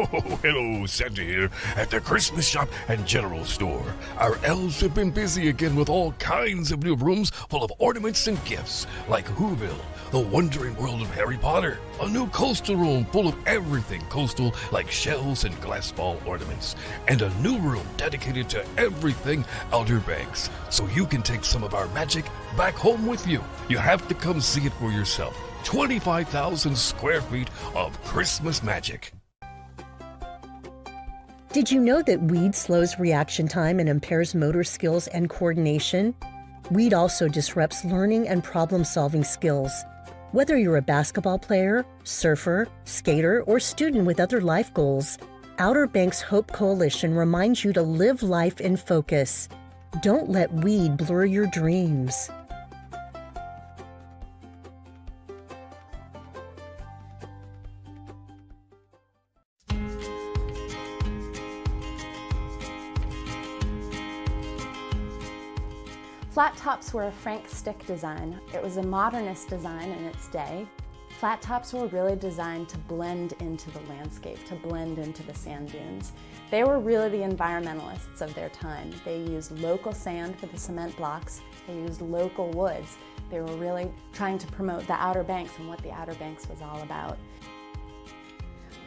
Hello, Santa here at the Christmas shop and general store. Our elves have been busy again with all kinds of new rooms full of ornaments and gifts, like Whoville, the wondering world of Harry Potter, a new coastal room full of everything coastal like shells and glass ball ornaments, and a new room dedicated to everything Outer Banks, so you can take some of our magic back home with you. You have to come see it for yourself. 25,000 square feet of Christmas magic. Did you know that weed slows reaction time and impairs motor skills and coordination? Weed also disrupts learning and problem-solving skills. Whether you're a basketball player, surfer, skater, or student with other life goals, Outer Banks Hope Coalition reminds you to live life in focus. Don't let weed blur your dreams. Flat tops were a Frank Stick design. It was a modernist design in its day. Flat tops were really designed to blend into the landscape, to blend into the sand dunes. They were really the environmentalists of their time. They used local sand for the cement blocks. They used local woods. They were really trying to promote the Outer Banks and what the Outer Banks was all about.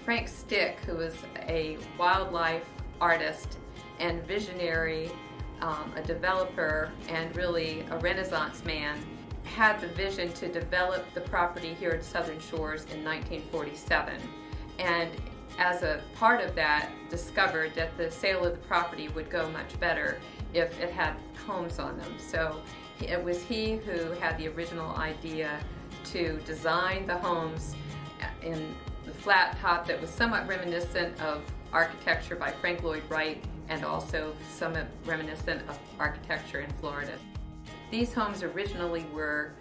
Frank Stick, who was a wildlife artist and visionary, a developer and really a Renaissance man, had the vision to develop the property here at Southern Shores in 1947, and as a part of that discovered that the sale of the property would go much better if it had homes on them. So it was he who had the original idea to design the homes in the flat top that was somewhat reminiscent of architecture by Frank Lloyd Wright and also somewhat reminiscent of architecture in Florida. These homes originally were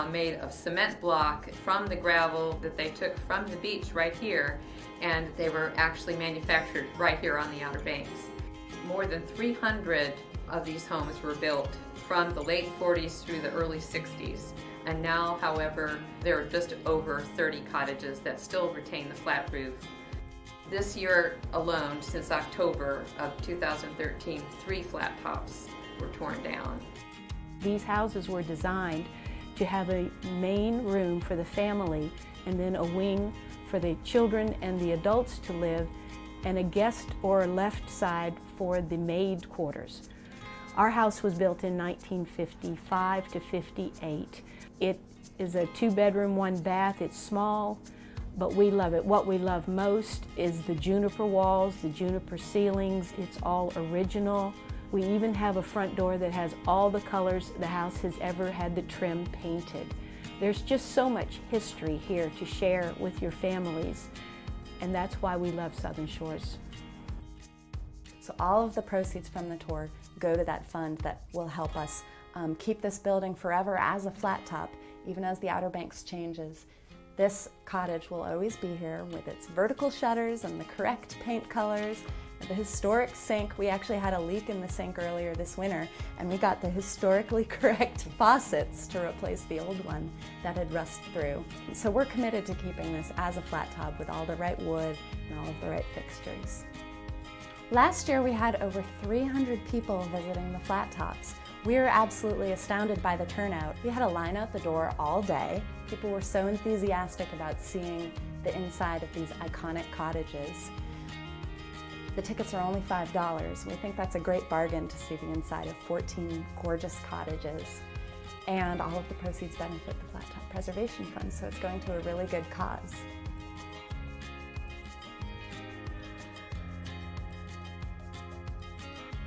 made of cement block from the gravel that they took from the beach right here, and they were actually manufactured right here on the Outer Banks. More than 300 of these homes were built from the late 40s through the early 60s. And now, however, there are just over 30 cottages that still retain the flat roof. This year alone, since October of 2013, 3 flat tops were torn down. These houses were designed to have a main room for the family and then a wing for the children and the adults to live, and a guest or left side for the maid quarters. Our house was built in 1955 to 58. It is a 2-bedroom, 1-bath. It's small, but we love it. What we love most is the juniper walls, the juniper ceilings. It's all original. We even have a front door that has all the colors the house has ever had the trim painted. There's just so much history here to share with your families, and that's why we love Southern Shores. So all of the proceeds from the tour go to that fund that will help us keep this building forever as a flat top, even as the Outer Banks changes. This cottage will always be here with its vertical shutters and the correct paint colors, the historic sink. We actually had a leak in the sink earlier this winter, and we got the historically correct faucets to replace the old one that had rusted through. So we're committed to keeping this as a flat top with all the right wood and all of the right fixtures. Last year we had over 300 people visiting the flat tops. We were absolutely astounded by the turnout. We had a line out the door all day. People were so enthusiastic about seeing the inside of these iconic cottages. The tickets are only $5. We think that's a great bargain to see the inside of 14 gorgeous cottages. And all of the proceeds benefit the Flat Top Preservation Fund, so it's going to a really good cause.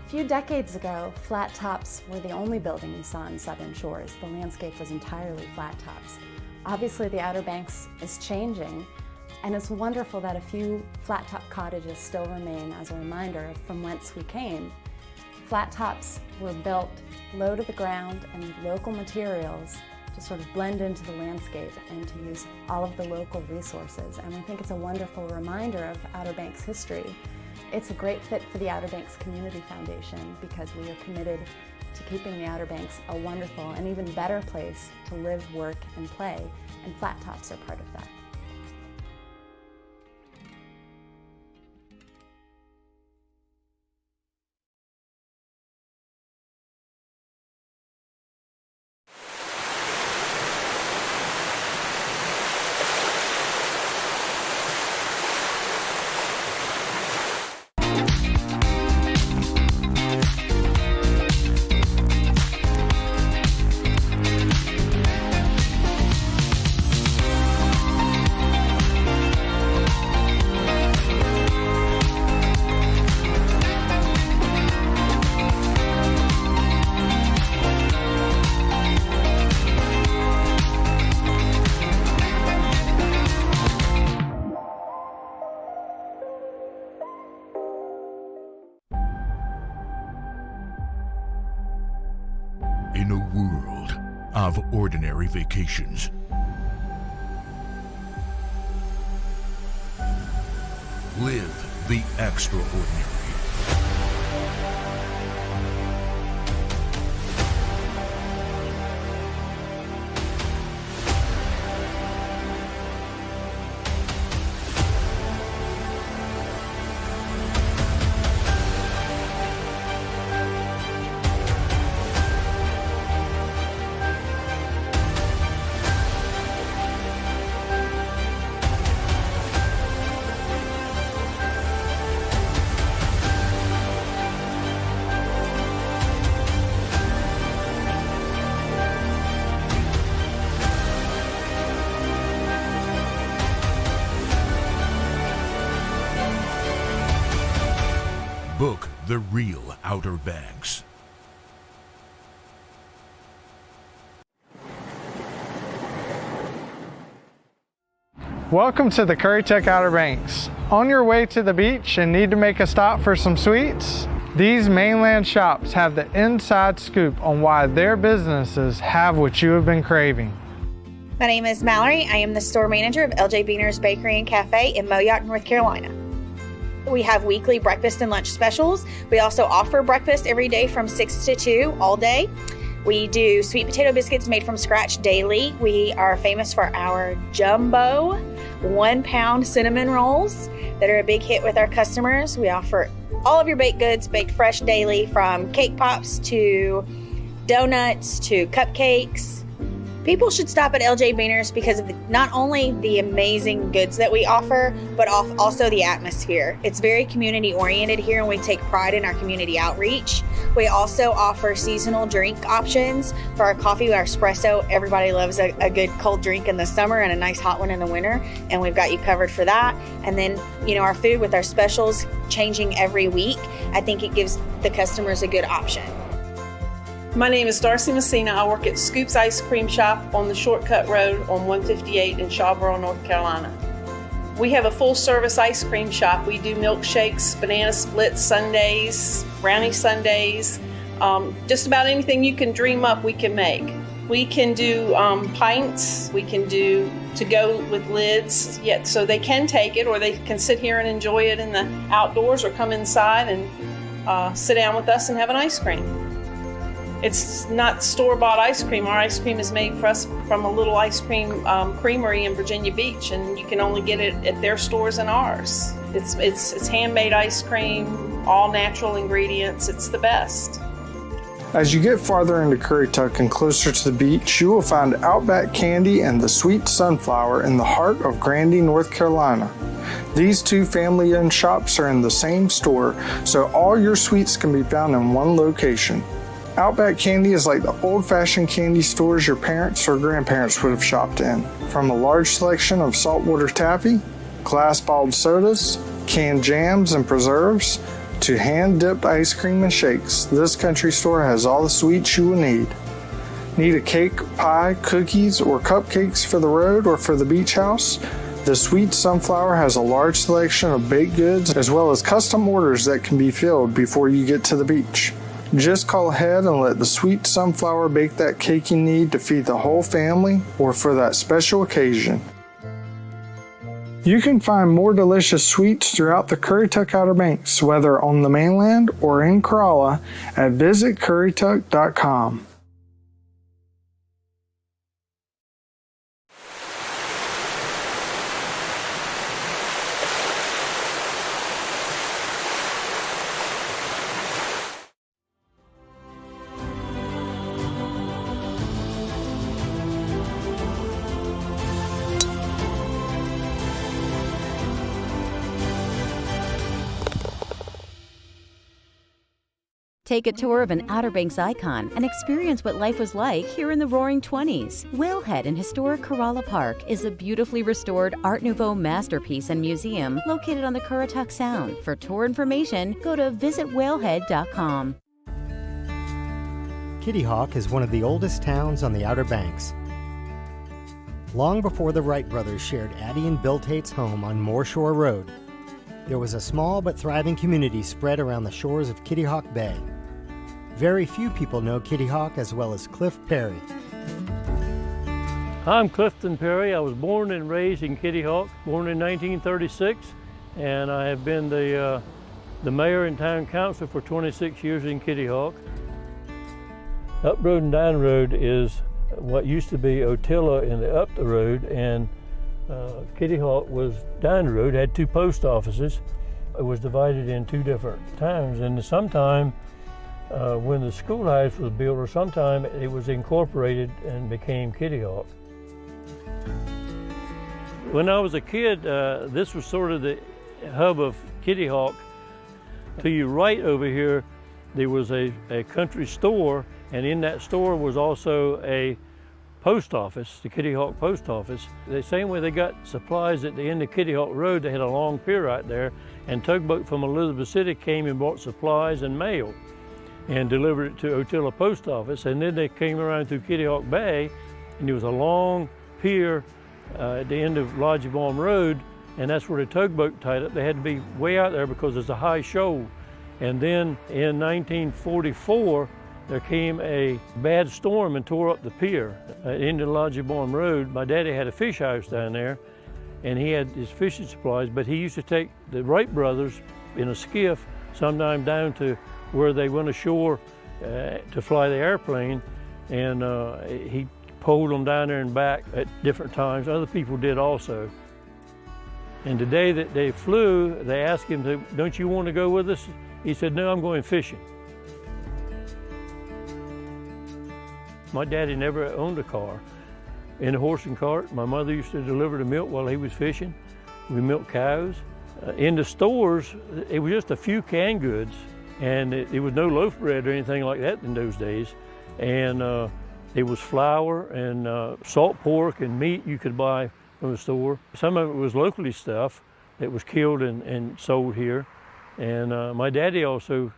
A few decades ago, flat tops were the only building you saw on Southern Shores. The landscape was entirely flat tops. Obviously, the Outer Banks is changing, and it's wonderful that a few flat top cottages still remain as a reminder of from whence we came. Flat tops were built low to the ground and with local materials to sort of blend into the landscape and to use all of the local resources. And we think it's a wonderful reminder of Outer Banks history. It's a great fit for the Outer Banks Community Foundation because we are committed to keeping the Outer Banks a wonderful and even better place to live, work, and play, and flat tops are part of that. in a world of ordinary vacations. Live the extraordinary. Book the real Outer Banks. Welcome to the Currituck Outer Banks. On your way to the beach and need to make a stop for some sweets? These mainland shops have the inside scoop on why their businesses have what you have been craving. My name is Mallory. I am the store manager of LJ Beaner's Bakery and Cafe in Moyock, North Carolina. We have weekly breakfast and lunch specials. We also offer breakfast every day from 6 to 2 all day. We do sweet potato biscuits made from scratch daily. We are famous for our jumbo 1-pound cinnamon rolls that are a big hit with our customers. We offer all of your baked goods baked fresh daily, from cake pops to donuts to cupcakes. People should stop at LJ Beaner's because of not only the amazing goods that we offer, but also the atmosphere. It's very community oriented here, and we take pride in our community outreach. We also offer seasonal drink options for our coffee, our espresso. Everybody loves a good cold drink in the summer and a nice hot one in the winter, and we've got you covered for that. And then, our food with our specials changing every week, I think it gives the customers a good option. My name is Darcy Messina. I work at Scoop's Ice Cream Shop on the Shortcut Road on 158 in Shawboro, North Carolina. We have a full-service ice cream shop. We do milkshakes, banana splits, sundaes, brownie sundaes. Just about anything you can dream up, we can make. We can do pints. We can do to-go with lids, so they can take it, or they can sit here and enjoy it in the outdoors, or come inside and sit down with us and have an ice cream. It's not store-bought ice cream. Our ice cream is made for us from a little ice cream creamery in Virginia Beach, and you can only get it at their stores and ours. It's handmade ice cream, all natural ingredients. It's the best. As you get farther into Currituck and closer to the beach, you will find Outback Candy and the Sweet Sunflower in the heart of Grandy, North Carolina. These two family-owned shops are in the same store, so all your sweets can be found in one location. Outback Candy is like the old-fashioned candy stores your parents or grandparents would have shopped in. From a large selection of saltwater taffy, glass-bottled sodas, canned jams and preserves, to hand-dipped ice cream and shakes, this country store has all the sweets you will need. Need a cake, pie, cookies, or cupcakes for the road or for the beach house? The Sweet Sunflower has a large selection of baked goods as well as custom orders that can be filled before you get to the beach. Just call ahead and let the Sweet Sunflower bake that cake you need to feed the whole family or for that special occasion. You can find more delicious sweets throughout the Currituck Outer Banks, whether on the mainland or in Corolla, at visitcurrituck.com. Take a tour of an Outer Banks icon and experience what life was like here in the Roaring '20s. Whalehead in historic Corolla Park is a beautifully restored Art Nouveau masterpiece and museum located on the Currituck Sound. For tour information, go to visitwhalehead.com. Kitty Hawk is one of the oldest towns on the Outer Banks. Long before the Wright brothers shared Addie and Bill Tate's home on Moorshore Road, there was a small but thriving community spread around the shores of Kitty Hawk Bay. Very few people know Kitty Hawk as well as Cliff Perry. I'm Clifton Perry. I was born and raised in Kitty Hawk, born in 1936, and I have been the mayor and town council for 26 years in Kitty Hawk. Up Road and Down Road is what used to be Otilla in the Up the Road, and Kitty Hawk was down the road, had two post offices. It was divided in two different towns, and sometime when the schoolhouse was built, or sometime it was incorporated and became Kitty Hawk. When I was a kid, this was sort of the hub of Kitty Hawk. To your right over here, there was a country store, and in that store was also a post office, the Kitty Hawk post office. The same way they got supplies at the end of Kitty Hawk Road, they had a long pier right there, and tugboat from Elizabeth City came and brought supplies and mail and delivered it to Otilla Post Office. And then they came around through Kitty Hawk Bay, and there was a long pier at the end of Lodgebaum Road, and that's where the tugboat tied up. They had to be way out there because there's a high shoal. And then in 1944, there came a bad storm and tore up the pier at the end of Lodgebaum Road. My daddy had a fish house down there, and he had his fishing supplies, but he used to take the Wright brothers in a skiff sometime down to where they went ashore to fly the airplane, and he pulled them down there and back at different times. Other people did also. And the day that they flew, they asked him, "Don't you want to go with us?" He said, "No, I'm going fishing." My daddy never owned a car. In a horse and cart, my mother used to deliver the milk while he was fishing. We milked cows. In the stores, it was just a few canned goods, and it was no loaf bread or anything like that in those days. And it was flour and salt pork and meat you could buy from the store. Some of it was locally stuff that was killed and sold here. And my daddy also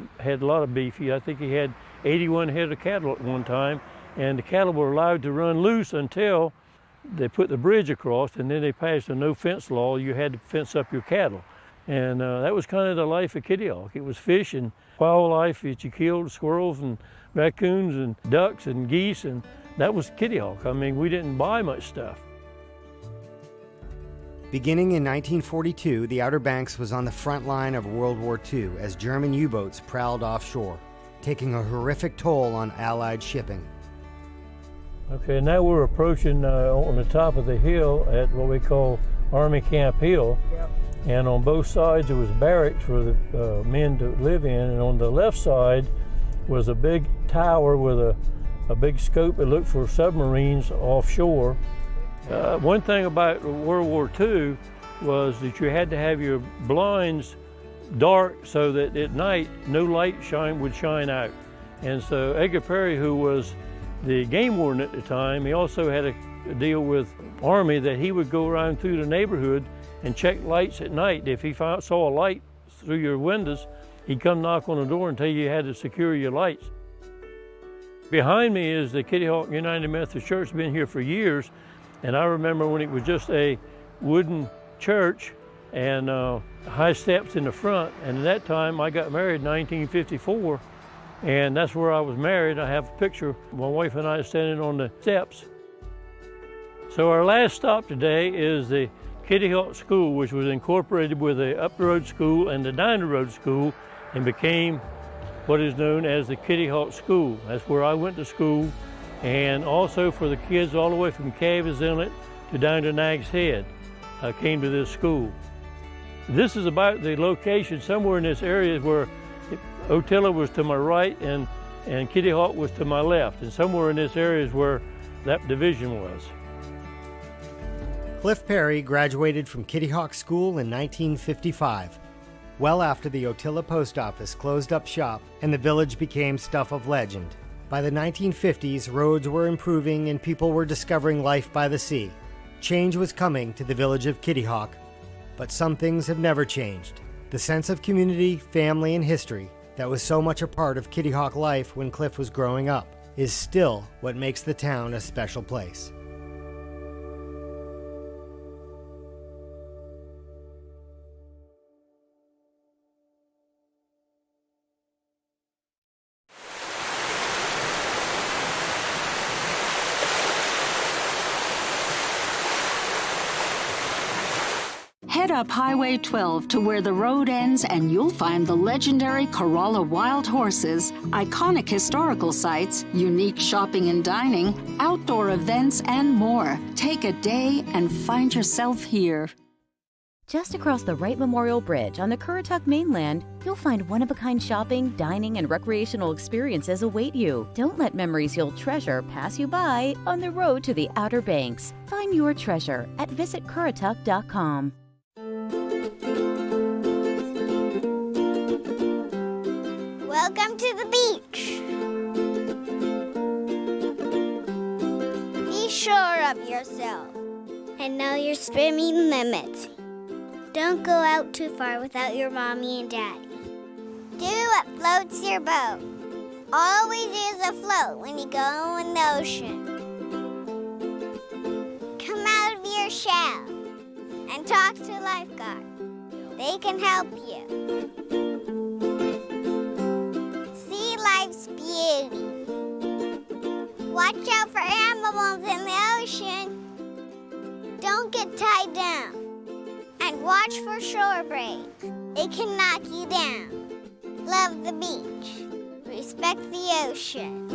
had a lot of beef. I think he had 81 head of cattle at one time, and the cattle were allowed to run loose until they put the bridge across, and then they passed a no fence law. You had to fence up your cattle. And that was kind of the life of Kitty Hawk. It was fish and wildlife that you killed, squirrels and raccoons and ducks and geese, and that was Kitty Hawk. I mean, we didn't buy much stuff. Beginning in 1942, the Outer Banks was on the front line of World War II as German U-boats prowled offshore, taking a horrific toll on Allied shipping. Okay, now we're approaching on the top of the hill at what we call Army Camp Hill. Yep. And on both sides there was barracks for the men to live in, and on the left side was a big tower with a big scope that looked for submarines offshore. One thing about World War II was that you had to have your blinds dark so that at night no light would shine out. And so Edgar Perry, who was the game warden at the time, he also had a deal with Army that he would go around through the neighborhood and check lights at night. If he saw a light through your windows, he'd come knock on the door and tell you had to secure your lights. Behind me is the Kitty Hawk United Methodist Church. It's been here for years. And I remember when it was just a wooden church and high steps in the front. And at that time, I got married in 1954, and that's where I was married. I have a picture of my wife and I standing on the steps. So our last stop today is the Kitty Hawk School, which was incorporated with the Up the Road School and the Down the Road School and became what is known as the Kitty Hawk School. That's where I went to school, and also for the kids all the way from Calves Inlet to down to Nag's Head came to this school. This is about the location somewhere in this area where Otilla was to my right and Kitty Hawk was to my left, and somewhere in this area is where that division was. Cliff Perry graduated from Kitty Hawk School in 1955, well after the Otilla Post Office closed up shop and the village became stuff of legend. By the 1950s, roads were improving and people were discovering life by the sea. Change was coming to the village of Kitty Hawk, but some things have never changed. The sense of community, family, and history that was so much a part of Kitty Hawk life when Cliff was growing up is still what makes the town a special place. Head up Highway 12 to where the road ends and you'll find the legendary Corolla Wild Horses, iconic historical sites, unique shopping and dining, outdoor events, and more. Take a day and find yourself here. Just across the Wright Memorial Bridge on the Currituck mainland, you'll find one-of-a-kind shopping, dining, and recreational experiences await you. Don't let memories you'll treasure pass you by on the road to the Outer Banks. Find your treasure at visitcurrituck.com. Welcome to the beach. Be sure of yourself and know your swimming limits. Don't go out too far without your mommy and daddy. Do what floats your boat. Always use a float when you go in the ocean. Come out of your shell and talk to lifeguards. They can help you. See life's beauty. Watch out for animals in the ocean. Don't get tied down. And watch for shorebreaks. They can knock you down. Love the beach. Respect the ocean.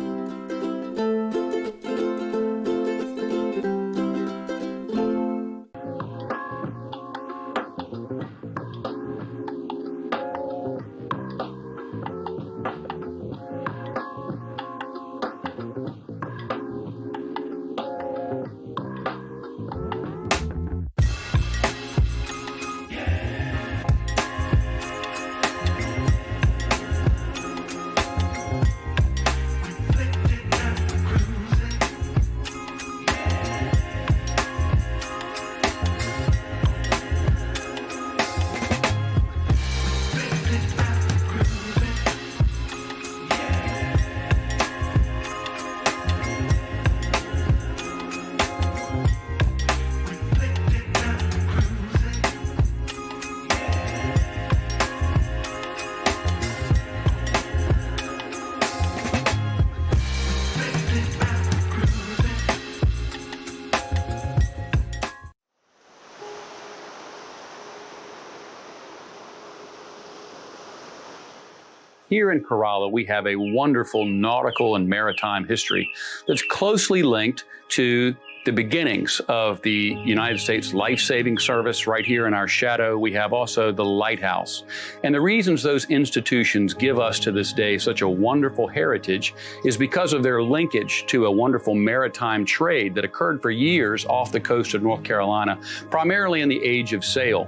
Here in Corolla, we have a wonderful nautical and maritime history that's closely linked to the beginnings of the United States Life-Saving Service. Right here in our shadow, we have also the lighthouse. And the reasons those institutions give us to this day such a wonderful heritage is because of their linkage to a wonderful maritime trade that occurred for years off the coast of North Carolina, primarily in the age of sail.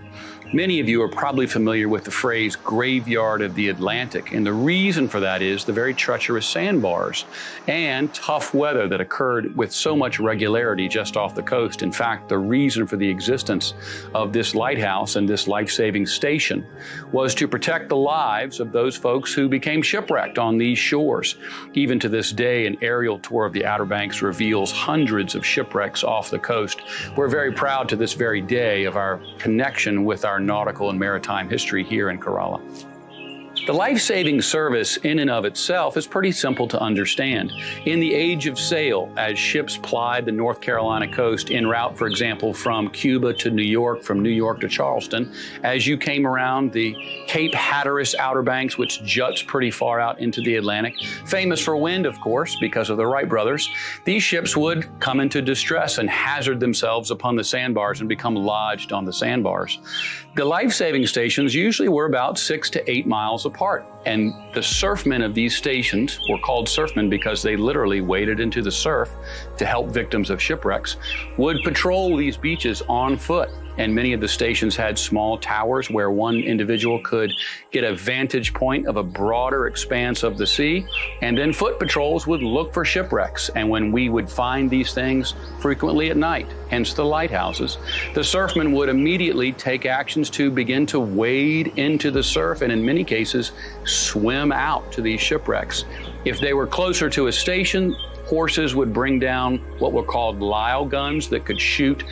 Many of you are probably familiar with the phrase graveyard of the Atlantic, and the reason for that is the very treacherous sandbars and tough weather that occurred with so much regularity just off the coast. In fact, the reason for the existence of this lighthouse and this life-saving station was to protect the lives of those folks who became shipwrecked on these shores. Even to this day, an aerial tour of the Outer Banks reveals hundreds of shipwrecks off the coast. We're very proud to this very day of our connection with our nautical and maritime history here in Corolla. The life-saving service in and of itself is pretty simple to understand. In the age of sail, as ships plied the North Carolina coast en route, for example, from Cuba to New York, from New York to Charleston, as you came around the Cape Hatteras Outer Banks, which juts pretty far out into the Atlantic, famous for wind, of course, because of the Wright brothers, these ships would come into distress and hazard themselves upon the sandbars and become lodged on the sandbars. The life-saving stations usually were about 6 to 8 miles apart, and the surfmen of these stations were called surfmen because they literally waded into the surf to help victims of shipwrecks, would patrol these beaches on foot. And many of the stations had small towers where one individual could get a vantage point of a broader expanse of the sea. And then foot patrols would look for shipwrecks. And when we would find these things frequently at night, hence the lighthouses, the surfmen would immediately take actions to begin to wade into the surf and in many cases swim out to these shipwrecks. If they were closer to a station, horses would bring down what were called Lyle guns that could shoot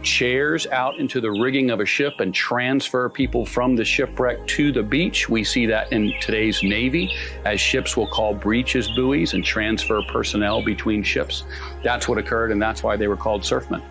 chairs out into the rigging of a ship and transfer people from the shipwreck to the beach. We see that in today's Navy, as ships will call breeches buoys and transfer personnel between ships. That's what occurred, and that's why they were called surfmen.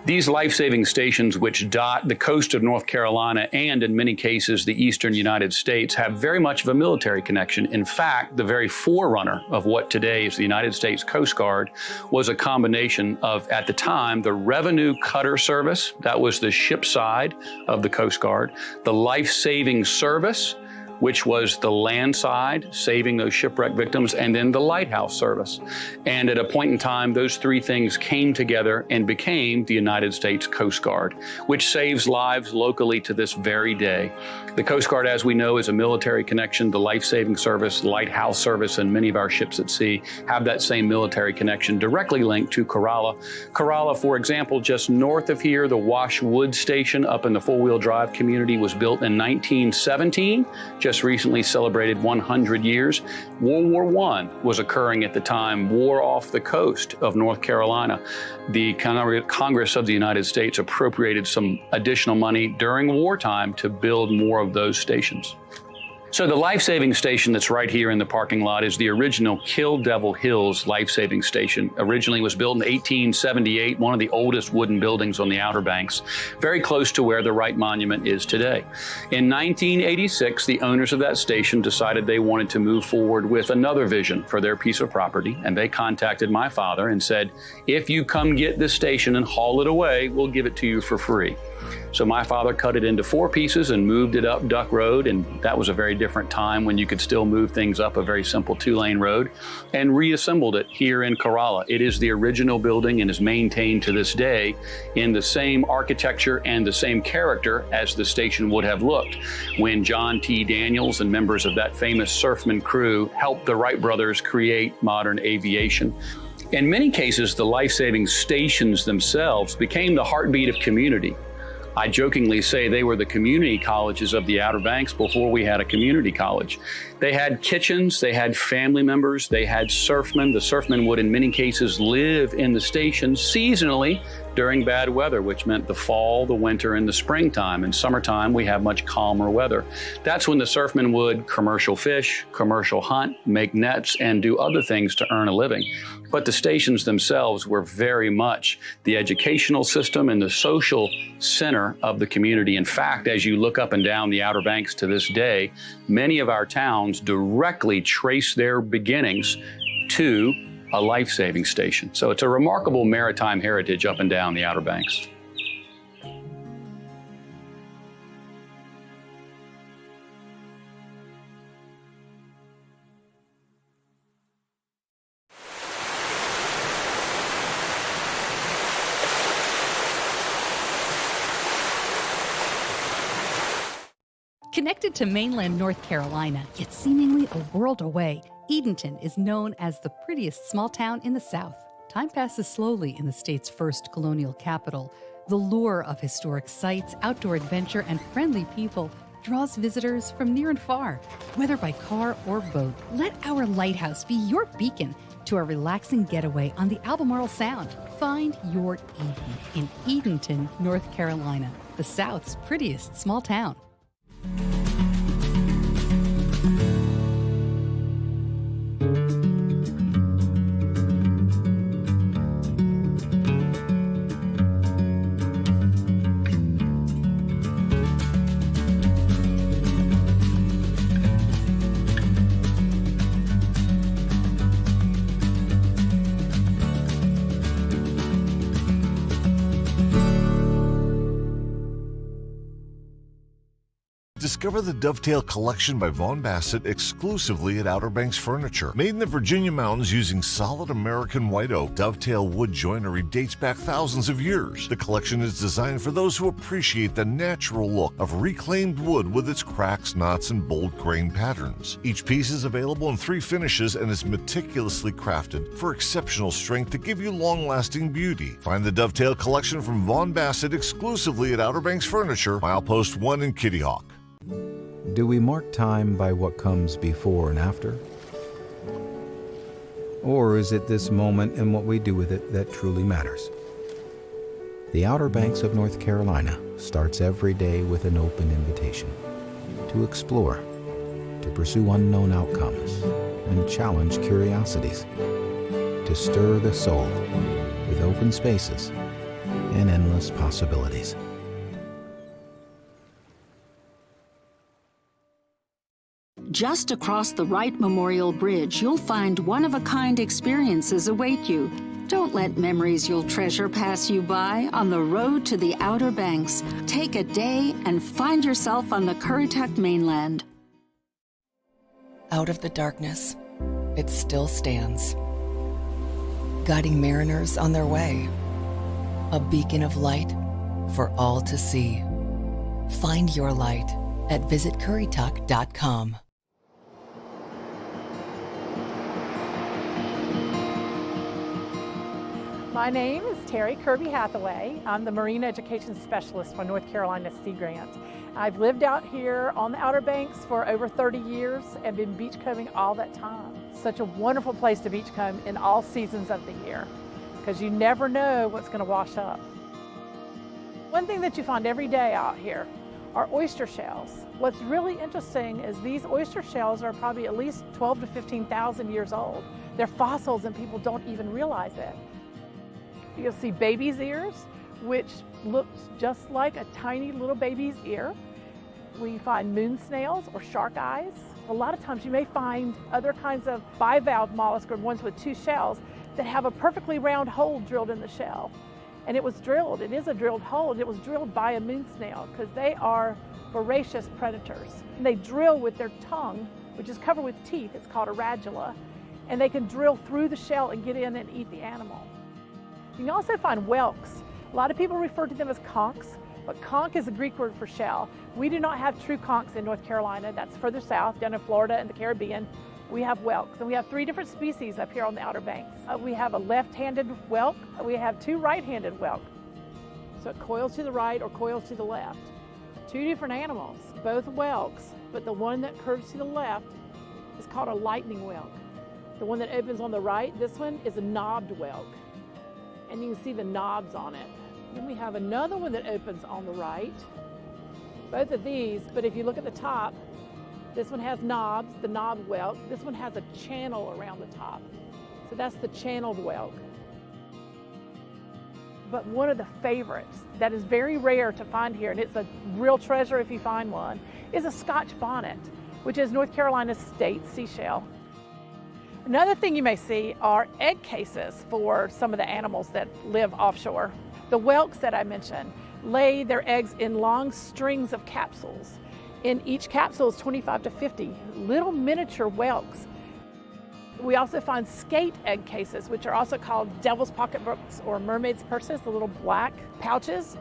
These life-saving stations, which dot the coast of North Carolina and in many cases the eastern United States, have very much of a military connection. In fact, the very forerunner of what today is the United States Coast Guard was a combination of, at the time, the Revenue Cutter Service, that was the ship side of the Coast Guard, the Life-Saving Service, which was the land side, saving those shipwreck victims, and then the lighthouse service. And at a point in time, those three things came together and became the United States Coast Guard, which saves lives locally to this very day. The Coast Guard, as we know, is a military connection. The life-saving service, lighthouse service, and many of our ships at sea have that same military connection directly linked to Corolla. Corolla, for example, just north of here, the Wash Wood Station up in the four-wheel drive community was built in 1917, just recently celebrated 100 years. World War I was occurring at the time, war off the coast of North Carolina. The Congress of the United States appropriated some additional money during wartime to build more of those stations. So the life-saving station that's right here in the parking lot is the original Kill Devil Hills life-saving station. Originally was built in 1878, one of the oldest wooden buildings on the Outer Banks, very close to where the Wright Monument is today. In 1986, the owners of that station decided they wanted to move forward with another vision for their piece of property, and they contacted my father and said, if you come get this station and haul it away, we'll give it to you for free. So my father cut it into 4 pieces and moved it up Duck Road, and that was a very different time when you could still move things up a very simple 2-lane road, and reassembled it here in Corolla. It is the original building and is maintained to this day in the same architecture and the same character as the station would have looked when John T. Daniels and members of that famous surfman crew helped the Wright brothers create modern aviation. In many cases, the life-saving stations themselves became the heartbeat of community. I jokingly say they were the community colleges of the Outer Banks before we had a community college. They had kitchens, they had family members, they had surfmen. The surfmen would in many cases live in the stations seasonally during bad weather, which meant the fall, the winter, and the springtime. In summertime, we have much calmer weather. That's when the surfmen would commercial fish, commercial hunt, make nets, and do other things to earn a living. But the stations themselves were very much the educational system and the social center of the community. In fact, as you look up and down the Outer Banks to this day, many of our towns directly trace their beginnings to a life-saving station. So it's a remarkable maritime heritage up and down the Outer Banks. Connected to mainland North Carolina, yet seemingly a world away, Edenton is known as the prettiest small town in the South. Time passes slowly in the state's first colonial capital. The lure of historic sites, outdoor adventure, and friendly people draws visitors from near and far. Whether by car or boat, let our lighthouse be your beacon to a relaxing getaway on the Albemarle Sound. Find your Eden in Edenton, North Carolina, the South's prettiest small town. Discover the Dovetail Collection by Vaughn Bassett exclusively at Outer Banks Furniture. Made in the Virginia mountains using solid American white oak, Dovetail wood joinery dates back thousands of years. The collection is designed for those who appreciate the natural look of reclaimed wood with its cracks, knots, and bold grain patterns. Each piece is available in 3 finishes and is meticulously crafted for exceptional strength to give you long-lasting beauty. Find the Dovetail Collection from Vaughn Bassett exclusively at Outer Banks Furniture, Milepost 1 in Kitty Hawk. Do we mark time by what comes before and after? Or is it this moment and what we do with it that truly matters? The Outer Banks of North Carolina starts every day with an open invitation to explore, to pursue unknown outcomes, and challenge curiosities, to stir the soul with open spaces and endless possibilities. Just across the Wright Memorial Bridge, you'll find one-of-a-kind experiences await you. Don't let memories you'll treasure pass you by on the road to the Outer Banks. Take a day and find yourself on the Currituck mainland. Out of the darkness, it still stands, guiding mariners on their way, a beacon of light for all to see. Find your light at visitcurrituck.com. My name is Terry Kirby Hathaway. I'm the Marine Education Specialist for North Carolina Sea Grant. I've lived out here on the Outer Banks for over 30 years and been beachcombing all that time. Such a wonderful place to beachcomb in all seasons of the year because you never know what's going to wash up. One thing that you find every day out here are oyster shells. What's really interesting is these oyster shells are probably at least 12 to 15,000 years old. They're fossils and people don't even realize it. You'll see baby's ears, which looks just like a tiny little baby's ear. We find moon snails or shark eyes. A lot of times you may find other kinds of bivalve mollusks or ones with two shells that have a perfectly round hole drilled in the shell. And it was drilled, it is a drilled hole, and it was drilled by a moon snail because they are voracious predators. And they drill with their tongue, which is covered with teeth. It's called a radula. And they can drill through the shell and get in and eat the animal. You can also find whelks. A lot of people refer to them as conchs, but conch is a Greek word for shell. We do not have true conchs in North Carolina. That's further south, down in Florida and the Caribbean. We have whelks, and we have 3 different species up here on the Outer Banks. We have a left-handed whelk. We have 2 right-handed whelk. So it coils to the right or coils to the left. 2 different animals, both whelks, but the one that curves to the left is called a lightning whelk. The one that opens on the right, this one, is a knobbed whelk. And you can see the knobs on it. Then we have another one that opens on the right. Both of these, but if you look at the top, this one has knobs, the knobbed whelk. This one has a channel around the top. So that's the channeled whelk. But one of the favorites that is very rare to find here, and it's a real treasure if you find one, is a Scotch bonnet, which is North Carolina's state seashell. Another thing you may see are egg cases for some of the animals that live offshore. The whelks that I mentioned lay their eggs in long strings of capsules. In each capsule is 25 to 50 little miniature whelks. We also find skate egg cases, which are also called devil's pocketbooks or mermaid's purses, the little black pouches.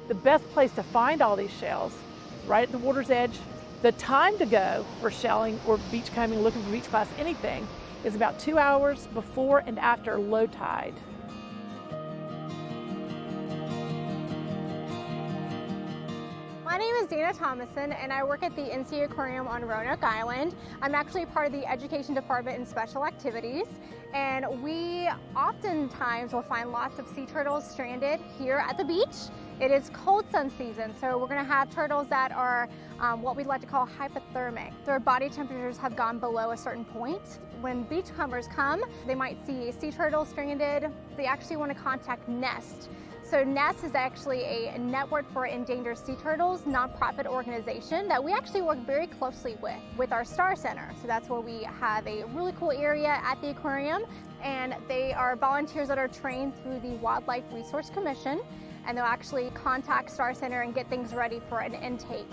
The best place to find all these shells is right at the water's edge. The time to go for shelling or beachcombing, looking for beach class anything, is about 2 hours before and after low tide. My name is Dana Thomason, and I work at the NC Aquarium on Roanoke Island. I'm actually part of the Education Department in Special Activities, and we oftentimes will find lots of sea turtles stranded here at the beach. It is cold sun season, so we're going to have turtles that are what we'd like to call hypothermic. Their body temperatures have gone below a certain point. When beachcombers come, they might see a sea turtle stranded. They actually want to contact NEST. So NEST is actually a Network for Endangered Sea Turtles nonprofit organization that we actually work very closely with our Star Center. So that's where we have a really cool area at the aquarium, and they are volunteers that are trained through the Wildlife Resource Commission, and they'll actually contact Star Center and get things ready for an intake.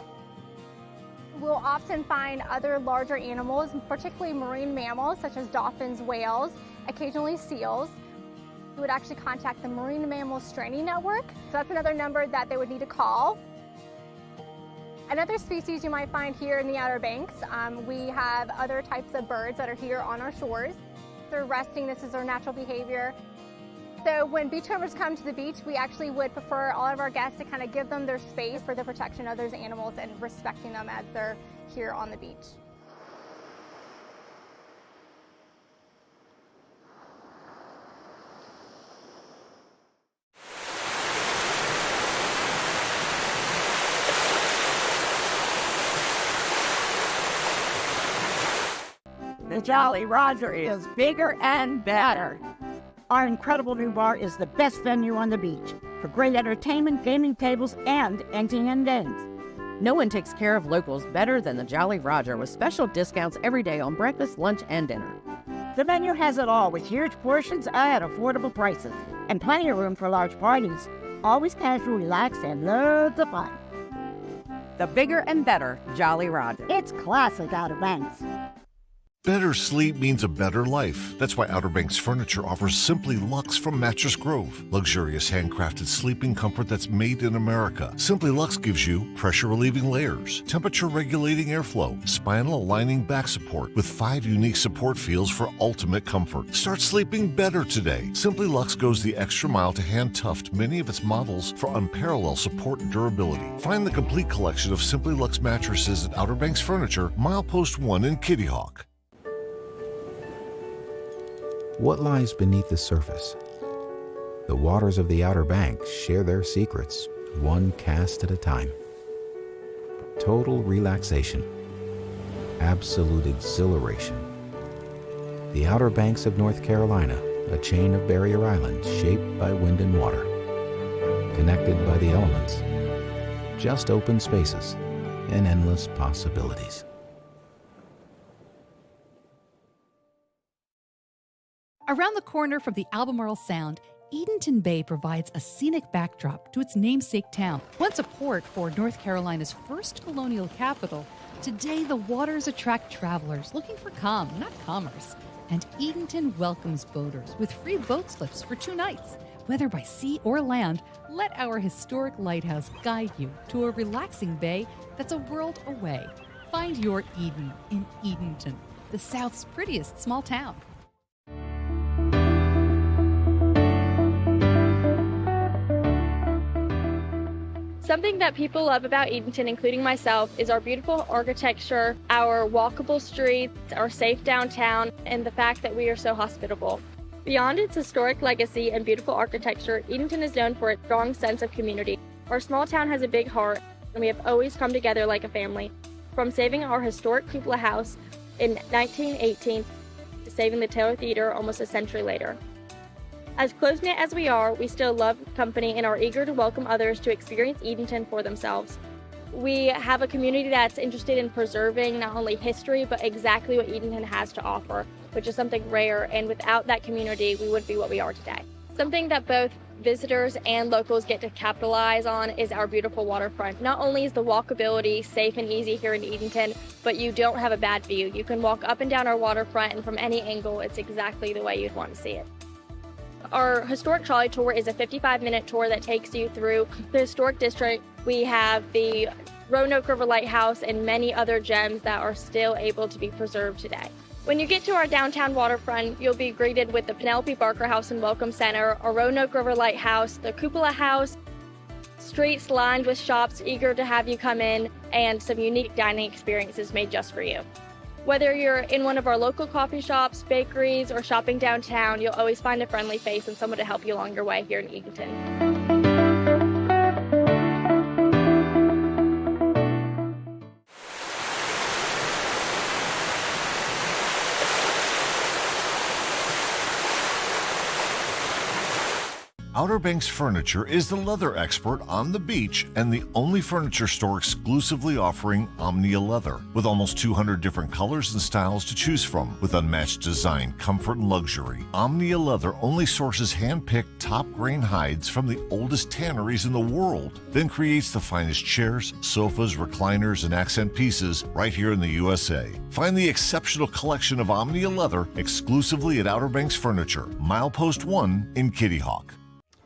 We'll often find other larger animals, particularly marine mammals such as dolphins, whales, occasionally seals. We would actually contact the Marine Mammal Stranding Network. So that's another number that they would need to call. Another species you might find here in the Outer Banks, we have other types of birds that are here on our shores. They're resting, this is their natural behavior. So when beachcombers come to the beach, we actually would prefer all of our guests to kind of give them their space for the protection of those animals and respecting them as they're here on the beach. The Jolly Roger is bigger and better. Our incredible new bar is the best venue on the beach for great entertainment, gaming tables, and emptying and games. No one takes care of locals better than the Jolly Roger with special discounts every day on breakfast, lunch, and dinner. The menu has it all with huge portions at affordable prices and plenty of room for large parties. Always casual, relaxed, and loads of fun. The bigger and better Jolly Roger. It's classic Outer Banks. Better sleep means a better life. That's why Outer Banks Furniture offers Simply Luxe from Mattress Grove. Luxurious handcrafted sleeping comfort that's made in America. Simply Luxe gives you pressure-relieving layers, temperature-regulating airflow, spinal-aligning back support with 5 unique support feels for ultimate comfort. Start sleeping better today. Simply Luxe goes the extra mile to hand-tuft many of its models for unparalleled support and durability. Find the complete collection of Simply Luxe mattresses at Outer Banks Furniture, Milepost 1 in Kitty Hawk. What lies beneath the surface? The waters of the Outer Banks share their secrets, one cast at a time. Total relaxation. Absolute exhilaration. The Outer Banks of North Carolina, a chain of barrier islands shaped by wind and water. Connected by the elements. Just open spaces and endless possibilities. Around the corner from the Albemarle Sound, Edenton Bay provides a scenic backdrop to its namesake town. Once a port for North Carolina's first colonial capital, today the waters attract travelers looking for calm, not commerce. And Edenton welcomes boaters with free boat slips for 2 nights. Whether by sea or land, let our historic lighthouse guide you to a relaxing bay that's a world away. Find your Eden in Edenton, the South's prettiest small town. Something that people love about Edenton, including myself, is our beautiful architecture, our walkable streets, our safe downtown, and the fact that we are so hospitable. Beyond its historic legacy and beautiful architecture, Edenton is known for its strong sense of community. Our small town has a big heart, and we have always come together like a family. From saving our historic cupola house in 1918 to saving the Taylor Theater almost a century later. As close-knit as we are, we still love company and are eager to welcome others to experience Edenton for themselves. We have a community that's interested in preserving not only history, but exactly what Edenton has to offer, which is something rare, and without that community, we wouldn't be what we are today. Something that both visitors and locals get to capitalize on is our beautiful waterfront. Not only is the walkability safe and easy here in Edenton, but you don't have a bad view. You can walk up and down our waterfront, and from any angle, it's exactly the way you'd want to see it. Our historic trolley tour is a 55-minute tour that takes you through the historic district. We have the Roanoke River Lighthouse and many other gems that are still able to be preserved today. When you get to our downtown waterfront, you'll be greeted with the Penelope Barker House and Welcome Center, our Roanoke River Lighthouse, the Cupola House, streets lined with shops eager to have you come in, and some unique dining experiences made just for you. Whether you're in one of our local coffee shops, bakeries, or shopping downtown, you'll always find a friendly face and someone to help you along your way here in Edenton. Outer Banks Furniture is the leather expert on the beach and the only furniture store exclusively offering Omnia leather, with almost 200 different colors and styles to choose from. With unmatched design, comfort, and luxury, Omnia leather only sources hand-picked top-grain hides from the oldest tanneries in the world, then creates the finest chairs, sofas, recliners, and accent pieces right here in the USA. Find the exceptional collection of Omnia leather exclusively at Outer Banks Furniture, Milepost 1 in Kitty Hawk.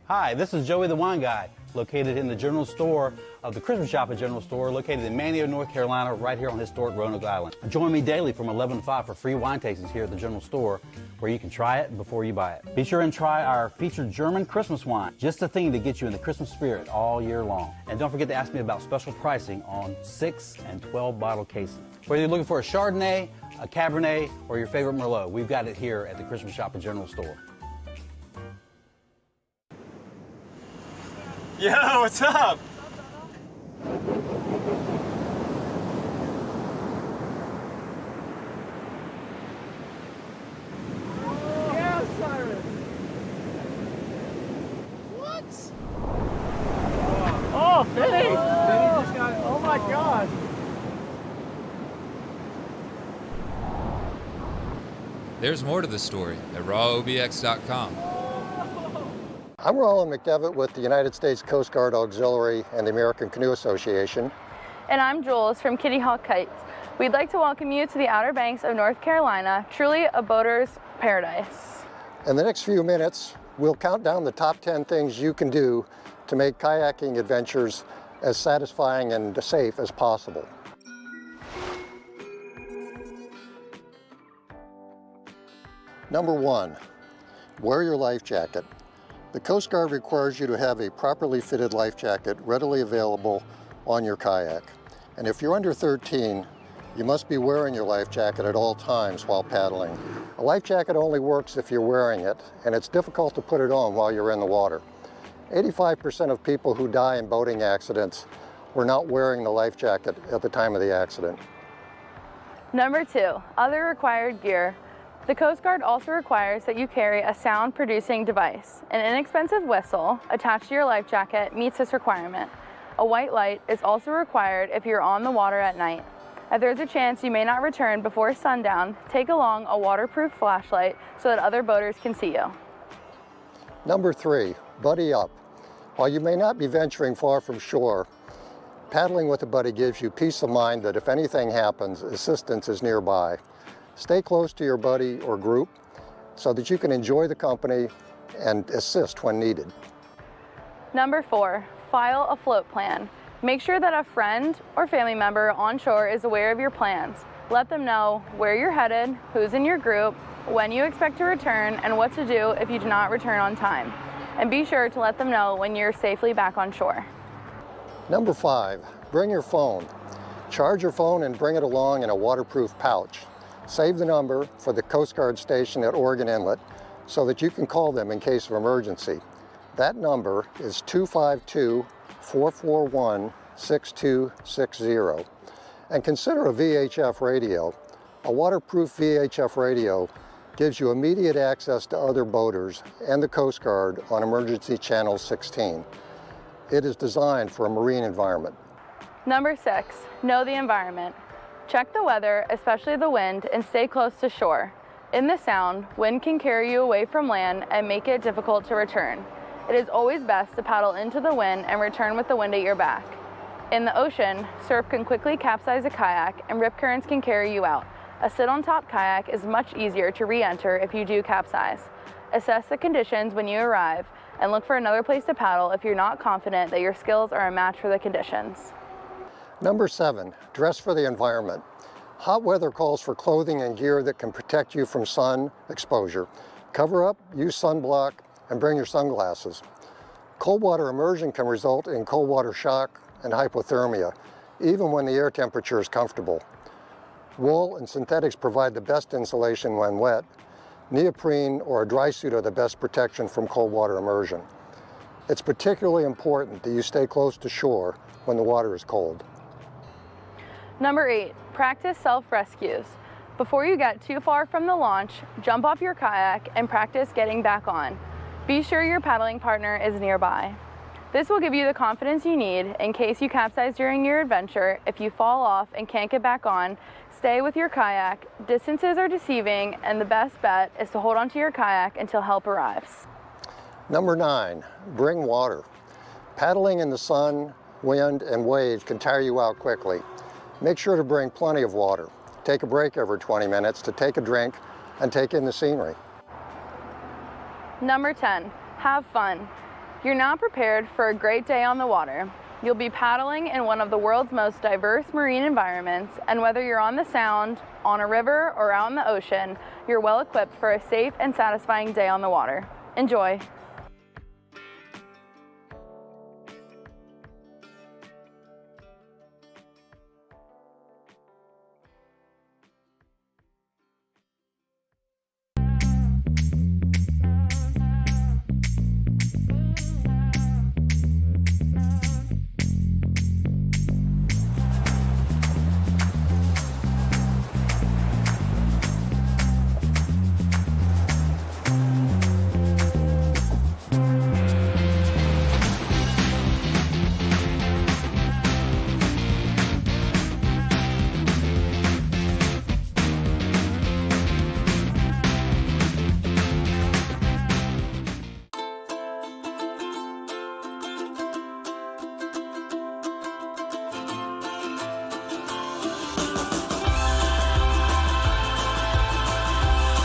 Hi, this is Joey the Wine Guy, located in the general store of the Christmas Shop at General Store, located in Manteo, North Carolina, right here on historic Roanoke Island. Join me daily from 11 to 5 for free wine tastings here at the general store, where you can try it before you buy it. Be sure and try our featured German Christmas wine, just the thing to get you in the Christmas spirit all year long. And don't forget to ask me about special pricing on 6 and 12 bottle cases. Whether you're looking for a Chardonnay, a Cabernet, or your favorite Merlot, we've got it here at the Christmas Shop at General Store. Yo, what's up? Yeah, Cyrus. There's more to the story at rawobx.com. I'm Roland McDevitt with the United States Coast Guard Auxiliary and the American Canoe Association. And I'm Jules from Kitty Hawk Kites. We'd like to welcome you to the Outer Banks of North Carolina, truly a boater's paradise. In the next few minutes, we'll count down the top 10 things you can do to make kayaking adventures as satisfying and safe as possible. Number 1, wear your life jacket. The Coast Guard requires you to have a properly fitted life jacket readily available on your kayak. And if you're under 13, you must be wearing your life jacket at all times while paddling. A life jacket only works if you're wearing it, and it's difficult to put it on while you're in the water. 85% of people who die in boating accidents were not wearing the life jacket at the time of the accident. Number 2, other required gear. The Coast Guard also requires that you carry a sound-producing device. An inexpensive whistle attached to your life jacket meets this requirement. A white light is also required if you're on the water at night. If there's a chance you may not return before sundown, take along a waterproof flashlight so that other boaters can see you. Number 3, buddy up. While you may not be venturing far from shore, paddling with a buddy gives you peace of mind that if anything happens, assistance is nearby. Stay close to your buddy or group so that you can enjoy the company and assist when needed. Number 4, file a float plan. Make sure that a friend or family member on shore is aware of your plans. Let them know where you're headed, who's in your group, when you expect to return, and what to do if you do not return on time. And be sure to let them know when you're safely back on shore. Number 5, bring your phone. Charge your phone and bring it along in a waterproof pouch. Save the number for the Coast Guard station at Oregon Inlet so that you can call them in case of emergency. That number is 252-441-6260. And consider a VHF radio. A waterproof VHF radio gives you immediate access to other boaters and the Coast Guard on Emergency Channel 16. It is designed for a marine environment. Number 6, know the environment. Check the weather, especially the wind, and stay close to shore. In the Sound, wind can carry you away from land and make it difficult to return. It is always best to paddle into the wind and return with the wind at your back. In the ocean, surf can quickly capsize a kayak and rip currents can carry you out. A sit-on-top kayak is much easier to re-enter if you do capsize. Assess the conditions when you arrive and look for another place to paddle if you're not confident that your skills are a match for the conditions. Number 7, dress for the environment. Hot weather calls for clothing and gear that can protect you from sun exposure. Cover up, use sunblock, and bring your sunglasses. Cold water immersion can result in cold water shock and hypothermia, even when the air temperature is comfortable. Wool and synthetics provide the best insulation when wet. Neoprene or a dry suit are the best protection from cold water immersion. It's particularly important that you stay close to shore when the water is cold. Number 8, practice self-rescues. Before you get too far from the launch, jump off your kayak and practice getting back on. Be sure your paddling partner is nearby. This will give you the confidence you need in case you capsize during your adventure. If you fall off and can't get back on, stay with your kayak. Distances are deceiving, and the best bet is to hold onto your kayak until help arrives. Number 9, bring water. Paddling in the sun, wind, and waves can tire you out quickly. Make sure to bring plenty of water. Take a break every 20 minutes to take a drink and take in the scenery. Number 10, have fun. You're not prepared for a great day on the water. You'll be paddling in one of the world's most diverse marine environments, and whether you're on the Sound, on a river, or out in the ocean, you're well equipped for a safe and satisfying day on the water. Enjoy.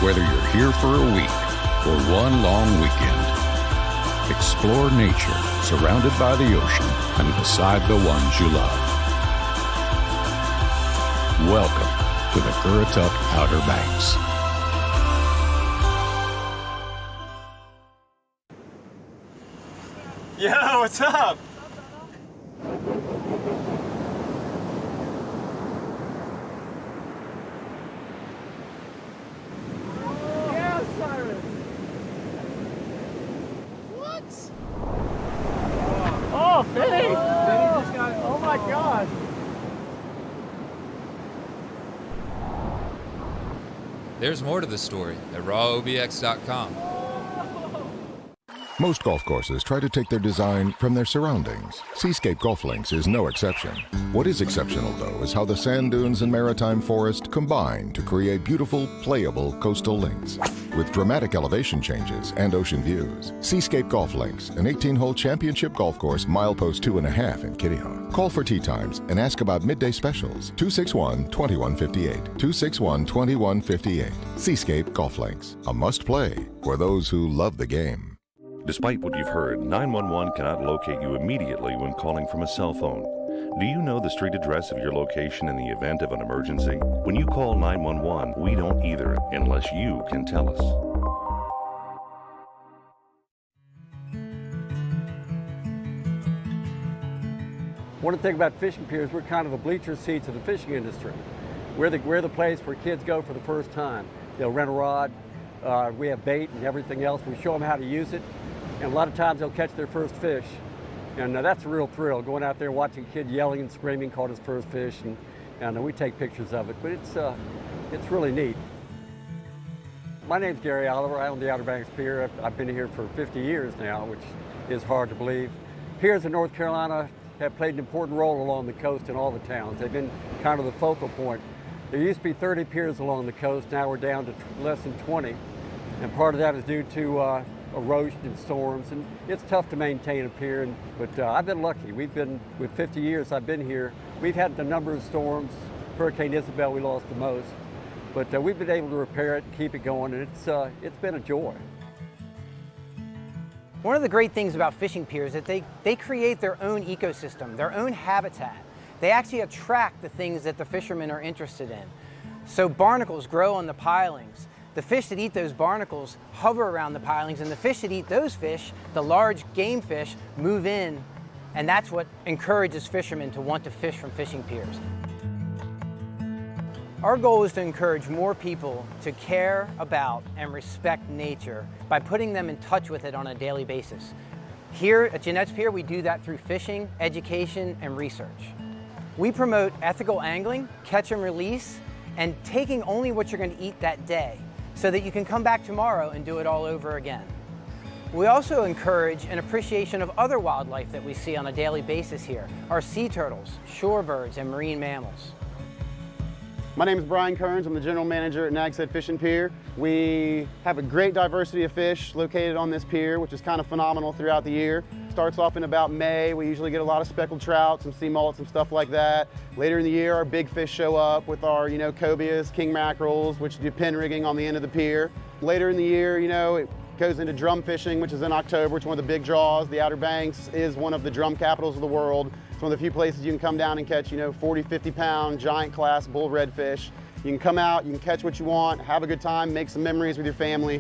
Whether you're here for a week or one long weekend, explore nature surrounded by the ocean and beside the ones you love. Welcome to the Currituck Outer Banks. Yo, what's up? Yeah, Cyrus. What? Oh, Benny! Benny just got, oh my God. There's more to the story at rawobx.com. Most golf courses try to take their design from their surroundings. Seascape Golf Links is no exception. What is exceptional, though, is how the sand dunes and maritime forest combine to create beautiful, playable coastal links. With dramatic elevation changes and ocean views. Seascape Golf Links, an 18-hole championship golf course, milepost 2.5 in Kitty Hawk. Call for tee times and ask about midday specials. 261-2158. 261-2158. Seascape Golf Links, a must-play for those who love the game. Despite what you've heard, 911 cannot locate you immediately when calling from a cell phone. Do you know the street address of your location in the event of an emergency? When you call 911, we don't either, unless you can tell us. One thing about fishing piers, we're kind of the bleacher seats of the fishing industry. We're the place where kids go for the first time. They'll rent a rod, we have bait and everything else. We show them how to use it, and a lot of times they'll catch their first fish. And that's a real thrill, going out there watching a kid yelling and screaming, caught his first fish, and we take pictures of it, but it's really neat. My name's Gary Oliver. I own the Outer Banks Pier. I've been here for 50 years now, which is hard to believe. Piers in North Carolina have played an important role along the coast in all the towns. They've been kind of the focal point. There used to be 30 piers along the coast. Now we're down to less than 20. And part of that is due to erosion and storms. And it's tough to maintain a pier, but I've been lucky. We've been, with 50 years I've been here, we've had a number of storms. Hurricane Isabel, we lost the most. But we've been able to repair it and keep it going, and it's been a joy. One of the great things about fishing piers is that they create their own ecosystem, their own habitat. They actually attract the things that the fishermen are interested in. So barnacles grow on the pilings. The fish that eat those barnacles hover around the pilings, and the fish that eat those fish, the large game fish, move in, and that's what encourages fishermen to want to fish from fishing piers. Our goal is to encourage more people to care about and respect nature by putting them in touch with it on a daily basis. Here at Jeanette's Pier, we do that through fishing, education, and research. We promote ethical angling, catch and release, and taking only what you're going to eat that day so that you can come back tomorrow and do it all over again. We also encourage an appreciation of other wildlife that we see on a daily basis here, our sea turtles, shorebirds, and marine mammals. My name is Brian Kearns. I'm the general manager at Nags Head Fishing Pier. We have a great diversity of fish located on this pier, which is kind of phenomenal throughout the year. Starts off in about May. We usually get a lot of speckled trout, some sea mullets, and stuff like that. Later in the year, our big fish show up with our, cobias, king mackerels, which do pin rigging on the end of the pier. Later in the year, it goes into drum fishing, which is in October. It's one of the big draws. The Outer Banks is one of the drum capitals of the world. It's one of the few places you can come down and catch, 40, 50-pound giant class bull redfish. You can come out, you can catch what you want, have a good time, make some memories with your family.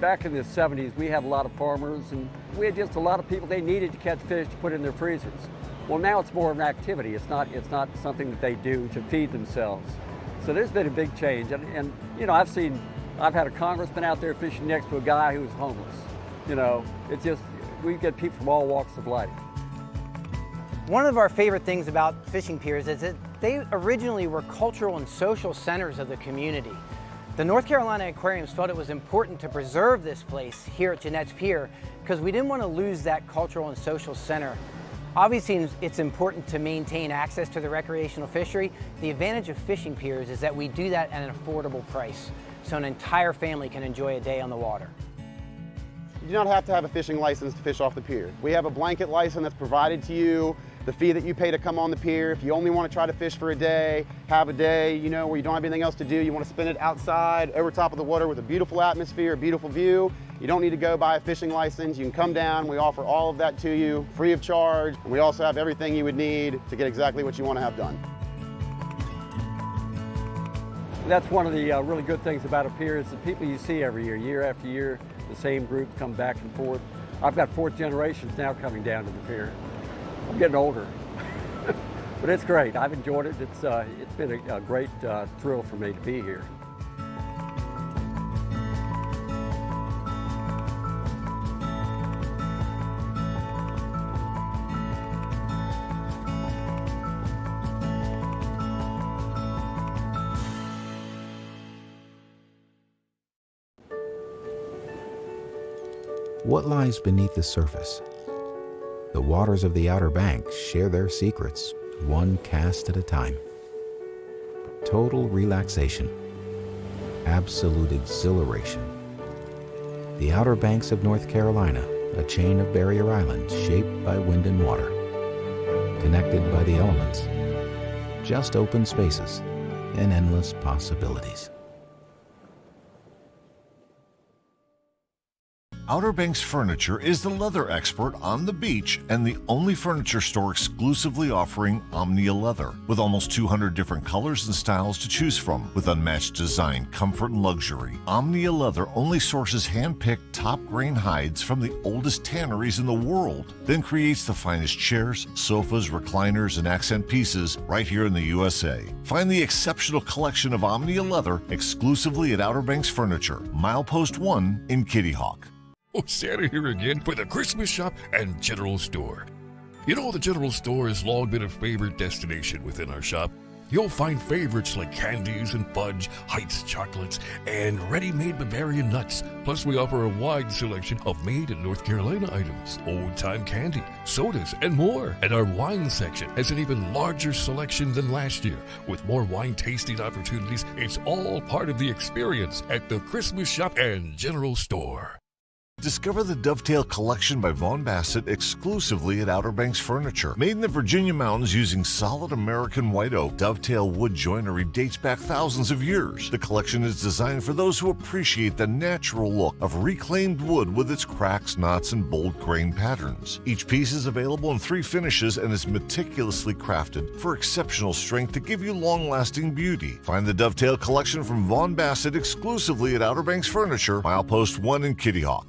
Back in the 70s, we had a lot of farmers, and we had just a lot of people, they needed to catch fish to put in their freezers. Well, now it's more of an activity. It's not something that they do to feed themselves. So there's been a big change. And I've had a congressman out there fishing next to a guy who was homeless. It's just, we get people from all walks of life. One of our favorite things about fishing piers is that they originally were cultural and social centers of the community. The North Carolina Aquariums thought it was important to preserve this place here at Jeanette's Pier because we didn't want to lose that cultural and social center. Obviously, it's important to maintain access to the recreational fishery. The advantage of fishing piers is that we do that at an affordable price, so an entire family can enjoy a day on the water. You do not have to have a fishing license to fish off the pier. We have a blanket license that's provided to you the fee that you pay to come on the pier. If you only want to try to fish for a day, have a day, you know, where you don't have anything else to do, you want to spend it outside, over top of the water with a beautiful atmosphere, a beautiful view, you don't need to go buy a fishing license. You can come down. We offer all of that to you free of charge. And we also have everything you would need to get exactly what you want to have done. That's one of the really good things about a pier is the people you see every year after year, the same group come back and forth. I've got 4th generations now coming down to the pier. I'm getting older, but it's great. I've enjoyed it. It's been a great thrill for me to be here. What lies beneath the surface? The waters of the Outer Banks share their secrets, one cast at a time. Total relaxation. Absolute exhilaration. The Outer Banks of North Carolina, a chain of barrier islands shaped by wind and water. Connected by the elements. Just open spaces and endless possibilities. Outer Banks Furniture is the leather expert on the beach and the only furniture store exclusively offering Omnia leather, with almost 200 different colors and styles to choose from. With unmatched design, comfort, and luxury, Omnia leather only sources hand-picked top-grain hides from the oldest tanneries in the world, then creates the finest chairs, sofas, recliners, and accent pieces right here in the USA. Find the exceptional collection of Omnia leather exclusively at Outer Banks Furniture, Milepost 1 in Kitty Hawk. Oh, Santa here again for the Christmas shop and general store. You know, the general store has long been a favorite destination within our shop. You'll find favorites like candies and fudge, Heights chocolates, and ready-made Bavarian nuts. Plus, we offer a wide selection of made in North Carolina items, old-time candy, sodas, and more. And our wine section has an even larger selection than last year. With more wine tasting opportunities, it's all part of the experience at the Christmas shop and general store. Discover the Dovetail Collection by Vaughn Bassett exclusively at Outer Banks Furniture. Made in the Virginia mountains using solid American white oak, Dovetail wood joinery dates back thousands of years. The collection is designed for those who appreciate the natural look of reclaimed wood with its cracks, knots, and bold grain patterns. Each piece is available in 3 finishes and is meticulously crafted for exceptional strength to give you long-lasting beauty. Find the Dovetail Collection from Vaughn Bassett exclusively at Outer Banks Furniture, Milepost 1 in Kitty Hawk.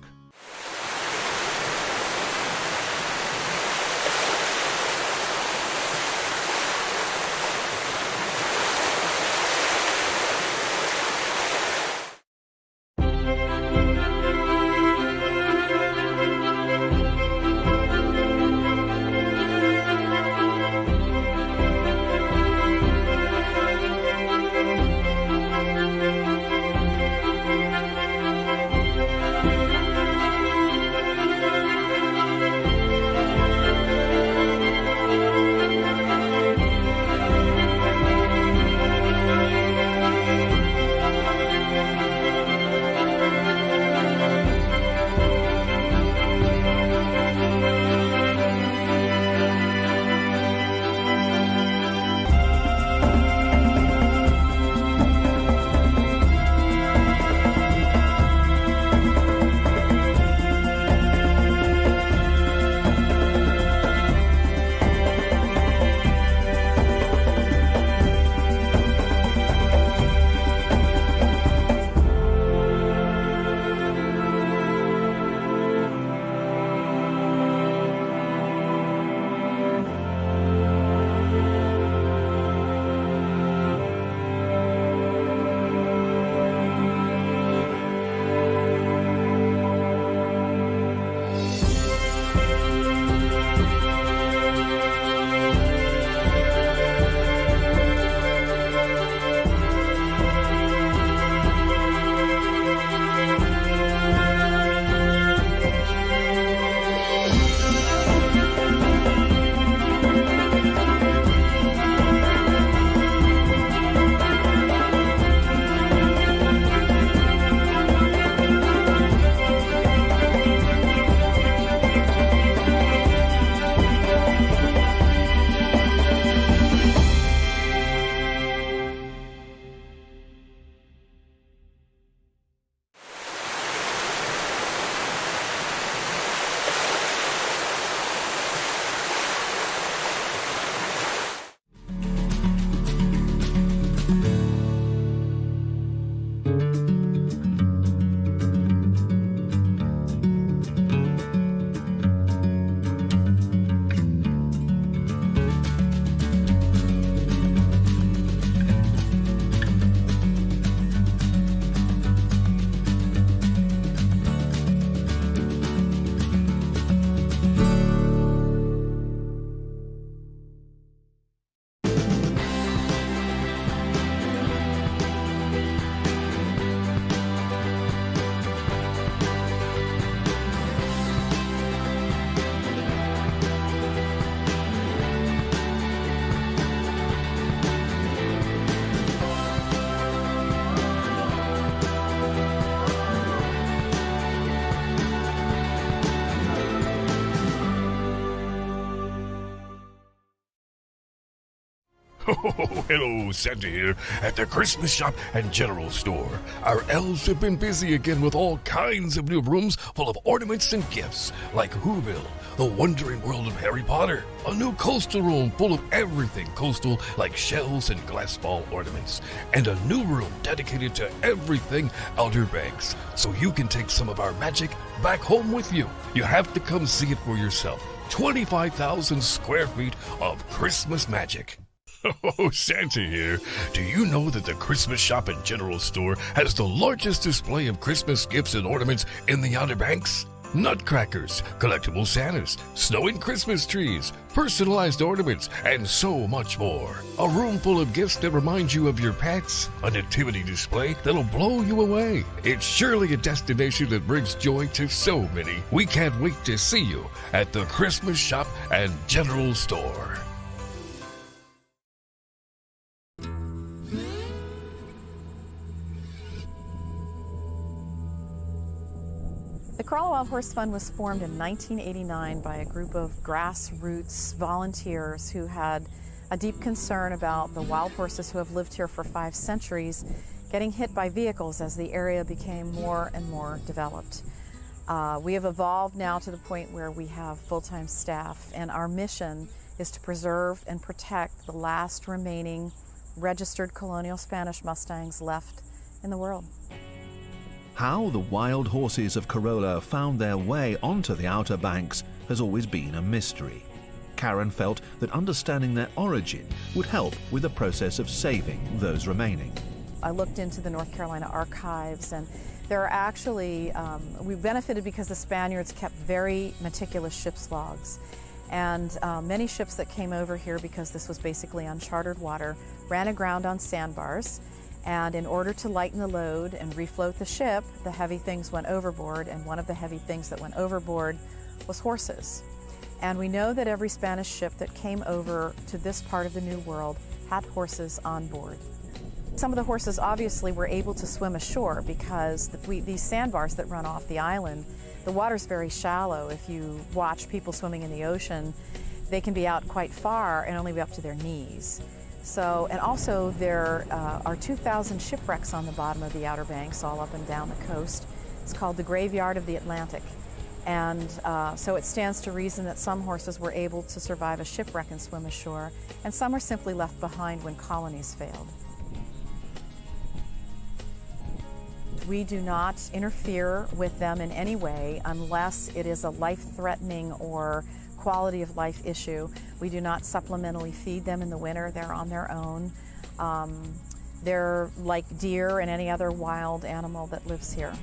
Oh, hello, Santa here at the Christmas Shop and General Store. Our elves have been busy again with all kinds of new rooms full of ornaments and gifts, like Whoville, the wondering world of Harry Potter, a new coastal room full of everything coastal like shells and glass ball ornaments, and a new room dedicated to everything Outer Banks, so you can take some of our magic back home with you. You have to come see it for yourself. 25,000 square feet of Christmas magic. Oh, Santa here. Do you know that the Christmas Shop and General Store has the largest display of Christmas gifts and ornaments in the Outer Banks? Nutcrackers, collectible Santas, snowing Christmas trees, personalized ornaments, and so much more. A room full of gifts that remind you of your pets, a nativity display that'll blow you away. It's surely a destination that brings joy to so many. We can't wait to see you at the Christmas Shop and General Store. The Corolla Wild Horse Fund was formed in 1989 by a group of grassroots volunteers who had a deep concern about the wild horses who have lived here for 5 centuries getting hit by vehicles as the area became more and more developed. We have evolved now to the point where we have full-time staff, and our mission is to preserve and protect the last remaining registered colonial Spanish Mustangs left in the world. How the wild horses of Corolla found their way onto the Outer Banks has always been a mystery. Karen felt that understanding their origin would help with the process of saving those remaining. I looked into the North Carolina archives, and there are actually, we benefited because the Spaniards kept very meticulous ship's logs. And many ships that came over here, because this was basically uncharted water, ran aground on sandbars. And in order to lighten the load and refloat the ship, the heavy things went overboard, and one of the heavy things that went overboard was horses. And we know that every Spanish ship that came over to this part of the New World had horses on board. Some of the horses obviously were able to swim ashore because these sandbars that run off the island, the water's very shallow. If you watch people swimming in the ocean, they can be out quite far and only be up to their knees. So, and also there are 2,000 shipwrecks on the bottom of the Outer Banks, all up and down the coast. It's called the Graveyard of the Atlantic. And so it stands to reason that some horses were able to survive a shipwreck and swim ashore, and some are simply left behind when colonies failed. We do not interfere with them in any way unless it is a life-threatening or quality of life issue. We do not supplementally feed them in the winter. They're on their own. They're like deer and any other wild animal that lives here.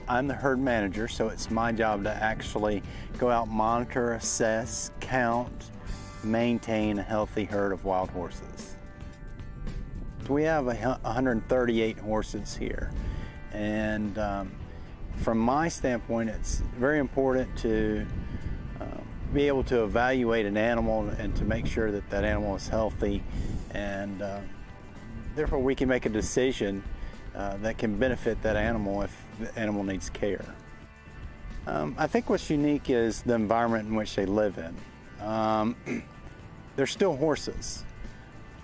I'm the herd manager, so it's my job to actually go out, monitor, assess, count, maintain a healthy herd of wild horses. We have 138 horses here. And from my standpoint, it's very important to be able to evaluate an animal and to make sure that that animal is healthy, and therefore we can make a decision that can benefit that animal if the animal needs care. I think what's unique is the environment in which they live in. They're still horses,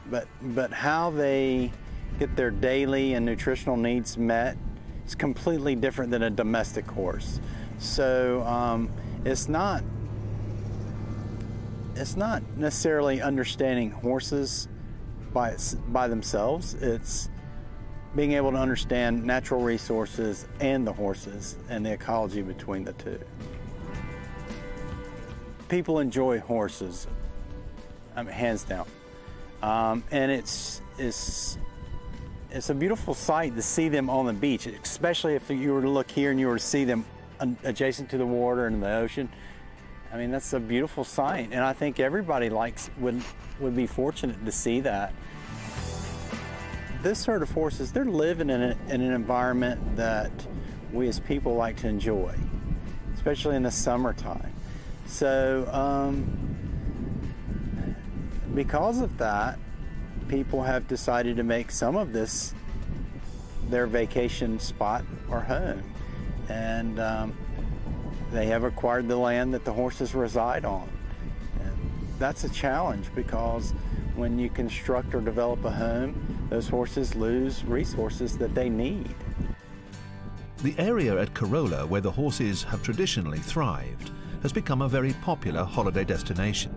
but how they get their daily and nutritional needs met is completely different than a domestic horse. So it's not necessarily understanding horses by themselves. It's being able to understand natural resources and the horses and the ecology between the two. People enjoy horses, I mean, hands down. And it's a beautiful sight to see them on the beach, especially if you were to look here and you were to see them adjacent to the water and the ocean. I mean, that's a beautiful sight, and I think everybody would be fortunate to see that. This herd of horses, they're living in an environment that we as people like to enjoy, especially in the summertime. So because of that, people have decided to make some of this their vacation spot or home. And they have acquired the land that the horses reside on. And that's a challenge because when you construct or develop a home, those horses lose resources that they need. The area at Corolla where the horses have traditionally thrived has become a very popular holiday destination.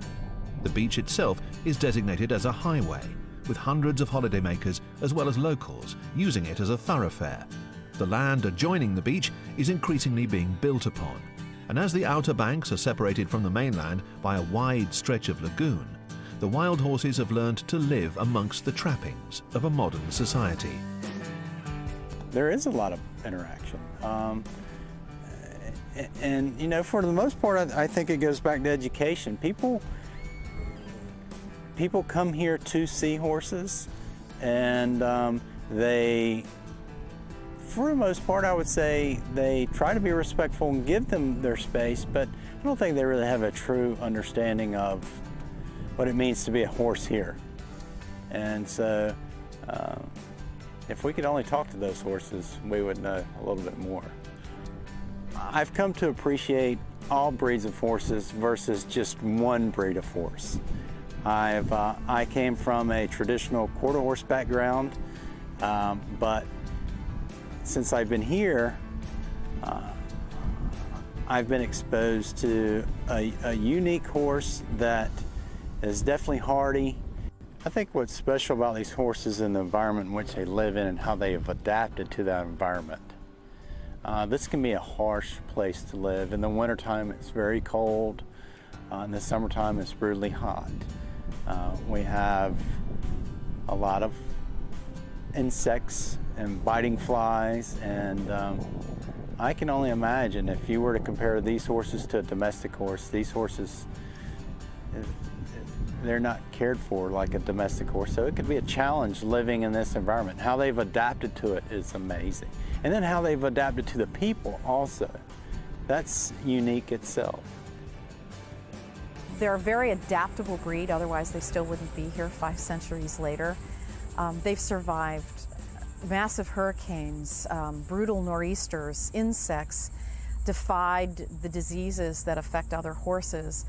The beach itself is designated as a highway, with hundreds of holidaymakers as well as locals using it as a thoroughfare. The land adjoining the beach is increasingly being built upon, and as the outer banks are separated from the mainland by a wide stretch of lagoon, the wild horses have learned to live amongst the trappings of a modern society. There is a lot of interaction. And you know, for the most part, I think it goes back to education. People come here to see horses, and they, for the most part, I would say they try to be respectful and give them their space, but I don't think they really have a true understanding of what it means to be a horse here. And so if we could only talk to those horses, we would know a little bit more. I've come to appreciate all breeds of horses versus just one breed of horse. I came from a traditional quarter horse background, but since I've been here, I've been exposed to a unique horse that is definitely hardy. I think what's special about these horses is the environment in which they live in and how they have adapted to that environment. This can be a harsh place to live. In the wintertime, it's very cold. In the summertime, it's brutally hot. We have a lot of insects and biting flies, and I can only imagine if you were to compare these horses to a domestic horse, these horses, they're not cared for like a domestic horse, so it could be a challenge living in this environment. How they've adapted to it is amazing. And then how they've adapted to the people also. That's unique itself. They're a very adaptable breed, otherwise they still wouldn't be here 5 centuries later. They've survived massive hurricanes, brutal nor'easters, insects, defied the diseases that affect other horses.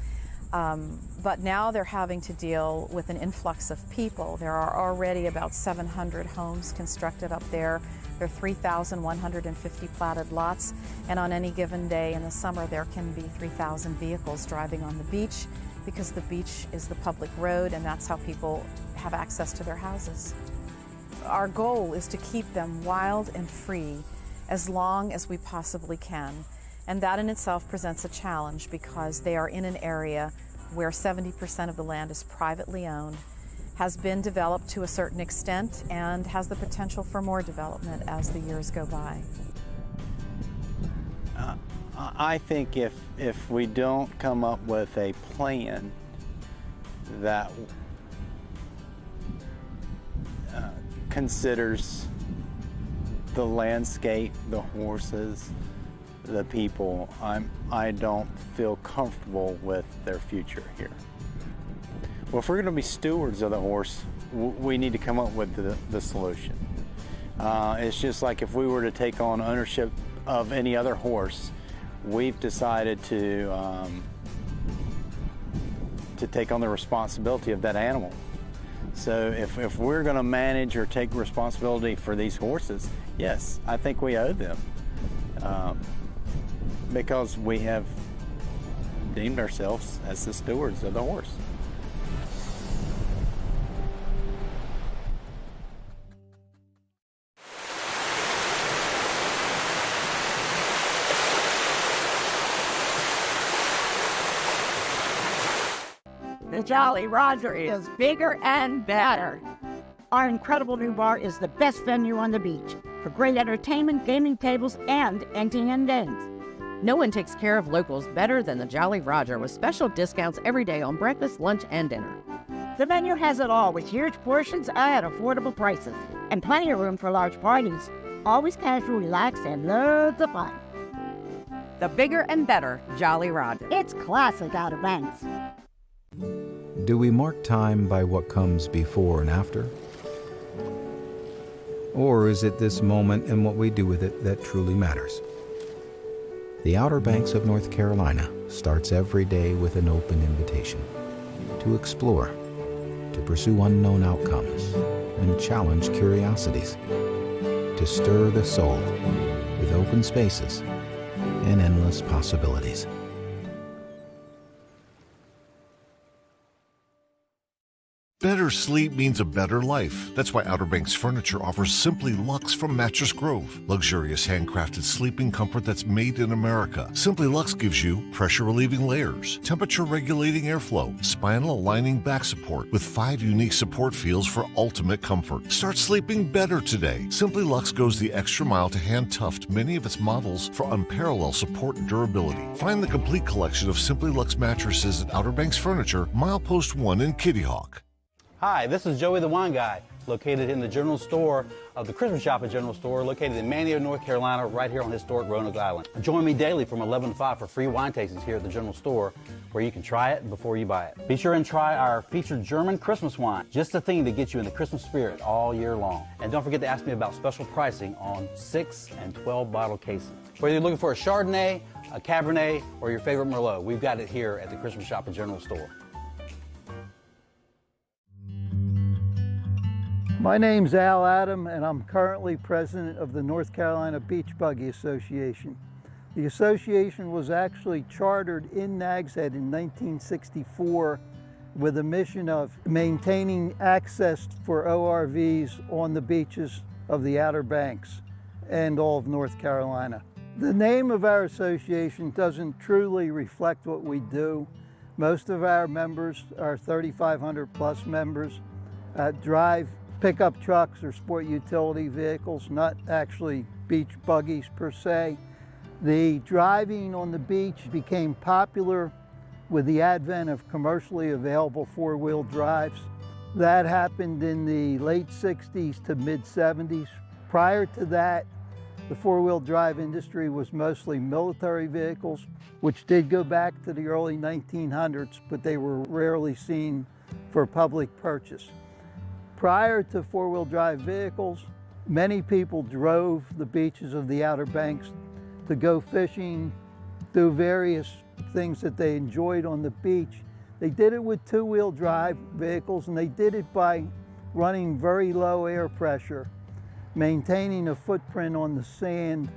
But now they're having to deal with an influx of people. There are already about 700 homes constructed up there. There are 3,150 platted lots, and on any given day in the summer there can be 3,000 vehicles driving on the beach because the beach is the public road and that's how people have access to their houses. Our goal is to keep them wild and free as long as we possibly can. And that in itself presents a challenge because they are in an area where 70% of the land is privately owned, has been developed to a certain extent, and has the potential for more development as the years go by. I think if we don't come up with a plan that considers the landscape, the horses, the people, I don't feel comfortable with their future here. Well, if we're going to be stewards of the horse, we need to come up with the solution. It's just like if we were to take on ownership of any other horse, we've decided to take on the responsibility of that animal. So if we're going to manage or take responsibility for these horses, yes, I think we owe them. Because we have deemed ourselves as the stewards of the horse. The Jolly Roger is bigger and better. Our incredible new bar is the best venue on the beach for great entertainment, gaming tables, and emptying and games. No one takes care of locals better than the Jolly Roger, with special discounts every day on breakfast, lunch, and dinner. The menu has it all with huge portions at affordable prices and plenty of room for large parties. Always casual, relaxed, and loads of fun. The bigger and better Jolly Roger. It's classic Outer Banks. Do we mark time by what comes before and after? Or is it this moment and what we do with it that truly matters? The Outer Banks of North Carolina starts every day with an open invitation to explore, to pursue unknown outcomes, and challenge curiosities, to stir the soul with open spaces and endless possibilities. Better sleep means a better life. That's why Outer Banks Furniture offers Simply Luxe from Mattress Grove. Luxurious handcrafted sleeping comfort that's made in America. Simply Luxe gives you pressure-relieving layers, temperature-regulating airflow, spinal-aligning back support with 5 unique support feels for ultimate comfort. Start sleeping better today. Simply Luxe goes the extra mile to hand-tuft many of its models for unparalleled support and durability. Find the complete collection of Simply Luxe mattresses at Outer Banks Furniture, Milepost 1 in Kitty Hawk. Hi, this is Joey the Wine Guy, located in the general store of the Christmas Shop at General Store, located in Manteo, North Carolina, right here on historic Roanoke Island. Join me daily from 11 to 5 for free wine tastings here at the general store, where you can try it before you buy it. Be sure and try our featured German Christmas wine, just the thing to get you in the Christmas spirit all year long. And don't forget to ask me about special pricing on 6 and 12 bottle cases. Whether you're looking for a Chardonnay, a Cabernet, or your favorite Merlot, we've got it here at the Christmas Shop at General Store. My name's Al Adam, and I'm currently president of the North Carolina Beach Buggy Association. The association was actually chartered in Nags Head in 1964 with a mission of maintaining access for ORVs on the beaches of the Outer Banks and all of North Carolina. The name of our association doesn't truly reflect what we do. Most of our members, our 3,500 plus members, drive pickup trucks or sport utility vehicles, not actually beach buggies per se. The driving on the beach became popular with the advent of commercially available four-wheel drives. That happened in the late 60s to mid-70s. Prior to that, the four-wheel drive industry was mostly military vehicles, which did go back to the early 1900s, but they were rarely seen for public purchase. Prior to four-wheel drive vehicles, many people drove the beaches of the Outer Banks to go fishing, do various things that they enjoyed on the beach. They did it with two-wheel drive vehicles, and they did it by running very low air pressure, maintaining a footprint on the sand,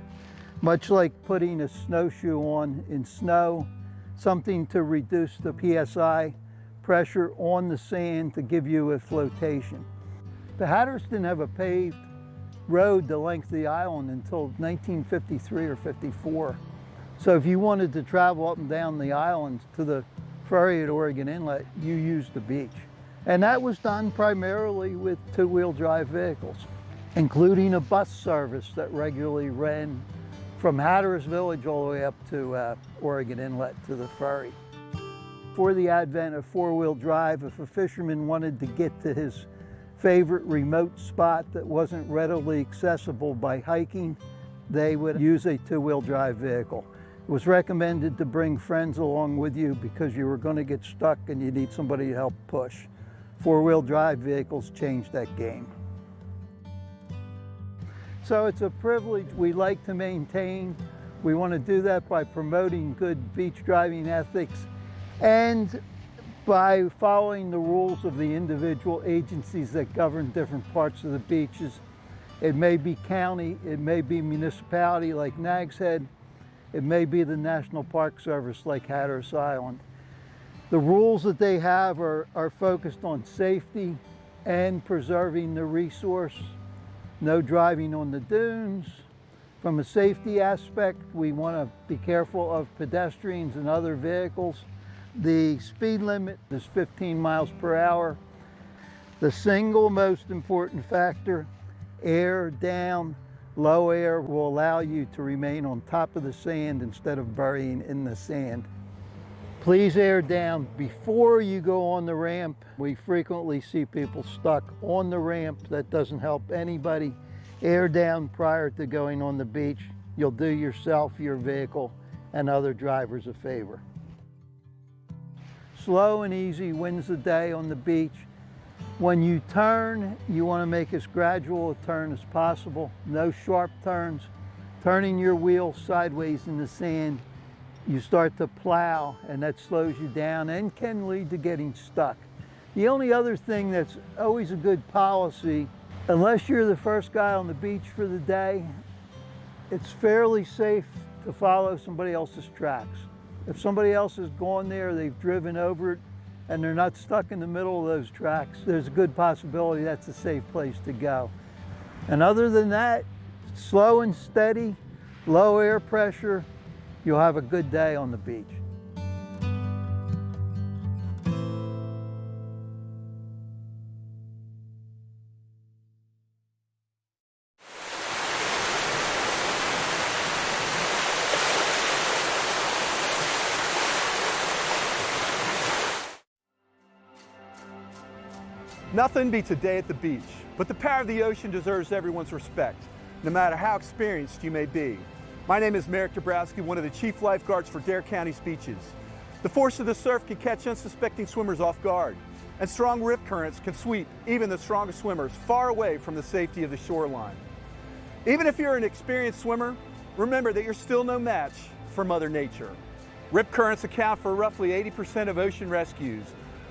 much like putting a snowshoe on in snow, something to reduce the PSI pressure on the sand to give you a flotation. The Hatters didn't have a paved road the length of the island until 1953 or 54. So if you wanted to travel up and down the island to the ferry at Oregon Inlet, you used the beach. And that was done primarily with two-wheel drive vehicles, including a bus service that regularly ran from Hatteras Village all the way up to Oregon Inlet to the ferry. Before the advent of four-wheel drive, if a fisherman wanted to get to his favorite remote spot that wasn't readily accessible by hiking, they would use a two-wheel drive vehicle. It was recommended to bring friends along with you because you were going to get stuck and you need somebody to help push. Four-wheel drive vehicles changed that game. So it's a privilege we like to maintain. We want to do that by promoting good beach driving ethics and by following the rules of the individual agencies that govern different parts of the beaches. It may be county, it may be municipality like Nags Head, it may be the National Park Service like Hatteras Island. The rules that they have are focused on safety and preserving the resource. No driving on the dunes. From a safety aspect, we want to be careful of pedestrians and other vehicles. The speed limit is 15 miles per hour. The single most important factor, air down. Low air will allow you to remain on top of the sand instead of burying in the sand. Please air down before you go on the ramp. We frequently see people stuck on the ramp. That doesn't help anybody. Air down prior to going on the beach. You'll do yourself, your vehicle, and other drivers a favor. Slow and easy wins the day on the beach. When you turn, you want to make as gradual a turn as possible. No sharp turns. turning your wheel sideways in the sand, you start to plow, and that slows you down and can lead to getting stuck. The only other thing that's always a good policy, unless you're the first guy on the beach for the day, it's fairly safe to follow somebody else's tracks. If somebody else has gone there, they've driven over it, and they're not stuck in the middle of those tracks, there's a good possibility that's a safe place to go. And other than that, slow and steady, low air pressure, you'll have a good day on the beach. Nothing beats a day at the beach, but the power of the ocean deserves everyone's respect, no matter how experienced you may be. My name is Merrick Dabrowski, one of the chief lifeguards for Dare County's beaches. The force of the surf can catch unsuspecting swimmers off guard, and strong rip currents can sweep even the strongest swimmers far away from the safety of the shoreline. Even if you're an experienced swimmer, remember that you're still no match for Mother Nature. Rip currents account for roughly 80% of ocean rescues,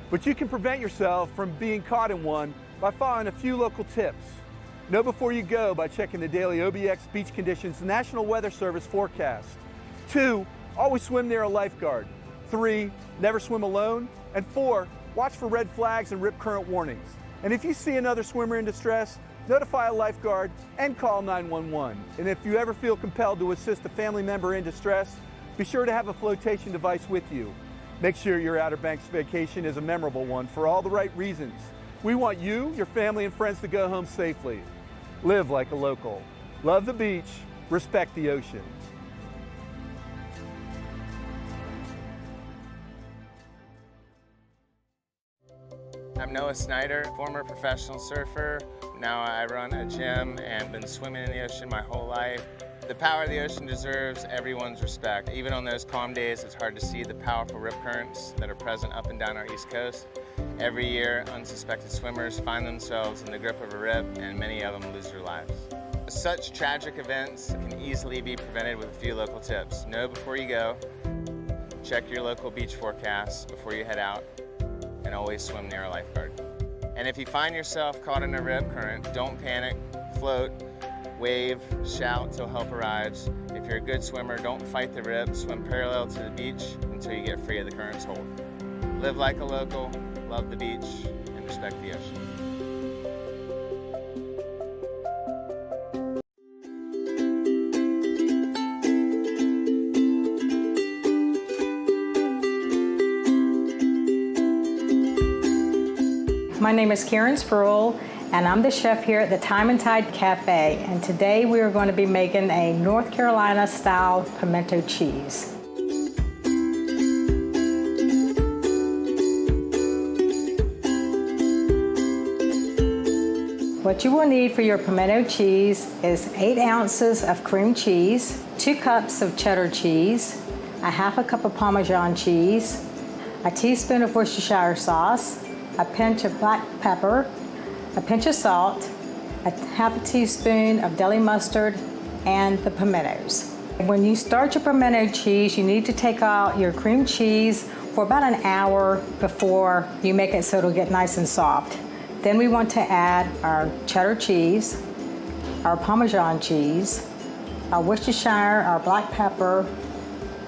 but you can prevent yourself from being caught in one by following a few local tips. Know before you go by checking the daily OBX Beach Conditions National Weather Service forecast. 2, always swim near a lifeguard. 3, never swim alone. And 4, watch for red flags and rip current warnings. And if you see another swimmer in distress, notify a lifeguard and call 911. And if you ever feel compelled to assist a family member in distress, be sure to have a flotation device with you. Make sure your Outer Banks vacation is a memorable one for all the right reasons. We want you, your family, and friends to go home safely. Live like a local. Love the beach, respect the ocean. I'm Noah Snyder, former professional surfer. Now I run a gym and been swimming in the ocean my whole life. The power of the ocean deserves everyone's respect. Even on those calm days, it's hard to see the powerful rip currents that are present up and down our East Coast. Every year, unsuspected swimmers find themselves in the grip of a rip, and many of them lose their lives. Such tragic events can easily be prevented with a few local tips. Know before you go, check your local beach forecasts before you head out, and always swim near a lifeguard. And if you find yourself caught in a rip current, don't panic, float, wave, shout till help arrives. If you're a good swimmer, don't fight the rip, swim parallel to the beach until you get free of the current's hold. Live like a local, love the beach, and respect the ocean. My name is Karen Spruill, and I'm the chef here at the Time and Tide Cafe, and today we are going to be making a North Carolina style pimento cheese. What you will need for your pimento cheese is 8 ounces of cream cheese, 2 cups of cheddar cheese, a half a cup of Parmesan cheese, a teaspoon of Worcestershire sauce, a pinch of black pepper, a pinch of salt, a half a teaspoon of deli mustard, and the pimentos. When you start your pimento cheese, you need to take out your cream cheese for about an hour before you make it so it'll get nice and soft. Then we want to add our cheddar cheese, our Parmesan cheese, our Worcestershire, our black pepper,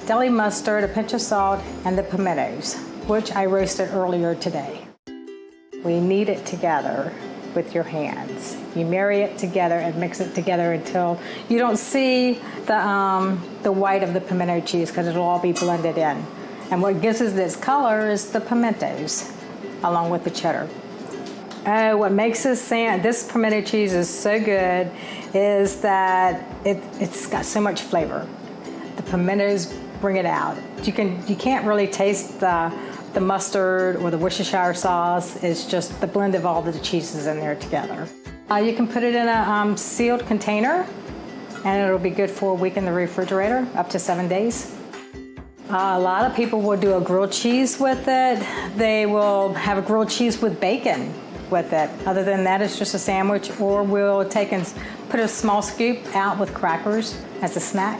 deli mustard, a pinch of salt, and the pimentos, which I roasted earlier today. We knead it together with your hands. You marry it together and mix it together until you don't see the white of the pimento cheese, because it'll all be blended in. And what gives us this color is the pimentos, along with the cheddar. What makes this pimento cheese is so good is that it's got so much flavor. The pimentos bring it out. You can't really taste the mustard or the Worcestershire sauce. It's just the blend of all the cheeses in there together. You can put it in a sealed container, and it'll be good for a week in the refrigerator, up to 7 days. A lot of people will do a grilled cheese with it. They will have a grilled cheese with bacon with it. Other than that, it's just a sandwich, or we'll take and Put a small scoop out with crackers as a snack.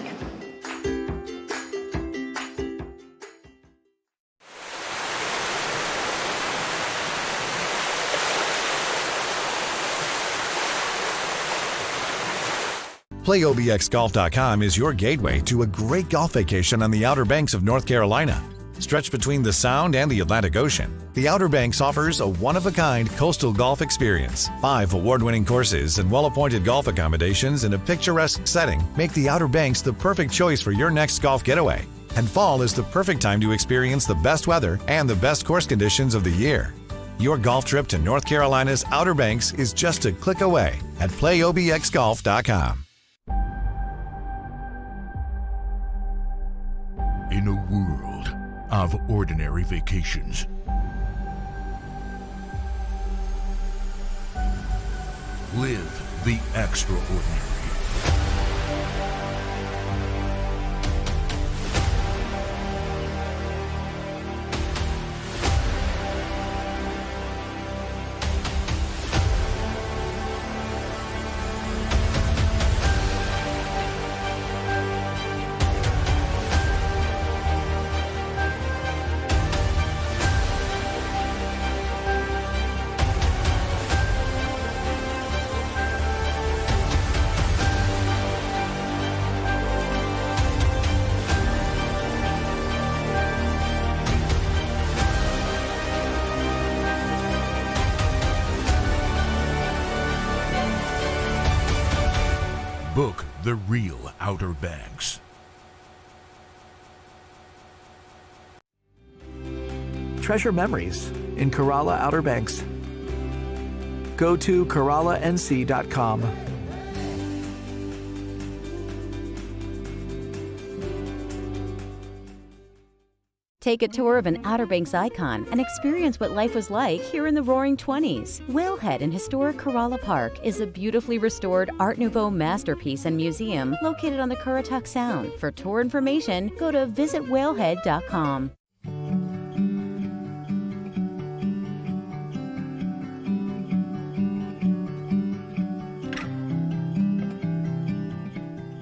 PlayOBXGolf.com is your gateway to a great golf vacation on the Outer Banks of North Carolina. Stretched between the Sound and the Atlantic Ocean, the Outer Banks offers a one-of-a-kind coastal golf experience. 5 award-winning courses and well-appointed golf accommodations in a picturesque setting make the Outer Banks the perfect choice for your next golf getaway. And fall is the perfect time to experience the best weather and the best course conditions of the year. Your golf trip to North Carolina's Outer Banks is just a click away at PlayOBXGolf.com. In a world of ordinary vacations, live the extraordinary. Book the real Outer Banks. Treasure memories in Corolla Outer Banks. Go to CorollaNC.com. Take a tour of an Outer Banks icon and experience what life was like here in the Roaring '20s. Whalehead in historic Corolla Park is a beautifully restored Art Nouveau masterpiece and museum located on the Currituck Sound. For tour information, go to visitwhalehead.com.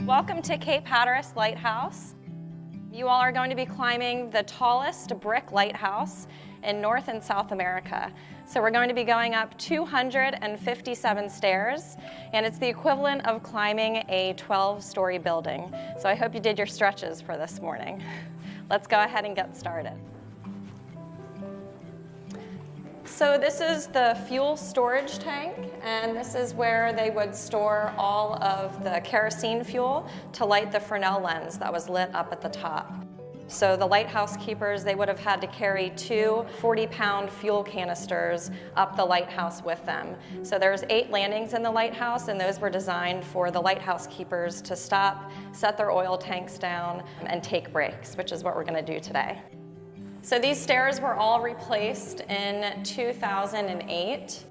Welcome to Cape Hatteras Lighthouse. You all are going to be climbing the tallest brick lighthouse in North and South America. So we're going to be going up 257 stairs, and it's the equivalent of climbing a 12-story building. So I hope you did your stretches for this morning. Let's go ahead and get started. So this is the fuel storage tank, and this is where they would store all of the kerosene fuel to light the Fresnel lens that was lit up at the top. So the lighthouse keepers, they would have had to carry 2 40-pound fuel canisters up the lighthouse with them. So there's 8 landings in the lighthouse, and those were designed for the lighthouse keepers to stop, set their oil tanks down, and take breaks, which is what we're going to do today. So these stairs were all replaced in 2008.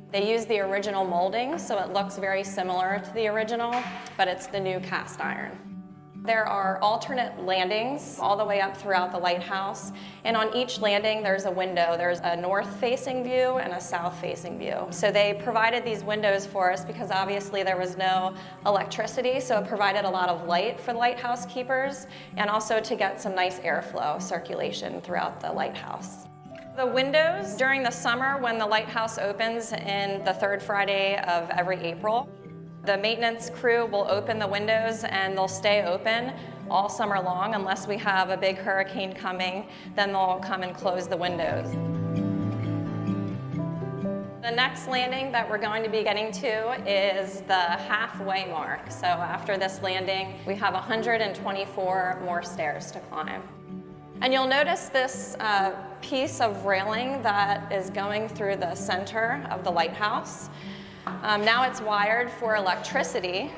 They used the original molding, so it looks very similar to the original, but it's the new cast iron. There are alternate landings all the way up throughout the lighthouse, and on each landing there's a window. There's a north-facing view and a south-facing view. So they provided these windows for us because obviously there was no electricity, so it provided a lot of light for the lighthouse keepers, and also to get some nice airflow circulation throughout the lighthouse. The windows during the summer when the lighthouse opens in the 3rd Friday of every April, the maintenance crew will open the windows and they'll stay open all summer long unless we have a big hurricane coming, then they'll come and close the windows. The next landing that we're going to be getting to is the halfway mark. So after this landing, we have 124 more stairs to climb. And you'll notice this piece of railing that is going through the center of the lighthouse. Now it's wired for electricity,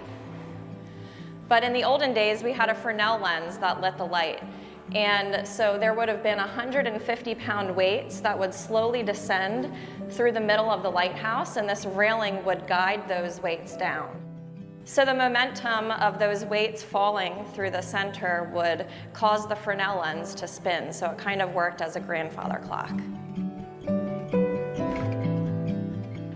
but in the olden days we had a Fresnel lens that lit the light. And so there would have been 150-pound weights that would slowly descend through the middle of the lighthouse, and this railing would guide those weights down. So the momentum of those weights falling through the center would cause the Fresnel lens to spin, so it kind of worked as a grandfather clock.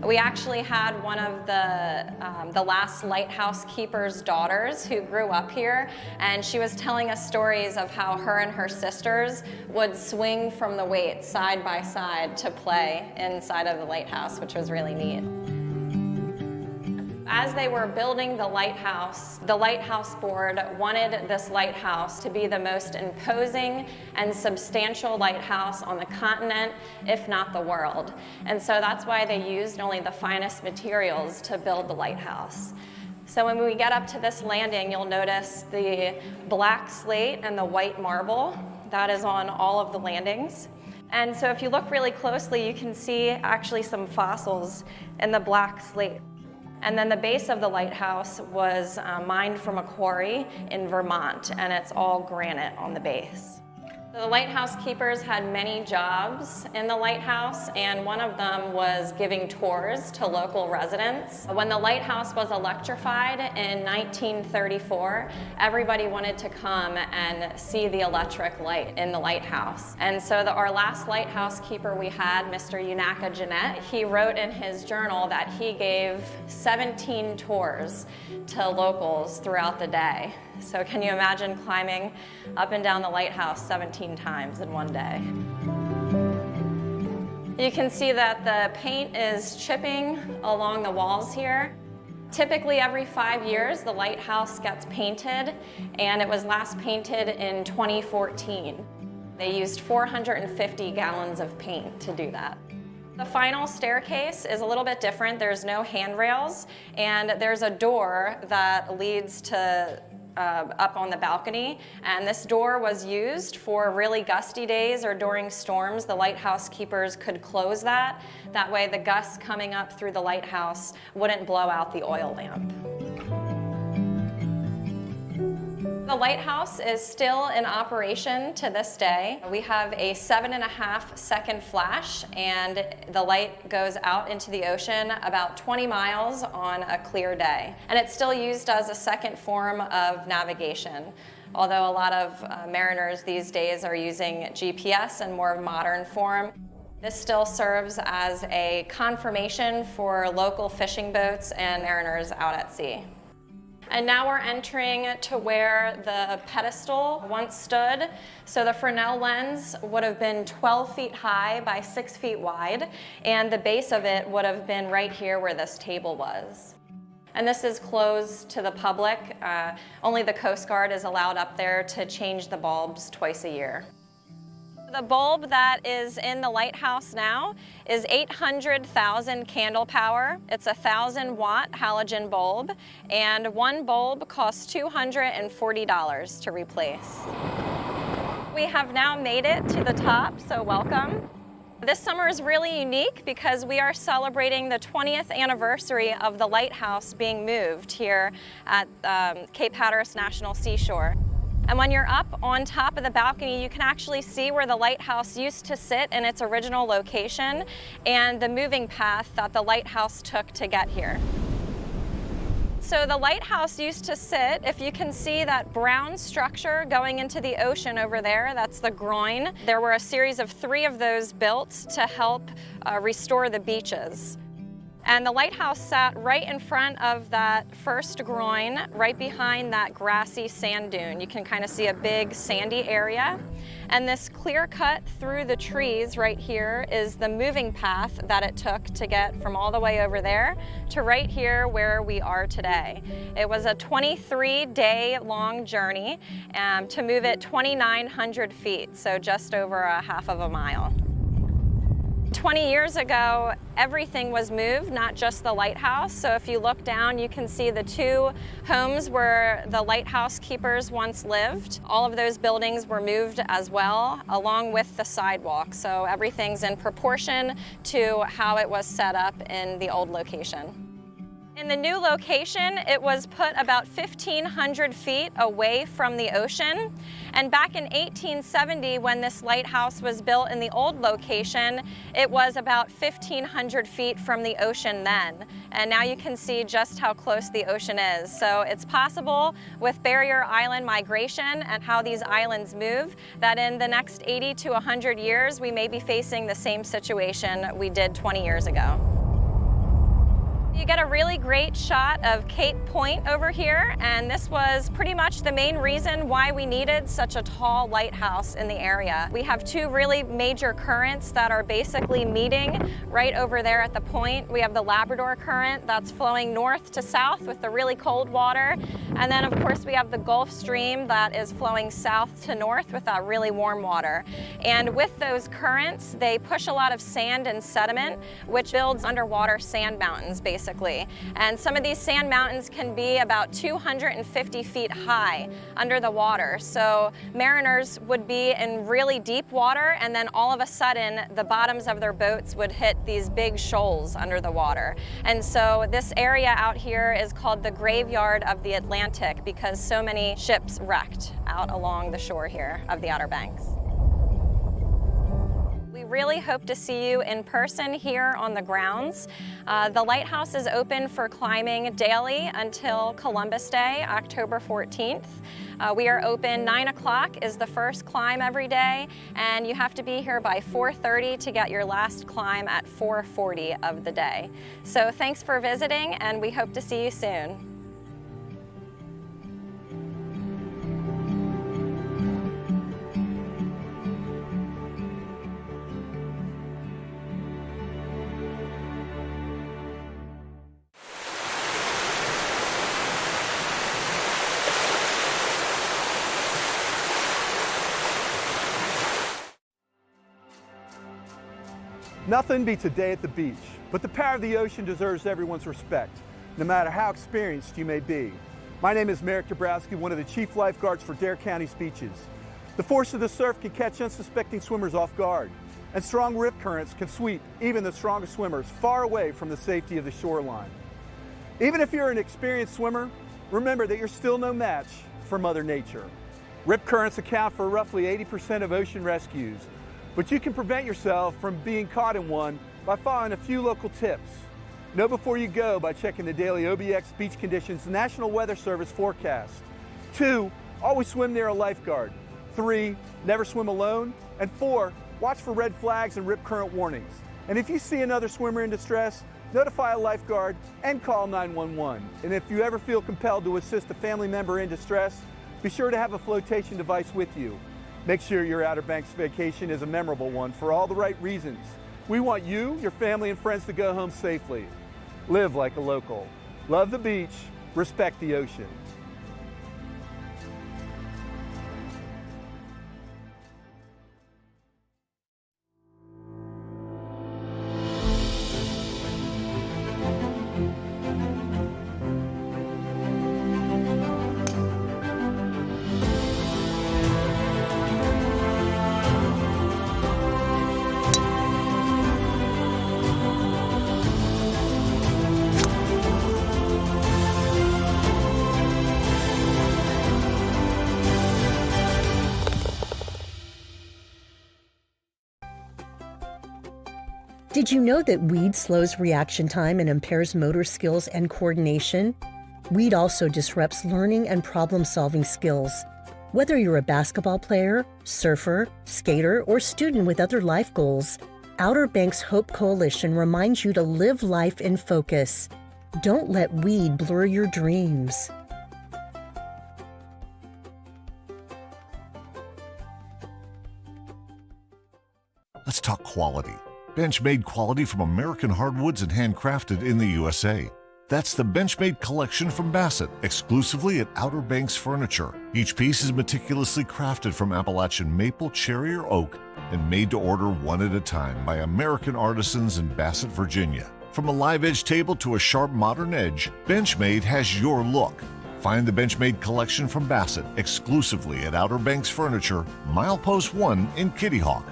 We actually had one of the last lighthouse keeper's daughters who grew up here, and she was telling us stories of how her and her sisters would swing from the weights side by side to play inside of the lighthouse, which was really neat. As they were building the lighthouse board wanted this lighthouse to be the most imposing and substantial lighthouse on the continent, if not the world. And so that's why they used only the finest materials to build the lighthouse. So when we get up to this landing, you'll notice the black slate and the white marble. That is on all of the landings. And so if you look really closely, you can see actually some fossils in the black slate. And then the base of the lighthouse was mined from a quarry in Vermont, and it's all granite on the base. The lighthouse keepers had many jobs in the lighthouse, and one of them was giving tours to local residents. When the lighthouse was electrified in 1934, everybody wanted to come and see the electric light in the lighthouse. And so our last lighthouse keeper we had, Mr. Unaka Jeanette, he wrote in his journal that he gave 17 tours to locals throughout the day. So can you imagine climbing up and down the lighthouse 17 times in one day? You can see that the paint is chipping along the walls here. Typically every 5 years the lighthouse gets painted, and it was last painted in 2014. They used 450 gallons of paint to do that. The final staircase is a little bit different. There's no handrails, and there's a door that leads to up on the balcony, and this door was used for really gusty days or during storms. The lighthouse keepers could close that. That way the gusts coming up through the lighthouse wouldn't blow out the oil lamp. The lighthouse is still in operation to this day. We have a 7.5 second flash, and the light goes out into the ocean about 20 miles on a clear day. And it's still used as a second form of navigation, although a lot of mariners these days are using GPS in more modern form. This still serves as a confirmation for local fishing boats and mariners out at sea. And now we're entering to where the pedestal once stood. So the Fresnel lens would have been 12 feet high by 6 feet wide, and the base of it would have been right here where this table was. And this is closed to the public. Only the Coast Guard is allowed up there to change the bulbs twice a year. The bulb that is in the lighthouse now is 800,000 candle power. It's a 1,000-watt halogen bulb, and one bulb costs $240 to replace. We have now made it to the top, so welcome. This summer is really unique because we are celebrating the 20th anniversary of the lighthouse being moved here at Cape Hatteras National Seashore. And when you're up on top of the balcony, you can actually see where the lighthouse used to sit in its original location and the moving path that the lighthouse took to get here. So the lighthouse used to sit, if you can see that brown structure going into the ocean over there, that's the groin. There were a series of 3 of those built to help restore the beaches. And the lighthouse sat right in front of that first groin, right behind that grassy sand dune. You can kind of see a big sandy area. And this clear cut through the trees right here is the moving path that it took to get from all the way over there to right here where we are today. It was a 23-day long journey to move it 2,900 feet, so just over a half of a mile. 20 years ago, everything was moved, not just the lighthouse. So if you look down, you can see the 2 homes where the lighthouse keepers once lived. All of those buildings were moved as well, along with the sidewalk. So everything's in proportion to how it was set up in the old location. In the new location, it was put about 1,500 feet away from the ocean. And back in 1870, when this lighthouse was built in the old location, it was about 1,500 feet from the ocean then. And now you can see just how close the ocean is. So it's possible with barrier island migration and how these islands move, that in the next 80 to 100 years, we may be facing the same situation we did 20 years ago. You get a really great shot of Cape Point over here, and this was pretty much the main reason why we needed such a tall lighthouse in the area. We have two really major currents that are basically meeting right over there at the point. We have the Labrador current that's flowing north to south with the really cold water, and then of course we have the Gulf Stream that is flowing south to north with that really warm water. And with those currents, they push a lot of sand and sediment, which builds underwater sand mountains basically. And some of these sand mountains can be about 250 feet high under the water. So mariners would be in really deep water, and then all of a sudden the bottoms of their boats would hit these big shoals under the water. And so this area out here is called the graveyard of the Atlantic because so many ships wrecked out along the shore here of the Outer Banks. We really hope to see you in person here on the grounds. The lighthouse is open for climbing daily until Columbus Day, October 14th. We are open 9 o'clock is the first climb every day, and you have to be here by 4:30 to get your last climb at 4:40 of the day. So thanks for visiting, and we hope to see you soon. Nothing beats a day at the beach, but the power of the ocean deserves everyone's respect, no matter how experienced you may be. My name is Merrick Dabrowski, one of the chief lifeguards for Dare County's beaches. The force of the surf can catch unsuspecting swimmers off guard, and strong rip currents can sweep even the strongest swimmers far away from the safety of the shoreline. Even if you're an experienced swimmer, remember that you're still no match for Mother Nature. Rip currents account for roughly 80% of ocean rescues, but you can prevent yourself from being caught in one by following a few local tips. Know before you go by checking the daily OBX Beach Conditions National Weather Service forecast. 2, always swim near a lifeguard. 3, never swim alone. And 4, watch for red flags and rip current warnings. And if you see another swimmer in distress, notify a lifeguard and call 911. And if you ever feel compelled to assist a family member in distress, be sure to have a flotation device with you. Make sure your Outer Banks vacation is a memorable one for all the right reasons. We want you, your family, and friends to go home safely. Live like a local. Love the beach, respect the ocean. Did you know that weed slows reaction time and impairs motor skills and coordination? Weed also disrupts learning and problem-solving skills. Whether you're a basketball player, surfer, skater, or student with other life goals, Outer Banks Hope Coalition reminds you to live life in focus. Don't let weed blur your dreams. Let's talk quality. Benchmade quality from American hardwoods and handcrafted in the USA. That's the Benchmade collection from Bassett, exclusively at Outer Banks Furniture. Each piece is meticulously crafted from Appalachian maple, cherry, or oak, and made to order one at a time by American artisans in Bassett, Virginia. From a live edge table to a sharp modern edge, Benchmade has your look. Find the Benchmade collection from Bassett exclusively at Outer Banks Furniture, Milepost 1 in Kitty Hawk.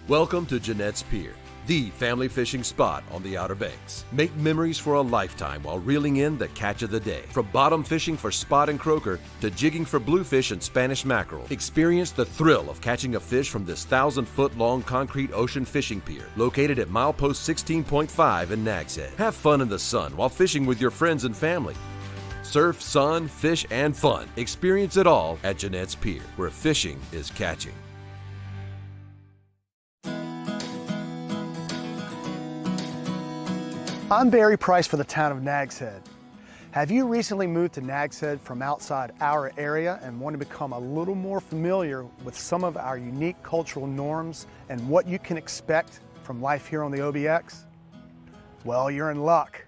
Welcome to Jeanette's Pier, the family fishing spot on the Outer Banks. Make memories for a lifetime while reeling in the catch of the day. From bottom fishing for spot and croaker to jigging for bluefish and Spanish mackerel, experience the thrill of catching a fish from this 1,000-foot-long concrete ocean fishing pier located at milepost 16.5 in Nags Head. Have fun in the sun while fishing with your friends and family. Surf, sun, fish, and fun. Experience it all at Jeanette's Pier, where fishing is catching. I'm Barry Price for the town of Nags Head. Have you recently moved to Nags Head from outside our area and want to become a little more familiar with some of our unique cultural norms and what you can expect from life here on the OBX? Well, you're in luck.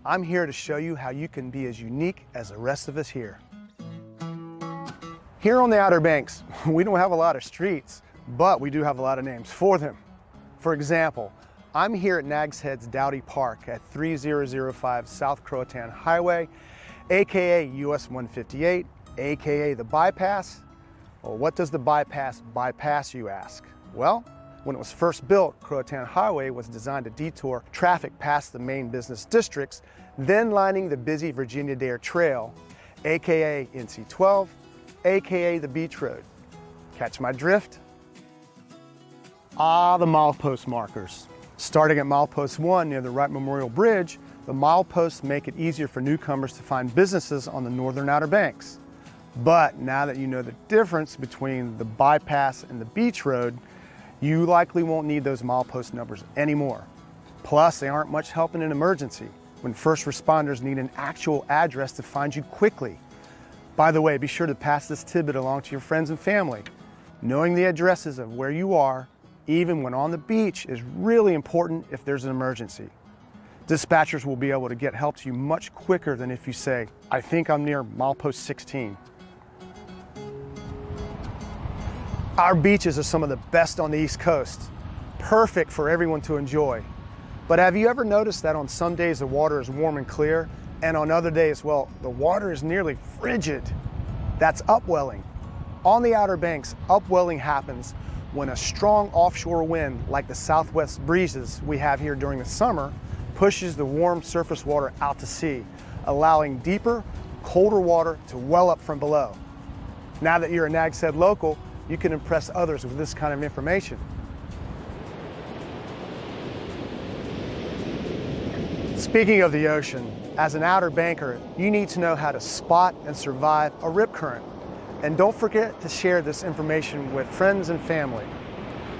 I'm here to show you how you can be as unique as the rest of us here. Here on the Outer Banks, we don't have a lot of streets, but we do have a lot of names for them. For example, I'm here at Nags Head's Dowdy Park at 3005 South Croatan Highway, AKA US 158, AKA the bypass. Well, what does the bypass, you ask? Well, when it was first built, Croatan Highway was designed to detour traffic past the main business districts, then lining the busy Virginia Dare Trail, AKA NC12, AKA the Beach Road. Catch my drift? Ah, the milepost markers. Starting at milepost 1 near the Wright Memorial Bridge, the mileposts make it easier for newcomers to find businesses on the northern Outer Banks. But now that you know the difference between the bypass and the beach road, you likely won't need those milepost numbers anymore. Plus, they aren't much help in an emergency when first responders need an actual address to find you quickly. By the way, be sure to pass this tidbit along to your friends and family. Knowing the addresses of where you are, even when on the beach, is really important if there's an emergency. Dispatchers will be able to get help to you much quicker than if you say, I think I'm near milepost 16. Our beaches are some of the best on the East Coast, perfect for everyone to enjoy. But have you ever noticed that on some days the water is warm and clear, and on other days, well, the water is nearly frigid? That's upwelling. On the Outer Banks, upwelling happens when a strong offshore wind, like the southwest breezes we have here during the summer, pushes the warm surface water out to sea, allowing deeper, colder water to well up from below. Now that you're a Nags Head local, you can impress others with this kind of information. Speaking of the ocean, as an Outer Banker, you need to know how to spot and survive a rip current. And don't forget to share this information with friends and family.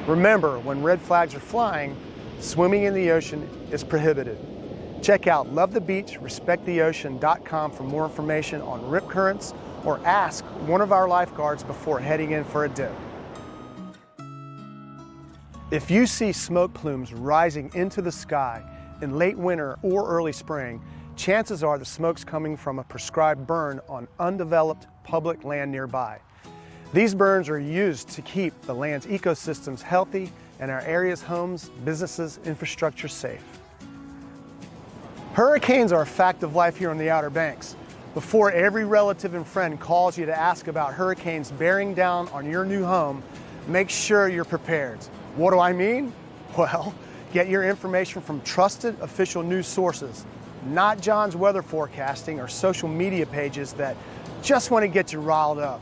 Remember, when red flags are flying, swimming in the ocean is prohibited. Check out lovethebeachrespecttheocean.com for more information on rip currents, or ask one of our lifeguards before heading in for a dip. If you see smoke plumes rising into the sky in late winter or early spring, chances are the smoke's coming from a prescribed burn on undeveloped public land nearby. These burns are used to keep the land's ecosystems healthy and our area's homes, businesses, infrastructure safe. Hurricanes are a fact of life here on the Outer Banks. Before every relative and friend calls you to ask about hurricanes bearing down on your new home, make sure you're prepared. What do I mean? Well, get your information from trusted official news sources, not John's weather forecasting or social media pages that just want to get you riled up.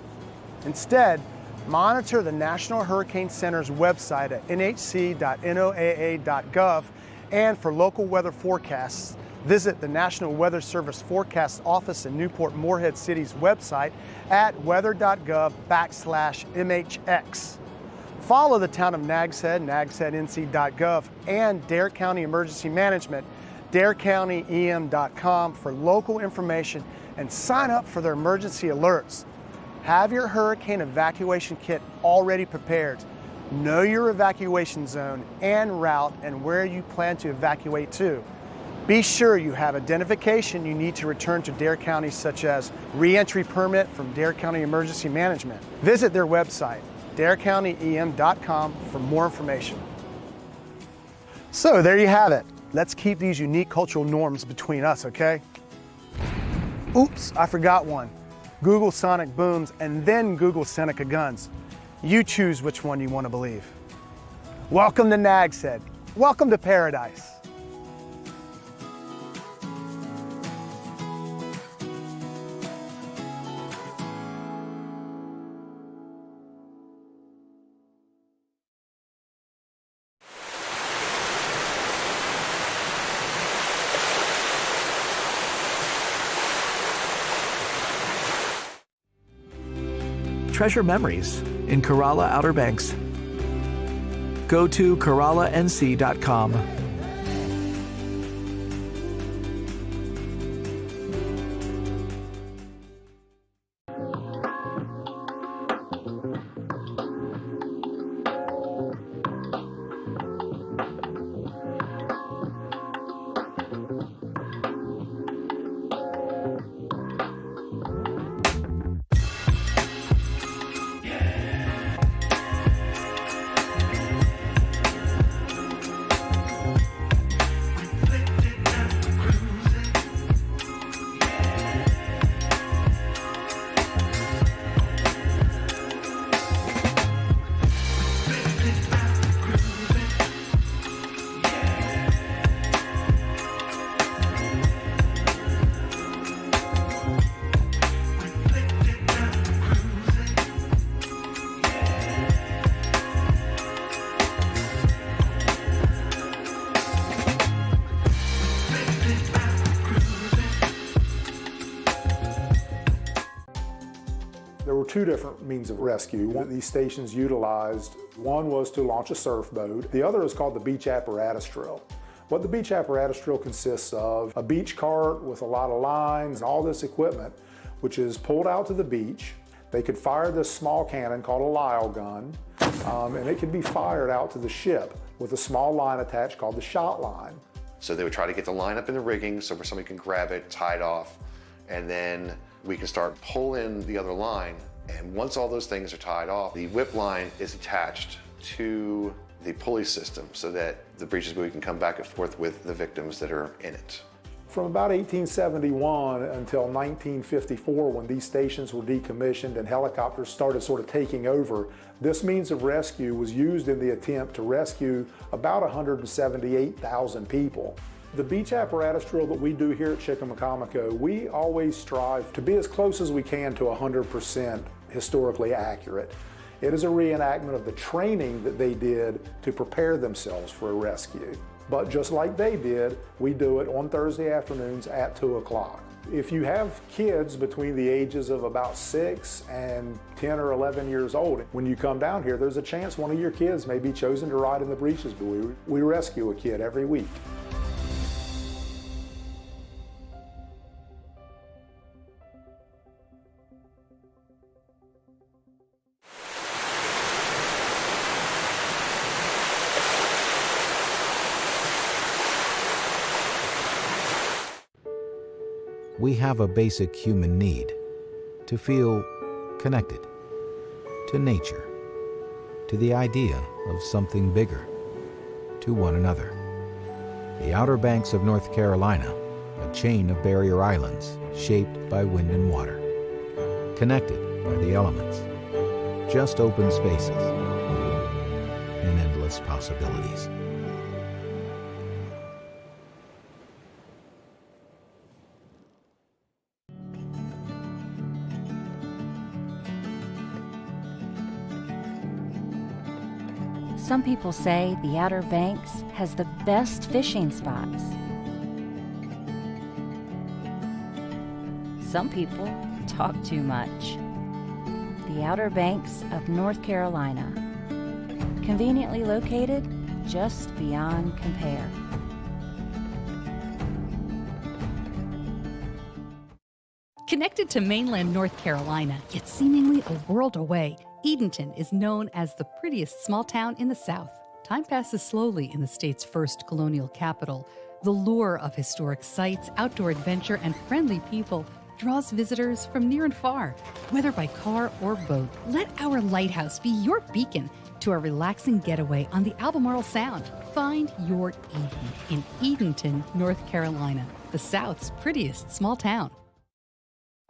Instead, monitor the National Hurricane Center's website at nhc.noaa.gov, and for local weather forecasts, visit the National Weather Service Forecast Office in Newport Moorhead City's website at weather.gov/MHX. Follow the town of Nags Head, nagsheadnc.gov, and Dare County Emergency Management, darecountyem.com for local information, and sign up for their emergency alerts. Have your hurricane evacuation kit already prepared. Know your evacuation zone and route and where you plan to evacuate to. Be sure you have identification you need to return to Dare County, such as re-entry permit from Dare County Emergency Management. Visit their website, darecountyem.com, for more information. So there you have it. Let's keep these unique cultural norms between us, okay? Oops, I forgot one. Google sonic booms and then Google Seneca guns. You choose which one you want to believe. Welcome to Nags Head. Welcome to paradise. Treasure memories in Corolla Outer Banks. Go to CorollaNC.com. two different means of rescue. One of these stations utilized, one was to launch a surf boat. The other is called the beach apparatus drill. What the beach apparatus drill consists of, a beach cart with a lot of lines and all this equipment, which is pulled out to the beach. They could fire this small cannon called a Lyle gun, and it could be fired out to the ship with a small line attached called the shot line. So they would try to get the line up in the rigging so where somebody can grab it, tie it off, and then we can start pulling the other line. And once all those things are tied off, the whip line is attached to the pulley system so that the breeches buoy can come back and forth with the victims that are in it. From about 1871 until 1954, when these stations were decommissioned and helicopters started sort of taking over, this means of rescue was used in the attempt to rescue about 178,000 people. The beach apparatus drill that we do here at Chickamaucomico, we always strive to be as close as we can to 100% historically accurate. It is a reenactment of the training that they did to prepare themselves for a rescue. But just like they did, we do it on Thursday afternoons at 2 o'clock. If you have kids between the ages of about 6 and 10 or 11 years old, when you come down here, there's a chance one of your kids may be chosen to ride in the breeches buoy. We rescue a kid every week. We have a basic human need to feel connected to nature, to the idea of something bigger, to one another. The Outer Banks of North Carolina, a chain of barrier islands shaped by wind and water, connected by the elements, just open spaces and endless possibilities. Some people say the Outer Banks has the best fishing spots. Some people talk too much. The Outer Banks of North Carolina, conveniently located just beyond compare. Connected to mainland North Carolina, yet seemingly a world away, Edenton is known as the prettiest small town in the South. Time passes slowly in the state's first colonial capital. The lure of historic sites, outdoor adventure, and friendly people draws visitors from near and far, whether by car or boat. Let our lighthouse be your beacon to a relaxing getaway on the Albemarle Sound. Find your Eden in Edenton, North Carolina, the South's prettiest small town.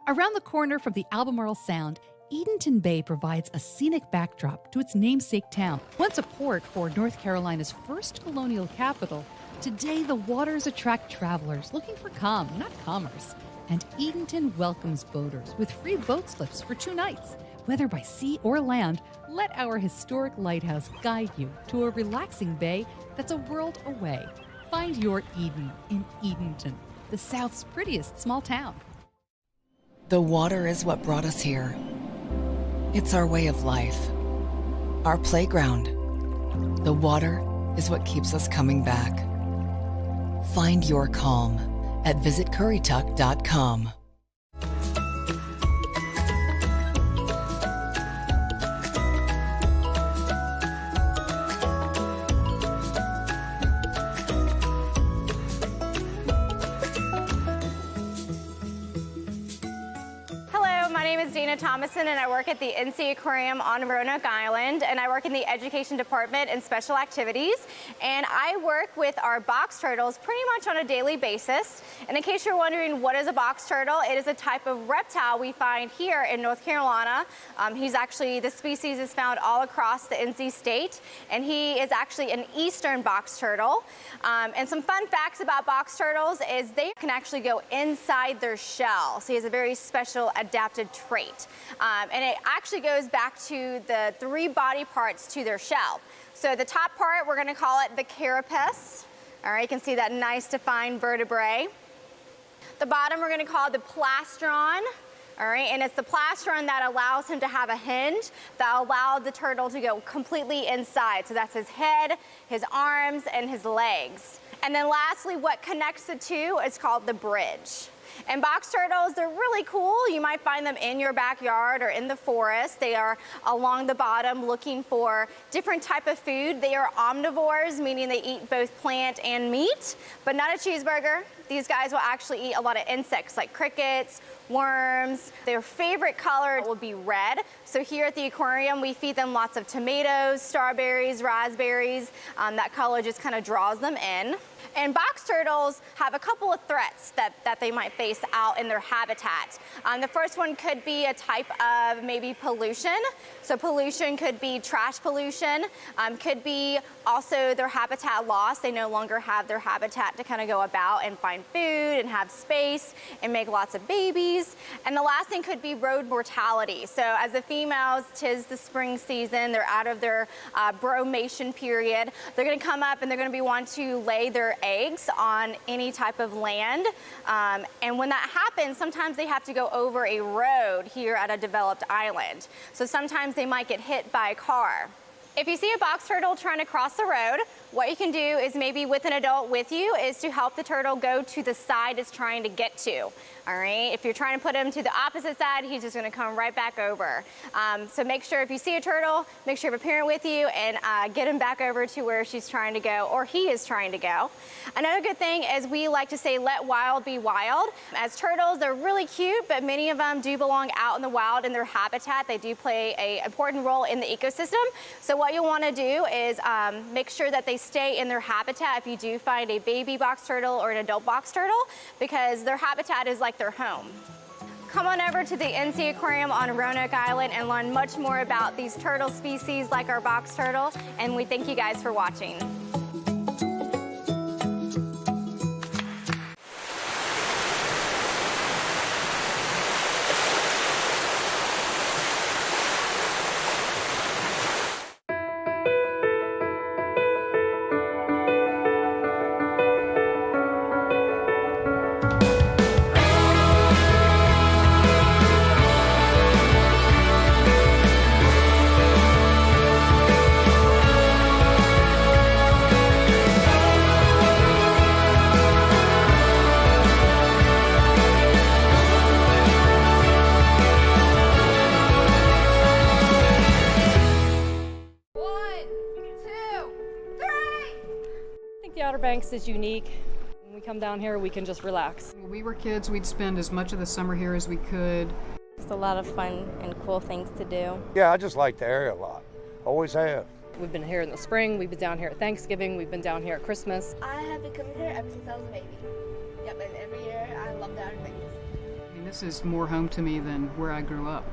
Around the corner from the Albemarle Sound, Edenton Bay provides a scenic backdrop to its namesake town. Once a port for North Carolina's first colonial capital, today the waters attract travelers looking for calm, not commerce. And Edenton welcomes boaters with free boat slips for 2 nights. Whether by sea or land, let our historic lighthouse guide you to a relaxing bay that's a world away. Find your Eden in Edenton, the South's prettiest small town. The water is what brought us here. It's our way of life, our playground. The water is what keeps us coming back. Find your calm at visitcurrituck.com. Thomason, and I work at the NC Aquarium on Roanoke Island, and I work in the education department and special activities, and I work with our box turtles pretty much on a daily basis. And in case you're wondering what is a box turtle, it is a type of reptile we find here in North Carolina. The species is found all across the NC state, and he is actually an eastern box turtle. And some fun facts about box turtles is they can actually go inside their shell, so he has a very special adapted trait. And it actually goes back to the 3 body parts to their shell. So the top part, we're going to call it the carapace. All right, you can see that nice defined vertebrae. The bottom, we're going to call it the plastron. All right, and it's the plastron that allows him to have a hinge that allowed the turtle to go completely inside. So that's his head, his arms, and his legs. And then lastly, what connects the two is called the bridge. And box turtles, they're really cool. You might find them in your backyard or in the forest. They are along the bottom looking for different type of food. They are omnivores, meaning they eat both plant and meat, but not a cheeseburger. These guys will actually eat a lot of insects like crickets, worms. Their favorite color will be red. So here at the aquarium, we feed them lots of tomatoes, strawberries, raspberries. That color just kind of draws them in. And box turtles have a couple of threats that they might face out in their habitat. The first one could be a type of maybe pollution. So pollution could be trash pollution, could be also their habitat loss. They no longer have their habitat to kind of go about and find food and have space and make lots of babies. And the last thing could be road mortality. So as the females, 'tis the spring season, they're out of their bromation period. They're gonna come up and they're gonna be wanting to lay their eggs on any type of land. And when that happens, sometimes they have to go over a road here at a developed island. So sometimes they might get hit by a car. If you see a box turtle trying to cross the road, what you can do is maybe with an adult with you is to help the turtle go to the side it's trying to get to. All right, if you're trying to put him to the opposite side, he's just gonna come right back over. So make sure if you see a turtle, make sure you have a parent with you and get him back over to where she's trying to go or he is trying to go. Another good thing is we like to say, let wild be wild. As turtles, they're really cute, but many of them do belong out in the wild in their habitat. They do play an important role in the ecosystem. So what you'll wanna do is make sure that they stay in their habitat if you do find a baby box turtle or an adult box turtle, because their habitat is like their home. Come on over to the NC Aquarium on Roanoke Island and learn much more about these turtle species like our box turtle, and we thank you guys for watching. Outer Banks is unique. When we come down here, we can just relax. When we were kids, we'd spend as much of the summer here as we could. It's a lot of fun and cool things to do. Yeah, I just like the area a lot. Always have. We've been here in the spring, we've been down here at Thanksgiving, we've been down here at Christmas. I have been coming here ever since I was a baby. Yep, and every year I love the Outer Banks. I mean, this is more home to me than where I grew up.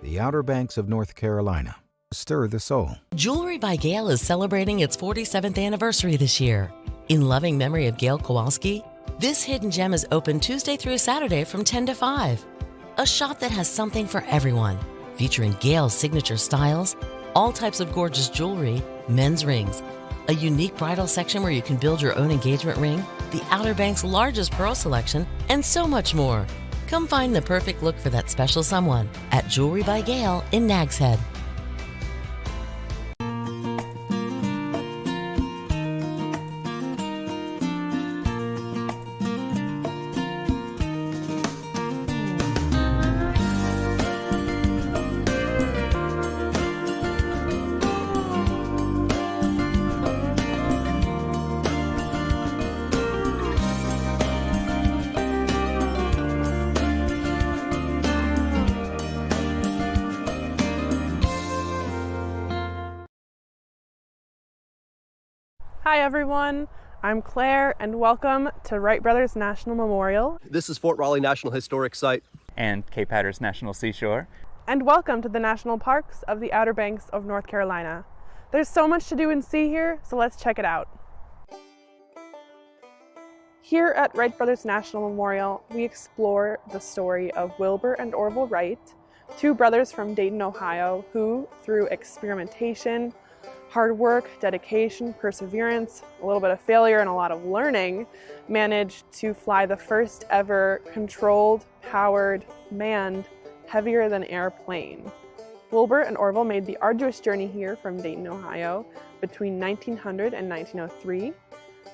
The Outer Banks of North Carolina. Stir the soul. Jewelry by Gail is celebrating its 47th anniversary this year. In loving memory of Gail Kowalski, this hidden gem is open Tuesday through Saturday from 10 to 5. A shop that has something for everyone, featuring Gail's signature styles, all types of gorgeous jewelry, men's rings, a unique bridal section where you can build your own engagement ring, the Outer Banks' largest pearl selection, and so much more. Come find the perfect look for that special someone at Jewelry by Gail in Nags Head. Hi everyone, I'm Claire and welcome to Wright Brothers National Memorial. This is Fort Raleigh National Historic Site. And Cape Hatteras National Seashore. And welcome to the national parks of the Outer Banks of North Carolina. There's so much to do and see here, so let's check it out. Here at Wright Brothers National Memorial, we explore the story of Wilbur and Orville Wright, two brothers from Dayton, Ohio, who, through experimentation, hard work, dedication, perseverance, a little bit of failure, and a lot of learning, managed to fly the first ever controlled, powered, manned, heavier than air plane. Wilbur and Orville made the arduous journey here from Dayton, Ohio between 1900 and 1903.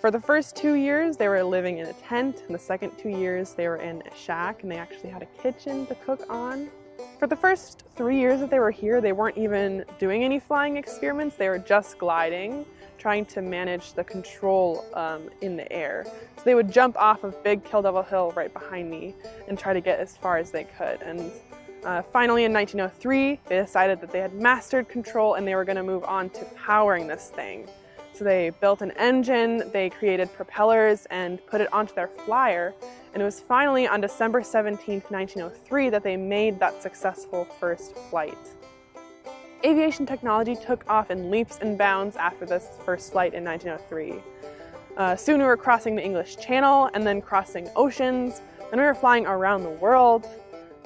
For the first 2 years, they were living in a tent, and the second 2 years, they were in a shack, and they actually had a kitchen to cook on. For the first 3 years that they were here, they weren't even doing any flying experiments. They were just gliding, trying to manage the control in the air. So they would jump off of Big Kill Devil Hill right behind me and try to get as far as they could. And finally in 1903, they decided that they had mastered control and they were going to move on to powering this thing. So they built an engine, they created propellers and put it onto their flyer. And it was finally on December 17th, 1903 that they made that successful first flight. Aviation technology took off in leaps and bounds after this first flight in 1903. Soon we were crossing the English Channel and then crossing oceans. Then we were flying around the world.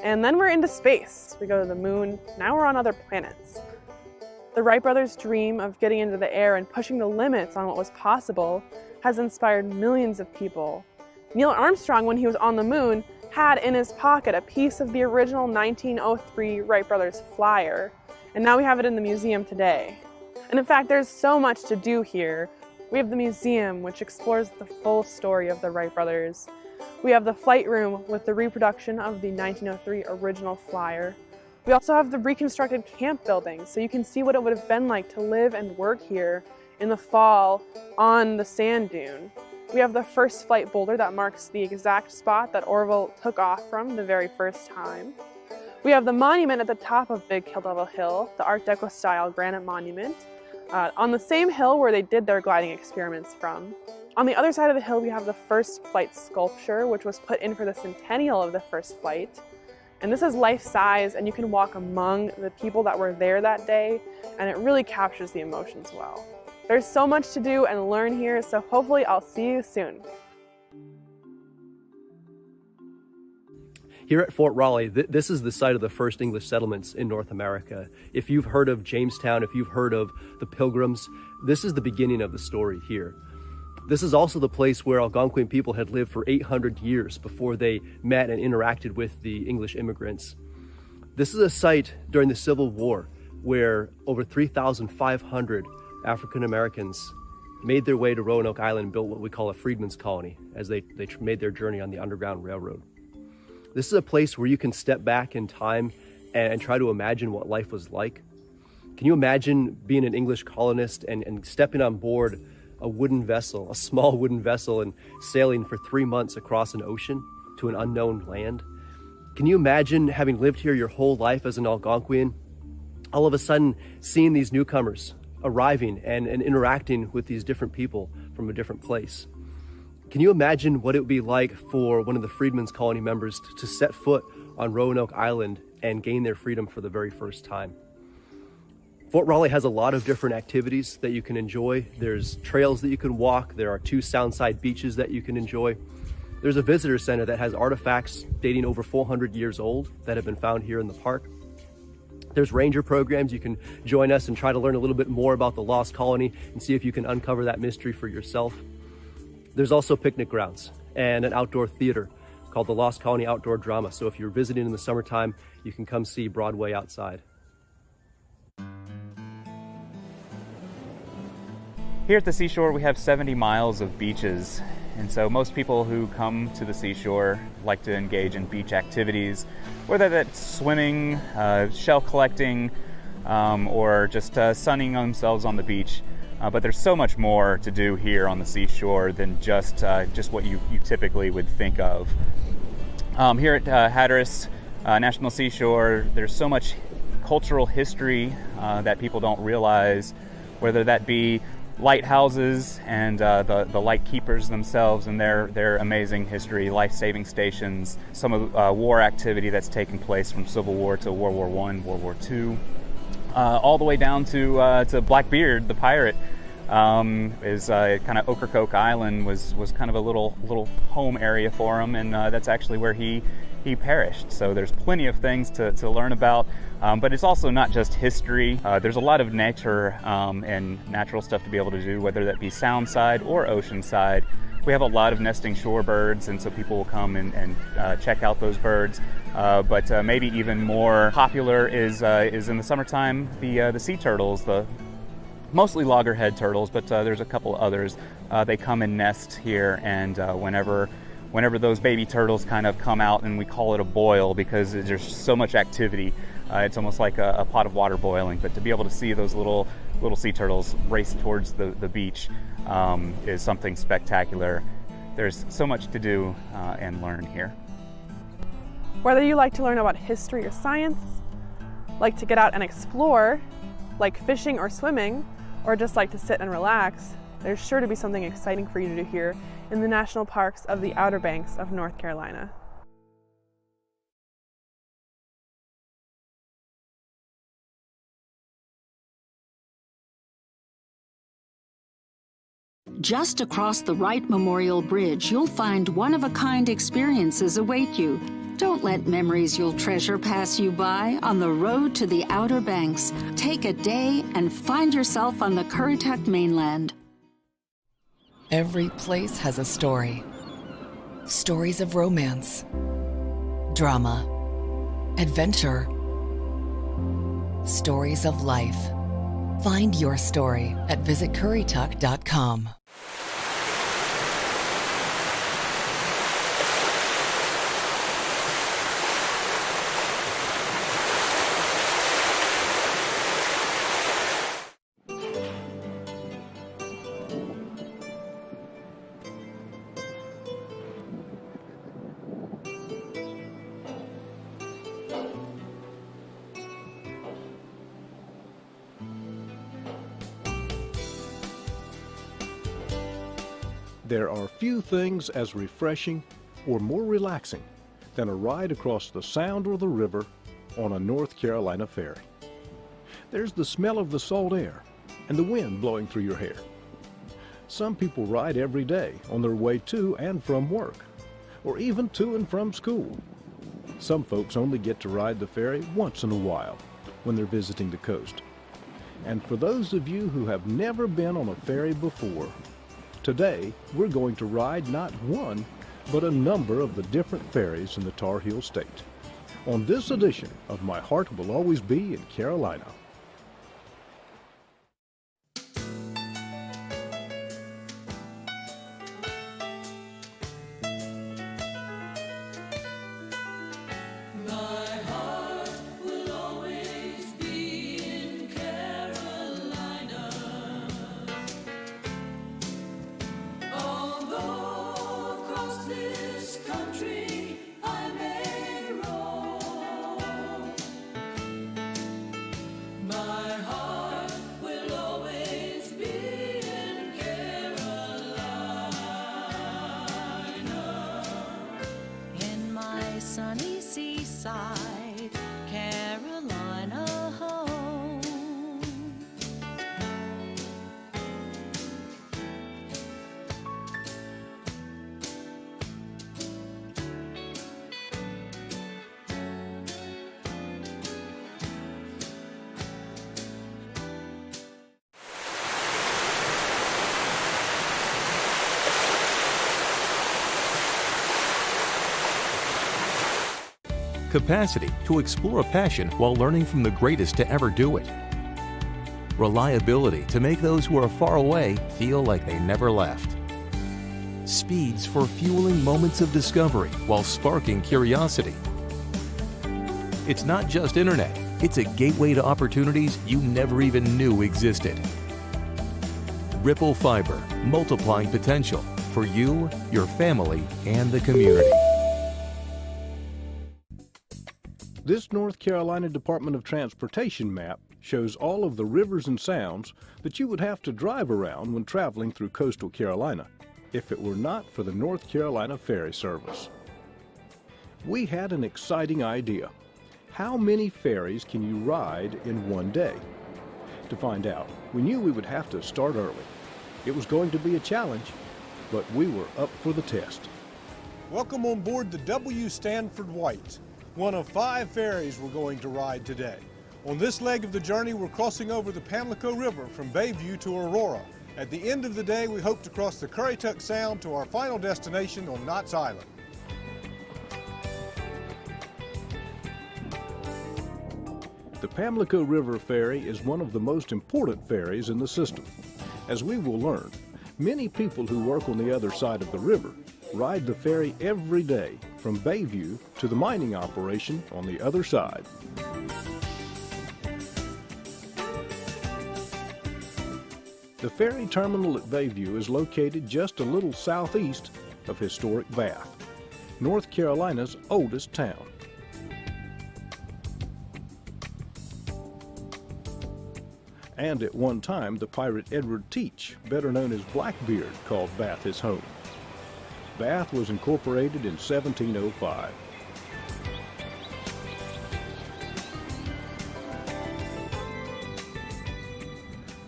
And then we're into space. We go to the moon. Now we're on other planets. The Wright brothers' dream of getting into the air and pushing the limits on what was possible has inspired millions of people. Neil Armstrong, when he was on the moon, had in his pocket a piece of the original 1903 Wright brothers flyer, and now we have it in the museum today. And in fact, there's so much to do here. We have the museum, which explores the full story of the Wright brothers. We have the flight room with the reproduction of the 1903 original flyer. We also have the reconstructed camp building, so you can see what it would have been like to live and work here in the fall on the sand dune. We have the first flight boulder that marks the exact spot that Orville took off from the very first time. We have the monument at the top of Big Kill Devil Hill, the Art Deco style granite monument, on the same hill where they did their gliding experiments from. On the other side of the hill, we have the first flight sculpture, which was put in for the centennial of the first flight. And this is life-size, and you can walk among the people that were there that day, and it really captures the emotions well. There's so much to do and learn here, so hopefully I'll see you soon. Here at Fort Raleigh, this is the site of the first English settlements in North America. If you've heard of Jamestown, if you've heard of the Pilgrims, this is the beginning of the story here. This is also the place where Algonquin people had lived for 800 years before they met and interacted with the English immigrants. This is a site during the Civil War where over 3,500 African Americans made their way to Roanoke Island and built what we call a freedmen's colony as they made their journey on the Underground Railroad. This is a place where you can step back in time and try to imagine what life was like. Can you imagine being an English colonist and stepping on board a wooden vessel, a small wooden vessel, and sailing for 3 months across an ocean to an unknown land? Can you imagine having lived here your whole life as an Algonquian, all of a sudden seeing these newcomers arriving and interacting with these different people from a different place? Can you imagine what it would be like for one of the Freedmen's Colony members to set foot on Roanoke Island and gain their freedom for the very first time? Fort Raleigh has a lot of different activities that you can enjoy. There's trails that you can walk. There are 2 soundside beaches that you can enjoy. There's a visitor center that has artifacts dating over 400 years old that have been found here in the park. There's ranger programs. You can join us and try to learn a little bit more about the lost colony and see if you can uncover that mystery for yourself. There's also picnic grounds and an outdoor theater called the Lost Colony Outdoor Drama. So if you're visiting in the summertime, you can come see Broadway outside. Here at the seashore, we have 70 miles of beaches, and so most people who come to the seashore like to engage in beach activities, whether that's swimming, shell collecting, or just sunning themselves on the beach. But there's so much more to do here on the seashore than just what you typically would think of. Here at Hatteras National Seashore, there's so much cultural history that people don't realize, whether that be lighthouses and the light keepers themselves and their amazing history, life-saving stations, some of war activity that's taken place from Civil War to World War I, World War II, all the way down to Blackbeard, the pirate, is kind of Ocracoke Island was kind of a little home area for him, and that's actually where he perished. So there's plenty of things to learn about, but it's also not just history. There's a lot of nature and natural stuff to be able to do, whether that be sound side or ocean side. We have a lot of nesting shorebirds, and so people will come and check out those birds. But maybe even more popular is in the summertime the sea turtles, mostly loggerhead turtles, but there's a couple others. They come and nest here, and whenever those baby turtles kind of come out, and we call it a boil because there's so much activity. It's almost like a pot of water boiling, but to be able to see those little sea turtles race towards the beach is something spectacular. There's so much to do and learn here. Whether you like to learn about history or science, like to get out and explore, like fishing or swimming, or just like to sit and relax, there's sure to be something exciting for you to do here in the national parks of the Outer Banks of North Carolina. Just across the Wright Memorial Bridge, you'll find one-of-a-kind experiences await you. Don't let memories you'll treasure pass you by on the road to the Outer Banks. Take a day and find yourself on the Currituck mainland. Every place has a story. Stories of romance, drama, adventure, stories of life. Find your story at visitcurrituck.com. There are few things as refreshing or more relaxing than a ride across the Sound or the river on a North Carolina ferry. There's the smell of the salt air and the wind blowing through your hair. Some people ride every day on their way to and from work, or even to and from school. Some folks only get to ride the ferry once in a while when they're visiting the coast. And for those of you who have never been on a ferry before, today, we're going to ride not one, but a number of the different ferries in the Tar Heel State on this edition of My Heart Will Always Be in Carolina. Sunny seaside, Carolina home. Capacity to explore a passion while learning from the greatest to ever do it. Reliability to make those who are far away feel like they never left. Speeds for fueling moments of discovery while sparking curiosity. It's not just internet, it's a gateway to opportunities you never even knew existed. Ripple Fiber, multiplying potential for you, your family, and the community. This North Carolina Department of Transportation map shows all of the rivers and sounds that you would have to drive around when traveling through coastal Carolina if it were not for the North Carolina Ferry Service. We had an exciting idea. How many ferries can you ride in one day? To find out, we knew we would have to start early. It was going to be a challenge, but we were up for the test. Welcome on board the W. Stanford White, one of 5 ferries we're going to ride today. On this leg of the journey, we're crossing over the Pamlico River from Bayview to Aurora. At the end of the day, we hope to cross the Currituck Sound to our final destination on Knott's Island. The Pamlico River Ferry is one of the most important ferries in the system. As we will learn, many people who work on the other side of the river ride the ferry every day from Bayview to the mining operation on the other side. The ferry terminal at Bayview is located just a little southeast of historic Bath, North Carolina's oldest town. And at one time, the pirate Edward Teach, better known as Blackbeard, called Bath his home. Bath was incorporated in 1705.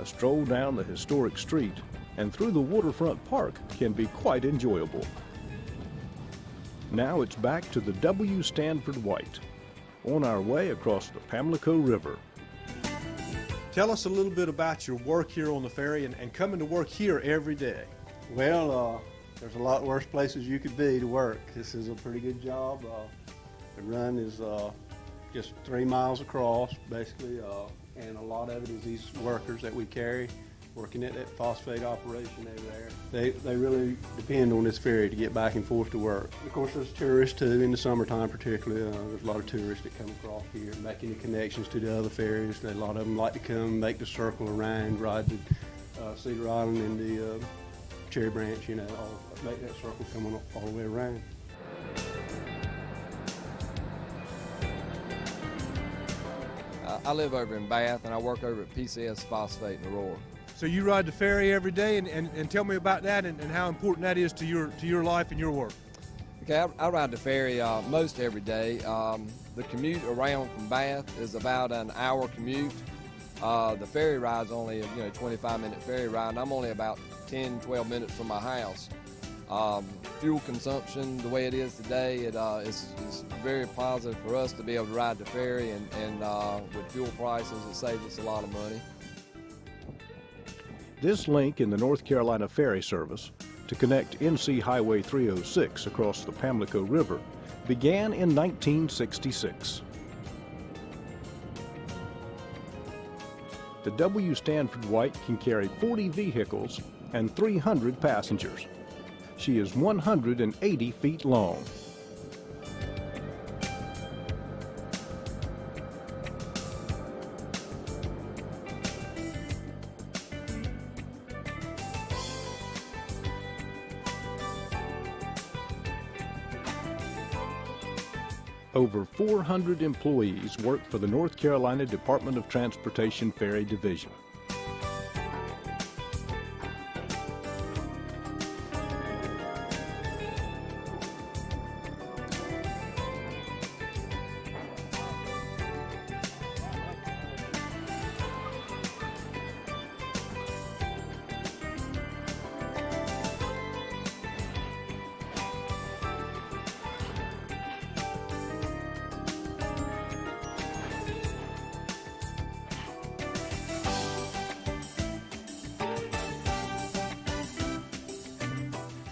A stroll down the historic street and through the waterfront park can be quite enjoyable. Now it's back to the W. Stanford White, on our way across the Pamlico River. Tell us a little bit about your work here on the ferry and coming to work here every day. Well, there's a lot worse places you could be to work. This is a pretty good job. The run is just 3 miles across, basically, and a lot of it is these workers that we carry working at that phosphate operation over there. They really depend on this ferry to get back and forth to work. Of course, there's tourists too, in the summertime particularly. There's a lot of tourists that come across here, making the connections to the other ferries. A lot of them like to come, make the circle around, ride the Cedar Island and the Cherry Branch, you know, make that circle come on all the way around. I live over in Bath and I work over at PCS Phosphate in Aurora. So you ride the ferry every day, and tell me about that and how important that is to your life and your work. Okay, I ride the ferry most every day. The commute around from Bath is about an hour commute. The ferry ride's only a 25-minute ferry ride, and I'm only about 10, 12 minutes from my house. Fuel consumption, the way it is today, it is very positive for us to be able to ride the ferry, and with fuel prices, it saves us a lot of money. This link in the North Carolina Ferry Service to connect NC Highway 306 across the Pamlico River began in 1966. The W. Stanford White can carry 40 vehicles and 300 passengers. She is 180 feet long. Over 400 employees work for the North Carolina Department of Transportation Ferry Division.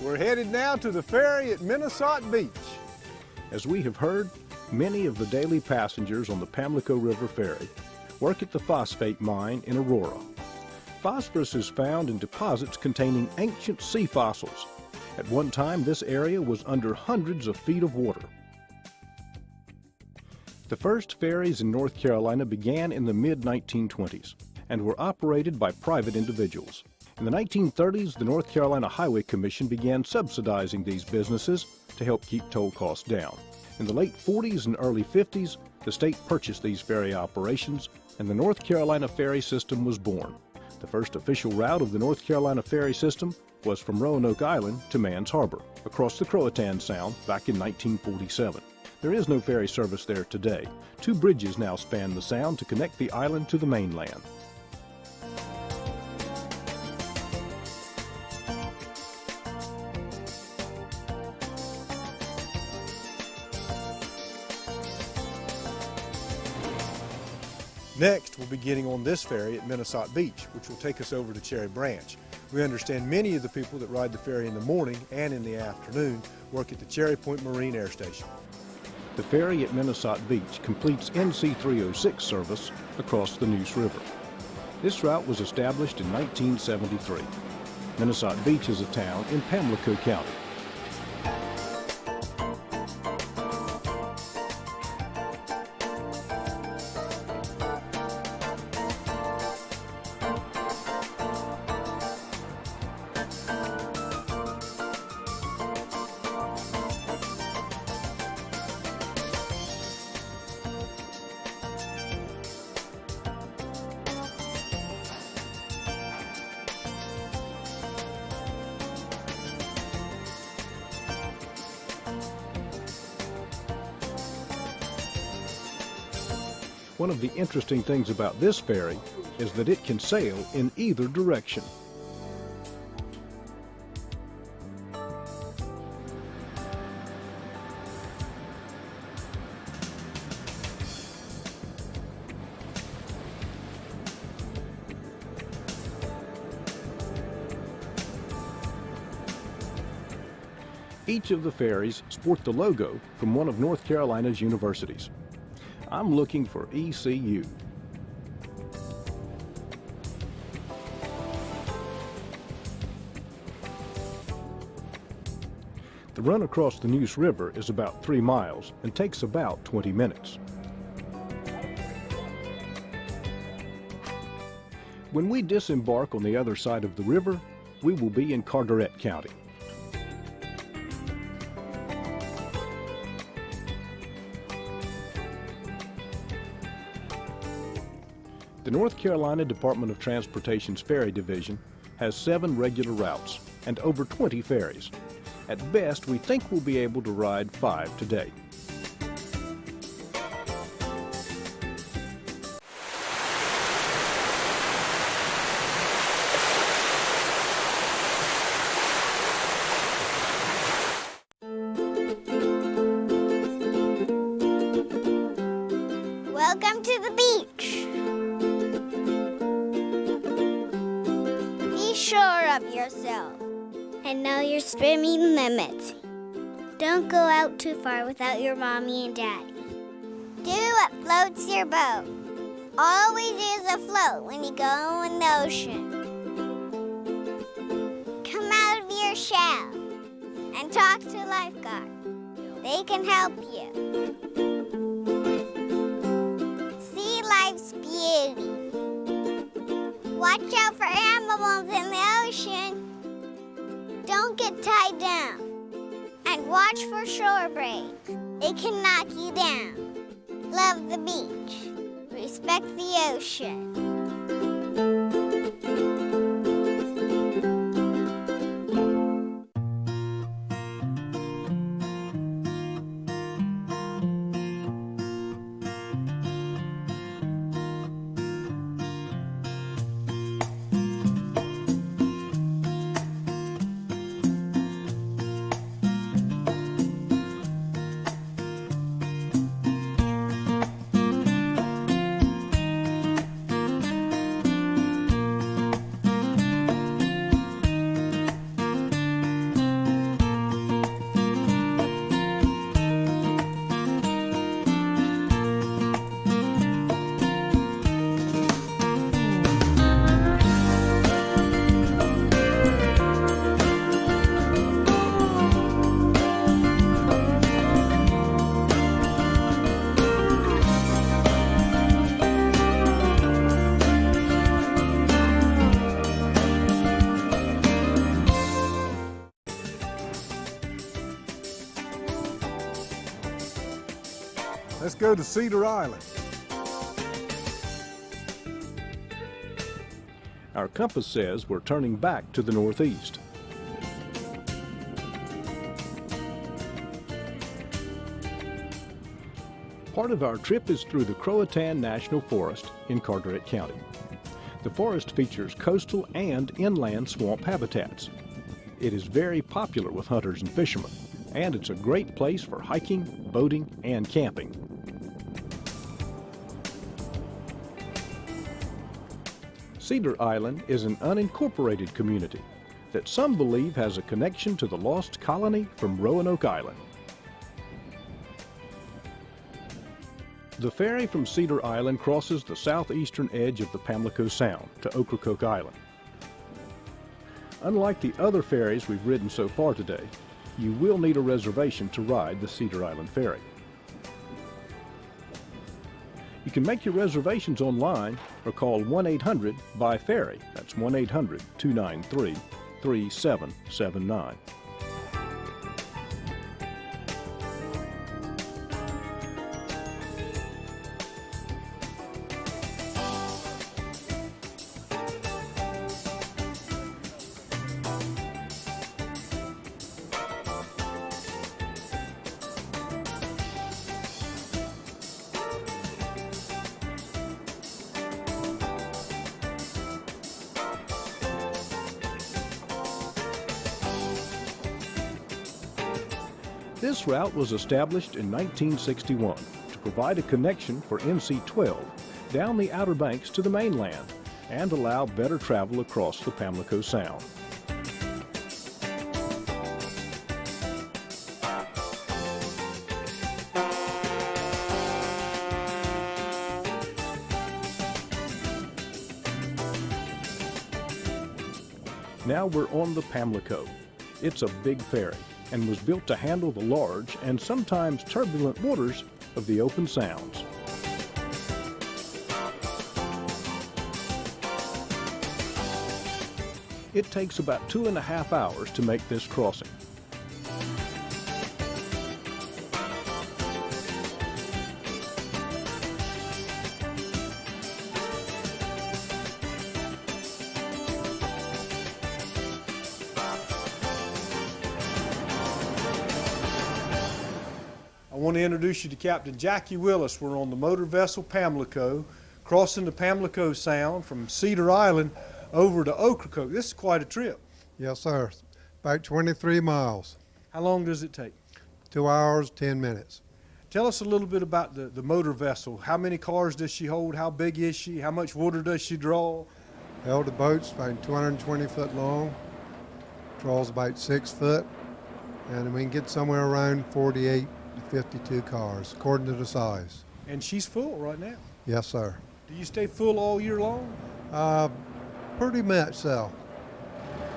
We're headed now to the ferry at Minnesota Beach. As we have heard, many of the daily passengers on the Pamlico River Ferry work at the phosphate mine in Aurora. Phosphorus is found in deposits containing ancient sea fossils. At one time, this area was under hundreds of feet of water. The first ferries in North Carolina began in the mid-1920s and were operated by private individuals. In the 1930s, the North Carolina Highway Commission began subsidizing these businesses to help keep toll costs down. In the late 40s and early 50s, the state purchased these ferry operations, and the North Carolina ferry system was born. The first official route of the North Carolina ferry system was from Roanoke Island to Mans Harbor, across the Croatan Sound back in 1947. There is no ferry service there today. 2 bridges now span the sound to connect the island to the mainland. Next, we'll be getting on this ferry at Minnesota Beach, which will take us over to Cherry Branch. We understand many of the people that ride the ferry in the morning and in the afternoon work at the Cherry Point Marine Air Station. The ferry at Minnesota Beach completes NC 306 service across the Neuse River. This route was established in 1973. Minnesota Beach is a town in Pamlico County. One of the interesting things about this ferry is that it can sail in either direction. Each of the ferries sport the logo from one of North Carolina's universities. I'm looking for ECU. The run across the Neuse River is about 3 miles and takes about 20 minutes. When we disembark on the other side of the river, we will be in Carteret County. The North Carolina Department of Transportation's Ferry Division has 7 regular routes and over 20 ferries. At best, we think we'll be able to ride 5 today. Welcome to the beach. Be sure of yourself and know your swimming limits. Don't go out too far without your mommy and daddy. Do what floats your boat. Always use a float when you go in the ocean. Come out of your shell and talk to a lifeguard. They can help you. See life's beauty. Watch out for animals in the ocean. Don't get tied down. And watch for shore breaks. It can knock you down. Love the beach. Respect the ocean. Let's go to Cedar Island. Our compass says we're turning back to the northeast. Part of our trip is through the Croatan National Forest in Carteret County. The forest features coastal and inland swamp habitats. It is very popular with hunters and fishermen, and it's a great place for hiking, boating, and camping. Cedar Island is an unincorporated community that some believe has a connection to the lost colony from Roanoke Island. The ferry from Cedar Island crosses the southeastern edge of the Pamlico Sound to Ocracoke Island. Unlike the other ferries we've ridden so far today, you will need a reservation to ride the Cedar Island Ferry. You can make your reservations online or call 1-800-BUY-FERRY. That's 1-800-293-3779. This route was established in 1961 to provide a connection for MC-12 down the Outer Banks to the mainland and allow better travel across the Pamlico Sound. Now we're on the Pamlico. It's a big ferry and was built to handle the large and sometimes turbulent waters of the open sounds. It takes about 2.5 hours to make this crossing. I want to introduce you to Captain Jackie Willis. We're on the motor vessel Pamlico, crossing the Pamlico Sound from Cedar Island over to Ocracoke. This is quite a trip. Yes, sir. About 23 miles. How long does it take? 2 hours, 10 minutes. Tell us a little bit about the motor vessel. How many cars does she hold? How big is she? How much water does she draw? Well, the boat's about 220 foot long, draws about 6 foot, and we can get somewhere around 48 to 52 cars, according to the size. And she's full right now. Yes, sir. Do you stay full all year long? Pretty much so.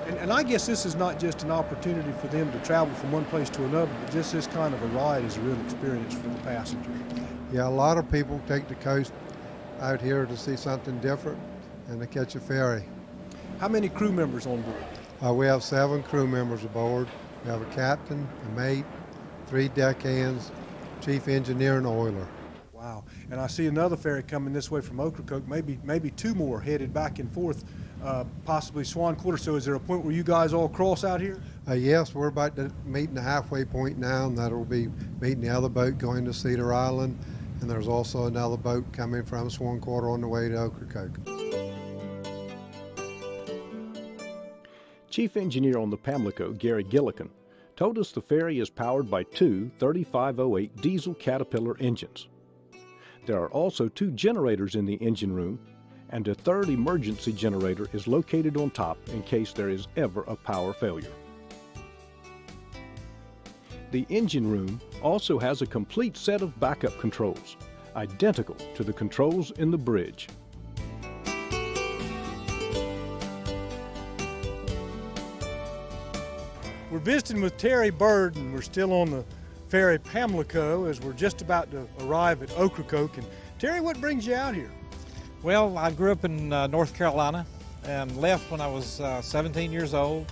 And I guess this is not just an opportunity for them to travel from one place to another, but just this kind of a ride is a real experience for the passengers. Yeah, a lot of people take the coast out here to see something different and to catch a ferry. How many crew members on board? We have 7 crew members aboard. We have a captain, a mate, 3 deckhands, chief engineer, and oiler. Wow. And I see another ferry coming this way from Ocracoke, maybe 2 more headed back and forth, possibly Swan Quarter. So is there a point where you guys all cross out here? Yes, we're about to meet in the halfway point now, and that'll be meeting the other boat going to Cedar Island, and there's also another boat coming from Swan Quarter on the way to Ocracoke. Chief Engineer on the Pamlico, Gary Gillikin, told us the ferry is powered by 2 3508 diesel Caterpillar engines. There are also 2 generators in the engine room, and a 3rd emergency generator is located on top in case there is ever a power failure. The engine room also has a complete set of backup controls, identical to the controls in the bridge. We're visiting with Terry Bird, and we're still on the ferry Pamlico as we're just about to arrive at Ocracoke. And Terry, what brings you out here? Well, I grew up in North Carolina and left when I was 17 years old.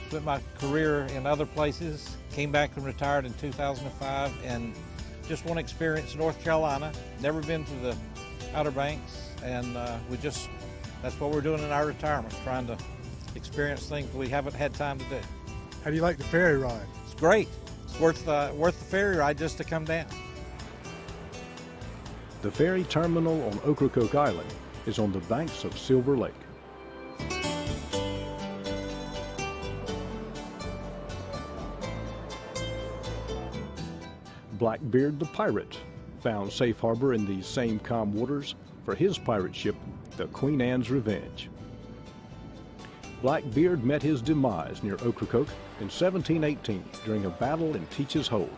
Spent my career in other places, came back and retired in 2005, and just want to experience North Carolina. Never been to the Outer Banks, and that's what we're doing in our retirement, trying to experience things we haven't had time to do. How do you like the ferry ride? It's great. It's worth the ferry ride just to come down. The ferry terminal on Ocracoke Island is on the banks of Silver Lake. Blackbeard the pirate found safe harbor in these same calm waters for his pirate ship, the Queen Anne's Revenge. Blackbeard met his demise near Ocracoke in 1718 during a battle in Teach's Hold.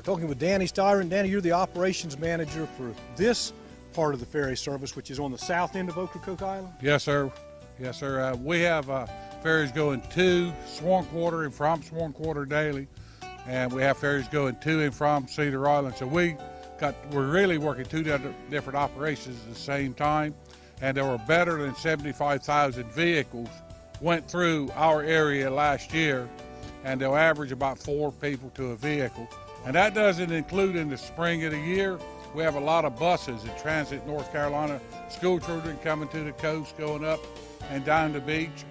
Talking with Danny Styron. Danny, you're the operations manager for this part of the ferry service, which is on the south end of Ocracoke Island? Yes, sir. Yes, sir. We have ferries going to Swanquarter and from Swanquarter daily, and we have ferries going to and from Cedar Island. So we're really working two different operations at the same time, and there were better than 75,000 vehicles went through our area last year, and they'll average about 4 people to a vehicle. And that doesn't include in the spring of the year. We have a lot of buses that transit North Carolina, school children coming to the coast, going up and down the beach.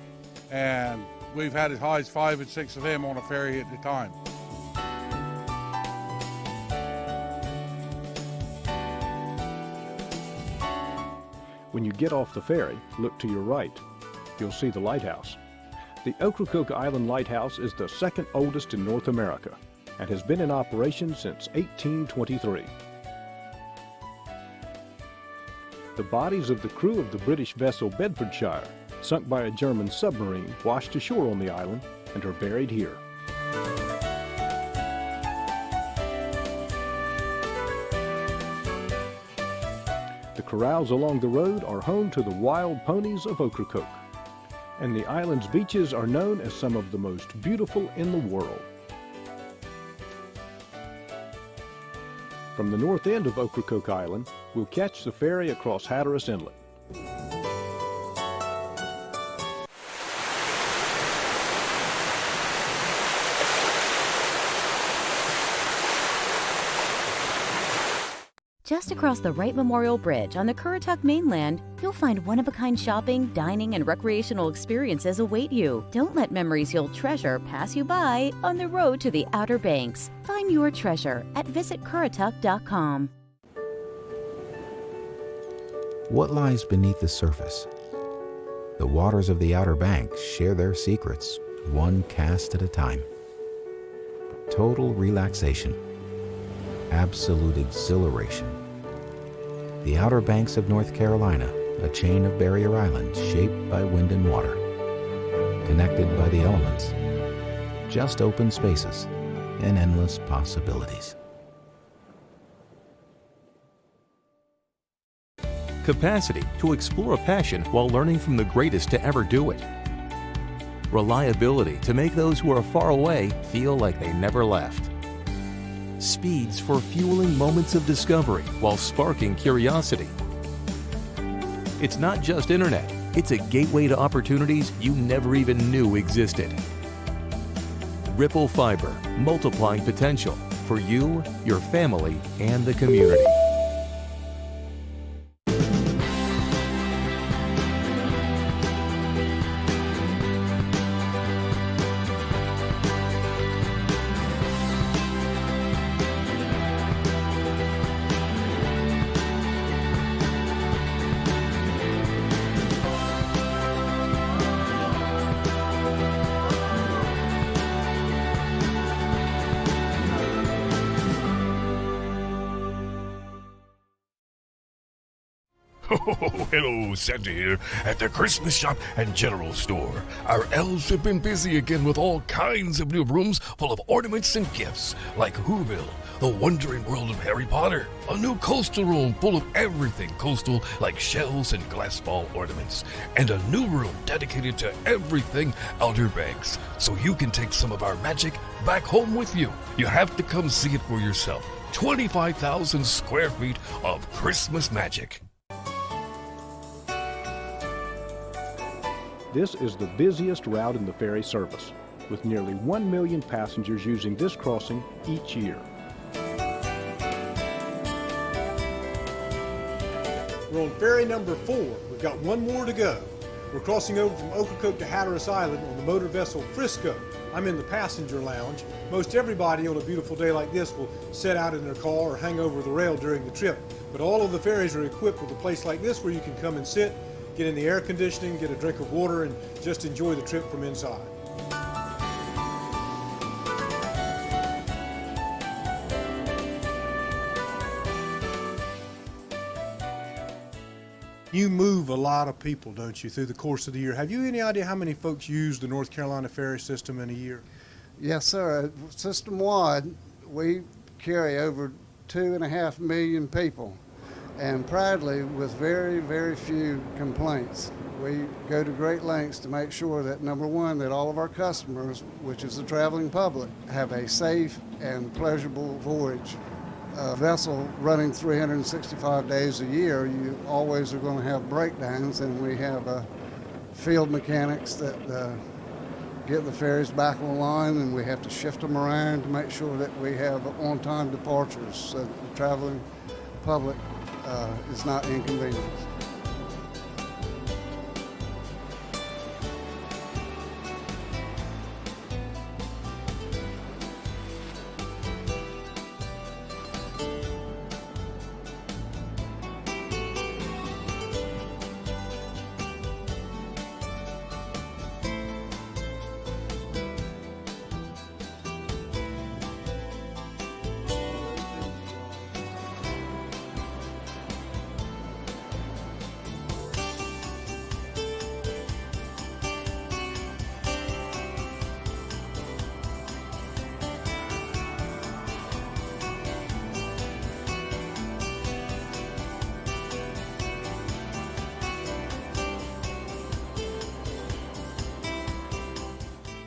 And we've had as high as 5 and 6 of them on a ferry at a time. When you get off the ferry, look to your right. You'll see the lighthouse. The Ocracoke Island Lighthouse is the second oldest in North America and has been in operation since 1823. The bodies of the crew of the British vessel Bedfordshire, sunk by a German submarine, washed ashore on the island and are buried here. The corrals along the road are home to the wild ponies of Ocracoke, and the island's beaches are known as some of the most beautiful in the world. From the north end of Ocracoke Island, we'll catch the ferry across Hatteras Inlet. Just across the Wright Memorial Bridge on the Currituck mainland, you'll find one-of-a-kind shopping, dining, and recreational experiences await you. Don't let memories you'll treasure pass you by on the road to the Outer Banks. Find your treasure at visitcurrituck.com. What lies beneath the surface? The waters of the Outer Banks share their secrets, one cast at a time. Total relaxation. Absolute exhilaration. The Outer Banks of North Carolina, a chain of barrier islands shaped by wind and water, connected by the elements, just open spaces and endless possibilities. Capacity to explore a passion while learning from the greatest to ever do it. Reliability to make those who are far away feel like they never left. Speeds for fueling moments of discovery while sparking curiosity. It's not just internet, it's a gateway to opportunities you never even knew existed. Ripple Fiber, multiplying potential for you, your family, and the community. Oh, hello, Santa here at the Christmas Shop and General Store. Our elves have been busy again with all kinds of new rooms full of ornaments and gifts, like Whoville, the wondering world of Harry Potter, a new coastal room full of everything coastal like shells and glass ball ornaments, and a new room dedicated to everything Outer Banks, so you can take some of our magic back home with you. You have to come see it for yourself. 25,000 square feet of Christmas magic. This is the busiest route in the ferry service, with nearly 1 million passengers using this crossing each year. We're on ferry number 4. We've got one more to go. We're crossing over from Ocracoke to Hatteras Island on the motor vessel Frisco. I'm in the passenger lounge. Most everybody on a beautiful day like this will set out in their car or hang over the rail during the trip. But all of the ferries are equipped with a place like this where you can come and sit, get in the air conditioning, get a drink of water, and just enjoy the trip from inside. You move a lot of people, don't you, through the course of the year. Have you any idea how many folks use the North Carolina ferry system in a year? Yes, sir. System-wide, we carry over 2.5 million people, and proudly with very, very few complaints. We go to great lengths to make sure that, number one, that all of our customers, which is the traveling public, have a safe and pleasurable voyage. A vessel running 365 days a year, you always are going to have breakdowns, and we have field mechanics that get the ferries back online, and we have to shift them around to make sure that we have on-time departures so that the traveling public is not inconvenienced.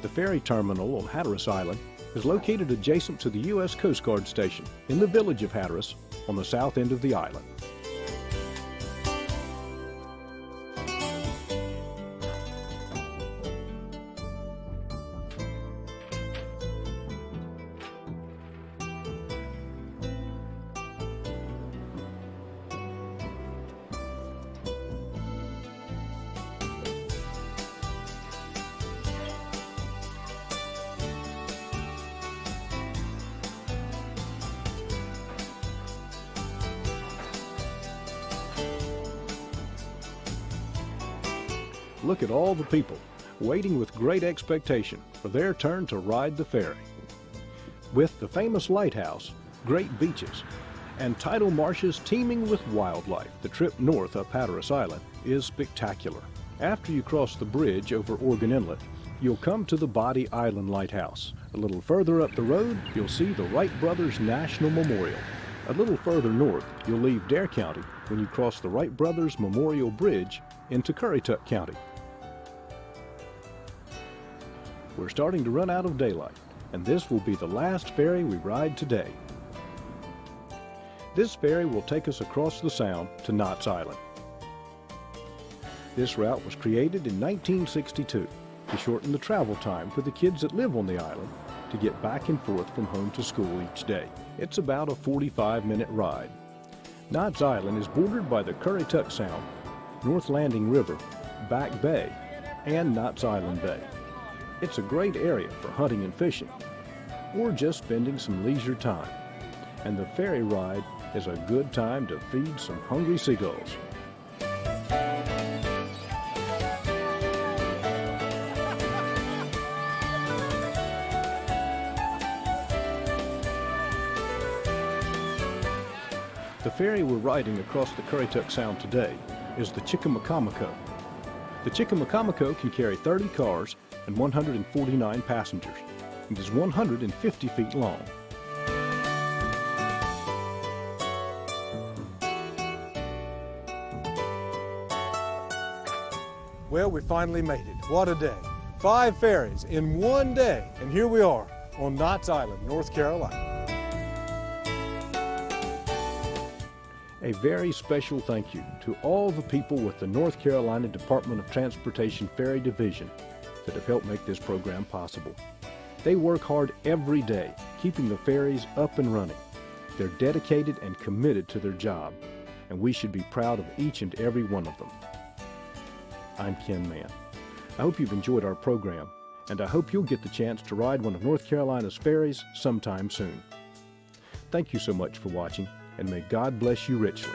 The ferry terminal on Hatteras Island is located adjacent to the U.S. Coast Guard Station in the village of Hatteras on the south end of the island. Look at all the people waiting with great expectation for their turn to ride the ferry. With the famous lighthouse, great beaches, and tidal marshes teeming with wildlife, the trip north up Hatteras Island is spectacular. After you cross the bridge over Organ Inlet, you'll come to the Body Island Lighthouse. A little further up the road, you'll see the Wright Brothers National Memorial. A little further north, you'll leave Dare County when you cross the Wright Brothers Memorial Bridge into Currituck County. We're starting to run out of daylight, and this will be the last ferry we ride today. This ferry will take us across the Sound to Knott's Island. This route was created in 1962 to shorten the travel time for the kids that live on the island to get back and forth from home to school each day. It's about a 45-minute ride. Knott's Island is bordered by the Currituck Sound, North Landing River, Back Bay, and Knott's Island Bay. It's a great area for hunting and fishing, or just spending some leisure time. And the ferry ride is a good time to feed some hungry seagulls. The ferry we're riding across the Currituck Sound today is the Chickamaucomico. The Chickamaucomico can carry 30 cars and 149 passengers and is 150 feet long. Well, we finally made it. What a day. 5 ferries in one day, and here we are on Knott's Island, North Carolina. A very special thank you to all the people with the North Carolina Department of Transportation Ferry Division that have helped make this program possible. They work hard every day, keeping the ferries up and running. They're dedicated and committed to their job. and we should be proud of each and every one of them. I'm Ken Mann. I hope you've enjoyed our program, and I hope you'll get the chance to ride one of North Carolina's ferries sometime soon. Thank you so much for watching, and may God bless you richly.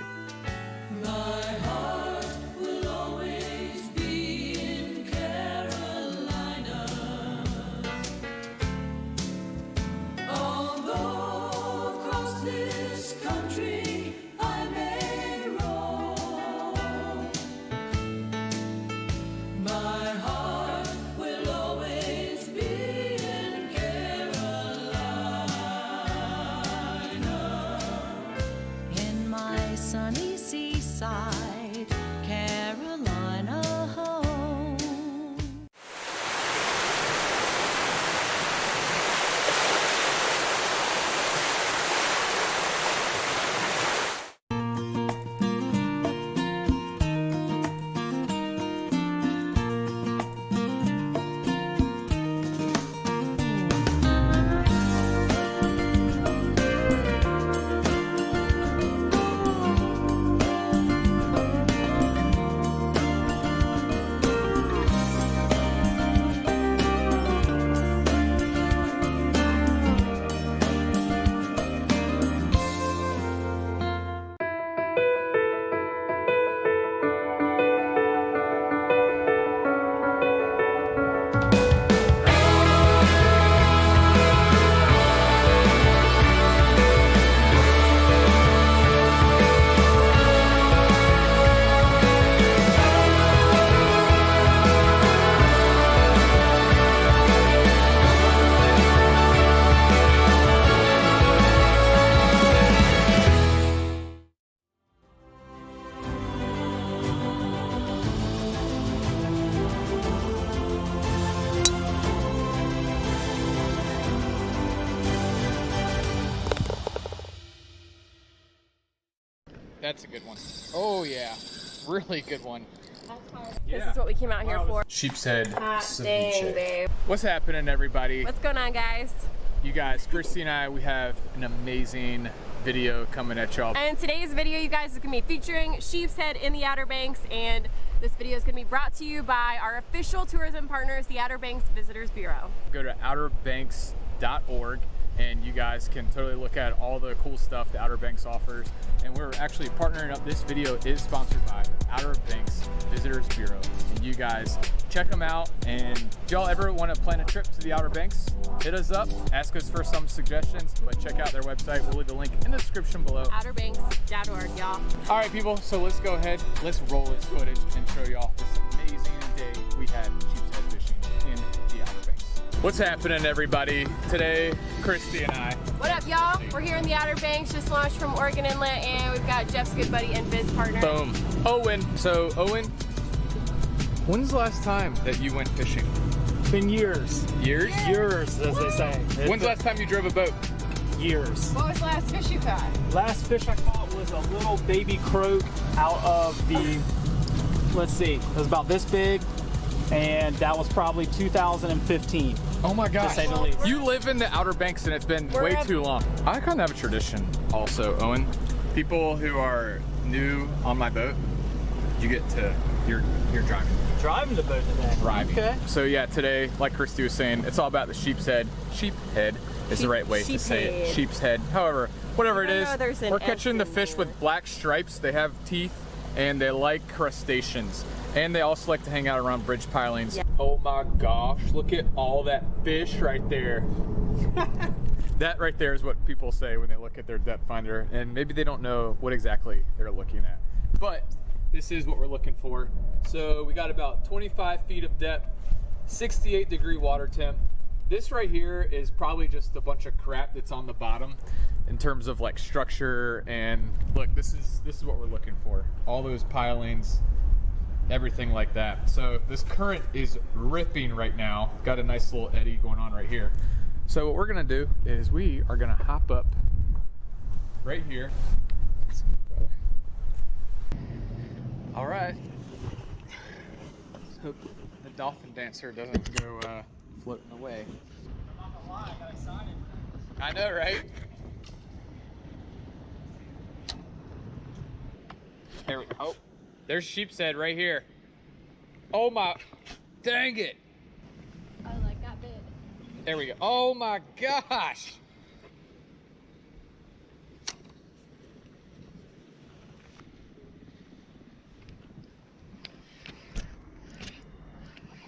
Sunny seaside, Carolina home. That's a good one. Oh yeah, really good one. This is what we came out here for. Sheep's head Hot ceviche. dang, babe. What's happening, everybody? What's going on, guys? You guys, Christy and I, we have an amazing video coming at y'all. And today's video, you guys, is gonna be featuring Sheep's Head in the Outer Banks, and this video is gonna be brought to you by our official tourism partners, the Outer Banks Visitors Bureau. Go to outerbanks.org and you guys can totally look at all the cool stuff the Outer Banks offers. And we're actually partnering up. This video is sponsored by Outer Banks Visitors Bureau. And you guys check them out. And if y'all ever want to plan a trip to the Outer Banks, hit us up, ask us for some suggestions, but check out their website. We'll leave the link in the description below. outerbanks.org, y'all. All right, people, so let's go ahead, let's roll this footage and show y'all this amazing day we had sheep's head fishing in the Outer Banks. What's happening, everybody? Today, Christy and I. What up, y'all? We're here in the Outer Banks, just launched from Oregon Inlet, and we've got Jeff's good buddy and biz partner. Boom. Owen. So, Owen, when's the last time that you went fishing? Been years. Years? Years, as they say. When's the last time you drove a boat? Years. What was the last fish you caught? Last fish I caught was a little baby croak out of the, let's see, it was about this big, and that was probably 2015. Oh my gosh. To say the least. You live in the Outer Banks and it's been way too long. I kind of have a tradition also, Owen. People who are new on my boat, you get to, you're driving. Driving the boat today. Driving. Okay. So yeah, today, like Christy was saying, it's all about the sheep's head. Sheep head is the right way to say it. Sheep's head. However, whatever it is, we're catching the fish with black stripes. They have teeth and they like crustaceans. And they also like to hang out around bridge pilings. Yeah. Oh my gosh, look at all that fish right there. That right there is what people say when they look at their depth finder, and maybe they don't know what exactly they're looking at. But this is what we're looking for. So we got about 25 feet of depth, 68-degree water temp. This right here is probably just a bunch of crap that's on the bottom in terms of like structure. And look, this is what we're looking for. All those pilings, everything like that. So this current is ripping right now. Got a nice little eddy going on right here. So what we're gonna do is we are gonna hop up right here. All right. Let's hope the dolphin dancer doesn't go floating away. I'm not gonna lie, I got excited. I know, right? There we go. Oh, there's sheep's head right here. Oh my, dang it. Oh, like that big. There we go. Oh my gosh.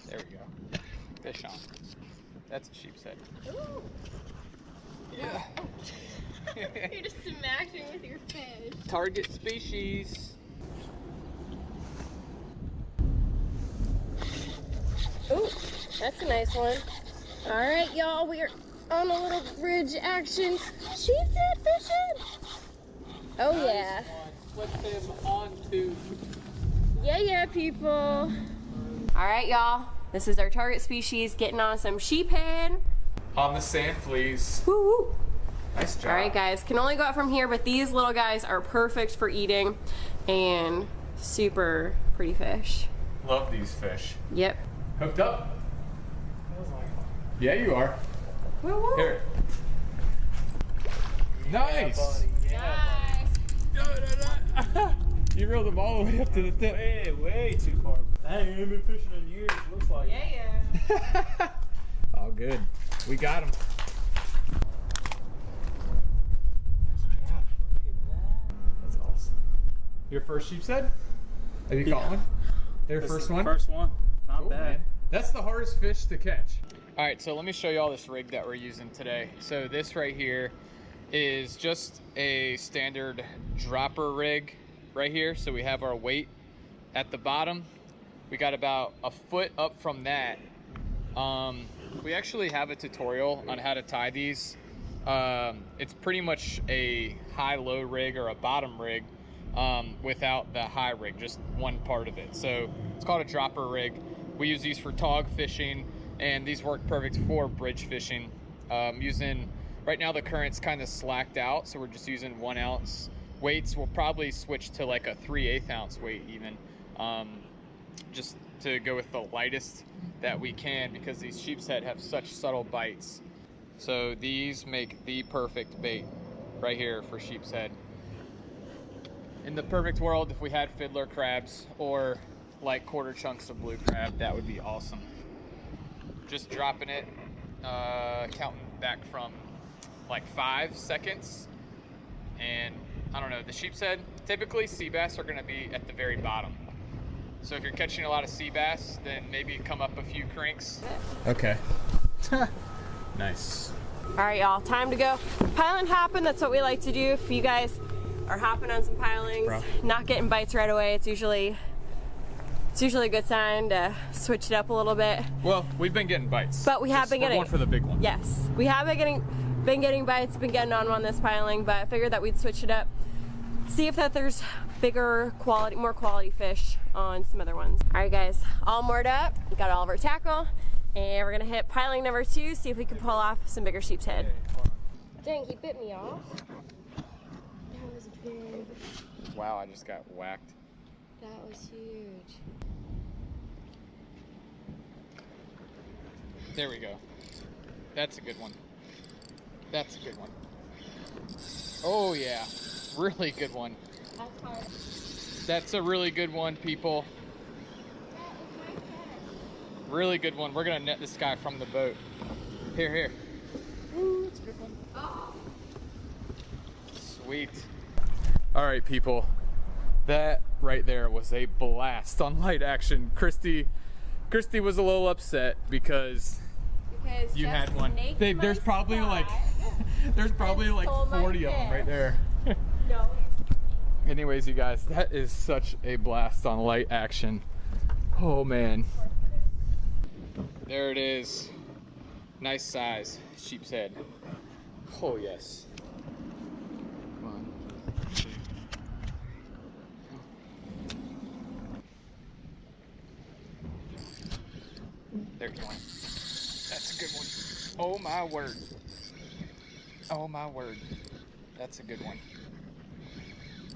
There we go. Fish on. That's a sheep's head. Ooh. Yeah. You're just smashing with your fish. Target species. Ooh, that's a nice one. All right, y'all, we're on a little bridge action. Sheep's head fishing. Oh, Nice yeah. one. Flip him onto. Yeah, people. All right, y'all. This is our target species, getting on some sheephead. On the sand, please. Woo woo. Nice job. All right, guys, can only go out from here, but these little guys are perfect for eating and super pretty fish. Love these fish. Yep. Hooked up? Yeah, you are. Woo woo. Here. Nice. Nice. You reeled them all the way up to the tip. Way too far. I ain't been fishing in years, looks like. Yeah. All good. We got him. That's awesome. Your first sheep's head? Have you caught one? Their This first is the one? first one. Not Cool, bad. man. That's the hardest fish to catch. All right, so let me show you all this rig that we're using today. So this right here is just a standard dropper rig right here. So we have our weight at the bottom. We got about a foot up from that. We actually have a tutorial on how to tie these. It's pretty much a high-low rig or a bottom rig without the high rig, just one part of it. So it's called a dropper rig. We use these for tog fishing, and these work perfect for bridge fishing. Right now the current's kind of slacked out, so we're just using 1 ounce weights. We'll probably switch to like a 3/8 ounce weight even, just to go with the lightest that we can, because these sheep's head have such subtle bites. So these make the perfect bait right here for sheep's head. In the perfect world, if we had fiddler crabs or like quarter chunks of blue crab, that would be awesome. Just dropping it, counting back from like 5 seconds. And I don't know, the sheep's head, typically sea bass are gonna be at the very bottom. So if you're catching a lot of sea bass, then maybe come up a few cranks. Okay. Nice. All right, y'all, time to go piling hopping. That's what we like to do. If you guys are hopping on some pilings, not getting bites right away, it's usually a good sign to switch it up a little bit. Well, we've been getting bites. But we have been getting. We're going for the big one. Yes, we have been getting bites, been getting on this piling, but I figured that we'd switch it up. See if there's bigger quality, more quality fish on some other ones. All right, guys, all moored up. We got all of our tackle, and we're gonna hit piling number 2, see if we can pull off some bigger sheep's head. Dang, he bit me off. That was big. Wow, I just got whacked. That was huge. There we go. That's a good one. That's a good one. Oh yeah, really good one. That's hard. That's a really good one, people. Really good one. We're gonna net this guy from the boat. Here, here. Ooh, it's a good one. Oh. Sweet. All right, people. That right there was a blast on light action. Christy was a little upset because you had one. Babe, there's probably like there's probably like 40 of them right there. No. Anyways, you guys, that is such a blast on light action. Oh man. There it is. Nice size sheep's head. Oh yes. One, two. There's one. That's a good one. Oh my word. Oh my word. That's a good one.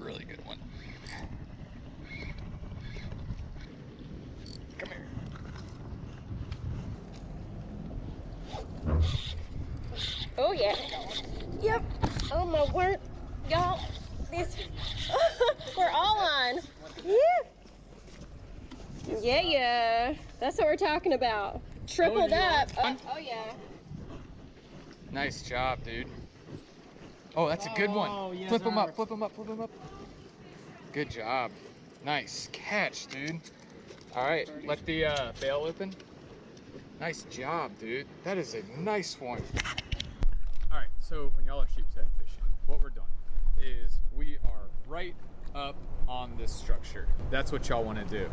Really good one. Come here. Oh yeah. Yep. Oh my word. Y'all, these we're all on. Yeah. That's what we're talking about. Tripled up. Oh yeah. Nice job, dude. Oh, that's a good one. Yes, Flip them sir. up, flip them up, flip them up. Good job. Nice catch, dude. All right, let the bail open. Nice job, dude. That is a nice one. All right, so when y'all are sheepshead fishing, what we're doing is we are right up on this structure. That's what y'all want to do.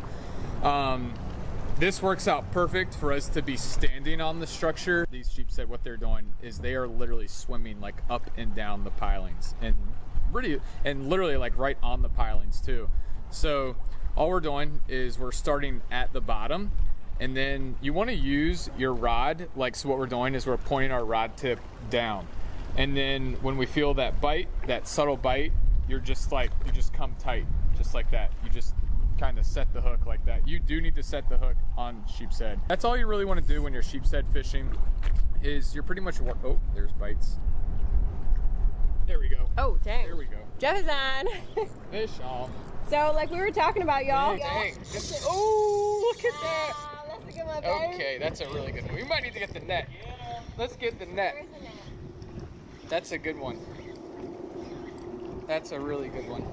This works out perfect for us to be standing on the structure. These sheepshead, what they're doing is they are literally swimming like up and down the pilings and literally like right on the pilings too. So all we're doing is we're starting at the bottom, and then you want to use your rod. Like, so what we're doing is we're pointing our rod tip down. And then when we feel that bite, that subtle bite, you just come tight, just like that. You just kind of set the hook like that. You do need to set the hook on sheepshead. That's all you really want to do when you're sheepshead fishing, is you're pretty much, oh, there's bites. There we go. Oh, dang. There we go. Jeff is on. Fish on. So, like we were talking about, y'all. Dang. Oh, look at that. That's a good one, babe. Okay, that's a really good one. We might need to get the net. Let's get the net. Where's the net? That's a good one. That's a really good one.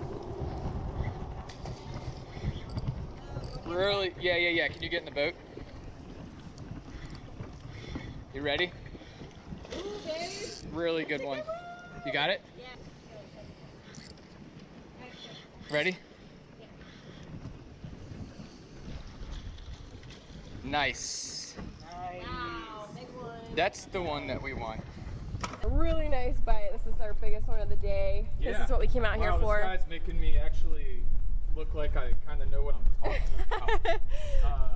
Really? Yeah. Can you get in the boat? You ready? Ooh, babe. Really good one. You got it? Yeah. Ready? Nice. Wow, big one. That's the one that we want. A really nice bite. This is our biggest one of the day. Yeah. This is what we came out here for. This guy's making me actually look like I kind of know what I'm talking about.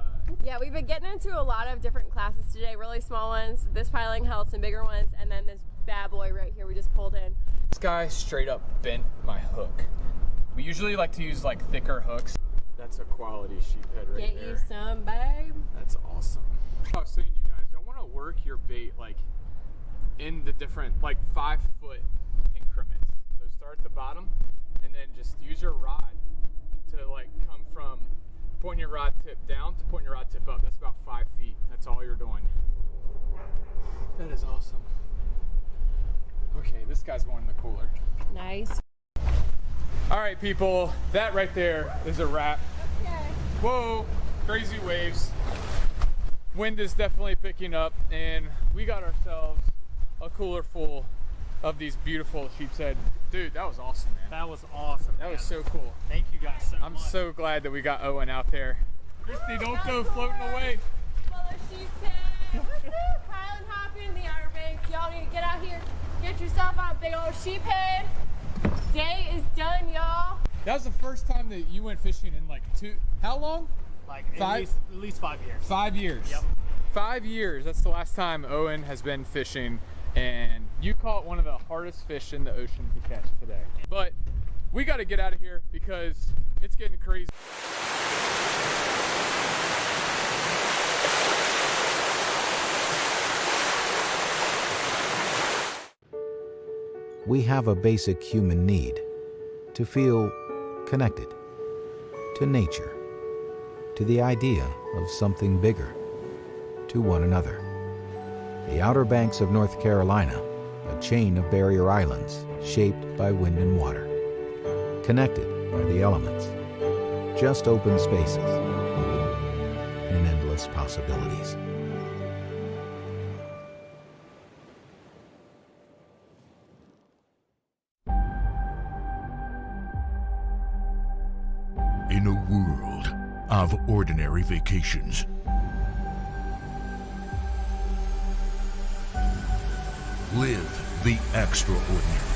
Yeah, we've been getting into a lot of different classes today, really small ones. This piling held some bigger ones, and then this bad boy right here we just pulled in. This guy straight up bent my hook. We usually like to use like thicker hooks. That's a quality sheephead right Get there. you some, babe. That's awesome. I was saying, you guys, y'all want to work your bait like in the different like 5-foot increments. So start at the bottom and then just use your rod to like come from pointing your rod tip down to pointing your rod tip up. That's about 5 feet. That's all you're doing. That is awesome. Okay, this guy's going in the cooler. Nice. All right, people, that right there is a wrap. Okay. Whoa, crazy waves. Wind is definitely picking up, and we got ourselves a cooler full of these beautiful sheepshead. Dude, that was awesome, man. That was awesome. That was so cool. Thank you guys so much. I'm so glad that we got Owen out there. Christy, don't go floating away. Full of sheepshead. What's up? Highland hopping, the Outer Banks. Y'all need to get out here, get yourself on a big old sheephead. Day is done, y'all. That was the first time that you went fishing in like how long? Like at least 5 years. 5 years. Yep. 5 years. That's the last time Owen has been fishing, and you caught one of the hardest fish in the ocean to catch today. But we got to get out of here because it's getting crazy. We have a basic human need to feel connected to nature, to the idea of something bigger, to one another. The Outer Banks of North Carolina, a chain of barrier islands shaped by wind and water, connected by the elements, just open spaces and endless possibilities. In a world of ordinary vacations, live the extraordinary.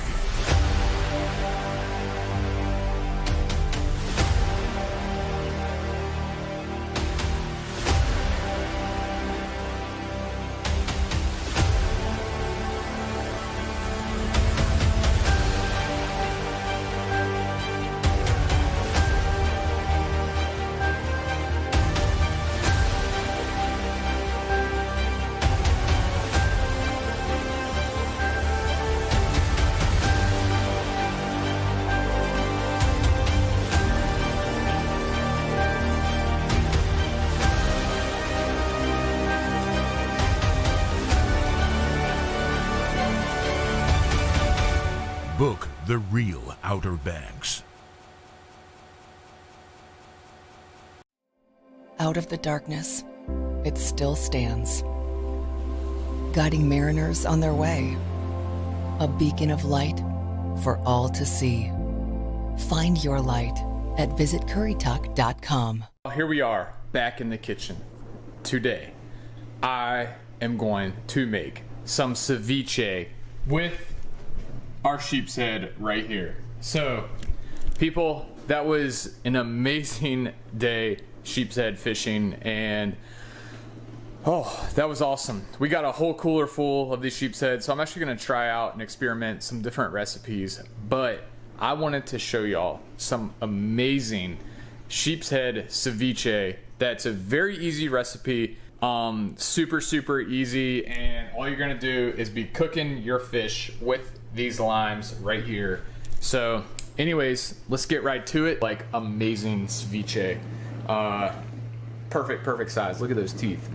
Book the real Outer Banks. Out of the darkness, it still stands, guiding mariners on their way, a beacon of light for all to see. Find your light at visitcurrituck.com. Here we are, back in the kitchen. Today, I am going to make some ceviche with our sheep's head right here. So, people, that was an amazing day sheep's head fishing, and oh, that was awesome. We got a whole cooler full of these sheep's head, so I'm actually gonna try out and experiment some different recipes, but I wanted to show y'all some amazing sheep's head ceviche. That's a very easy recipe, super easy, and all you're gonna do is be cooking your fish with these limes right here. So anyways, let's get right to it. Like, amazing ceviche. Perfect size. Look at those teeth.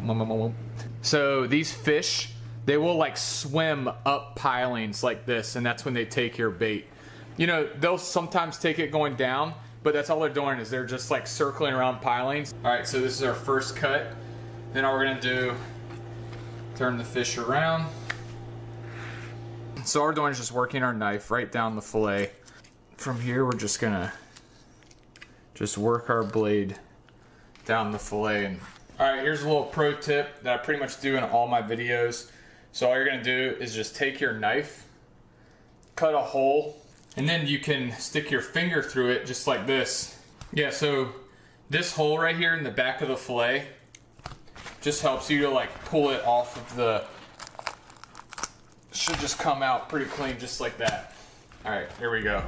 So these fish, they will like swim up pilings like this, and that's when they take your bait. You know, they'll sometimes take it going down, but that's all they're doing is they're just like circling around pilings. All right, so this is our first cut. Then all we're gonna do, turn the fish around. So all we're doing is just working our knife right down the fillet. From here, we're just gonna just work our blade down the fillet. And all right, here's a little pro tip that I pretty much do in all my videos. So all you're gonna do is just take your knife, cut a hole, and then you can stick your finger through it just like this. Yeah, so this hole right here in the back of the fillet just helps you to like pull it off of the, should just come out pretty clean just like that. All right, here we go.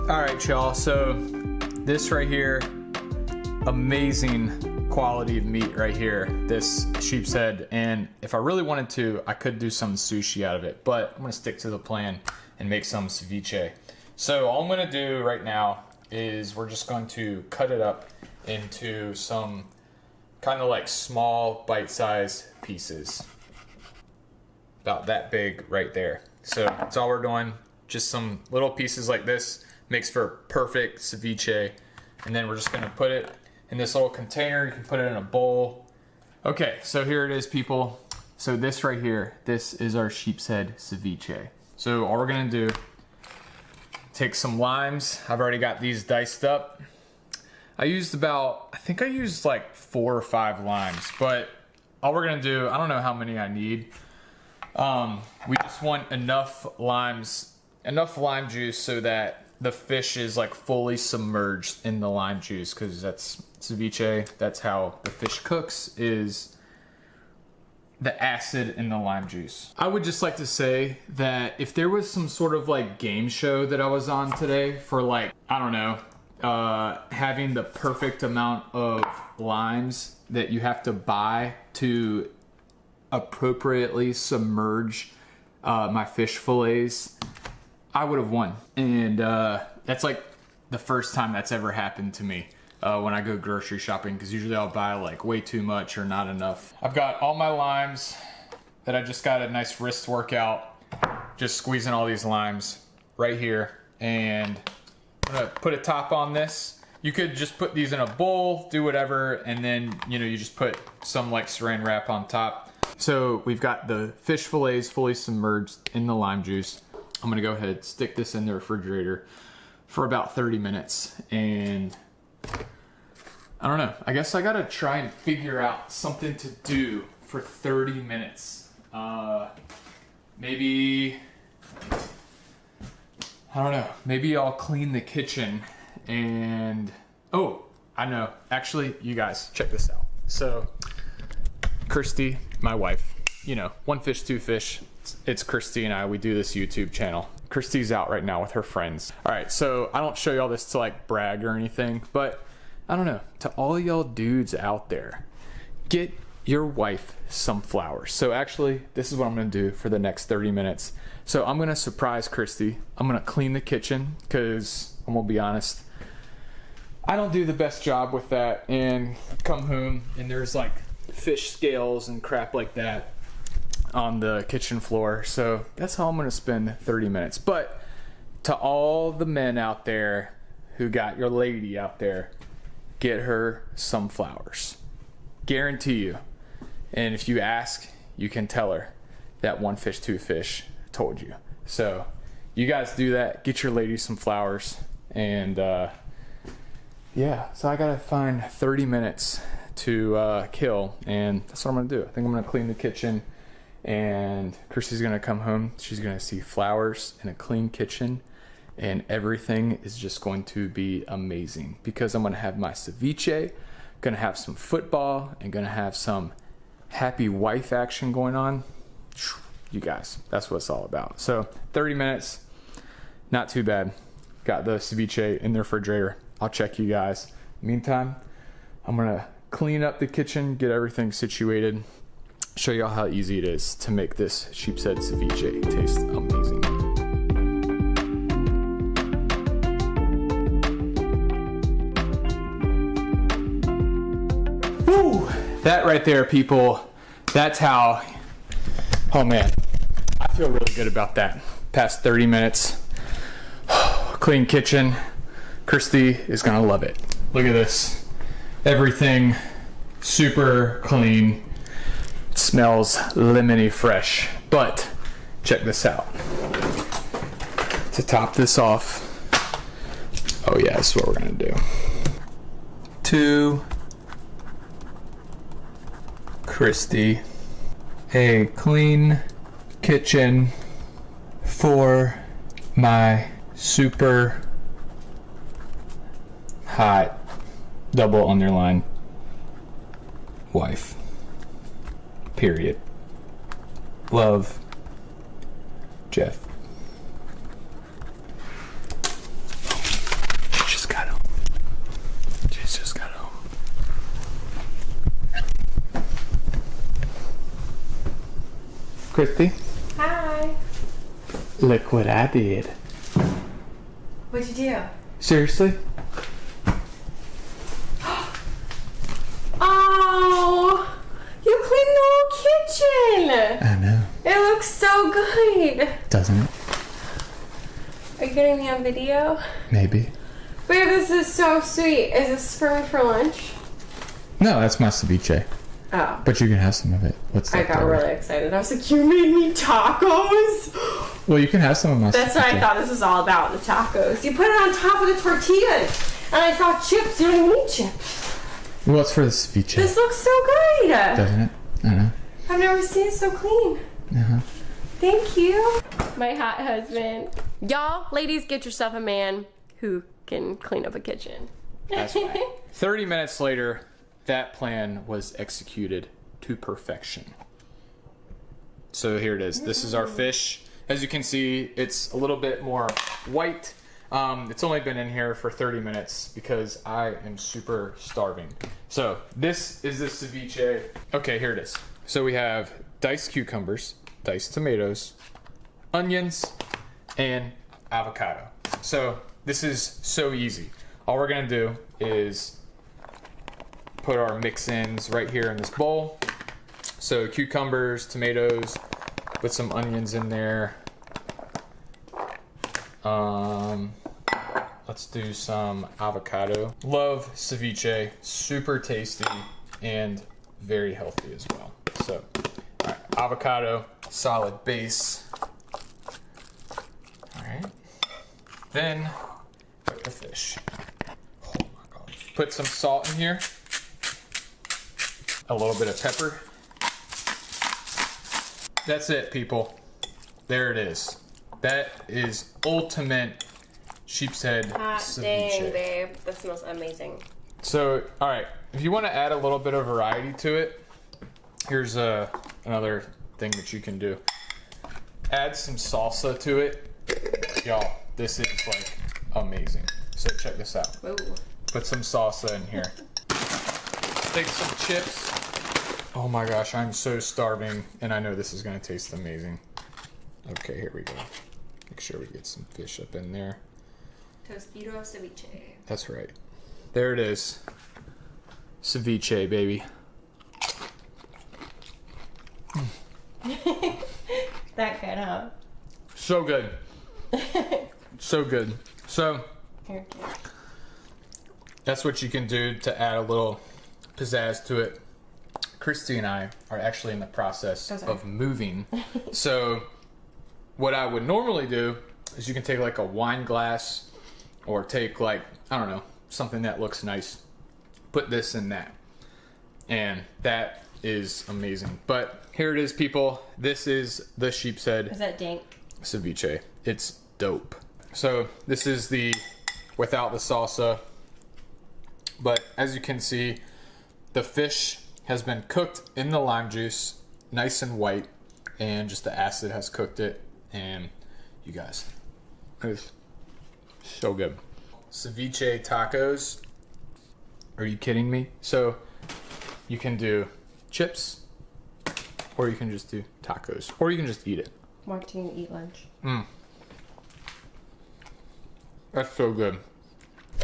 All right, y'all, so this right here, amazing quality of meat right here, this sheep's head, and if I really wanted to, I could do some sushi out of it, but I'm gonna stick to the plan and make some ceviche. So all I'm gonna do right now is we're just going to cut it up into some kind of like small bite-sized pieces. About that big right there. So that's all we're doing, just some little pieces like this. Makes for perfect ceviche. And then we're just gonna put it in this little container. You can put it in a bowl. Okay, so here it is, people. So this right here, this is our sheep's head ceviche. So all we're gonna do, take some limes. I've already got these diced up. I think I used like 4 or 5 limes, but all we're gonna do, I don't know how many I need. We just want enough lime juice so that the fish is like fully submerged in the lime juice, because that's ceviche, that's how the fish cooks, is the acid in the lime juice. I would just like to say that if there was some sort of like game show that I was on today for like, I don't know, having the perfect amount of limes that you have to buy to appropriately submerge my fish fillets, I would have won. And that's like the first time that's ever happened to me when I go grocery shopping, because usually I'll buy like way too much or not enough. I've got all my limes that I just got a nice wrist workout, just squeezing all these limes right here. And I'm gonna put a top on this. You could just put these in a bowl, do whatever, and then, you know, you just put some like saran wrap on top. So we've got the fish fillets fully submerged in the lime juice. I'm gonna go ahead and stick this in the refrigerator for about 30 minutes. And I don't know, I guess I gotta try and figure out something to do for 30 minutes. Maybe, I don't know, maybe I'll clean the kitchen and, oh, I know. Actually, you guys, check this out. So, Kirsty, my wife, you know, one fish, two fish. It's Kirsty and I, we do this YouTube channel. Kirsty's out right now with her friends. All right, so I don't show y'all this to like brag or anything, but I don't know, to all y'all dudes out there, get your wife some flowers. So actually, this is what I'm gonna do for the next 30 minutes. So I'm gonna surprise Kirsty. I'm gonna clean the kitchen, because I'm gonna be honest, I don't do the best job with that, and come home and there's like fish scales and crap like that on the kitchen floor. So that's how I'm gonna spend 30 minutes. But to all the men out there who got your lady out there, get her some flowers. Guarantee you. And if you ask, you can tell her that one fish, two fish told you. So you guys do that. Get your lady some flowers. And yeah, so I gotta find 30 minutes to kill, and that's what I'm gonna do. I think I'm gonna clean the kitchen, and Christy's gonna come home. She's gonna see flowers and a clean kitchen, and everything is just going to be amazing because I'm gonna have my ceviche, gonna have some football, and gonna have some happy wife action going on. You guys, that's what it's all about. So 30 minutes, not too bad. Got the ceviche in the refrigerator. I'll check you guys. Meantime, I'm gonna clean up the kitchen, get everything situated, show y'all how easy it is to make this sheep's head ceviche taste amazing. Woo! That right there, people, that's how, oh man, I feel really good about that. Past 30 minutes, clean kitchen. Christy is gonna love it. Look at this. Everything super clean. It smells lemony fresh. But check this out. To top this off, oh yeah, that's what we're gonna do. To Christy, a clean kitchen for my super hot double underline wife. Period. Love, Jeff. She just got home. She's just got home. Christy? Hi. Look what I did. What'd you do? Seriously? Oh, you cleaned the whole kitchen. I know. It looks so good. Doesn't it? Are you getting me on video? Maybe. Babe, this is so sweet. Is this for me for lunch? No, that's my ceviche. Oh. But you can have some of it. What's I that? got really excited. I was like, you made me tacos? Well, you can have some of my That's ceviche. what I thought this was all about, the tacos. You put it on top of the tortillas. And I saw chips. You don't even need chips. Well, it's for the ceviche. This looks so great. Doesn't it? I know. I've never seen it so clean. Uh-huh. Thank you. My hot husband. Y'all, ladies, get yourself a man who can clean up a kitchen. That's right. 30 minutes later, that plan was executed to perfection. So here it is. This is our fish. As you can see, it's a little bit more white. It's only been in here for 30 minutes because I am super starving. So this is the ceviche. Okay, here it is. So we have diced cucumbers, diced tomatoes, onions, and avocado. So this is so easy. All we're gonna do is put our mix-ins right here in this bowl. So cucumbers, tomatoes, put some onions in there. Let's do some avocado. Love ceviche, super tasty and very healthy as well. So, all right, avocado, solid base. All right, then put the fish. Oh my God. Put some salt in here, a little bit of pepper. That's it, people. There it is. That is ultimate sheep's head ceviche. Dang, babe. That smells amazing. So, all right, if you want to add a little bit of variety to it, here's another thing that you can do. Add some salsa to it. Y'all, this is like amazing. So check this out. Ooh. Put some salsa in here. Take some chips. Oh my gosh, I'm so starving, and I know this is gonna taste amazing. Okay, here we go. Make sure we get some fish up in there. Tostito ceviche. That's right. There it is. Ceviche, baby. So good. So good. So that's what you can do to add a little pizzazz to it. Christy and I are actually in the process of moving. So what I would normally do is you can take like a wine glass or take like, I don't know, something that looks nice. Put this in that. And that is amazing. But here it is, people. This is the sheep's head. Is that dank? Ceviche. It's dope. So this is the without the salsa. But as you can see, the fish has been cooked in the lime juice, nice and white, and just the acid has cooked it. And you guys, it's so good. Ceviche tacos. Are you kidding me? So you can do chips, or you can just do tacos, or you can just eat it. Martine, eat lunch. That's so good.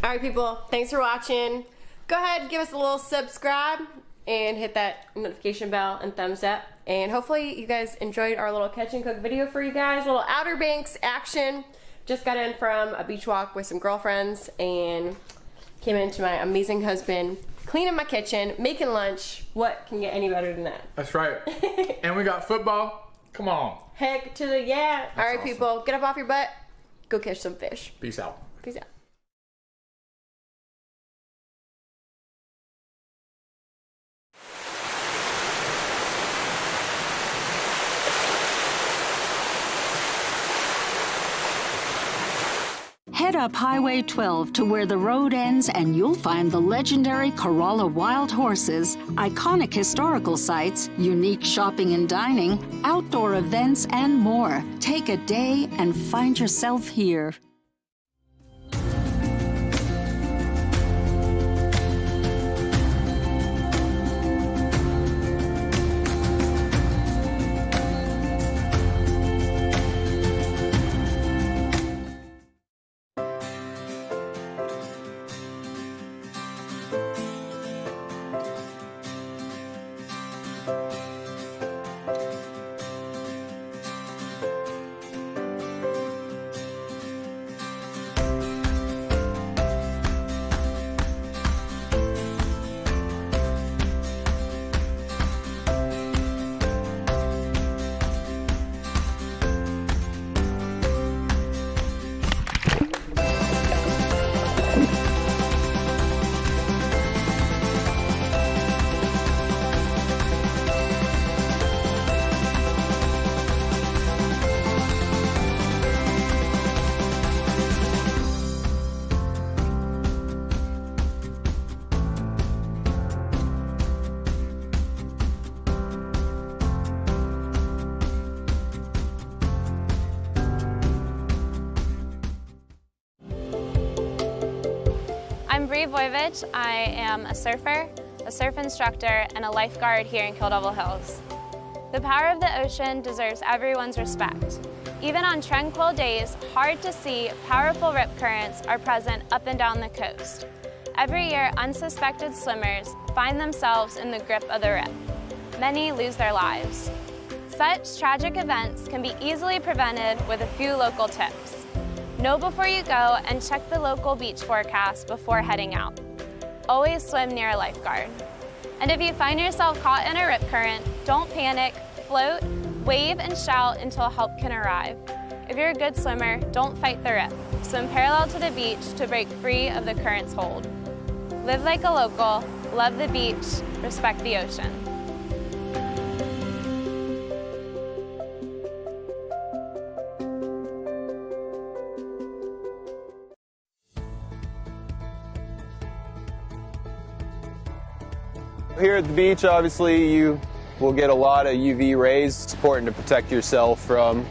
All right, people, thanks for watching. Go ahead, give us a little subscribe and hit that notification bell and thumbs up. And hopefully you guys enjoyed our little catch and cook video for you guys. A little Outer Banks action. Just got in from a beach walk with some girlfriends and came into my amazing husband, cleaning my kitchen, making lunch. What can get any better than that? That's right. And we got football. Come on. Heck to the yeah. All right, awesome. people, get up off your butt. Go catch some fish. Peace out. Peace out. Head up Highway 12 to where the road ends and you'll find the legendary Corolla Wild Horses, iconic historical sites, unique shopping and dining, outdoor events, and more. Take a day and find yourself here. I am a surfer, a surf instructor, and a lifeguard here in Kill Devil Hills. The power of the ocean deserves everyone's respect. Even on tranquil days, hard to see, powerful rip currents are present up and down the coast. Every year, unsuspected swimmers find themselves in the grip of the rip. Many lose their lives. Such tragic events can be easily prevented with a few local tips. Know before you go and check the local beach forecast before heading out. Always swim near a lifeguard. And if you find yourself caught in a rip current, don't panic, float, wave, and shout until help can arrive. If you're a good swimmer, don't fight the rip. Swim parallel to the beach to break free of the current's hold. Live like a local, love the beach, respect the ocean. Here at the beach, obviously, you will get a lot of UV rays. It's important to protect yourself from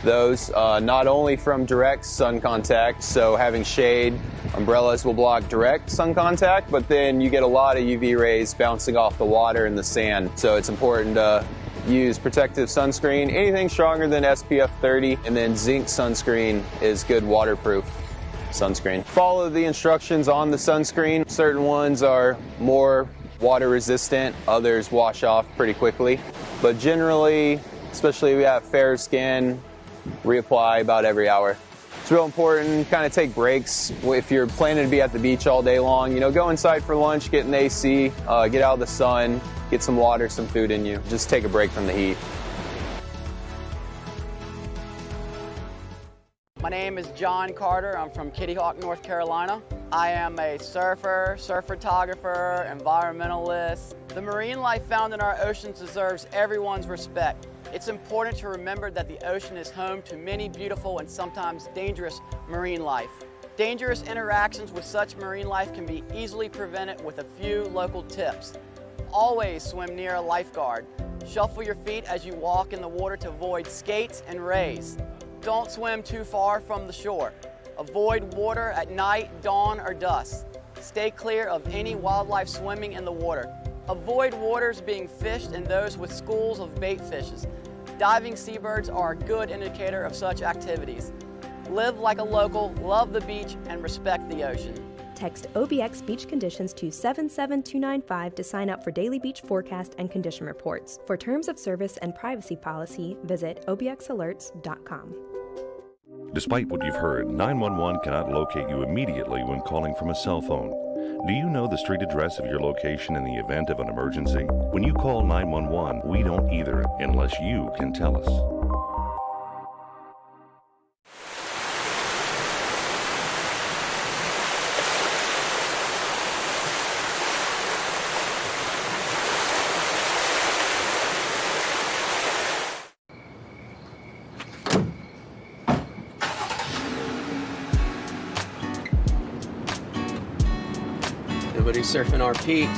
those, not only from direct sun contact, so having shade, umbrellas will block direct sun contact, but then you get a lot of UV rays bouncing off the water and the sand. So it's important to use protective sunscreen, anything stronger than SPF 30, and then zinc sunscreen is good waterproof sunscreen. Follow the instructions on the sunscreen. Certain ones are more water resistant, others wash off pretty quickly. But generally, especially if you have fair skin, reapply about every hour. It's real important, kind of take breaks. If you're planning to be at the beach all day long, you know, go inside for lunch, get an AC, get out of the sun, get some water, some food in you. Just take a break from the heat. My name is John Carter. I'm from Kitty Hawk, North Carolina. I am a surfer, surf photographer, environmentalist. The marine life found in our oceans deserves everyone's respect. It's important to remember that the ocean is home to many beautiful and sometimes dangerous marine life. Dangerous interactions with such marine life can be easily prevented with a few local tips. Always swim near a lifeguard. Shuffle your feet as you walk in the water to avoid skates and rays. Don't swim too far from the shore. Avoid water at night, dawn, or dusk. Stay clear of any wildlife swimming in the water. Avoid waters being fished and those with schools of bait fishes. Diving seabirds are a good indicator of such activities. Live like a local, love the beach, and respect the ocean. Text OBX Beach Conditions to 77295 to sign up for daily beach forecast and condition reports. For terms of service and privacy policy, visit obxalerts.com. Despite what you've heard, 911 cannot locate you immediately when calling from a cell phone. Do you know the street address of your location in the event of an emergency? When you call 911, we don't either, unless you can tell us. Nobody's surfing our peak.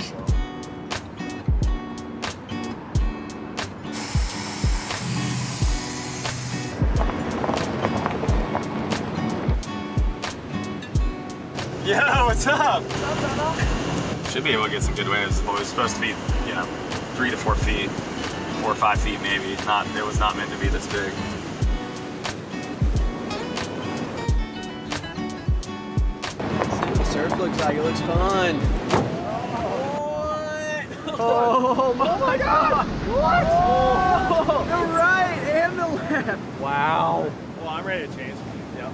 Yo, what's up? Should be able to get some good waves. Well, it was supposed to be, 3 to 4 feet, 4 or 5 feet maybe. It was not meant to be this big. Surf looks like it looks fun. Oh my God! What? Oh, the right and the left. Wow. Well, I'm ready to change. Yep.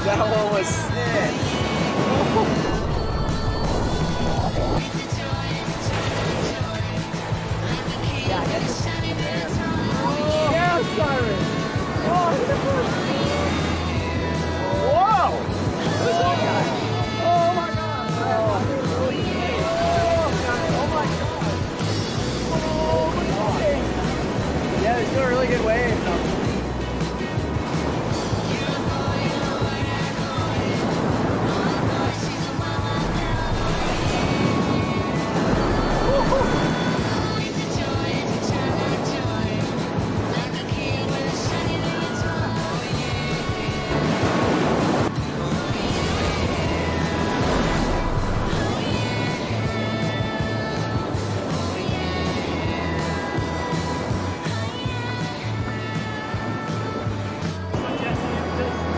That one was sick. Yeah, Siren. Oh, look at this. Whoa! Who's that guy? Oh my God! Oh my God! Oh, yeah, there's still a really good wave.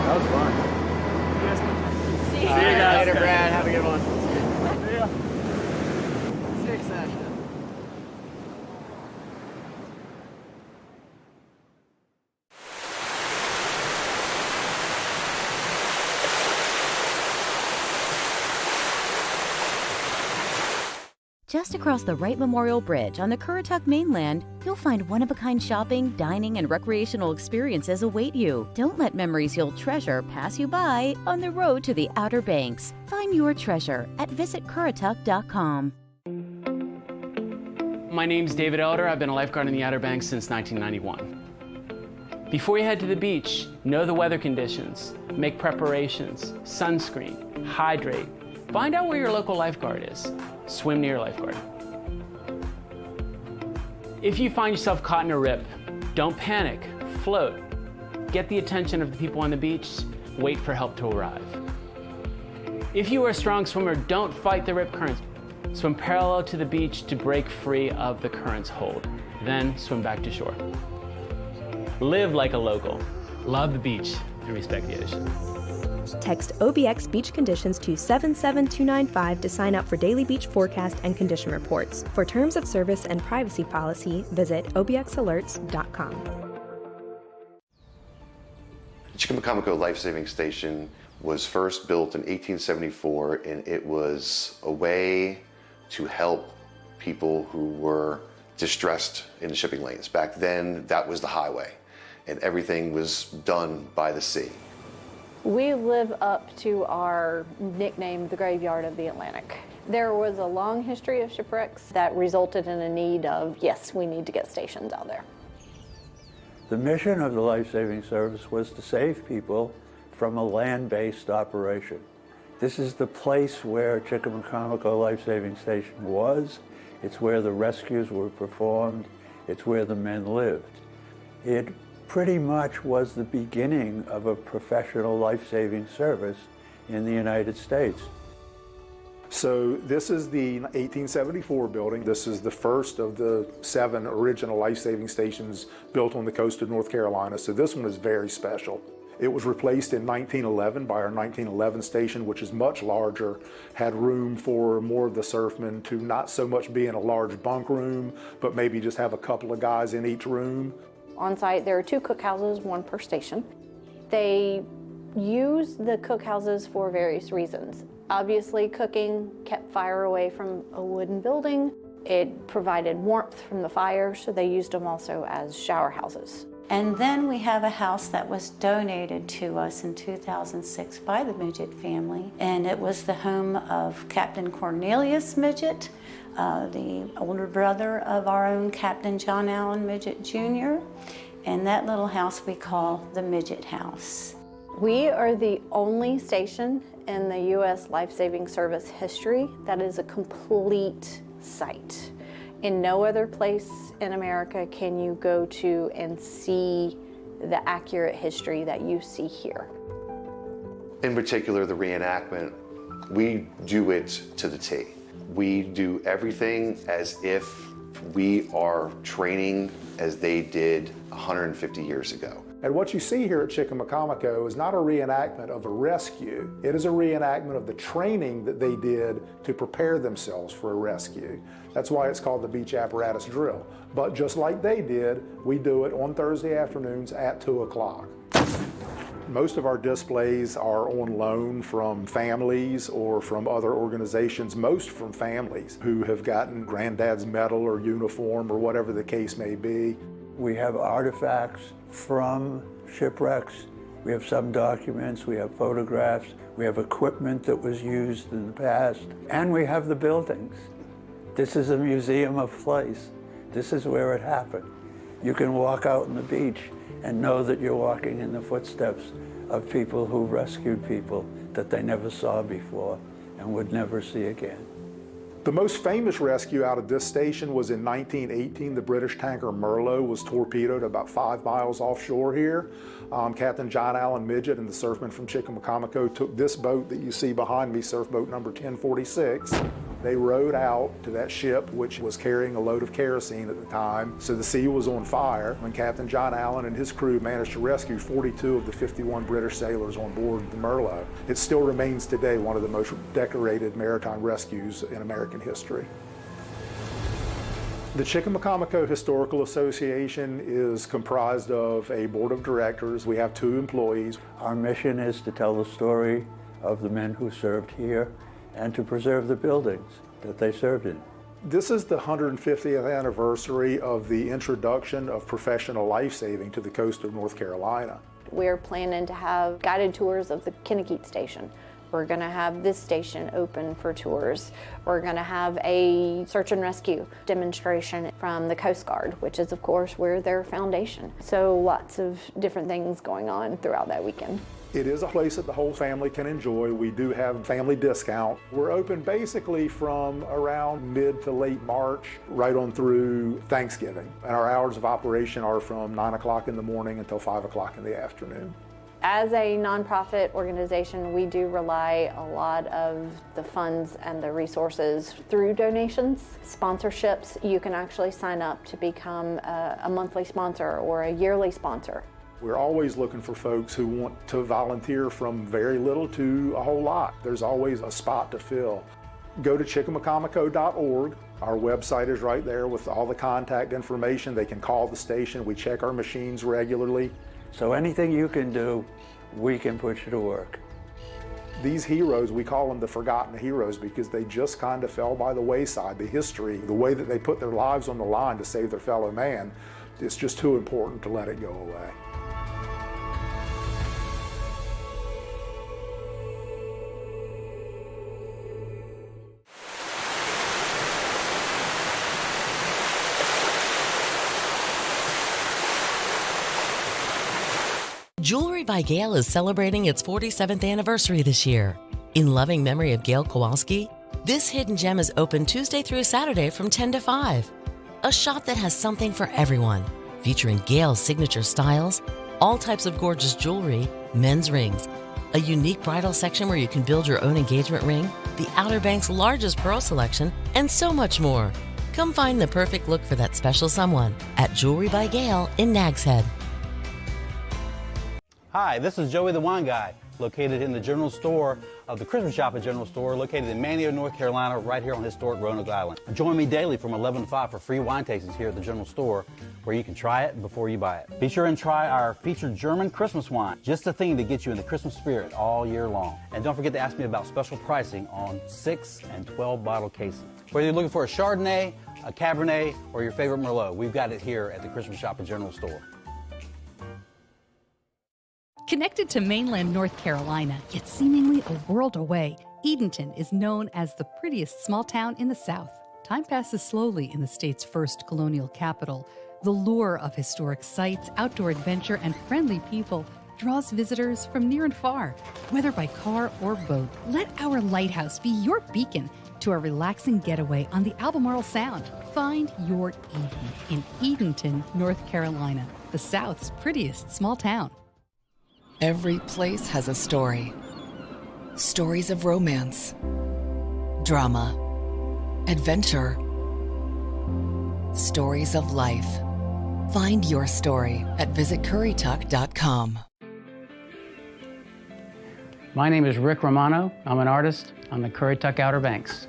That was fun. See you guys. Later, Brad. Have a good one. See ya. Sick session. Just across the Wright Memorial Bridge on the Currituck mainland, you'll find one-of-a-kind shopping, dining, and recreational experiences await you. Don't let memories you'll treasure pass you by on the road to the Outer Banks. Find your treasure at visitcurrituck.com. My name's David Elder. I've been a lifeguard in the Outer Banks since 1991. Before you head to the beach, know the weather conditions, make preparations, sunscreen, hydrate, Find out where your local lifeguard is. Swim near your lifeguard. If you find yourself caught in a rip, don't panic, float. Get the attention of the people on the beach, wait for help to arrive. If you are a strong swimmer, don't fight the rip currents. Swim parallel to the beach to break free of the current's hold. Then swim back to shore. Live like a local. Love the beach and respect the ocean. Text OBX Beach Conditions to 77295 to sign up for daily beach forecast and condition reports. For terms of service and privacy policy, visit OBXalerts.com. The Chickamaucomico Life Saving Station was first built in 1874, and it was a way to help people who were distressed in the shipping lanes. Back then, that was the highway, and everything was done by the sea. We live up to our nickname, the Graveyard of the Atlantic. There was a long history of shipwrecks that resulted in a need of, yes, we need to get stations out there. The mission of the Life Saving Service was to save people from a land-based operation. This is the place where Chickamaucomico Life Saving Station was. It's where the rescues were performed. It's where the men lived. It pretty much was the beginning of a professional life-saving service in the United States. So this is the 1874 building. This is the first of the 7 original life-saving stations built on the coast of North Carolina. So this one is very special. It was replaced in 1911 by our 1911 station, which is much larger, had room for more of the surfmen to not so much be in a large bunk room, but maybe just have a couple of guys in each room. On site, there are 2 cookhouses, 1 per station. They use the cookhouses for various reasons. Obviously, cooking kept fire away from a wooden building. It provided warmth from the fire, so they used them also as shower houses. And then we have a house that was donated to us in 2006 by the Midget family, and it was the home of Captain Cornelius Midget, the older brother of our own Captain John Allen Midget Jr., and that little house we call the Midget House. We are the only station in the U.S. Life Saving Service history that is a complete site. In no other place in America can you go to and see the accurate history that you see here. In particular, the reenactment, we do it to the T. We do everything as if we are training as they did 150 years ago. And what you see here at Chickamaucomico is not a reenactment of a rescue. It is a reenactment of the training that they did to prepare themselves for a rescue. That's why it's called the beach apparatus drill. But just like they did, we do it on Thursday afternoons at 2 o'clock. Most of our displays are on loan from families or from other organizations, most from families who have gotten granddad's medal or uniform or whatever the case may be. We have artifacts from shipwrecks. We have some documents, we have photographs, we have equipment that was used in the past, and we have the buildings. This is a museum of place. This is where it happened. You can walk out on the beach and know that you're walking in the footsteps of people who rescued people that they never saw before and would never see again. The most famous rescue out of this station was in 1918. The British tanker Merlot was torpedoed about 5 miles offshore here. Captain John Allen Midget and the surfmen from Chickamaucomico took this boat that you see behind me, surf boat number 1046. They rowed out to that ship, which was carrying a load of kerosene at the time. So the sea was on fire when Captain John Allen and his crew managed to rescue 42 of the 51 British sailors on board the Merlot. It still remains today one of the most decorated maritime rescues in American history. The Chickamaucomico Historical Association is comprised of a board of directors. We have 2 employees. Our mission is to tell the story of the men who served here and to preserve the buildings that they served in. This is the 150th anniversary of the introduction of professional life saving to the coast of North Carolina. We're planning to have guided tours of the Kennekeet Station, We're going to have this station open for tours. We're going to have a search and rescue demonstration from the Coast Guard, which is, of course, we're their foundation. So lots of different things going on throughout that weekend. It is a place that the whole family can enjoy. We do have family discount. We're open basically from around mid to late March, right on through Thanksgiving. And our hours of operation are from 9 o'clock in the morning until 5 o'clock in the afternoon. As a nonprofit organization, we do rely a lot of the funds and the resources through donations. Sponsorships, you can actually sign up to become a monthly sponsor or a yearly sponsor. We're always looking for folks who want to volunteer from very little to a whole lot. There's always a spot to fill. Go to chickamacomico.org. Our website is right there with all the contact information. They can call the station. We check our machines regularly. So anything you can do, we can put you to work. These heroes, we call them the forgotten heroes because they just kind of fell by the wayside. The history, the way that they put their lives on the line to save their fellow man, it's just too important to let it go away. Jewelry by Gail is celebrating its 47th anniversary this year. In loving memory of Gail Kowalski, this hidden gem is open Tuesday through Saturday from 10 to 5. A shop that has something for everyone, featuring Gail's signature styles, all types of gorgeous jewelry, men's rings, a unique bridal section where you can build your own engagement ring, the Outer Banks' largest pearl selection, and so much more. Come find the perfect look for that special someone at Jewelry by Gail in Nags Head. Hi, this is Joey the Wine Guy, located in the general store of the Christmas Shop at General Store, located in Manteo, North Carolina, right here on historic Roanoke Island. Join me daily from 11 to 5 for free wine tastings here at the general store, where you can try it before you buy it. Be sure and try our featured German Christmas wine, just the thing to get you in the Christmas spirit all year long. And don't forget to ask me about special pricing on 6 and 12 bottle cases. Whether you're looking for a Chardonnay, a Cabernet, or your favorite Merlot, we've got it here at the Christmas Shop at General Store. Connected to mainland North Carolina, yet seemingly a world away, Edenton is known as the prettiest small town in the South. Time passes slowly in the state's first colonial capital. The lure of historic sites, outdoor adventure, and friendly people draws visitors from near and far, whether by car or boat. Let our lighthouse be your beacon to a relaxing getaway on the Albemarle Sound. Find your Eden in Edenton, North Carolina, the South's prettiest small town. Every place has a story. Stories of romance, drama, adventure, stories of life. Find your story at visitcurrituck.com. My name is Rick Romano. I'm an artist on the Currituck Outer Banks.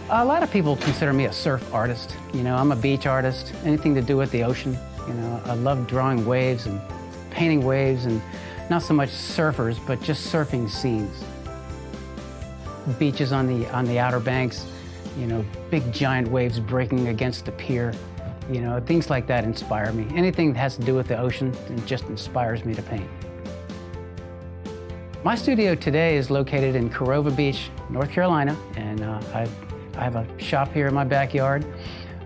A lot of people consider me a surf artist. You know, I'm a beach artist, anything to do with the ocean. You know, I love drawing waves and painting waves, and not so much surfers, but just surfing scenes. Beaches on the Outer Banks, you know, big giant waves breaking against the pier. You know, things like that inspire me. Anything that has to do with the ocean, it just inspires me to paint. My studio today is located in Corova Beach, North Carolina, and I have a shop here in my backyard,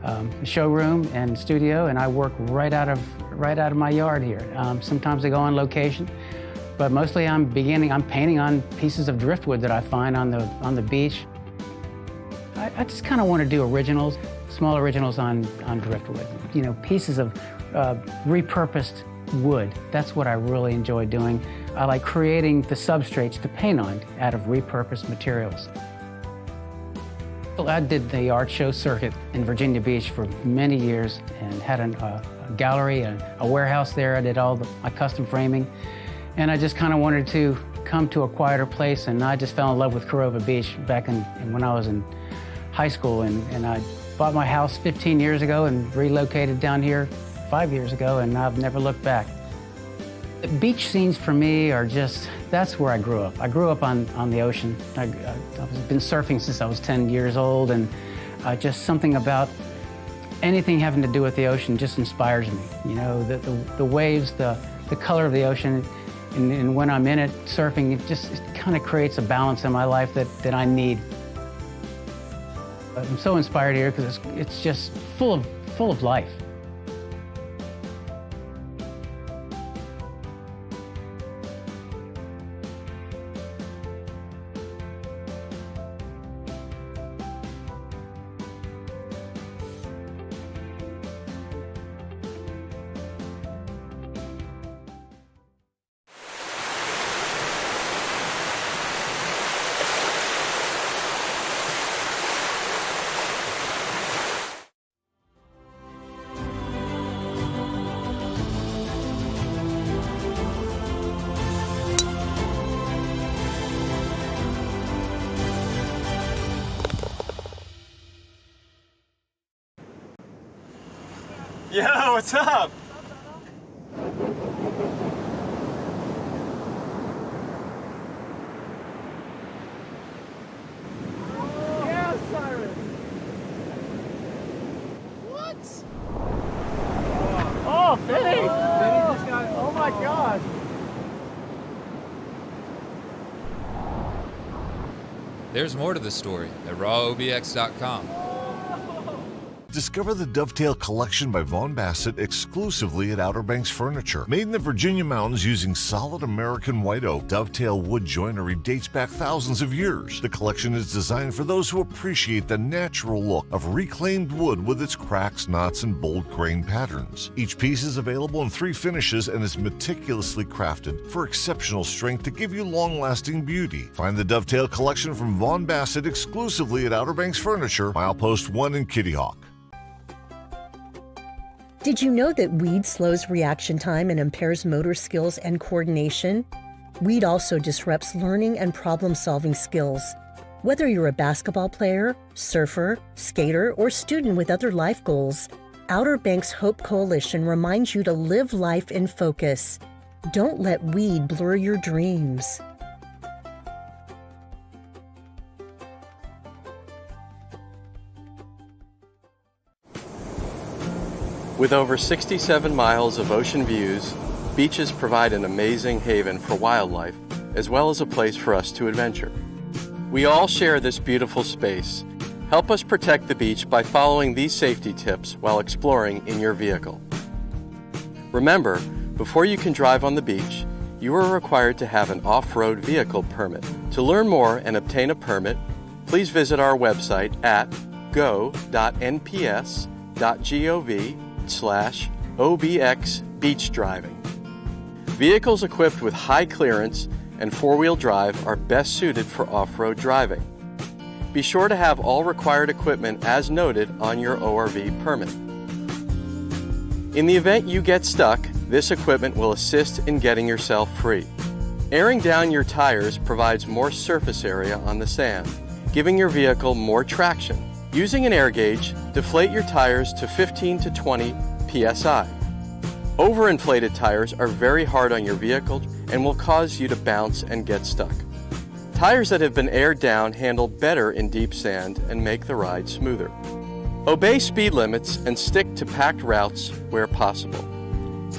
a showroom and studio, and I work right out of my yard here. Sometimes I go on location, but mostly I'm painting on pieces of driftwood that I find on the beach. I just kind of want to do originals, small originals on driftwood. You know, pieces of repurposed wood. That's what I really enjoy doing. I like creating the substrates to paint on out of repurposed materials. I did the art show circuit in Virginia Beach for many years and had a gallery, a warehouse there. I did all my custom framing, and I just kind of wanted to come to a quieter place, and I just fell in love with Corova Beach back when I was in high school, and I bought my house 15 years ago and relocated down here 5 years ago, and I've never looked back. The beach scenes for me are just, that's where I grew up. I grew up on the ocean. I've been surfing since I was 10 years old, and just something about anything having to do with the ocean just inspires me. You know, the waves, the color of the ocean, And when I'm in it surfing, it kind of creates a balance in my life that I need. I'm so inspired here because it's just full of life. Yo, what's up? Yeah, Cyrus. What? Oh, Vinny! Vinny just got, oh my God. There's more to the story at rawobx.com. Discover the Dovetail Collection by Vaughn Bassett exclusively at Outer Banks Furniture. Made in the Virginia mountains using solid American white oak, Dovetail wood joinery dates back thousands of years. The collection is designed for those who appreciate the natural look of reclaimed wood with its cracks, knots, and bold grain patterns. Each piece is available in 3 finishes and is meticulously crafted for exceptional strength to give you long-lasting beauty. Find the Dovetail Collection from Vaughn Bassett exclusively at Outer Banks Furniture, Milepost 1 in Kitty Hawk. Did you know that weed slows reaction time and impairs motor skills and coordination? Weed also disrupts learning and problem-solving skills. Whether you're a basketball player, surfer, skater, or student with other life goals, Outer Banks Hope Coalition reminds you to live life in focus. Don't let weed blur your dreams. With over 67 miles of ocean views, beaches provide an amazing haven for wildlife, as well as a place for us to adventure. We all share this beautiful space. Help us protect the beach by following these safety tips while exploring in your vehicle. Remember, before you can drive on the beach, you are required to have an off-road vehicle permit. To learn more and obtain a permit, please visit our website at go.nps.gov/OBX beach driving. Vehicles equipped with high clearance and four-wheel drive are best suited for off-road driving. Be sure to have all required equipment as noted on your ORV permit. In the event you get stuck, this equipment will assist in getting yourself free. Airing down your tires provides more surface area on the sand, giving your vehicle more traction. Using an air gauge, deflate your tires to 15 to 20 psi. Overinflated tires are very hard on your vehicle and will cause you to bounce and get stuck. Tires that have been aired down handle better in deep sand and make the ride smoother. Obey speed limits and stick to packed routes where possible.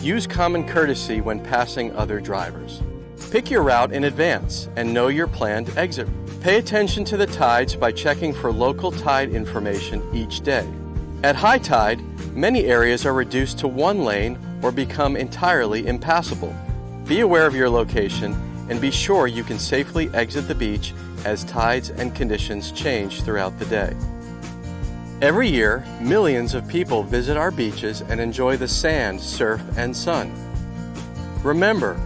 Use common courtesy when passing other drivers. Pick your route in advance and know your planned exit. Pay attention to the tides by checking for local tide information each day. At high tide, many areas are reduced to one lane or become entirely impassable. Be aware of your location and be sure you can safely exit the beach as tides and conditions change throughout the day. Every year, millions of people visit our beaches and enjoy the sand, surf, and sun. Remember,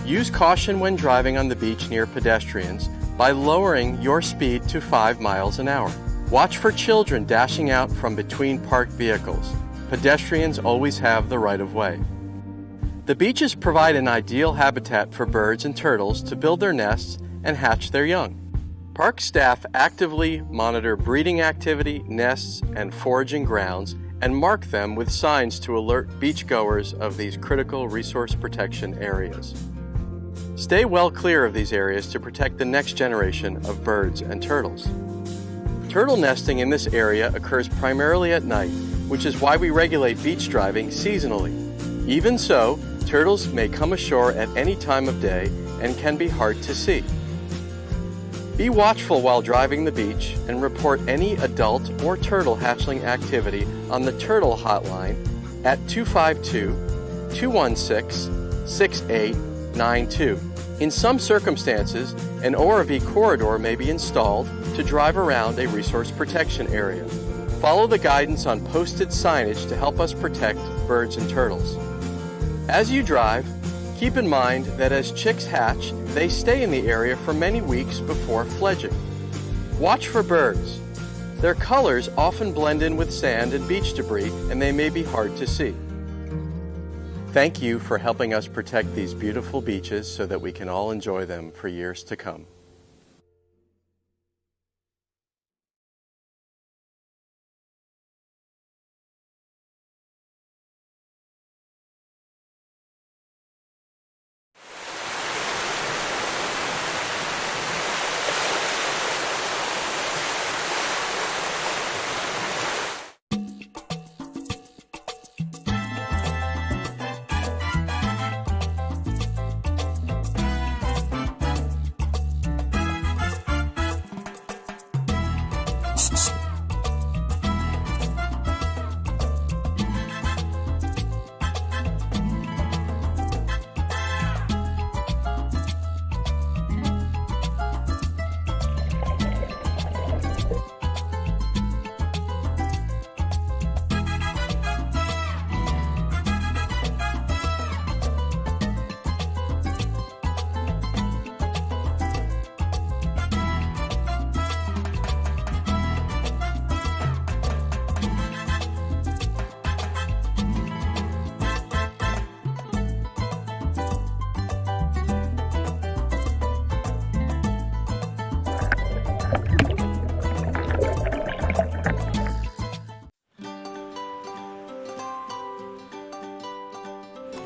use caution when driving on the beach near pedestrians by lowering your speed to 5 miles an hour. Watch for children dashing out from between parked vehicles. Pedestrians always have the right of way. The beaches provide an ideal habitat for birds and turtles to build their nests and hatch their young. Park staff actively monitor breeding activity, nests, and foraging grounds and mark them with signs to alert beachgoers of these critical resource protection areas. Stay well clear of these areas to protect the next generation of birds and turtles. Turtle nesting in this area occurs primarily at night, which is why we regulate beach driving seasonally. Even so, Turtles may come ashore at any time of day and can be hard to see. Be watchful while driving the beach and report any adult or turtle hatchling activity on the Turtle Hotline at 252-216-6892. In some circumstances, an ORV corridor may be installed to drive around a resource protection area. Follow the guidance on posted signage to help us protect birds and turtles. As you drive, keep in mind that as chicks hatch, they stay in the area for many weeks before fledging. Watch for birds. Their colors often blend in with sand and beach debris, and they may be hard to see. Thank you for helping us protect these beautiful beaches so that we can all enjoy them for years to come.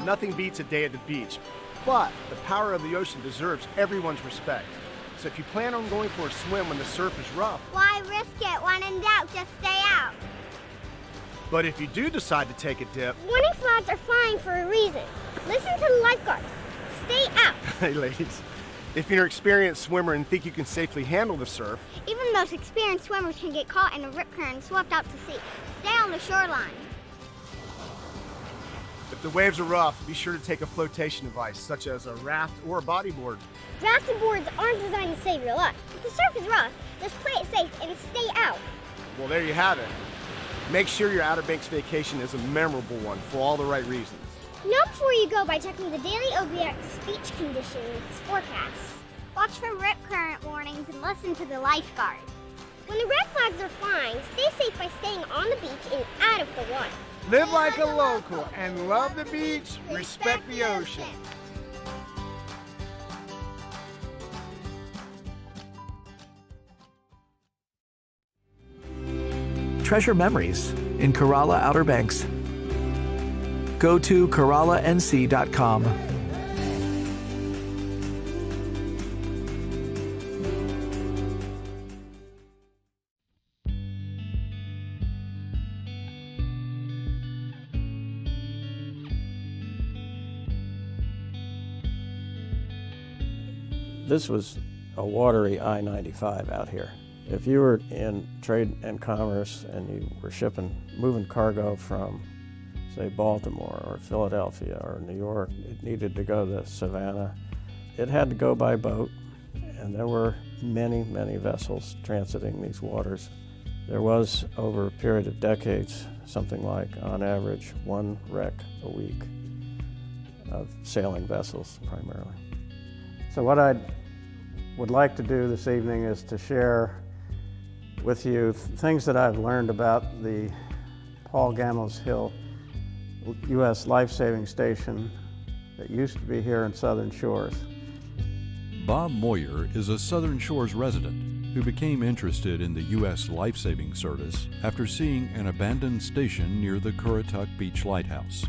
Nothing beats a day at the beach, but the power of the ocean deserves everyone's respect. So if you plan on going for a swim when the surf is rough, why risk it? When in doubt, just stay out. But if you do decide to take a dip, warning flags are flying for a reason. Listen to the lifeguards. Stay out. Hey ladies, if you're an experienced swimmer and think you can safely handle the surf, even the most experienced swimmers can get caught in a rip current and swept out to sea. Stay on the shoreline. if the waves are rough, be sure to take a flotation device, such as a raft or a bodyboard. Rafting boards aren't designed to save your life. If the surf is rough, just play it safe and stay out. Well, there you have it. Make sure your Outer Banks vacation is a memorable one for all the right reasons. Know before you go by checking the daily OBX beach conditions forecasts. Watch for rip current warnings and listen to the lifeguard. When the red flags are flying, stay safe by staying on the beach and out of the water. Live like a local and love the beach, respect the ocean. Treasure memories in Corolla Outer Banks. Go to CorollaNC.com. This was a watery I-95 out here. If you were in trade and commerce and you were moving cargo from, say, Baltimore or Philadelphia or New York, it needed to go to Savannah. It had to go by boat, and there were many, many vessels transiting these waters. There was, over a period of decades, something like, on average, 1 wreck a week of sailing vessels, primarily. So what I would like to do this evening is to share with you things that I've learned about the Paul Gambles Hill U.S. Life-Saving Station that used to be here in Southern Shores. Bob Moyer is a Southern Shores resident who became interested in the U.S. Life-Saving Service after seeing an abandoned station near the Currituck Beach Lighthouse.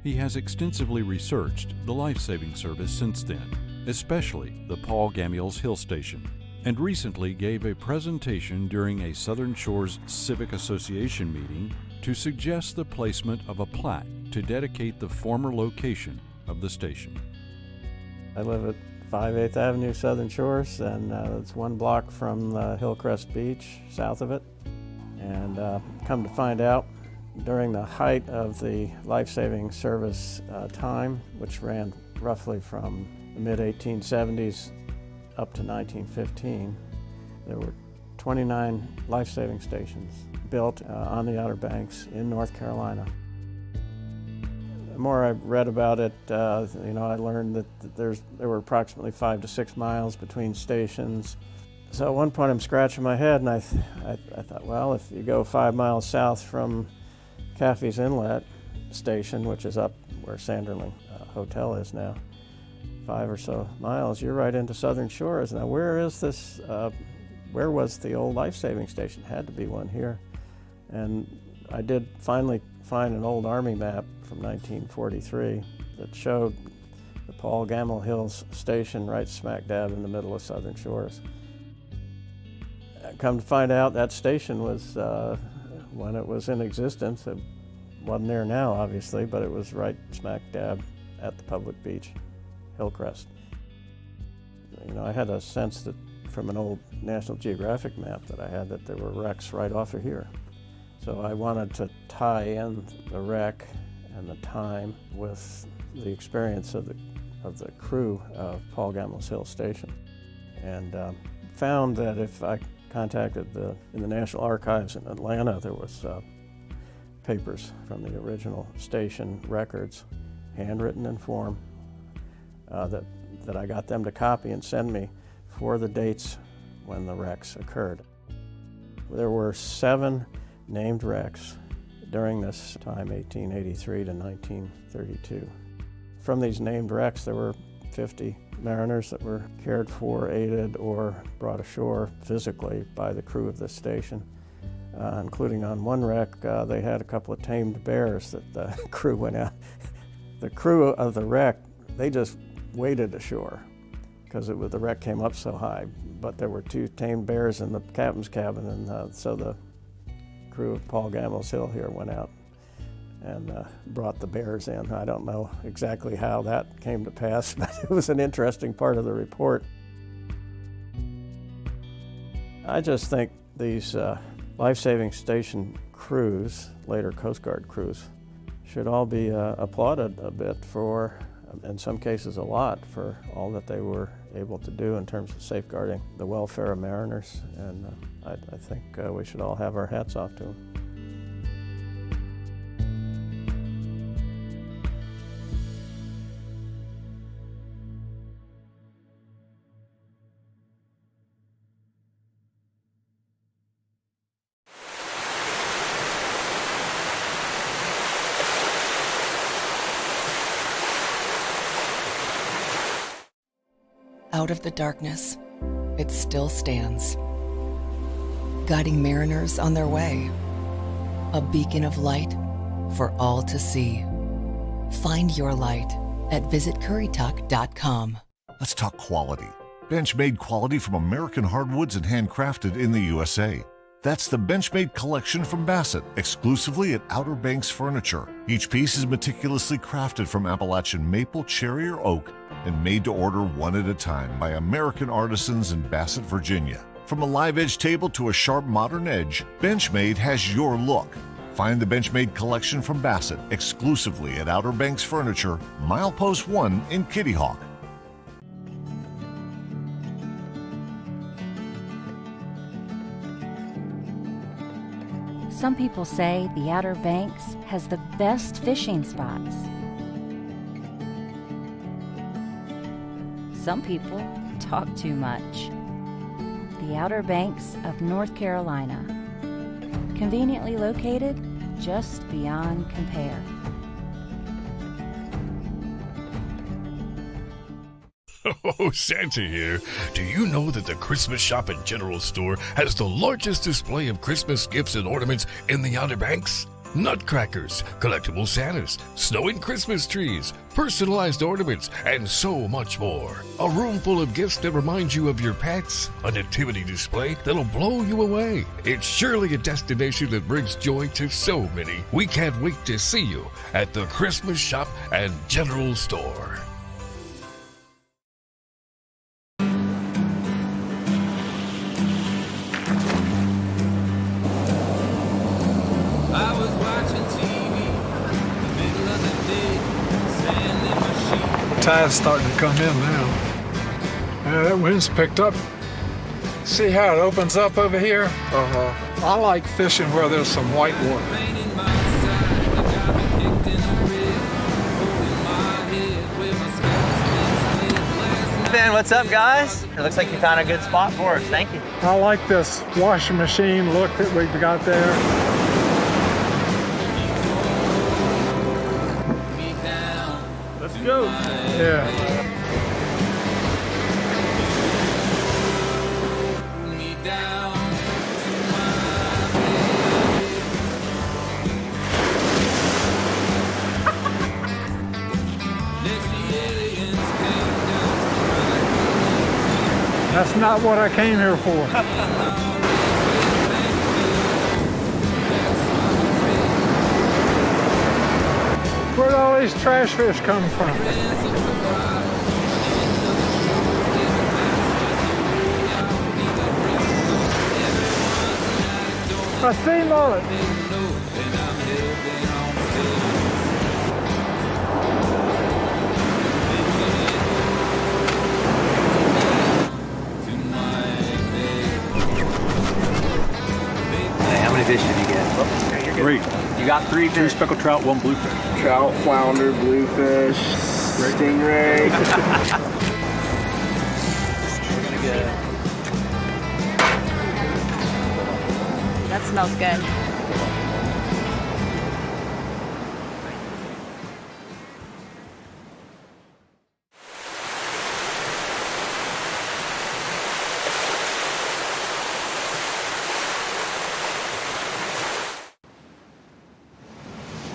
He has extensively researched the Life-Saving Service since then, especially the Paul Gambles Hill Station, and recently gave a presentation during a Southern Shores Civic Association meeting to suggest the placement of a plaque to dedicate the former location of the station. I live at 5/8 Avenue, Southern Shores, and it's 1 block from Hillcrest Beach, south of it. And come to find out, during the height of the life-saving service time, which ran roughly from the mid-1870s up to 1915, there were 29 life-saving stations built on the Outer Banks in North Carolina. The more I read about it, I learned that there were approximately 5 to 6 miles between stations. So at one point I'm scratching my head, and I thought, well, if you go 5 miles south from Caffey's Inlet station, which is up where Sanderling Hotel is now, 5 or so miles, you're right into Southern Shores. Now, where is this? Where was the old life-saving station? Had to be one here. And I did finally find an old Army map from 1943 that showed the Paul Gamble Hills station right smack dab in the middle of Southern Shores. Come to find out, that station was, when it was in existence, it wasn't there now, obviously, but it was right smack dab at the public beach, Hillcrest. I had a sense that from an old National Geographic map that I had that there were wrecks right off of here. So I wanted to tie in the wreck and the time with the experience of the crew of Paul Gamble's Hill Station, and found that if I contacted in the National Archives in Atlanta, there was papers from the original station records, handwritten in form, that I got them to copy and send me for the dates when the wrecks occurred. There were 7 named wrecks during this time, 1883 to 1932. From these named wrecks, there were 50 mariners that were cared for, aided, or brought ashore physically by the crew of this station, including on one wreck, they had a couple of tamed bears that the crew went out. The crew of the wreck, they just waded ashore because the wreck came up so high, but there were 2 tamed bears in the captain's cabin, and so the crew of Paul Gamble's Hill here went out and brought the bears in. I don't know exactly how that came to pass, but it was an interesting part of the report. I just think these life-saving station crews, later Coast Guard crews, should all be applauded a bit for, in some cases a lot, for all that they were able to do in terms of safeguarding the welfare of mariners, and I think we should all have our hats off to them. Out of the darkness, it still stands, guiding mariners on their way, a beacon of light for all to see. Find your light at visitcurrituck.com. Let's talk quality. Benchmade quality from American hardwoods and handcrafted in the USA. That's the Benchmade collection from Bassett, exclusively at Outer Banks Furniture. Each piece is meticulously crafted from Appalachian maple, cherry, or oak, and made to order one at a time by American artisans in Bassett, Virginia. From a live edge table to a sharp modern edge, Benchmade has your look. Find the Benchmade collection from Bassett exclusively at Outer Banks Furniture, Milepost 1 in Kitty Hawk. Some people say the Outer Banks has the best fishing spots. Some people talk too much. The Outer Banks of North Carolina, conveniently located just beyond compare. Oh, Santa here. Do you know that the Christmas Shop and General Store has the largest display of Christmas gifts and ornaments in the Outer Banks? nutcrackers, collectible Santas, snowing Christmas trees, personalized ornaments, and so much more. A room full of gifts that remind you of your pets, a nativity display that'll blow you away. It's surely a destination that brings joy to so many. We can't wait to see you at the Christmas Shop and General Store. Tide's starting to come in now. Yeah, that wind's picked up. See how it opens up over here? I like fishing where there's some white water. Ben, what's up, guys? It looks like you found a good spot for us. Thank you. I like this washing machine look that we've got there. Let's go. Yeah. That's not what I came here for. Where'd all these trash fish come from? I see mullet. How many fish did you get? Three. You got 3 fish. 2 speckled trout, 1 bluefish. Trout, flounder, bluefish, stingray. That smells good.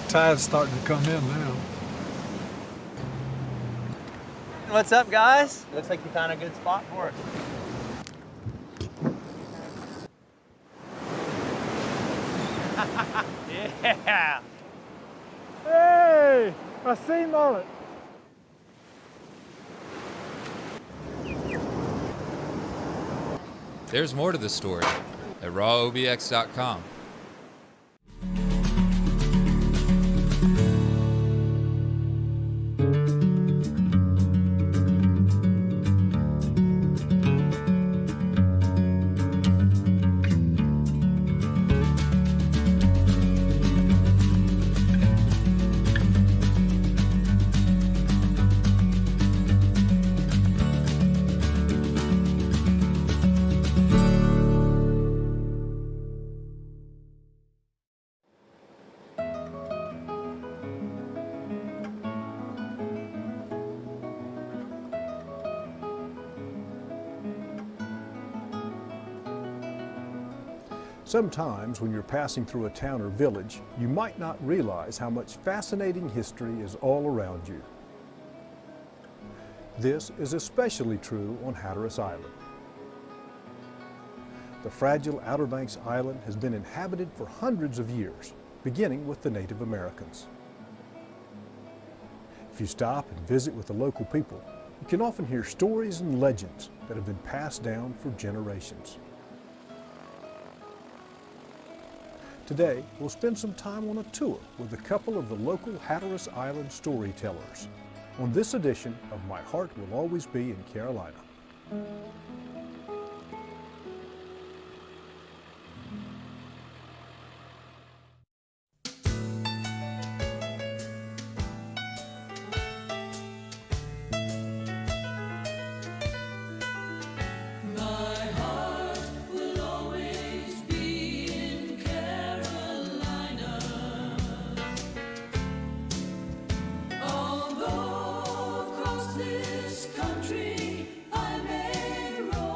Tide's starting to come in now. What's up, guys? It looks like you found a good spot for us. Yeah. Hey, I see mullet. There's more to the story at rawobx.com. Sometimes when you're passing through a town or village, you might not realize how much fascinating history is all around you. This is especially true on Hatteras Island. The fragile Outer Banks Island has been inhabited for hundreds of years, beginning with the Native Americans. If you stop and visit with the local people, you can often hear stories and legends that have been passed down for generations. Today, we'll spend some time on a tour with a couple of the local Hatteras Island storytellers on this edition of My Heart Will Always Be in Carolina. Although across this country I may roam,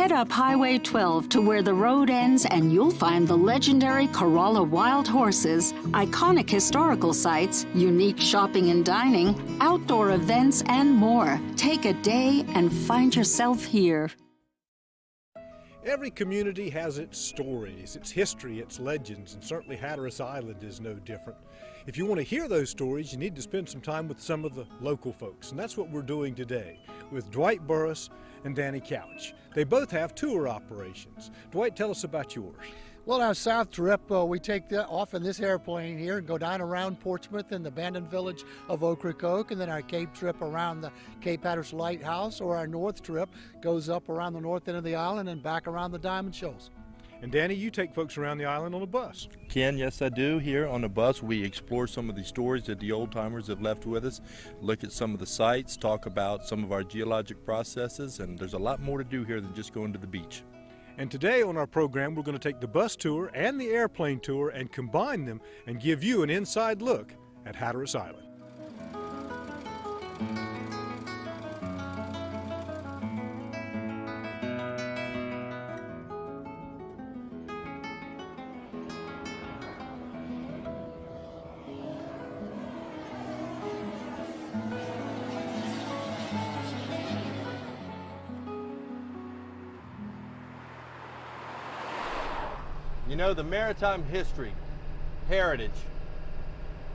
Head up Highway 12 to where the road ends and you'll find the legendary Corolla wild horses, iconic historical sites, unique shopping and dining, outdoor events, and more. Take a day and find yourself here. Every community has its stories, its history, its legends, and certainly Hatteras Island is no different. If you want to hear those stories, you need to spend some time with some of the local folks, and that's what we're doing today with Dwight Burris and Danny Couch. They both have tour operations. Dwight, tell us about yours. Well, our south trip, we take off in this airplane here and go down around Portsmouth and the abandoned village of Ocracoke, and then our Cape trip around the Cape Hatteras Lighthouse, or our north trip goes up around the north end of the island and back around the Diamond Shoals. And Danny, you take folks around the island on a bus. Ken, yes I do. Here on the bus we explore some of the stories that the old timers have left with us, look at some of the sites, talk about some of our geologic processes, and there's a lot more to do here than just going to the beach. And today on our program, we're going to take the bus tour and the airplane tour and combine them and give you an inside look at Hatteras Island. You know, the maritime history, heritage,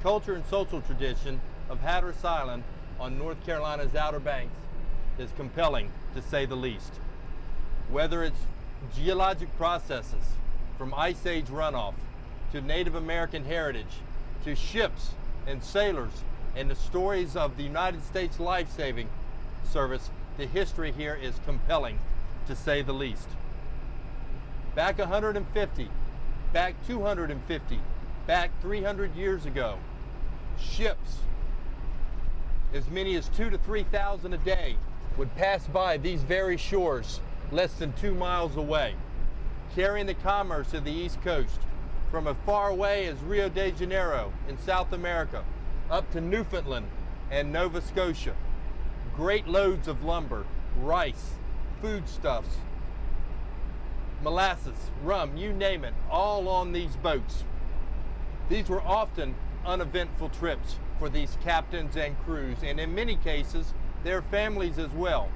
culture, and social tradition of Hatteras Island on North Carolina's Outer Banks is compelling, to say the least. Whether it's geologic processes, from Ice Age runoff, to Native American heritage, to ships and sailors, and the stories of the United States Life-Saving Service, the history here is compelling, to say the least. Back 150, back 250, back 300 years ago, ships, as many as 2,000 to 3,000 a day, would pass by these very shores less than 2 miles away, carrying the commerce of the East Coast from as far away as Rio de Janeiro in South America up to Newfoundland and Nova Scotia. Great loads of lumber, rice, foodstuffs, molasses, rum, you name it, all on these boats. These were often uneventful trips for these captains and crews, and in many cases, their families as well.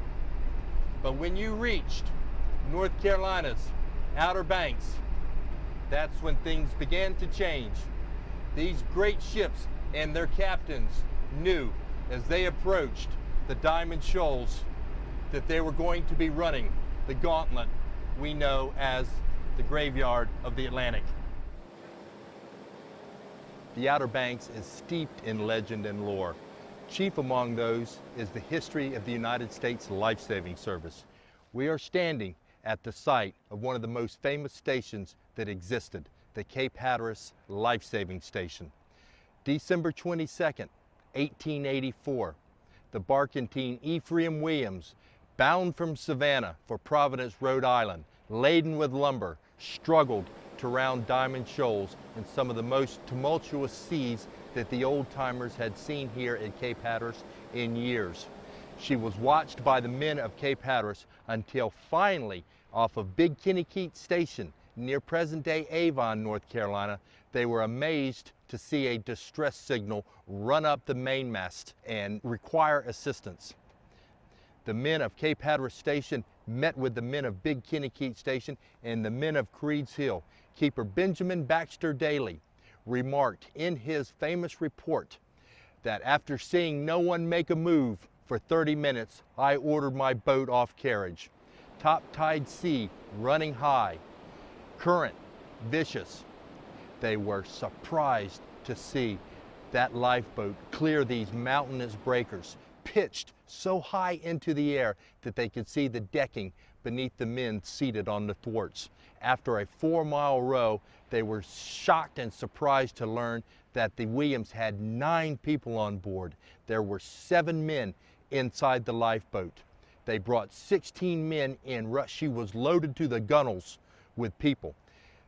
But when you reached North Carolina's Outer Banks, that's when things began to change. These great ships and their captains knew as they approached the Diamond Shoals that they were going to be running the gauntlet we know as the graveyard of the Atlantic. The Outer Banks is steeped in legend and lore. Chief among those is the history of the United States Life-Saving Service. We are standing at the site of one of the most famous stations that existed, the Cape Hatteras Life-Saving Station. December 22nd, 1884, the barkentine Ephraim Williams, bound from Savannah for Providence, Rhode Island, laden with lumber, struggled to round Diamond Shoals in some of the most tumultuous seas that the old-timers had seen here at Cape Hatteras in years. She was watched by the men of Cape Hatteras until finally, off of Big Kennekeet Station near present-day Avon, North Carolina, they were amazed to see a distress signal run up the mainmast and require assistance. The men of Cape Hatteras Station met with the men of Big Kennekeet Station and the men of Creed's Hill. Keeper Benjamin Baxter Daly remarked in his famous report that after seeing no one make a move for 30 minutes, I ordered my boat off carriage. Top tide sea running high, current vicious. They were surprised to see that lifeboat clear these mountainous breakers, pitched so high into the air that they could see the decking beneath the men seated on the thwarts. After a 4-mile row, they were shocked and surprised to learn that the Williams had 9 people on board. There were 7 men inside the lifeboat. They brought 16 men in. She was loaded to the gunnels with people.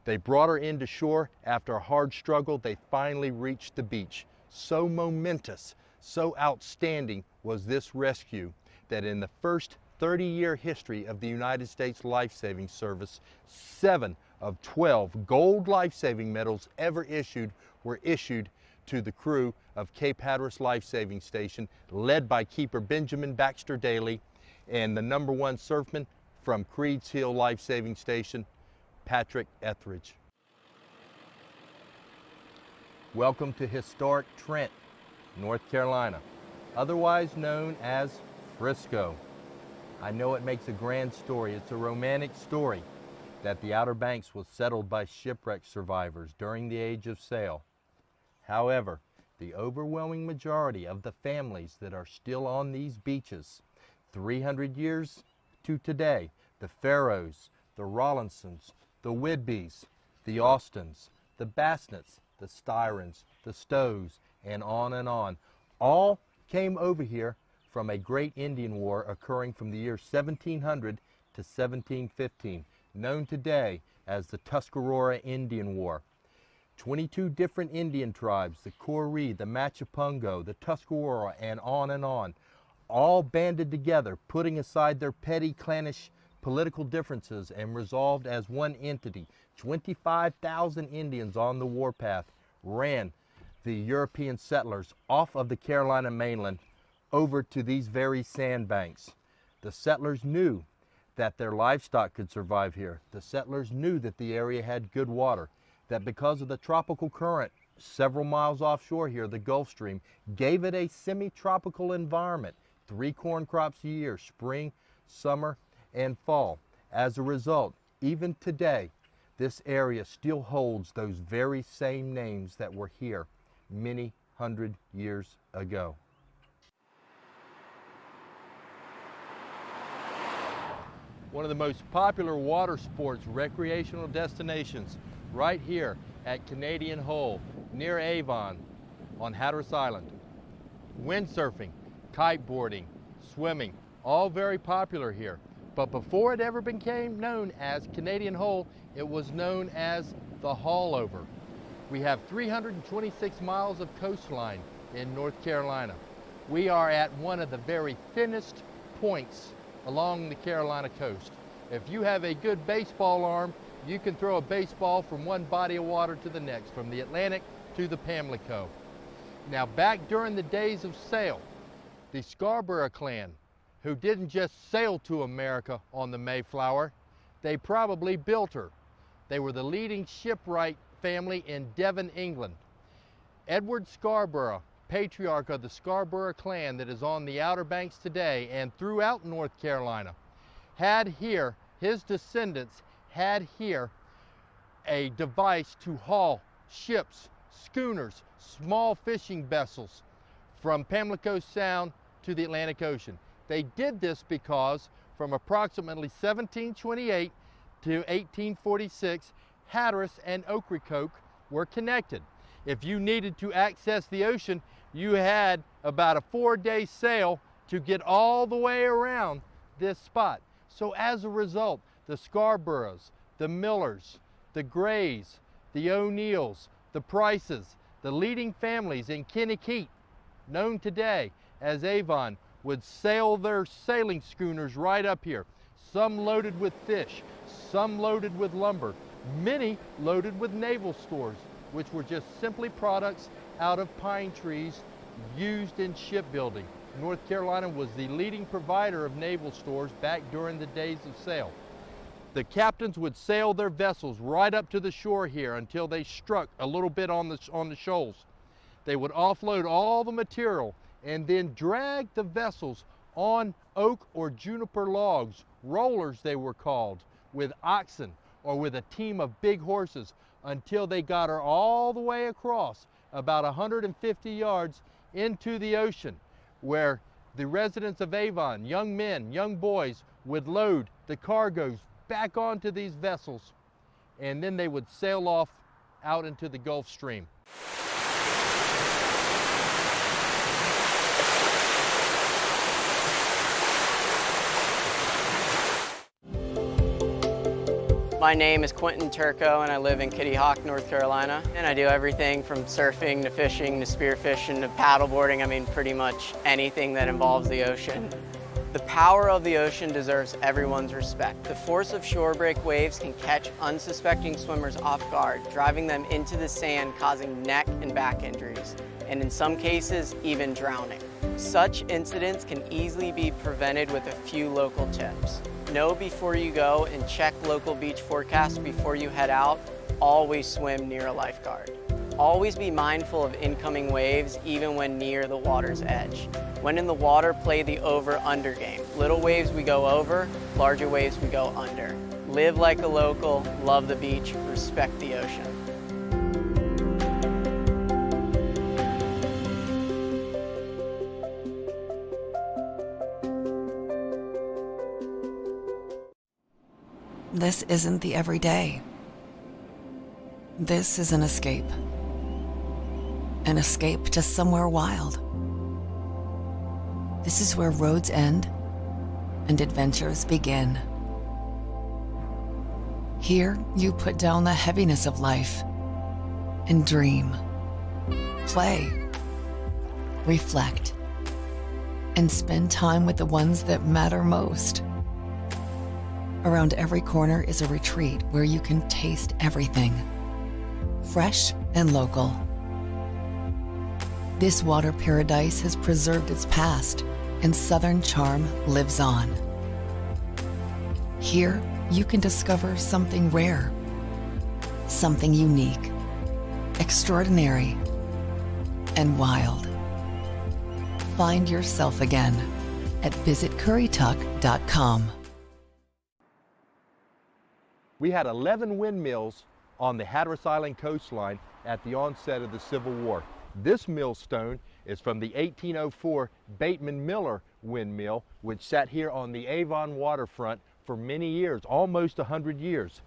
They brought her into shore. After a hard struggle, they finally reached the beach. So momentous, so outstanding was this rescue that in the first 30-year history of the United States Life-Saving Service, 7 of 12 gold life-saving medals ever issued were issued to the crew of Cape Hatteras Life-Saving Station, led by Keeper Benjamin Baxter Daly, and the #1 surfman from Creeds Hill Life-Saving Station, Patrick Etheridge. Welcome to historic Trent, North Carolina, otherwise known as Frisco. I know it makes a grand story. It's a romantic story that the Outer Banks was settled by shipwreck survivors during the Age of Sail. However, the overwhelming majority of the families that are still on these beaches, 300 years to today, the Farrows, the Rollinsons, the Whidbys, the Austins, the Bassnets, the Styrens, the Stows, and on, all came over here from a great Indian war occurring from the year 1700 to 1715, known today as the Tuscarora Indian War. 22 different Indian tribes, the Coree, the Machipungo, the Tuscarora, and on, all banded together, putting aside their petty clannish political differences and resolved as one entity. 25,000 Indians on the warpath ran the European settlers off of the Carolina mainland over to these very sandbanks. The settlers knew that their livestock could survive here. The settlers knew that the area had good water, that because of the tropical current several miles offshore here, the Gulf Stream gave it a semi-tropical environment, 3 corn crops a year, spring, summer, and fall. As a result, even today, this area still holds those very same names that were here many hundred years ago. One of the most popular water sports recreational destinations right here at Canadian Hole near Avon on Hatteras Island. Windsurfing, kiteboarding, swimming, all very popular here. But before it ever became known as Canadian Hole, it was known as the Haulover. We have 326 miles of coastline in North Carolina. We are at one of the very thinnest points along the Carolina coast. If you have a good baseball arm, you can throw a baseball from one body of water to the next, from the Atlantic to the Pamlico. Now, back during the days of sail, the Scarborough clan, who didn't just sail to America on the Mayflower, they probably built her. They were the leading shipwright family in Devon, England. Edward Scarborough, patriarch of the Scarborough clan that is on the Outer Banks today and throughout North Carolina, had here, his descendants had here a device to haul ships, schooners, small fishing vessels from Pamlico Sound to the Atlantic Ocean. They did this because from approximately 1728 to 1846, Hatteras and Ocracoke were connected. If you needed to access the ocean, you had about a 4-day sail to get all the way around this spot. So as a result, the Scarboroughs, the Millers, the Grays, the O'Neills, the Prices, the leading families in Kennequet, known today as Avon, would sail their sailing schooners right up here. Some loaded with fish, some loaded with lumber, many loaded with naval stores, which were just simply products out of pine trees used in shipbuilding. North Carolina was the leading provider of naval stores back during the days of sail. The captains would sail their vessels right up to the shore here until they struck a little bit on the shoals. They would offload all the material and then drag the vessels on oak or juniper logs, rollers they were called, with oxen or with a team of big horses until they got her all the way across about 150 yards into the ocean, where the residents of Avon, young men, young boys, would load the cargoes back onto these vessels, and then they would sail off out into the Gulf Stream. My name is Quentin Turco and I live in Kitty Hawk, North Carolina. And I do everything from surfing to fishing to spearfishing to paddleboarding. I mean, pretty much anything that involves the ocean. The power of the ocean deserves everyone's respect. The force of shore-break waves can catch unsuspecting swimmers off guard, driving them into the sand, causing neck and back injuries, and in some cases, even drowning. Such incidents can easily be prevented with a few local tips. Know before you go and check local beach forecasts before you head out. Always swim near a lifeguard. Always be mindful of incoming waves, even when near the water's edge. When in the water, play the over-under game. Little waves we go over, larger waves we go under. Live like a local, love the beach, respect the ocean. This isn't the everyday. This is an escape. An escape to somewhere wild. This is where roads end and adventures begin. Here, you put down the heaviness of life and dream, play, reflect, and spend time with the ones that matter most. Around every corner is a retreat where you can taste everything, fresh and local. This water paradise has preserved its past, and Southern charm lives on. Here, you can discover something rare, something unique, extraordinary, and wild. Find yourself again at visitcurrituck.com. We had 11 windmills on the Hatteras Island coastline at the onset of the Civil War. This millstone is from the 1804 Bateman Miller windmill, which sat here on the Avon waterfront for many years, almost 100 years.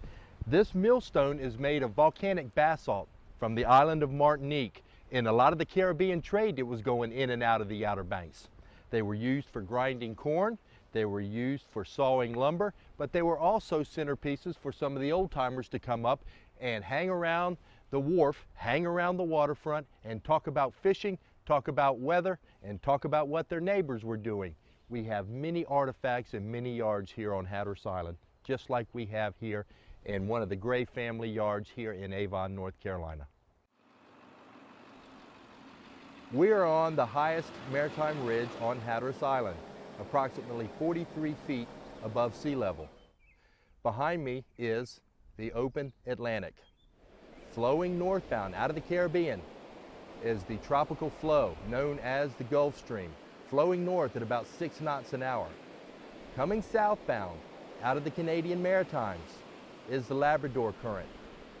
This millstone is made of volcanic basalt from the island of Martinique. In a lot of the Caribbean trade that was going in and out of the Outer Banks. They were used for grinding corn, they were used for sawing lumber, but they were also centerpieces for some of the old timers to come up and hang around the wharf, hang around the waterfront, and talk about fishing, talk about weather, and talk about what their neighbors were doing. We have many artifacts and many yards here on Hatteras Island, just like we have here in one of the Gray family yards here in Avon, North Carolina. We are on the highest maritime ridge on Hatteras Island, approximately 43 feet above sea level. Behind me is the open Atlantic. Flowing northbound out of the Caribbean is the tropical flow known as the Gulf Stream, flowing north at about 6 knots an hour. Coming southbound out of the Canadian Maritimes is the Labrador Current.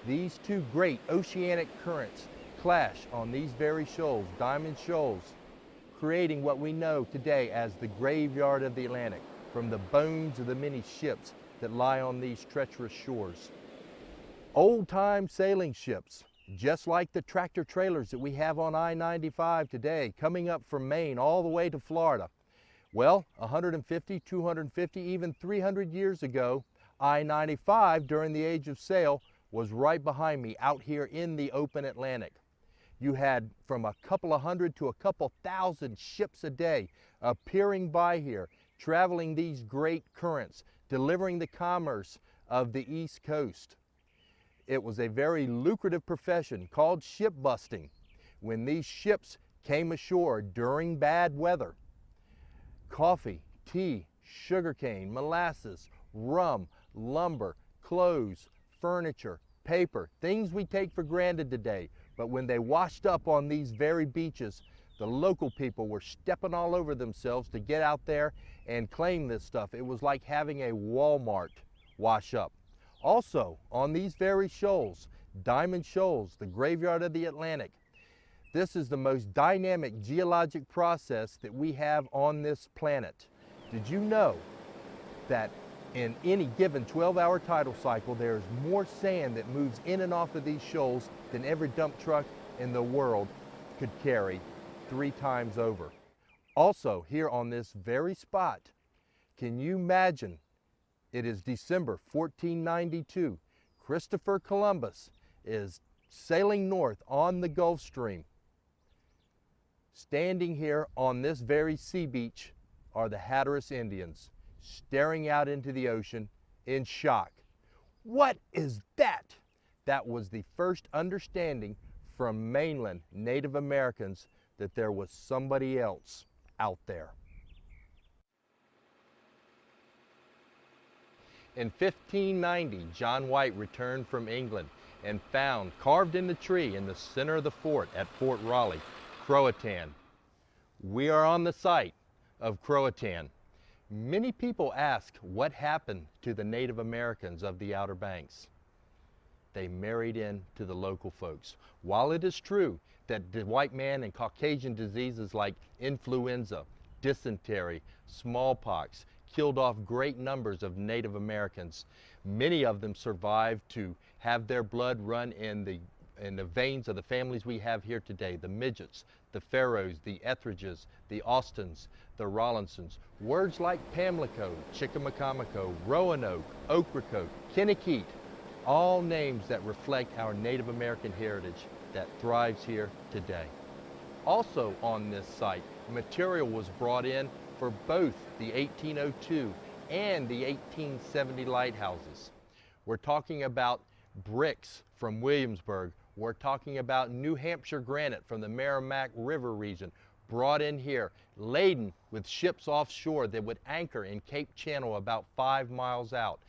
These two great oceanic currents clash on these very shoals, diamond shoals, creating what we know today as the graveyard of the Atlantic, from the bones of the many ships that lie on these treacherous shores. Old-time sailing ships, just like the tractor trailers that we have on I-95 today, coming up from Maine all the way to Florida. Well, 150, 250, even 300 years ago, I-95 during the age of sail was right behind me out here in the open Atlantic. You had from a couple of hundred to a couple thousand ships a day appearing by here, traveling these great currents, delivering the commerce of the East Coast. It was a very lucrative profession called ship busting. When these ships came ashore during bad weather, coffee, tea, sugarcane, molasses, rum, lumber, clothes, furniture, paper, things we take for granted today. But when they washed up on these very beaches, the local people were stepping all over themselves to get out there and claim this stuff. It was like having a Walmart wash up. Also, on these very shoals, Diamond Shoals, the graveyard of the Atlantic, this is the most dynamic geologic process that we have on this planet. Did you know that in any given 12-hour tidal cycle, there is more sand that moves in and off of these shoals than every dump truck in the world could carry 3 times over? Also, here on this very spot, can you imagine? It is December 1492. Christopher Columbus is sailing north on the Gulf Stream. Standing here on this very sea beach are the Hatteras Indians staring out into the ocean in shock. What is that? That was the first understanding from mainland Native Americans that there was somebody else out there. In 1590, John White returned from England and found, carved in the tree in the center of the fort at Fort Raleigh, Croatan. We are on the site of Croatan. Many people ask what happened to the Native Americans of the Outer Banks. They married in to the local folks. While it is true that the white man and Caucasian diseases like influenza, dysentery, smallpox killed off great numbers of Native Americans, many of them survived to have their blood run in the veins of the families we have here today, the Midgets, the Pharaohs, the Etheridges, the Austins, the Rollinsons. Words like Pamlico, Chickamauga, Roanoke, Ocracoke, Kennequite, all names that reflect our Native American heritage that thrives here today. Also on this site, material was brought in for both the 1802 and the 1870 lighthouses. We're talking about bricks from Williamsburg. We're talking about New Hampshire granite from the Merrimack River region, brought in here, laden with ships offshore that would anchor in Cape Channel about 5 miles out.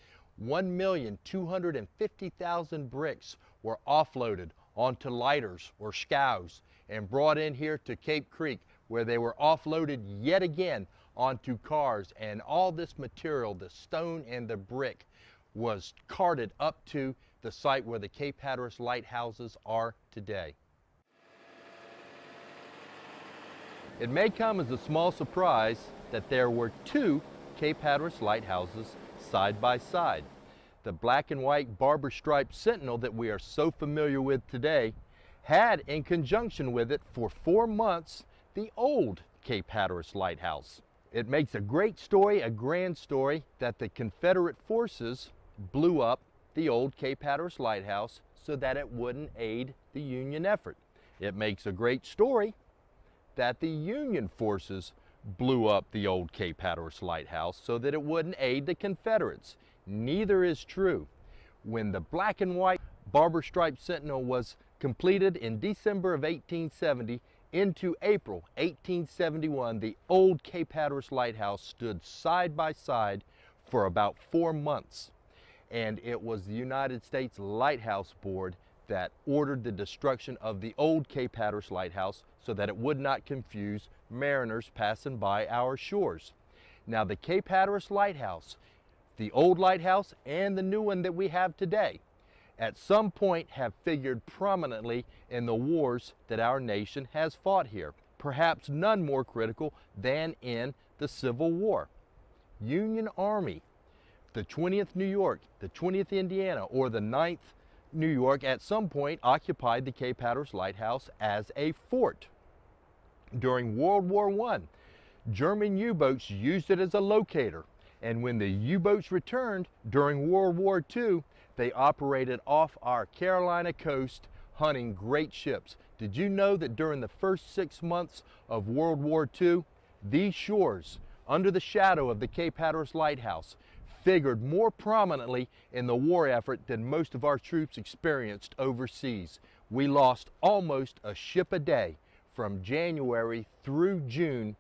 1,250,000 bricks were offloaded onto lighters or scows and brought in here to Cape Creek, where they were offloaded yet again onto cars, and all this material, the stone and the brick, was carted up to the site where the Cape Hatteras lighthouses are today. It may come as a small surprise that there were 2 Cape Hatteras lighthouses side by side. The black and white barber striped sentinel that we are so familiar with today had in conjunction with it for 4 months the old Cape Hatteras lighthouse. It makes a great story, a grand story, that the Confederate forces blew up the old Cape Hatteras lighthouse so that it wouldn't aid the Union effort. It makes a great story that the Union forces blew up the old Cape Hatteras lighthouse so that it wouldn't aid the Confederates. Neither is true. When the black and white barber striped sentinel was completed in December of 1870, into April 1871, the old Cape Hatteras lighthouse stood side by side for about 4 months. And it was the United States Lighthouse Board that ordered the destruction of the old Cape Hatteras lighthouse so that it would not confuse mariners passing by our shores. Now, the Cape Hatteras lighthouse, the old lighthouse and the new one that we have today, at some point have figured prominently in the wars that our nation has fought here, perhaps none more critical than in the Civil War. Union Army, the 20th New York, the 20th Indiana, or the 9th New York at some point occupied the Cape Hatteras lighthouse as a fort. During World War I, German U-boats used it as a locator, and when the U-boats returned during World War II, they operated off our Carolina coast hunting great ships. Did you know that during the first 6 months of World War II, these shores, under the shadow of the Cape Hatteras lighthouse, figured more prominently in the war effort than most of our troops experienced overseas? We lost almost a ship a day from January through June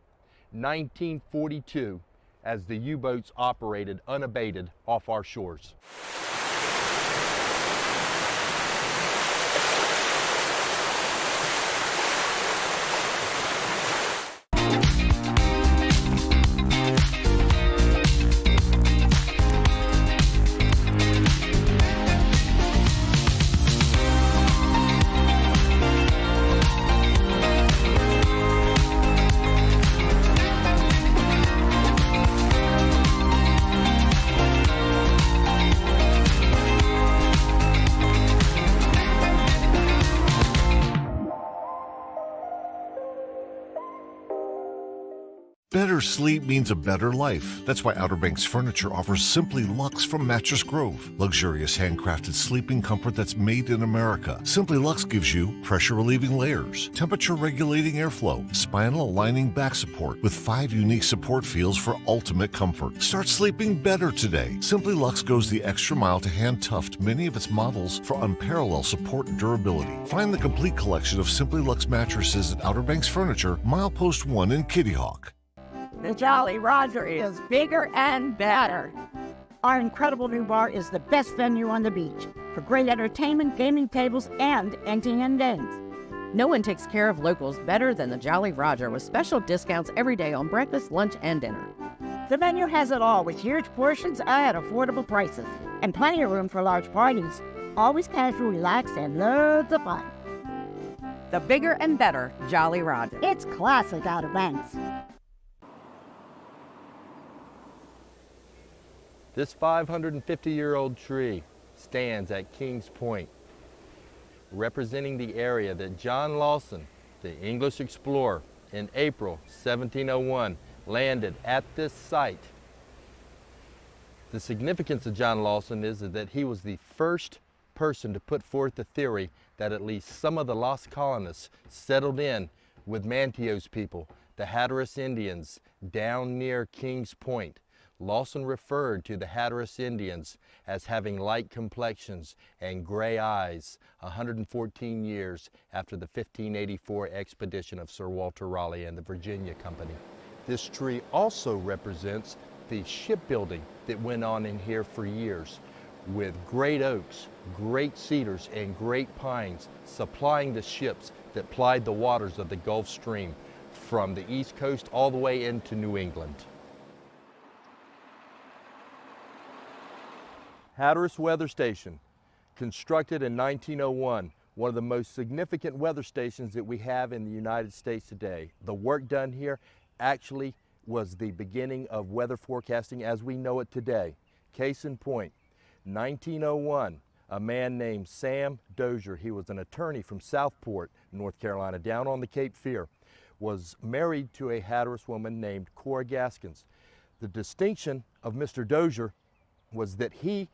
1942 as the U-boats operated unabated off our shores. better sleep means a better life. That's why Outer Banks Furniture offers Simply Luxe from Mattress Grove. Luxurious handcrafted sleeping comfort that's made in America. Simply Luxe gives you pressure-relieving layers, temperature-regulating airflow, spinal-aligning back support with 5 unique support feels for ultimate comfort. Start sleeping better today. Simply Luxe goes the extra mile to hand-tuft many of its models for unparalleled support and durability. Find the complete collection of Simply Luxe mattresses at Outer Banks Furniture, Milepost 1 in Kitty Hawk. The Jolly Roger is bigger and better. Our incredible new bar is the best venue on the beach for great entertainment, gaming tables, and emptying and games. No one takes care of locals better than the Jolly Roger with special discounts every day on breakfast, lunch, and dinner. The menu has it all with huge portions at affordable prices and plenty of room for large parties. Always casual, relaxed, and loads of fun. The bigger and better Jolly Roger. It's classic Outer Banks. This 550-year-old tree stands at Kings Point, representing the area that John Lawson, the English explorer, in April 1701 landed at this site. The significance of John Lawson is that he was the first person to put forth the theory that at least some of the lost colonists settled in with Manteo's people, the Hatteras Indians, down near Kings Point. Lawson referred to the Hatteras Indians as having light complexions and gray eyes 114 years after the 1584 expedition of Sir Walter Raleigh and the Virginia Company. This tree also represents the shipbuilding that went on in here for years, with great oaks, great cedars, and great pines supplying the ships that plied the waters of the Gulf Stream from the East Coast all the way into New England. Hatteras Weather Station, constructed in 1901, one of the most significant weather stations that we have in the United States today. The work done here actually was the beginning of weather forecasting as we know it today. Case in point, 1901, a man named Sam Dozier, he was an attorney from Southport, North Carolina, down on the Cape Fear, was married to a Hatteras woman named Cora Gaskins. The distinction of Mr. Dozier was that he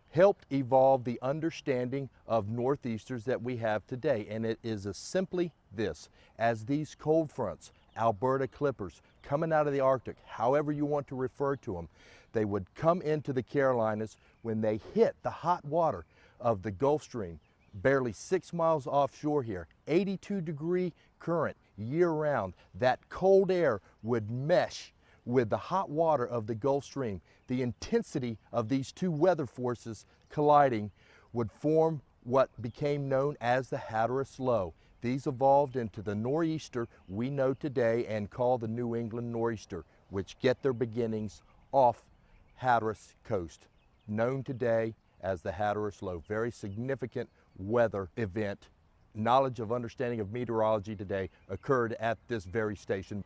helped evolve the understanding of northeasters that we have today. And it is simply this: as these cold fronts, Alberta clippers, coming out of the Arctic, however you want to refer to them, they would come into the Carolinas. When they hit the hot water of the Gulf Stream, barely 6 miles offshore here, 82-degree current year-round, that cold air would mesh with the hot water of the Gulf Stream. The intensity of these two weather forces colliding would form what became known as the Hatteras Low. These evolved into the nor'easter we know today and call the New England nor'easter, which get their beginnings off Hatteras coast, known today as the Hatteras Low. Very significant weather event. Knowledge of understanding of meteorology today occurred at this very station.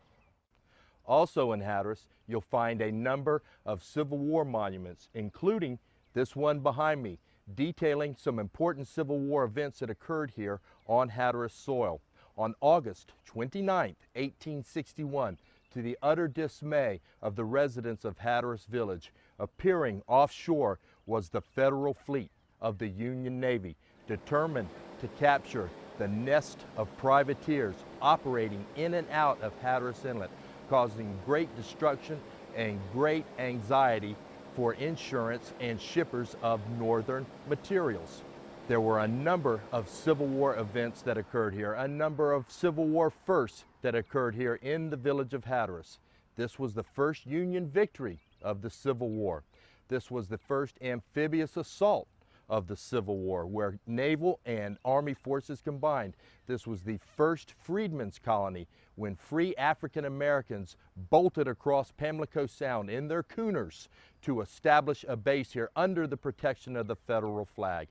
Also in Hatteras, you'll find a number of Civil War monuments, including this one behind me, detailing some important Civil War events that occurred here on Hatteras soil. On August 29, 1861, to the utter dismay of the residents of Hatteras Village, appearing offshore was the Federal fleet of the Union Navy, determined to capture the nest of privateers operating in and out of Hatteras Inlet, causing great destruction and great anxiety for insurance and shippers of northern materials. There were a number of Civil War events that occurred here, a number of Civil War firsts that occurred here in the village of Hatteras. This was the first Union victory of the Civil War. This was the first amphibious assault of the Civil War, where naval and army forces combined. This was the first freedmen's colony, when free African Americans bolted across Pamlico Sound in their schooners to establish a base here under the protection of the Federal flag.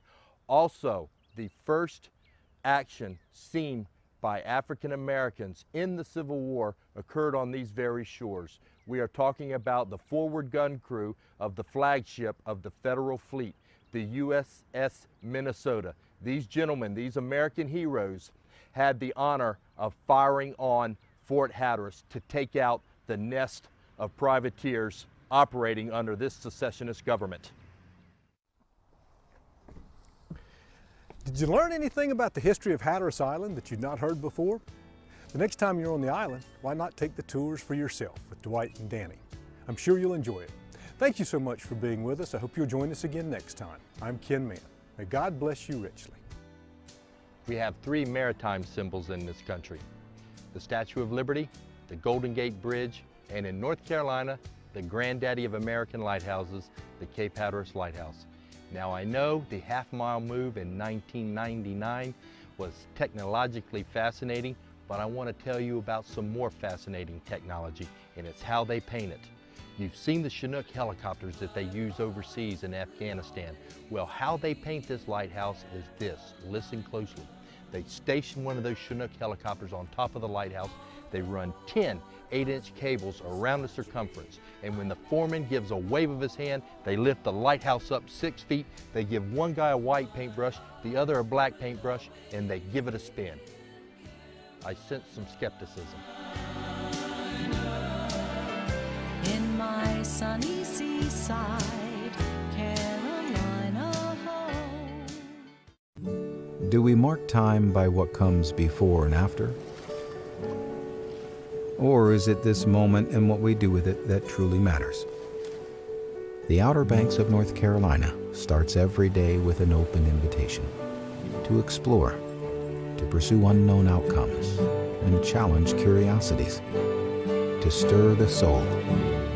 Also, the first action seen by African Americans in the Civil War occurred on these very shores. We are talking about the forward gun crew of the flagship of the Federal fleet, the USS Minnesota. These gentlemen, these American heroes, had the honor of firing on Fort Hatteras to take out the nest of privateers operating under this secessionist government. Did you learn anything about the history of Hatteras Island that you'd not heard before? The next time you're on the island, why not take the tours for yourself with Dwight and Danny? I'm sure you'll enjoy it. Thank you so much for being with us. I hope you'll join us again next time. I'm Ken Mann. May God bless you richly. We have 3 maritime symbols in this country: the Statue of Liberty, the Golden Gate Bridge, and in North Carolina, the granddaddy of American lighthouses, the Cape Hatteras Lighthouse. Now I know the half-mile move in 1999 was technologically fascinating, but I want to tell you about some more fascinating technology, and it's how they paint it. You've seen the Chinook helicopters that they use overseas in Afghanistan. Well, how they paint this lighthouse is this. Listen closely. They station one of those Chinook helicopters on top of the lighthouse. They run 10 8-inch cables around the circumference, and when the foreman gives a wave of his hand, they lift the lighthouse up 6 feet. They give one guy a white paintbrush, the other a black paintbrush, and they give it a spin. I sense some skepticism. In my sunny seaside, Carolina home. Do we mark time by what comes before and after? Or is it this moment and what we do with it that truly matters? The Outer Banks of North Carolina starts every day with an open invitation to explore, to pursue unknown outcomes, and challenge curiosities, to stir the soul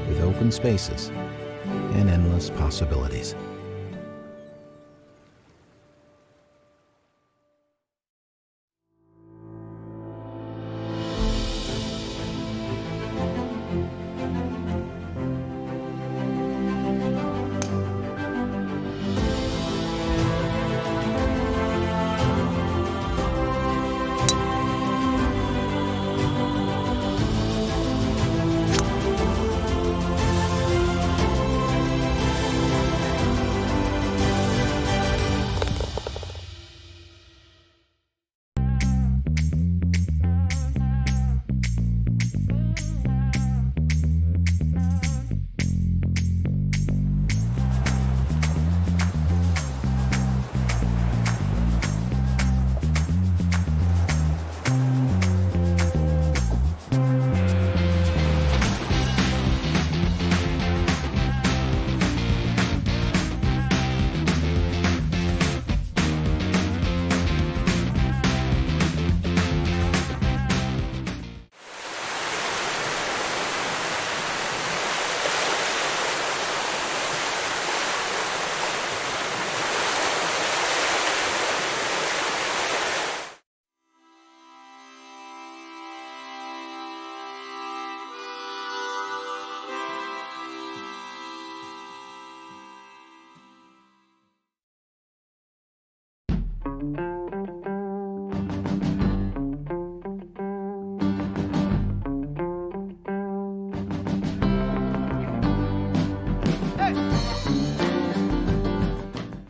with open spaces and endless possibilities.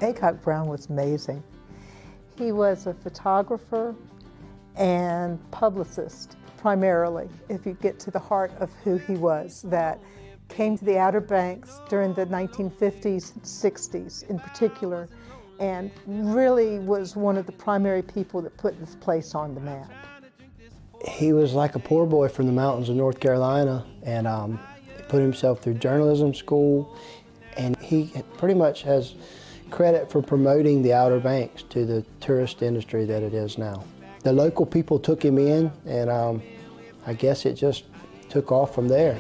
Aycock Brown was amazing. He was a photographer and publicist, primarily, if you get to the heart of who he was, that came to the Outer Banks during the 1950s, 60s in particular, and really was one of the primary people that put this place on the map. He was like a poor boy from the mountains of North Carolina, and put himself through journalism school, and he pretty much has credit for promoting the Outer Banks to the tourist industry that it is now. The local people took him in, and I guess it just took off from there.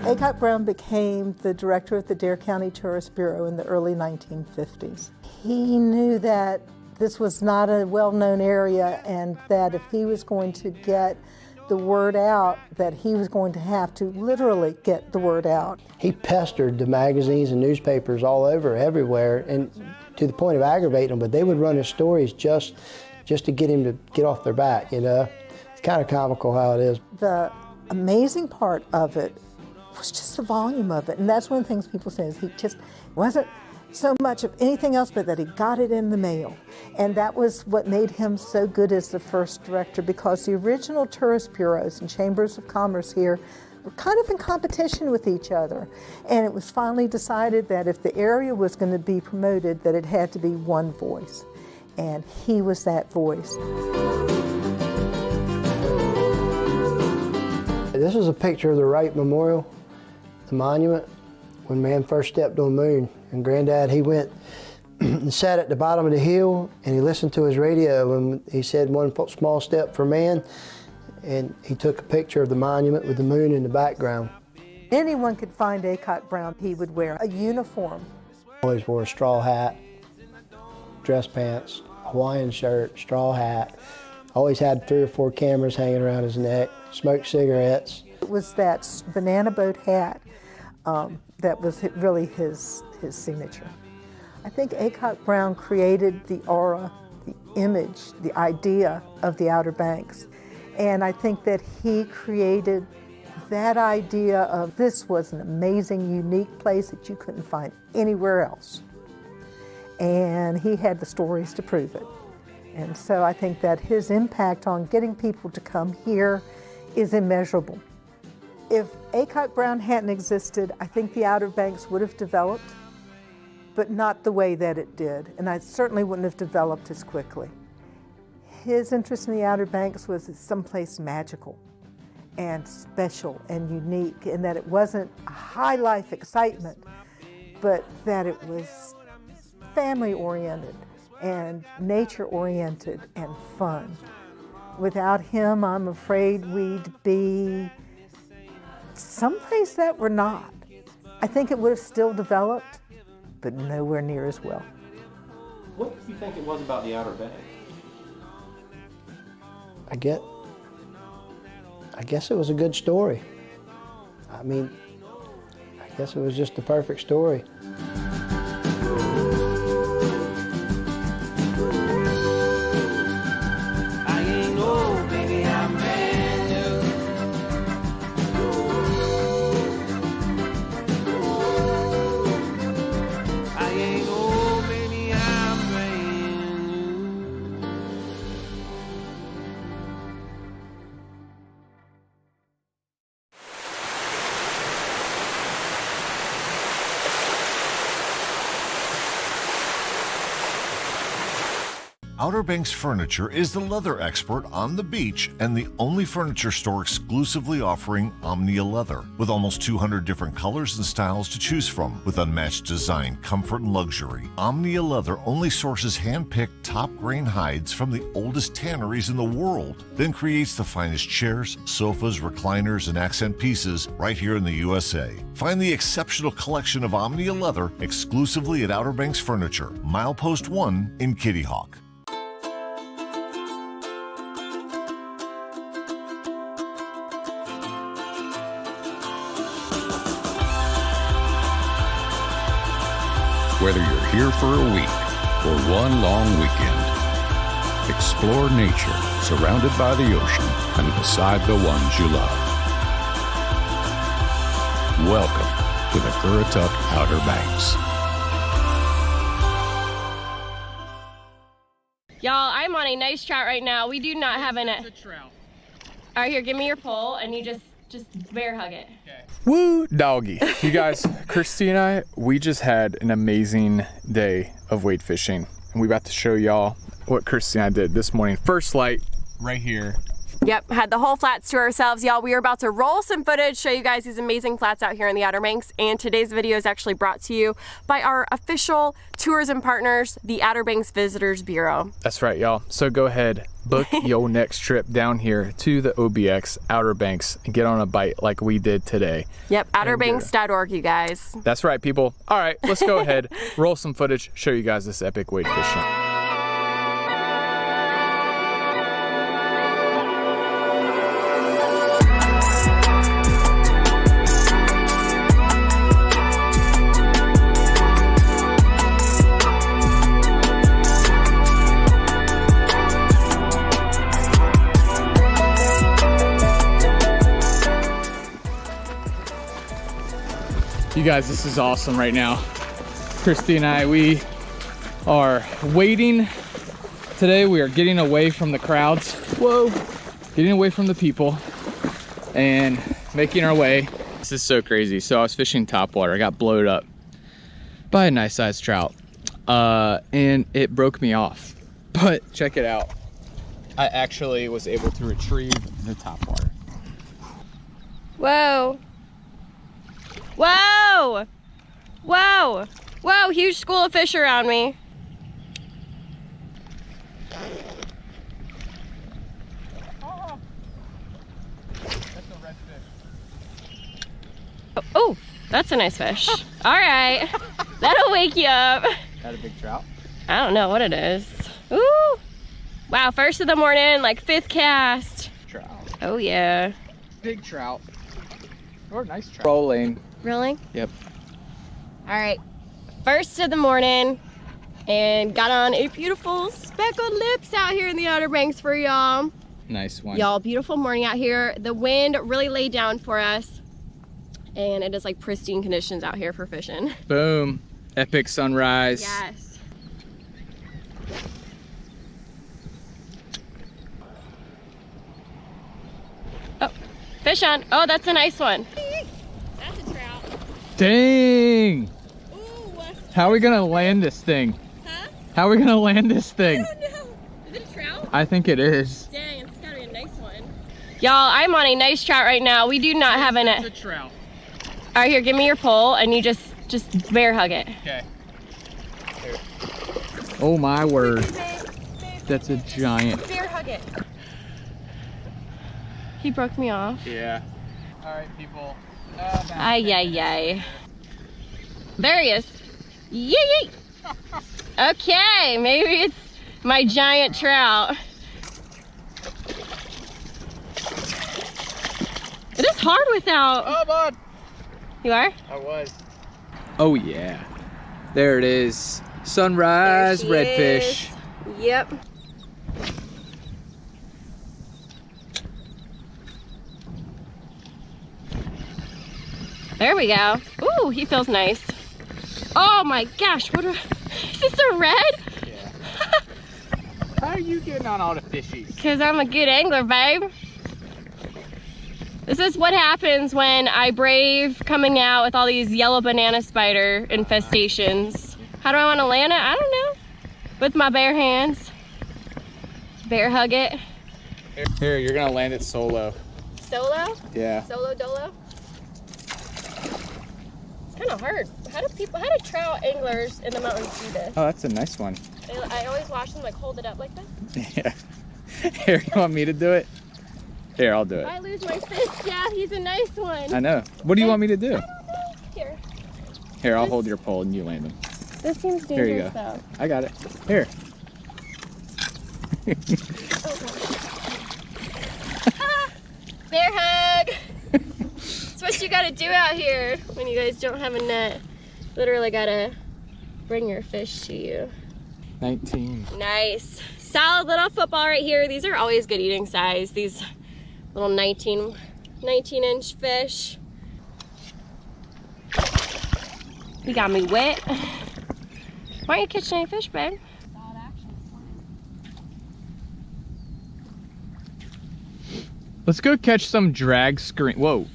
Aycock Brown became the director of the Dare County Tourist Bureau in the early 1950s. He knew that this was not a well-known area, and that if he was going to get the word out, that he was going to have to literally get the word out. He pestered the magazines and newspapers all over, everywhere, and to the point of aggravating them, but they would run his stories just to get him to get off their back, you know. It's kind of comical how it is. The amazing part of it was just the volume of it, and that's one of the things people say is he just wasn't so much of anything else but that he got it in the mail. And that was what made him so good as the first director, because the original tourist bureaus and chambers of commerce here were kind of in competition with each other. And it was finally decided that if the area was going to be promoted, that it had to be one voice. And he was that voice. This is a picture of the Wright Memorial, the monument, when man first stepped on the moon. And Granddad, he went and sat at the bottom of the hill and he listened to his radio and he said one small step for man, and he took a picture of the monument with the moon in the background. Anyone could find Aycock Brown. He would wear a uniform. Always wore a straw hat, dress pants, Hawaiian shirt, straw hat. Always had 3 or 4 cameras hanging around his neck, smoked cigarettes. It was that banana boat hat that was really his signature. I think Aycock Brown created the aura, the image, the idea of the Outer Banks. And I think that he created that idea of this was an amazing, unique place that you couldn't find anywhere else. And he had the stories to prove it. And so I think that his impact on getting people to come here is immeasurable. If Aycock Brown hadn't existed, I think the Outer Banks would have developed, but not the way that it did. And I certainly wouldn't have developed as quickly. His interest in the Outer Banks was someplace magical and special and unique, in that it wasn't a high life excitement, but that it was family oriented and nature oriented and fun. Without him, I'm afraid we'd be someplace that we're not. I think it would have still developed, but nowhere near as well. What do you think it was about the Outer Banks? I guess it was a good story. I mean, I guess it was just the perfect story. Outer Banks Furniture is the leather expert on the beach and the only furniture store exclusively offering Omnia leather, with almost 200 different colors and styles to choose from. With unmatched design, comfort, and luxury, Omnia leather only sources hand-picked top-grain hides from the oldest tanneries in the world, then creates the finest chairs, sofas, recliners, and accent pieces right here in the USA. Find the exceptional collection of Omnia leather exclusively at Outer Banks Furniture, Milepost 1 in Kitty Hawk. Whether you're here for a week or one long weekend, explore nature surrounded by the ocean and beside the ones you love. Welcome to the Currituck Outer Banks. Y'all, I'm on a nice trout right now. We do not have a trout. All right, here, give me your pole and you just bear hug it. Okay. Woo doggy. You guys, Christy and I, we just had an amazing day of wade fishing. And we about to show y'all what Christy and I did this morning. First light right here. Yep, had the whole flats to ourselves, y'all. We are about to roll some footage, show you guys these amazing flats out here in the Outer Banks. And today's video is actually brought to you by our official tourism partners, the Outer Banks Visitors Bureau. That's right, y'all. So go ahead, book your next trip down here to the OBX Outer Banks and get on a bite like we did today. Yep, outerbanks.org, you guys. That's right, people. All right, let's go ahead, roll some footage, show you guys this epic wade fishing. You guys, this is awesome right now. Christy and I, we are waiting. Today we are getting away from the crowds. Whoa. Getting away from the people and making our way. This is so crazy. So I was fishing topwater. I got blowed up by a nice sized trout. And it broke me off. But check it out. I actually was able to retrieve the topwater. Whoa. Whoa. Whoa. Whoa, huge school of fish around me. Oh, that's a nice fish. All right, that'll wake you up. Got a big trout? I don't know what it is. Ooh, wow, first of the morning, like 5th cast. Trout. Oh yeah. Big trout. Or nice trout. Rolling. Really? Yep. All right, first of the morning, and got on a beautiful speckled lips out here in the Outer Banks for y'all. Nice one. Y'all, beautiful morning out here. The wind really laid down for us. And it is like pristine conditions out here for fishing. Boom. Epic sunrise. Yes. Oh, fish on. Oh, that's a nice one. That's a trout. Dang. Ooh. How are we gonna land this thing? Huh? How are we gonna land this thing? I don't know. Is it a trout? I think it is. Dang, it's gotta be a nice one. Y'all, I'm on a nice trout right now. We do not have It's a trout. All right, here, give me your pole, and you just bear hug it. Okay. Here. Oh my word. That's a giant. Bear hug it. He broke me off. Yeah. All right, people. Ay, ay, ay. There he is. Yee, yee. Okay, maybe it's my giant trout. It is hard without. Oh, bud. You are? I was. Oh yeah. There it is. Sunrise redfish. Yep. There we go. Ooh, he feels nice. Oh my gosh, is this a red? Yeah. How are you getting on all the fishies? Because I'm a good angler, babe. This is what happens when I brave coming out with all these yellow banana spider infestations. How do I want to land it? I don't know. With my bare hands. Bear hug it. Here, you're gonna land it solo. Solo? Yeah. Solo dolo? It's kind of hard. How do trout anglers in the mountains do this? Oh, that's a nice one. I always watch them like hold it up like this. Yeah. Here, you want me to do it? Here, I'll do it. I lose my fish, yeah, he's a nice one. I know. What do you want me to do? I don't know. Here. Here, I'll hold your pole and you land them. This seems Here you dangerous go. though. I got it. Here. Bear hug! That's what you gotta do out here when you guys don't have a net. Literally gotta bring your fish to you. 19. Nice. Solid little football right here. These are always good eating size. These little 19-inch fish. You got me wet. Why aren't you catching any fish, babe? Let's go catch some drag scream. Whoa,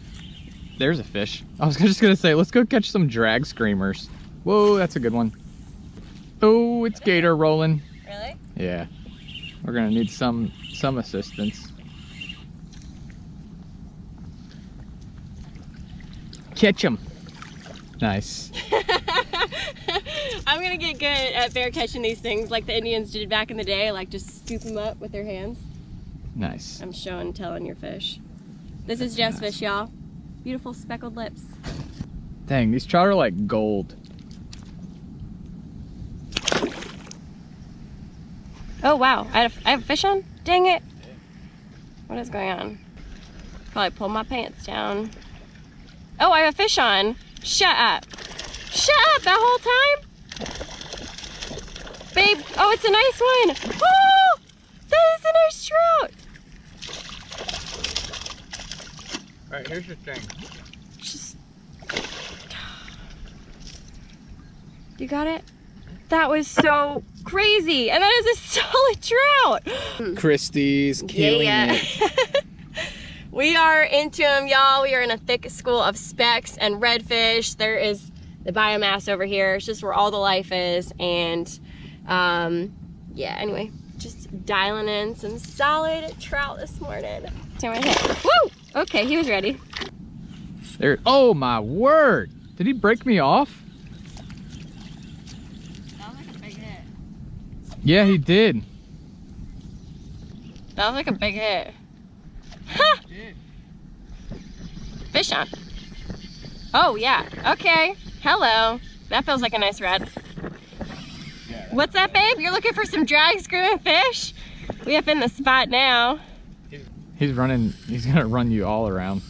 there's a fish. I was just gonna say, let's go catch some drag screamers. Whoa, that's a good one. Oh, it's gator rolling. Really? Yeah. We're gonna need some assistance. Catch him. Nice. I'm gonna get good at bear catching these things like the Indians did back in the day, like just scoop them up with their hands. Nice. I'm showing and telling your fish. This is Jeff's fish, y'all. Beautiful speckled lips. Dang, these trout are like gold. Oh wow, I have a fish on? Dang it. What is going on? Probably pulled my pants down. Oh, I have a fish on. Shut up. Shut up that whole time? Babe, oh, it's a nice one. Oh, that is a nice trout. All right, here's your thing. You got it? That was so crazy. And that is a solid trout. Christy's killing it. We are into them, y'all. We are in a thick school of specks and redfish. There is the biomass over here. It's just where all the life is. And yeah, anyway, just dialing in some solid trout this morning. Woo! Okay, he was ready. There. Oh my word! Did he break me off? That was like a big hit. Yeah, he did. That was like a big hit. Ha! Fish on. Oh yeah. Okay. Hello. That feels like a nice red. What's that, babe? You're looking for some drag screwing fish? We up in the spot now. He's running. He's gonna run you all around.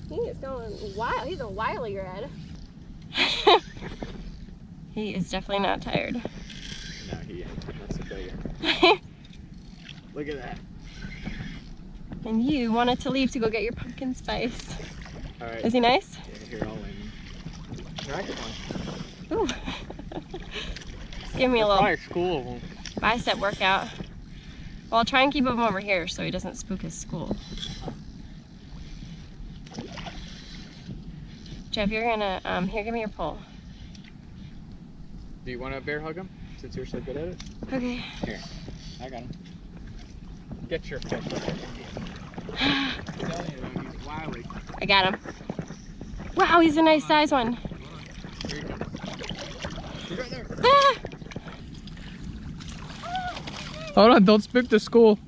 He is going wild. He's a wily red. He is definitely not tired. No, he ain't. That's a bigger. Look at that. And you wanted to leave to go get your pumpkin spice. All right. Is he nice? Yeah, here, I'll land. Here, I get one. Ooh. Just give me a little probably school of them. bicep workout. Well, I'll try and keep him over here so he doesn't spook his school. Jeff, you're gonna, here, give me your pole. Do you want to bear hug him since you're so good at it? Okay. Here, I got him. Get your fish. He's wily. I got him. Wow, he's a nice size one. Here you go. He's right there. Ah! Hold on, don't spook the school.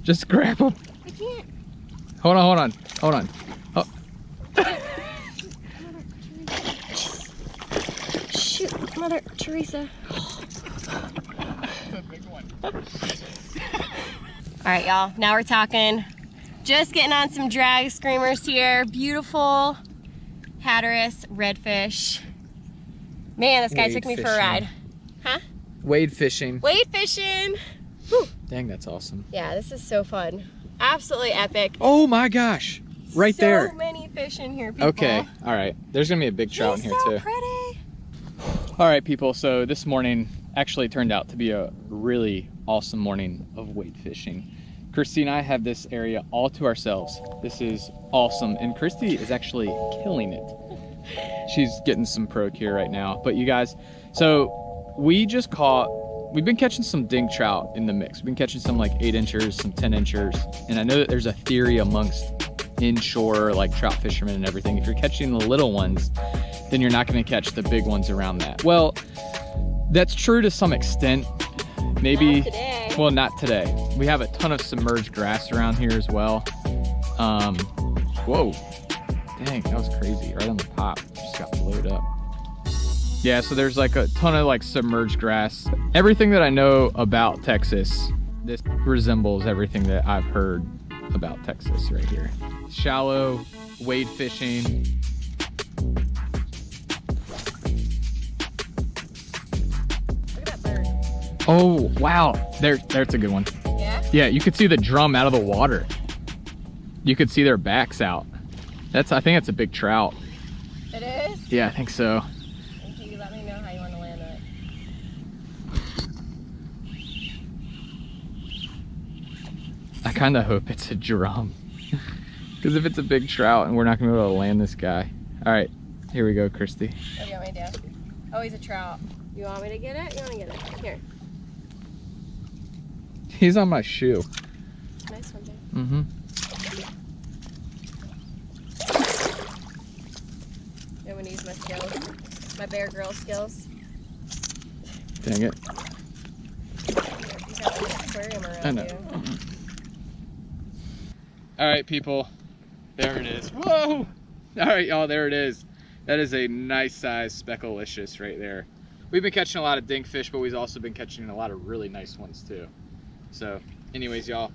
Just grab him. I can't. Hold on, hold on, hold on. Oh. Shoot, Mother Teresa. All right, y'all, now we're talking. Just getting on some drag screamers here. Beautiful Hatteras redfish. Man, this guy took me for a ride. Huh? Wade fishing. Wade fishing. Whew. Dang, that's awesome. Yeah, this is so fun. Absolutely epic. Oh my gosh, right there. So many fish in here, people. Okay, all right. There's gonna be a big trout in here too. Pretty. All right, people, so this morning actually turned out to be a really awesome morning of wade fishing. Christy and I have this area all to ourselves. This is awesome, and Christy is actually killing it. She's getting some pro here right now. But you guys, so we've been catching some dink trout in the mix. We've been catching some like 8-inchers, some 10-inchers, and I know that there's a theory amongst inshore like trout fishermen and everything. If you're catching the little ones, then you're not going to catch the big ones around that. Well, that's true to some extent. Maybe, not today. Well, not today. We have a ton of submerged grass around here as well. Whoa, dang, that was crazy. Right on the pop, just got blowed up. Yeah, so there's like a ton of like submerged grass. Everything that I know about Texas, this resembles everything that I've heard about Texas right here. Shallow, wade fishing. Oh, wow. There's a good one. Yeah? Yeah, you could see the drum out of the water. You could see their backs out. I think that's a big trout. It is? Yeah, I think so. Can you let me know how you want to land it? I kind of hope it's a drum. Because if it's a big trout and we're not going to be able to land this guy. All right, here we go, Christy. What do you want me to do? Oh, he's a trout. You want me to get it? You want to get it? Here. He's on my shoe. Nice one, babe. Mm-hmm. I'm going to use my skills. My Bear Girl skills. Dang it. You got an aquarium around I know. you. All right, people. There it is. Whoa! All right, y'all, there it is. That is a nice size specklicious right there. We've been catching a lot of dink fish, but we've also been catching a lot of really nice ones too. So anyways, y'all,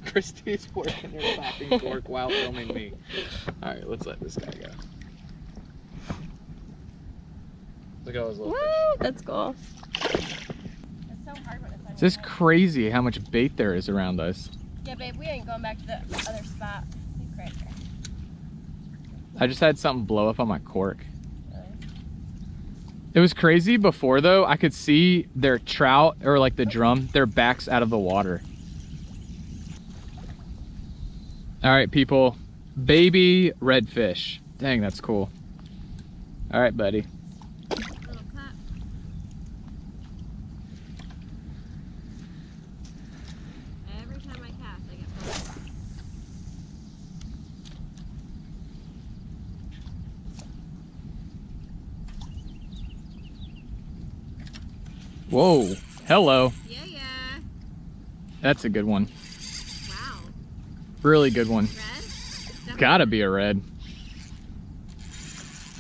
Christy's working her popping cork while filming me. All right, let's let this guy go. Look at all those little fish. That's cool. It's so hard when it's on It's just crazy how much bait there is around us. Yeah, babe, we ain't going back to the other spot. Right there. I just had something blow up on my cork. Really? It was crazy before though. I could see their trout, or like the drum, their backs out of the water. All right, people, baby redfish. Dang, that's cool. All right, buddy. Every time I cast, I get pulled. Whoa, hello. Yeah. That's a good one. Wow. Really good one. Red? Gotta be a red.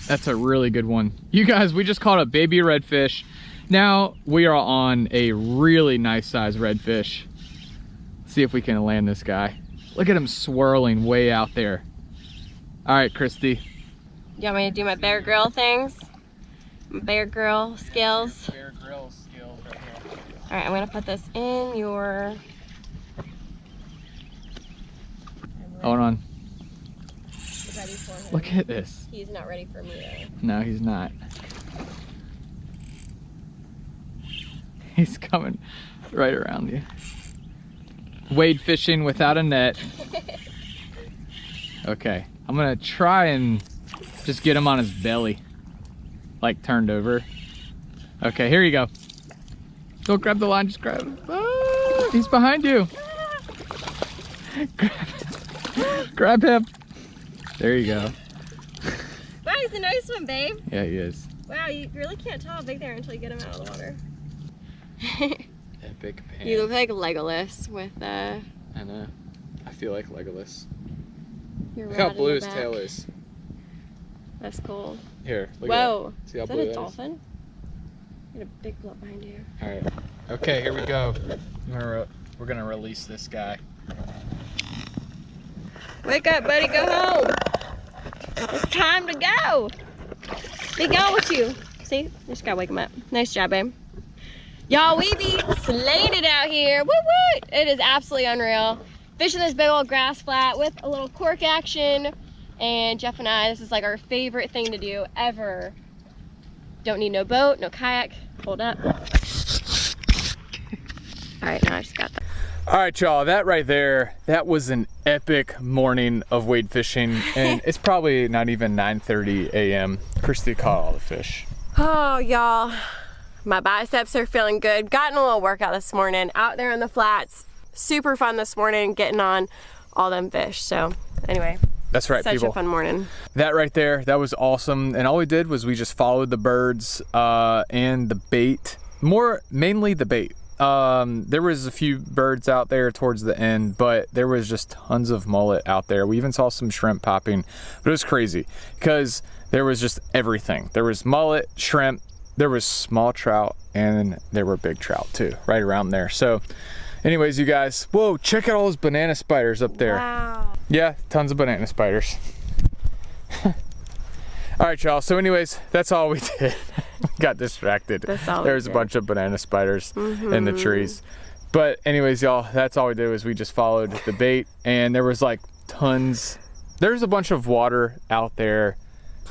That's a really good one. You guys, we just caught a baby redfish. Now we are on a really nice size redfish. See if we can land this guy. Look at him swirling way out there. All right, Christy. You want me to do my Bear Grill things? My Bear Grill skills? Bear Grill skills right here. All right, I'm gonna put this in your... Hold on. Ready for him. Look at this. He's not ready for me though. No, he's not. He's coming right around you. Wade fishing without a net. Okay, I'm gonna try and just get him on his belly, like turned over. Okay, here you go. Don't grab the line, just grab him. Ah, he's behind you. Grab him. There you go. Wow, he's a nice one, babe. Yeah, he is. Wow, you really can't tell how big they are until you get them out of the water. Epic pan. You look like Legolas with I know. I feel like Legolas. your Look rod how in blue the his back. tail is. That's cool. Here, look Whoa. at that. See how Is that blue a that is? dolphin? Got a big blood behind you. All right. Okay, here we go. We're gonna release this guy. Wake up, buddy, go home. It's time to go. Be gone with you. See, just gotta wake him up. Nice job, babe. Y'all, we be slaying it out here. Woo woo! It is absolutely unreal. Fishing this big old grass flat with a little cork action. And Jeff and I, this is like our favorite thing to do ever. Don't need no boat, no kayak. Hold up. All right, now I just got that. All right, y'all, that right there, that was an epic morning of wade fishing, and it's probably not even 9:30 a.m. Christy caught all the fish. Oh, y'all, my biceps are feeling good. Gotten a little workout this morning out there on the flats. Super fun this morning, getting on all them fish. So anyway, That's right, such people. a fun morning. That right there, that was awesome, and all we did was we just followed the birds and the bait, mainly the bait. There was a few birds out there towards the end, but there was just tons of mullet out there. We even saw some shrimp popping, but it was crazy because there was just everything. There was mullet, shrimp, there was small trout, and there were big trout too, right around there. So anyways, you guys, whoa, check out all those banana spiders up there. Wow. Yeah, tons of banana spiders. All right, y'all, so anyways, that's all we did. Got distracted. That's all we There's a did. bunch of banana spiders in the trees. But anyways, y'all, that's all we did was we just followed the bait, and there was like tons. There's a bunch of water out there.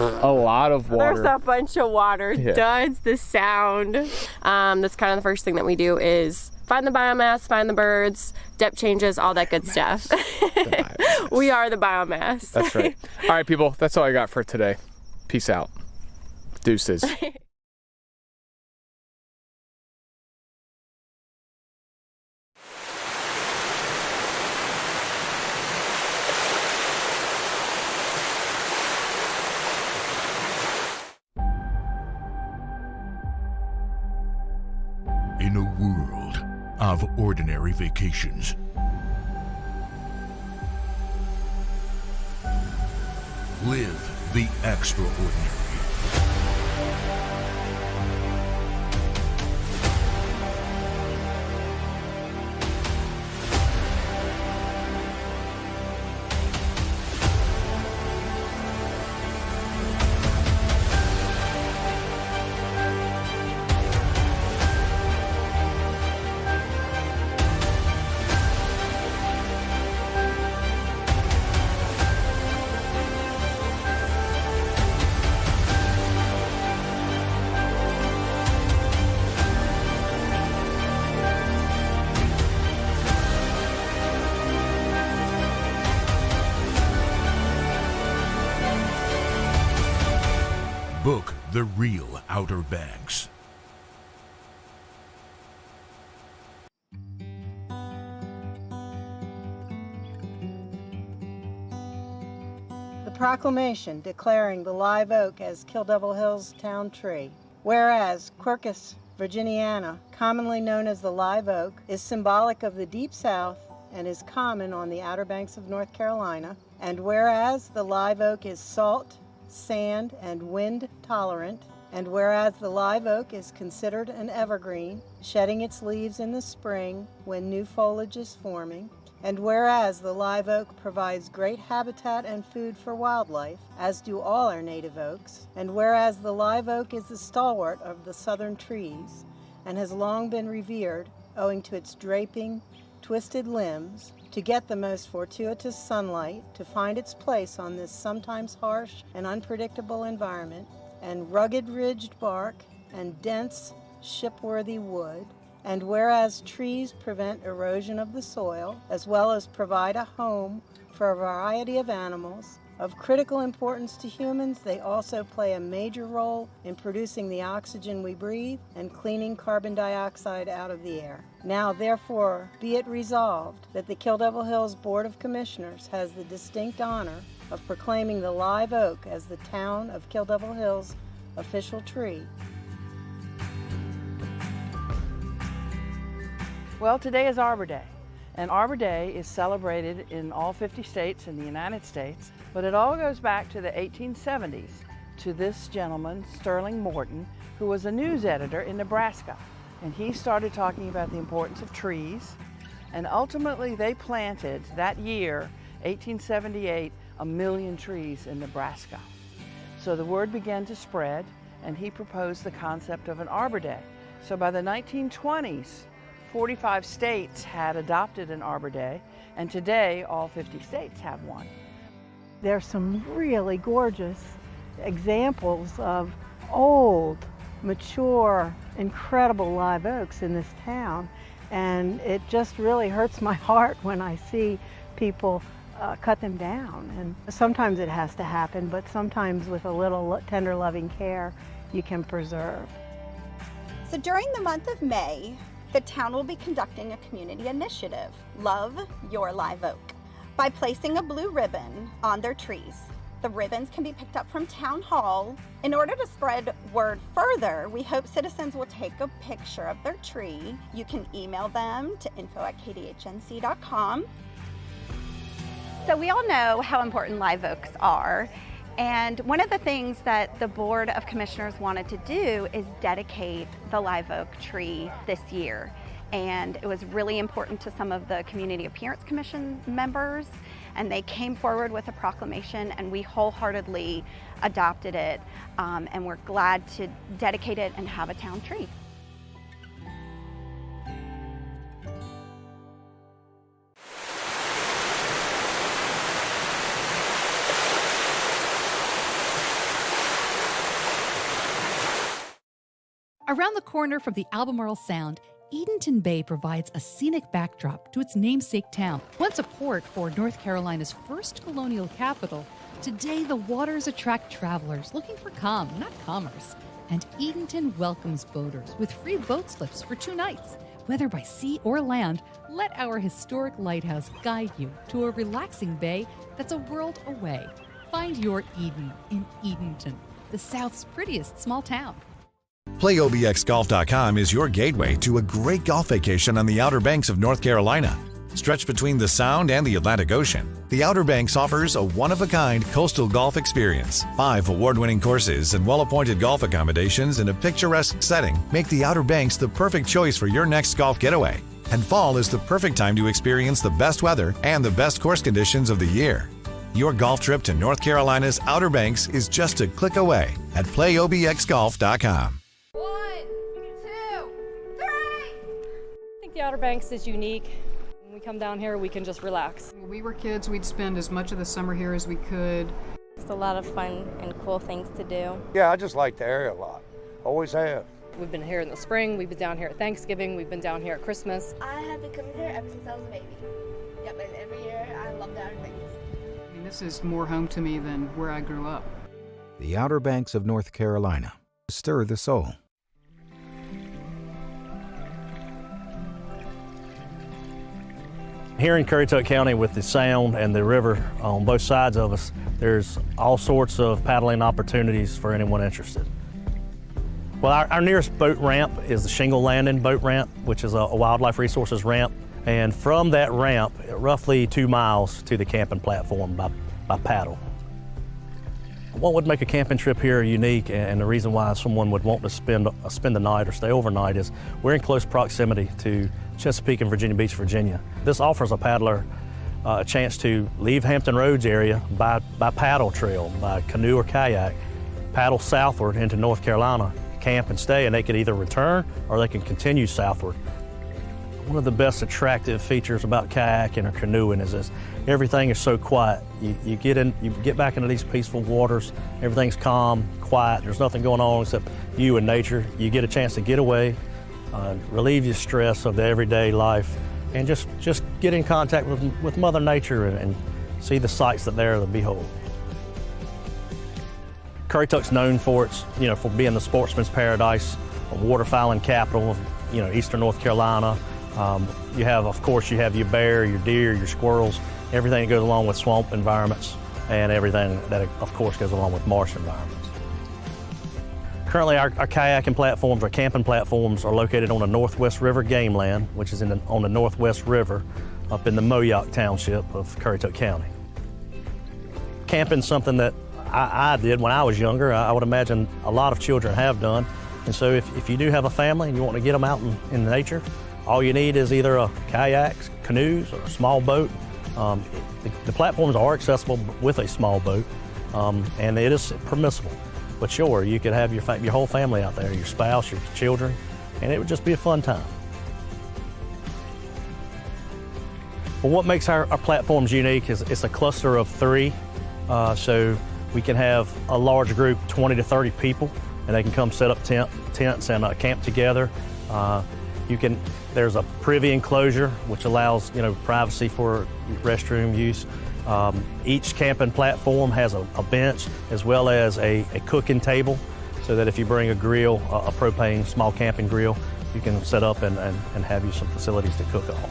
A lot of water. There's a bunch of water. Yeah. Does the sound. That's kind of the first thing that we do is find the biomass, find the birds, depth changes, all that good stuff. We are the biomass. That's right. All right, people, that's all I got for today. Peace out. Deuces. In a world of ordinary vacations, live the extraordinary. Book the real Outer Banks. The proclamation declaring the live oak as Kill Devil Hill's town tree. Whereas Quercus virginiana, commonly known as the live oak, is symbolic of the Deep South and is common on the Outer Banks of North Carolina. And whereas the live oak is salt, sand, and wind tolerant, and whereas the live oak is considered an evergreen, shedding its leaves in the spring when new foliage is forming, and whereas the live oak provides great habitat and food for wildlife, as do all our native oaks, and whereas the live oak is the stalwart of the southern trees and has long been revered owing to its draping, twisted limbs, to get the most fortuitous sunlight, to find its place on this sometimes harsh and unpredictable environment, and rugged ridged bark and dense shipworthy wood, and whereas trees prevent erosion of the soil, as well as provide a home for a variety of animals, of critical importance to humans, they also play a major role in producing the oxygen we breathe and cleaning carbon dioxide out of the air. Now, therefore, be it resolved that the Kill Devil Hills Board of Commissioners has the distinct honor of proclaiming the live oak as the town of Kill Devil Hills' official tree. Well, today is Arbor Day, and Arbor Day is celebrated in all 50 states in the United States, but it all goes back to the 1870s to this gentleman, Sterling Morton, who was a news editor in Nebraska, and he started talking about the importance of trees, and ultimately they planted that year, 1878, 1 million trees in Nebraska. So the word began to spread, and he proposed the concept of an Arbor Day. So by the 1920s, 45 states had adopted an Arbor Day, and today all 50 states have one. There's some really gorgeous examples of old, mature, incredible live oaks in this town, and it just really hurts my heart when I see people cut them down. And sometimes it has to happen, but sometimes with a little tender loving care you can preserve. So during the month of May, the town will be conducting a community initiative, Love Your Live Oak, by placing a blue ribbon on their trees. The ribbons can be picked up from Town Hall. In order to spread word further, we hope citizens will take a picture of their tree. You can email them to info@kdhnc.com. So we all know how important live oaks are. And one of the things that the Board of Commissioners wanted to do is dedicate the live oak tree this year. And it was really important to some of the Community Appearance Commission members, and they came forward with a proclamation, and we wholeheartedly adopted it, and we're glad to dedicate it and have a town tree. Around the corner from the Albemarle Sound, Edenton Bay provides a scenic backdrop to its namesake town. Once a port for North Carolina's first colonial capital, today the waters attract travelers looking for calm, not commerce. And Edenton welcomes boaters with free boat slips for 2 nights. Whether by sea or land, let our historic lighthouse guide you to a relaxing bay that's a world away. Find your Eden in Edenton, the South's prettiest small town. PlayOBXGolf.com is your gateway to a great golf vacation on the Outer Banks of North Carolina. Stretched between the Sound and the Atlantic Ocean, the Outer Banks offers a one-of-a-kind coastal golf experience. 5 award-winning courses and well-appointed golf accommodations in a picturesque setting make the Outer Banks the perfect choice for your next golf getaway. And fall is the perfect time to experience the best weather and the best course conditions of the year. Your golf trip to North Carolina's Outer Banks is just a click away at PlayOBXGolf.com. 1, 2, 3. I think the Outer Banks is unique. When we come down here, we can just relax. When we were kids, we'd spend as much of the summer here as we could. It's a lot of fun and cool things to do. Yeah, I just like the area a lot. Always have. We've been here in the spring, we've been down here at Thanksgiving, we've been down here at Christmas. I have been coming here ever since I was a baby. Yep, and every year I love the Outer Banks. I mean, this is more home to me than where I grew up. The Outer Banks of North Carolina. Stir the soul. Here in Currituck County, with the sound and the river on both sides of us, there's all sorts of paddling opportunities for anyone interested. Well, our nearest boat ramp is the Shingle Landing boat ramp, which is a wildlife resources ramp. And from that ramp, roughly 2 miles to the camping platform by paddle. What would make a camping trip here unique, and the reason why someone would want to spend the night or stay overnight, is we're in close proximity to Chesapeake and Virginia Beach, Virginia. This offers a paddler a chance to leave Hampton Roads area by paddle trail, by canoe or kayak, paddle southward into North Carolina, camp and stay, and they could either return or they can continue southward. One of the best attractive features about kayaking or canoeing is this: everything is so quiet. You get back into these peaceful waters, everything's calm, quiet, there's nothing going on except you and nature. You get a chance to get away, relieve your stress of the everyday life, and just get in contact with Mother Nature and see the sights that there to behold. Currituck's known for for being the sportsman's paradise, a waterfowling capital of eastern North Carolina. You have your bear, your deer, your squirrels, everything that goes along with swamp environments, and everything that of course goes along with marsh environments. Currently our kayaking platforms, our camping platforms are located on the Northwest River Game Land, which is on the Northwest River up in the Moyock Township of Currituck County. Camping's something that I did when I was younger. I would imagine a lot of children have done. And so if you do have a family and you want to get them out in nature, all you need is either a kayak, canoes, or a small boat. The platforms are accessible with a small boat, and it is permissible. But sure, you could have your whole family out there, your spouse, your children, and it would just be a fun time. Well, what makes our platforms unique is it's a cluster of 3, so we can have a large group, 20 to 30 people, and they can come set up tents and camp together. There's a privy enclosure, which allows privacy for restroom use. Each camping platform has a bench as well as a cooking table, so that if you bring a grill, a propane small camping grill, you can set up and have you some facilities to cook on.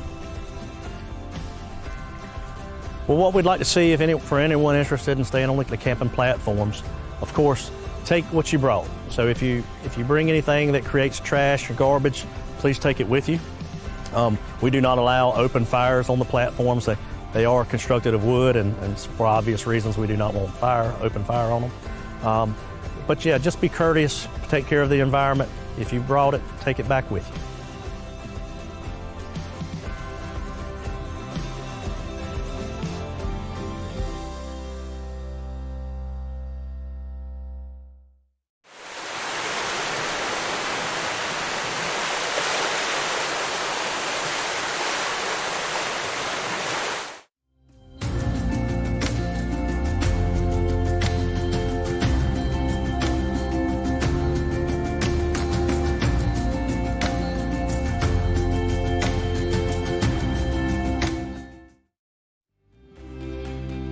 Well, what we'd like to see, for anyone interested in staying on the camping platforms, of course, take what you brought. So if you bring anything that creates trash or garbage, please take it with you. We do not allow open fires on the platforms. They are constructed of wood, and for obvious reasons, we do not want open fire on them. But yeah, just be courteous, take care of the environment. If you brought it, take it back with you.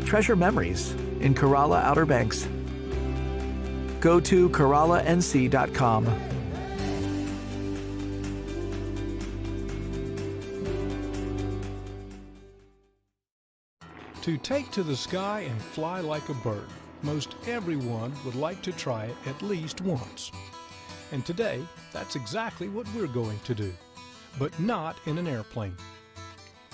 Treasure memories in Corolla Outer Banks. Go to CorollaNC.com. To take to the sky and fly like a bird, most everyone would like to try it at least once. And today, that's exactly what we're going to do, but not in an airplane.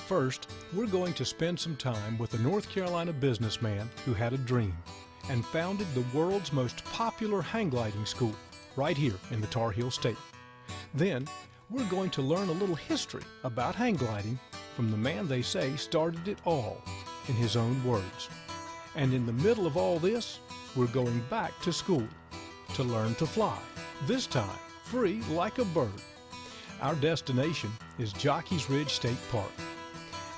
First, we're going to spend some time with a North Carolina businessman who had a dream and founded the world's most popular hang gliding school right here in the Tar Heel State. Then, we're going to learn a little history about hang gliding from the man they say started it all, in his own words. And in the middle of all this, we're going back to school to learn to fly, this time free like a bird. Our destination is Jockey's Ridge State Park.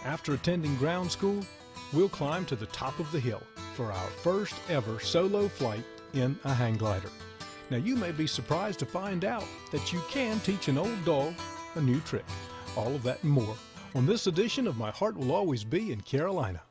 After attending ground school, we'll climb to the top of the hill for our first ever solo flight in a hang glider. Now you may be surprised to find out that you can teach an old dog a new trick. All of that and more on this edition of My Heart Will Always Be in Carolina.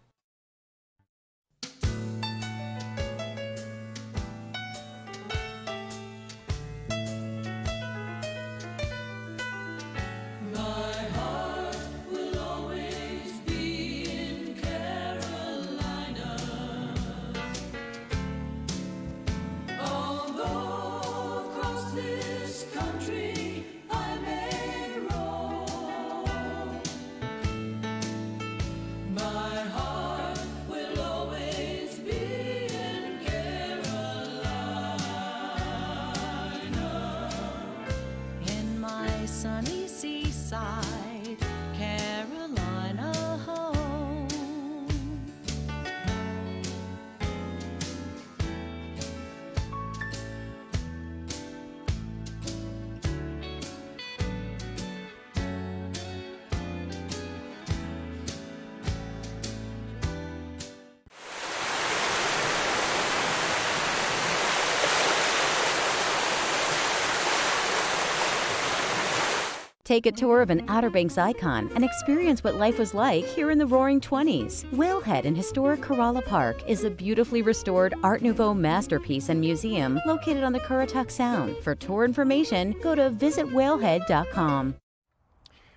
Take a tour of an Outer Banks icon and experience what life was like here in the Roaring '20s. Whalehead in historic Corolla Park is a beautifully restored Art Nouveau masterpiece and museum located on the Currituck Sound. For tour information, go to visitwhalehead.com.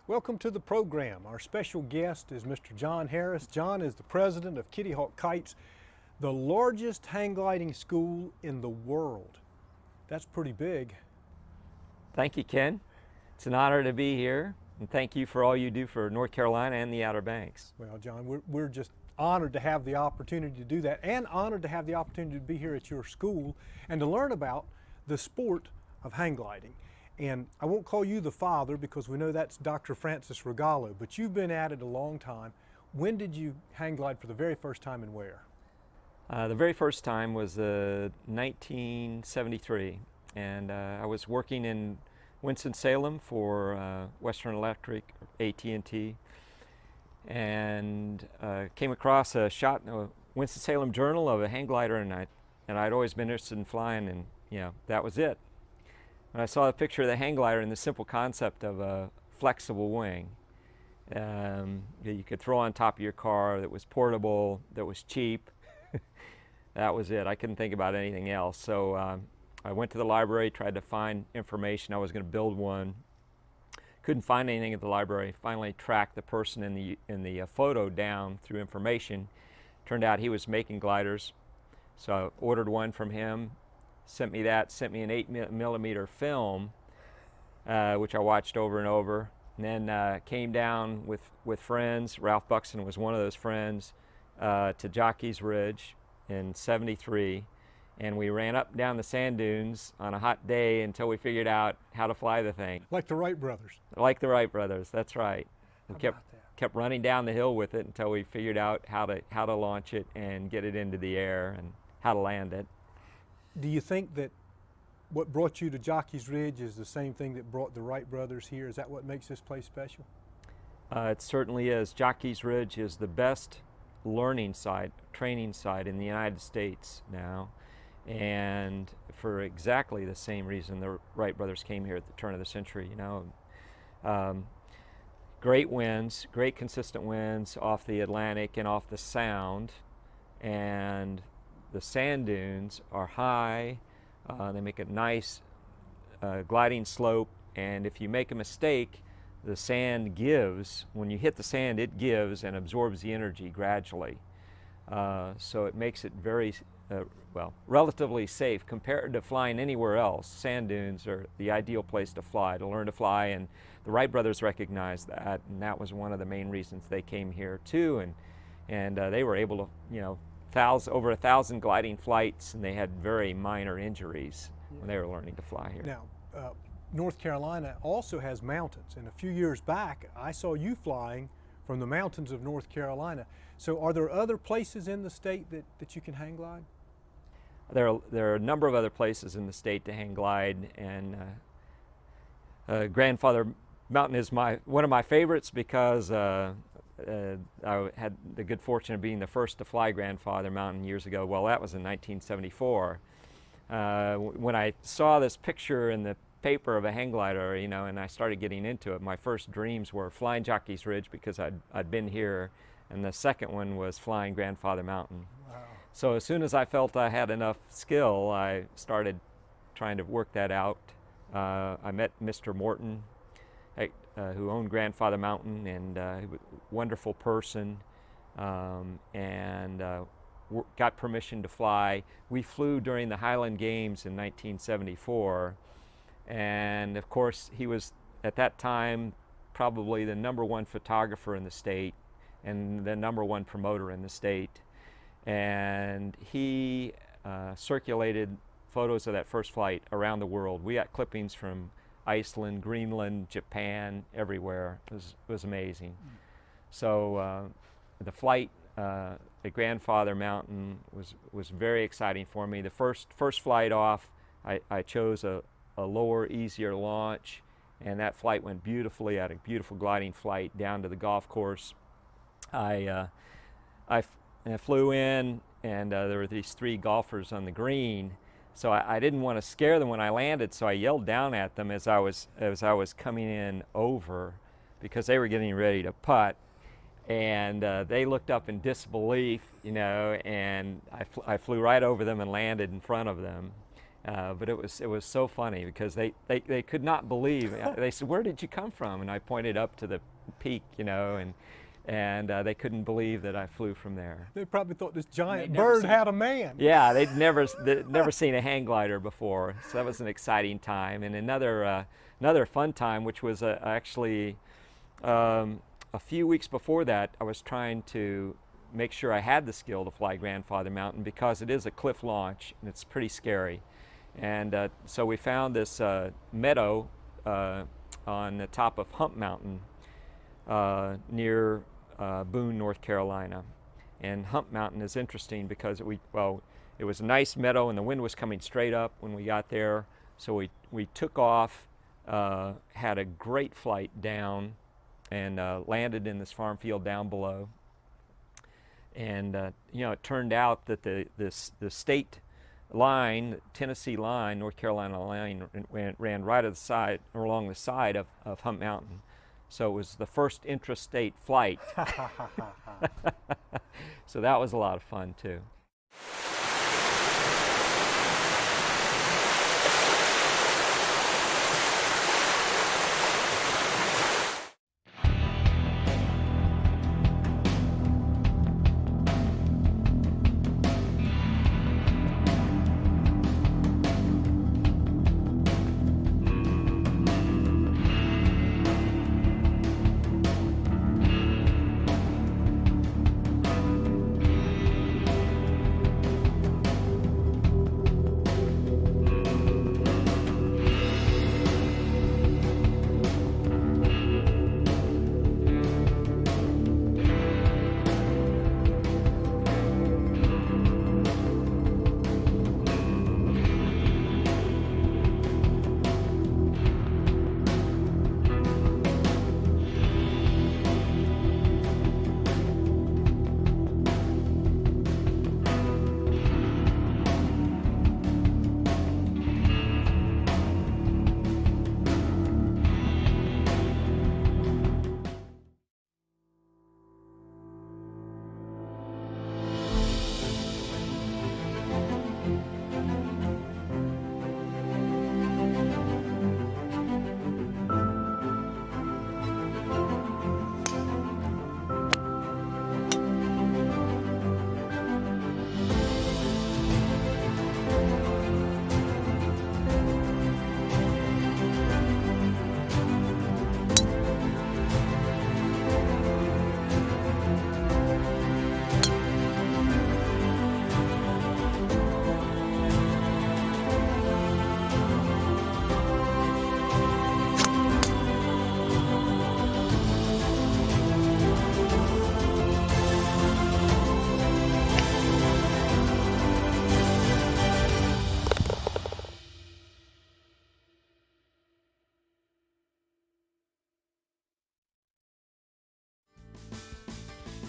Welcome to the program. Our special guest is Mr. John Harris. John is the president of Kitty Hawk Kites, the largest hang gliding school in the world. That's pretty big. Thank you, Ken. It's an honor to be here, and thank you for all you do for North Carolina and the Outer Banks. Well, John, we're just honored to have the opportunity to do that, and honored to have the opportunity to be here at your school and to learn about the sport of hang gliding. And I won't call you the father because we know that's Dr. Francis Regalo, but you've been at it a long time. When did you hang glide for the very first time and where? The very first time was 1973, and I was working in Winston-Salem for Western Electric, AT&T, and came across a shot in a Winston-Salem Journal of a hang glider, and I'd always been interested in flying, and that was it. When I saw the picture of the hang glider and the simple concept of a flexible wing that you could throw on top of your car, that was portable, that was cheap, that was it. I couldn't think about anything else. So I went to the library, tried to find information. I was going to build one. Couldn't find anything at the library. Finally tracked the person in the photo down through information. Turned out he was making gliders. So I ordered one from him, sent me an 8mm film, which I watched over and over. And then came down with friends. Ralph Buxton was one of those friends, to Jockey's Ridge in '73. And we ran up and down the sand dunes on a hot day until we figured out how to fly the thing. Like the Wright brothers. Like the Wright brothers, that's right. We kept running down the hill with it until we figured out how to launch it and get it into the air and how to land it. Do you think that what brought you to Jockey's Ridge is the same thing that brought the Wright brothers here? Is that what makes this place special? It certainly is. Jockey's Ridge is the best learning site, training site in the United States now. And for exactly the same reason the Wright brothers came here at the turn of the century, great winds, great consistent winds off the Atlantic and off the Sound, and the sand dunes are high. They make a nice gliding slope, and if you make a mistake, the sand gives. When you hit the sand, it gives and absorbs the energy gradually. So it makes it very relatively safe compared to flying anywhere else. Sand dunes are the ideal place to learn to fly, and the Wright brothers recognized that, and that was one of the main reasons they came here too. And they were able to, over 1,000 gliding flights, and they had very minor injuries when they were learning to fly here. Now, North Carolina also has mountains, and a few years back I saw you flying from the mountains of North Carolina. So are there other places in the state that you can hang glide? There are a number of other places in the state to hang glide, and Grandfather Mountain is one of my favorites because I had the good fortune of being the first to fly Grandfather Mountain years ago. Well, that was in 1974. When I saw this picture in the paper of a hang glider, and I started getting into it, my first dreams were flying Jockey's Ridge because I'd been here, and the second one was flying Grandfather Mountain. Wow. So as soon as I felt I had enough skill, I started trying to work that out. I met Mr. Morton, who owned Grandfather Mountain, and he was a wonderful person, and got permission to fly. We flew during the Highland Games in 1974, and of course he was at that time probably the #1 photographer in the state and the #1 promoter in the state, and he circulated photos of that first flight around the world. We got clippings from Iceland, Greenland, Japan, everywhere. It was amazing. So the flight at Grandfather Mountain was very exciting for me. The first flight off, I chose a lower, easier launch, and that flight went beautifully. I had a beautiful gliding flight down to the golf course. I flew in, and there were these 3 golfers on the green. So I didn't want to scare them when I landed, so I yelled down at them as I was coming in over, because they were getting ready to putt, and they looked up in disbelief, you know, and I flew right over them and landed in front of them. But it was so funny because they could not believe. They said, "Where did you come from?" And I pointed up to the peak, you know, and they couldn't believe that I flew from there. They probably thought this giant bird had a man. Yeah, they'd never seen a hang glider before, so that was an exciting time. And another fun time, which was actually a few weeks before that, I was trying to make sure I had the skill to fly Grandfather Mountain, because it is a cliff launch and it's pretty scary. And so we found this meadow on the top of Hump Mountain near Boone, North Carolina. And Hump Mountain is interesting because it was a nice meadow and the wind was coming straight up when we got there. So we took off, had a great flight down, and landed in this farm field down below. And you know, it turned out that the state line, Tennessee line, North Carolina line, ran right at the side, or along the side of Hump Mountain. So it was the first intrastate flight. So that was a lot of fun too.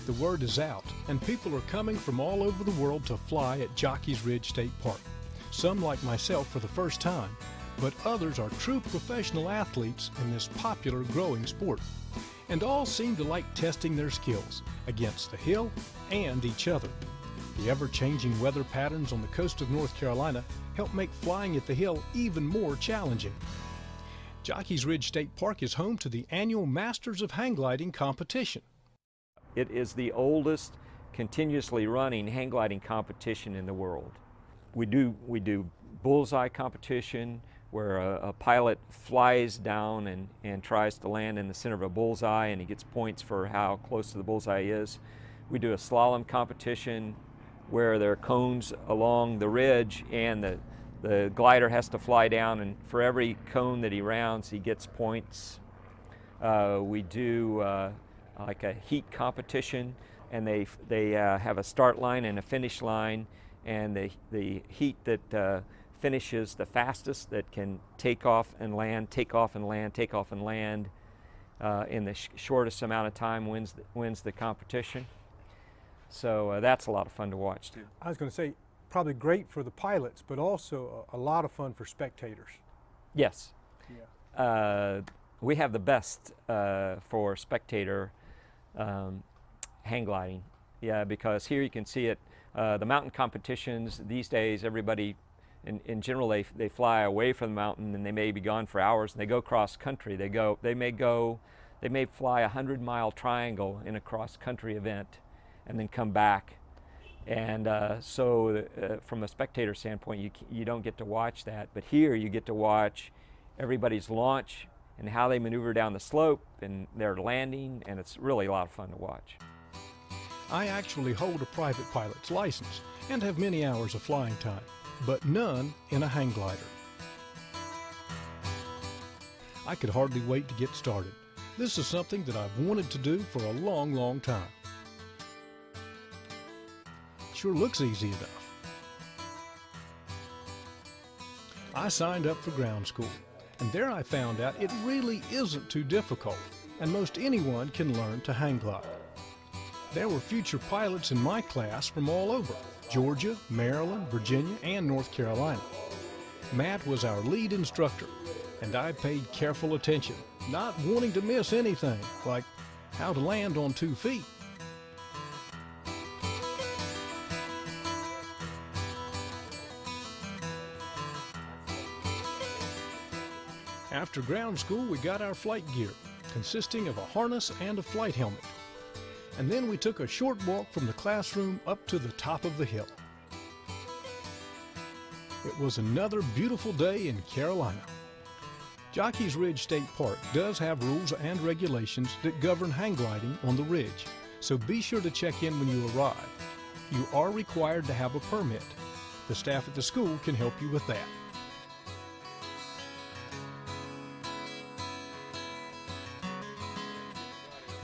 The word is out, and people are coming from all over the world to fly at Jockey's Ridge State Park. Some, like myself, for the first time, but others are true professional athletes in this popular growing sport. And all seem to like testing their skills against the hill and each other. The ever-changing weather patterns on the coast of North Carolina help make flying at the hill even more challenging. Jockey's Ridge State Park is home to the annual Masters of Hang Gliding competition. It is the oldest continuously running hang gliding competition in the world. We do bullseye competition, where a pilot flies down and tries to land in the center of a bullseye, and he gets points for how close to the bullseye he is. We do a slalom competition where there are cones along the ridge, and the glider has to fly down, and for every cone that he rounds, he gets points. We do like a heat competition, and they have a start line and a finish line, and the heat that finishes the fastest, that can take off and land, take off and land, take off and land in the shortest amount of time wins the competition. So that's a lot of fun to watch too. I was going to say, probably great for the pilots, but also a lot of fun for spectators. Yes. Yeah. We have the best for spectator hang gliding. Yeah, because here you can see it. The mountain competitions these days, everybody, in general, they fly away from the mountain and they may be gone for hours and they go cross country. They may fly a 100-mile triangle in a cross country event and then come back. And so from a spectator standpoint, you don't get to watch that. But here you get to watch everybody's launch and how they maneuver down the slope and their landing, and it's really a lot of fun to watch. I actually hold a private pilot's license and have many hours of flying time, but none in a hang glider. I could hardly wait to get started. This is something that I've wanted to do for a long, long time. Sure looks easy enough. I signed up for ground school, and there I found out it really isn't too difficult, and most anyone can learn to hang glide. There were future pilots in my class from all over, Georgia, Maryland, Virginia, and North Carolina. Matt was our lead instructor, and I paid careful attention, not wanting to miss anything, like how to land on 2 feet. After ground school, we got our flight gear, consisting of a harness and a flight helmet. And then we took a short walk from the classroom up to the top of the hill. It was another beautiful day in Carolina. Jockey's Ridge State Park does have rules and regulations that govern hang gliding on the ridge, so be sure to check in when you arrive. You are required to have a permit. The staff at the school can help you with that.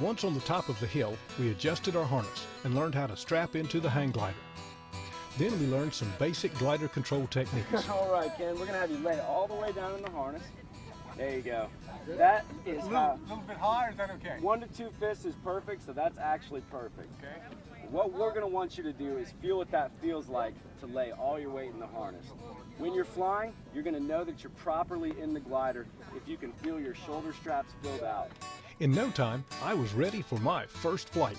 Once on the top of the hill, we adjusted our harness and learned how to strap into the hang glider. Then we learned some basic glider control techniques. All right, Ken, we're going to have you lay all the way down in the harness. There you go. That is a little bit high, or is that okay? 1 to 2 fists is perfect, so that's actually perfect. Okay. What we're going to want you to do is feel what that feels like to lay all your weight in the harness. When you're flying, you're going to know that you're properly in the glider if you can feel your shoulder straps filled out. In no time, I was ready for my first flight.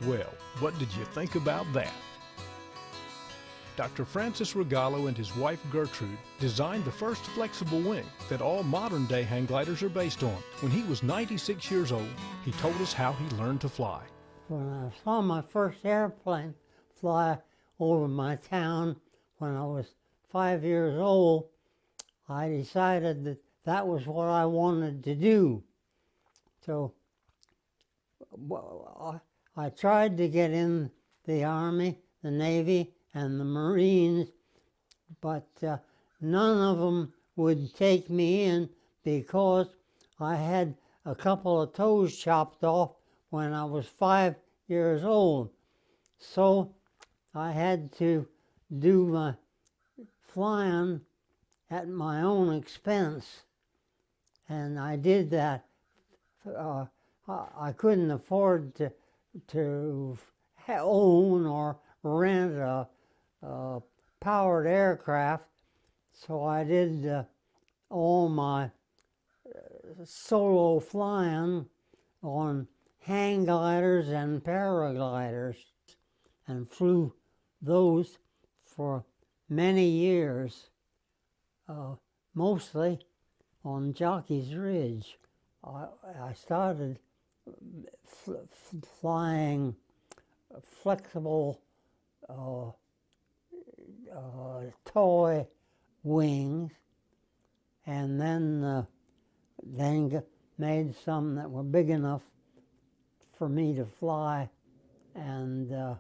Well, what did you think about that? Dr. Francis Regalo and his wife Gertrude designed the first flexible wing that all modern-day hang gliders are based on. When he was 96 years old, he told us how he learned to fly. When I saw my first airplane fly over my town when I was 5 years old, I decided that that was what I wanted to do. So I tried to get in the Army, the Navy, and the Marines, but none of them would take me in because I had a couple of toes chopped off when I was 5 years old. So I had to do my flying at my own expense, and I did that. I couldn't afford to own or rent a powered aircraft, so I did all my solo flying on hang gliders and paragliders, and flew those for many years, mostly on Jockey's Ridge. I started flying flexible toy wings, and then made some that were big enough for me to fly, and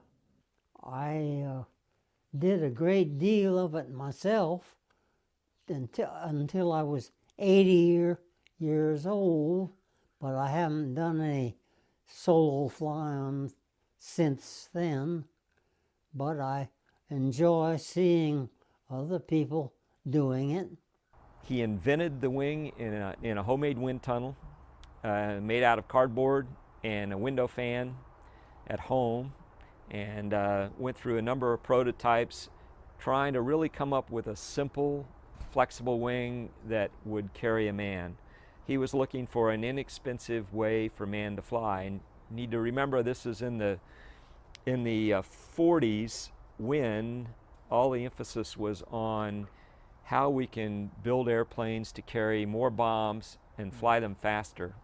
I did a great deal of it myself until I was 80 years old, but I haven't done any solo flying since then. But I enjoy seeing other people doing it. He invented the wing in a homemade wind tunnel made out of cardboard and a window fan at home, and went through a number of prototypes trying to really come up with a simple, flexible wing that would carry a man. He was looking for an inexpensive way for man to fly, and you need to remember this is in the 40s, when all the emphasis was on how we can build airplanes to carry more bombs and fly them faster.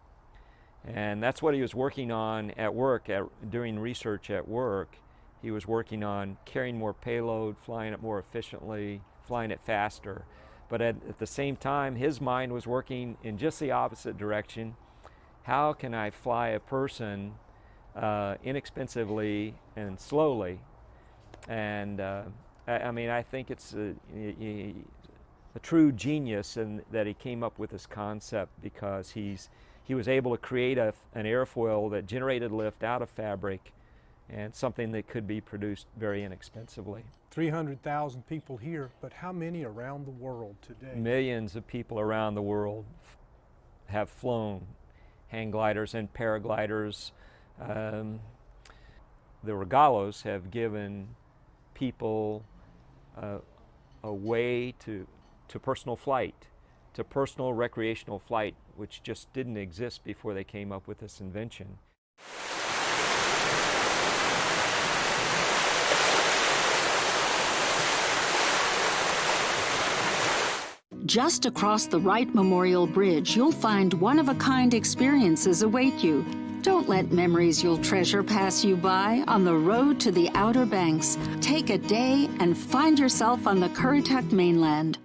And that's what he was working on at work, doing research at work. He was working on carrying more payload, flying it more efficiently, flying it faster. But at the same time, his mind was working in just the opposite direction. How can I fly a person inexpensively and slowly? And I mean, I think it's a true genius in that he came up with this concept, because he was able to create an airfoil that generated lift out of fabric, and something that could be produced very inexpensively. 300,000 people here, but how many around the world today? Millions of people around the world have flown hang gliders and paragliders. The regalos have given people a way to personal flight, to personal recreational flight, which just didn't exist before they came up with this invention. Just across the Wright Memorial Bridge, you'll find one-of-a-kind experiences await you. Don't let memories you'll treasure pass you by on the road to the Outer Banks. Take a day and find yourself on the Currituck mainland.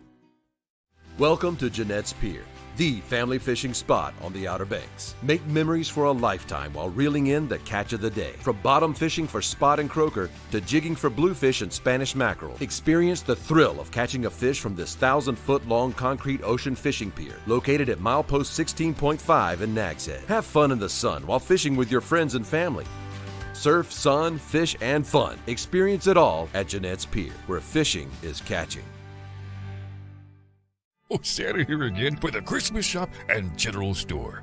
Welcome to Jeanette's Pier, the family fishing spot on the Outer Banks. Make memories for a lifetime while reeling in the catch of the day. From bottom fishing for spot and croaker to jigging for bluefish and Spanish mackerel, experience the thrill of catching a fish from this 1,000-foot-long concrete ocean fishing pier located at milepost 16.5 in Nags Head. Have fun in the sun while fishing with your friends and family. Surf, sun, fish, and fun. Experience it all at Jeanette's Pier, where fishing is catching. Oh, Santa here again for the Christmas shop and general store.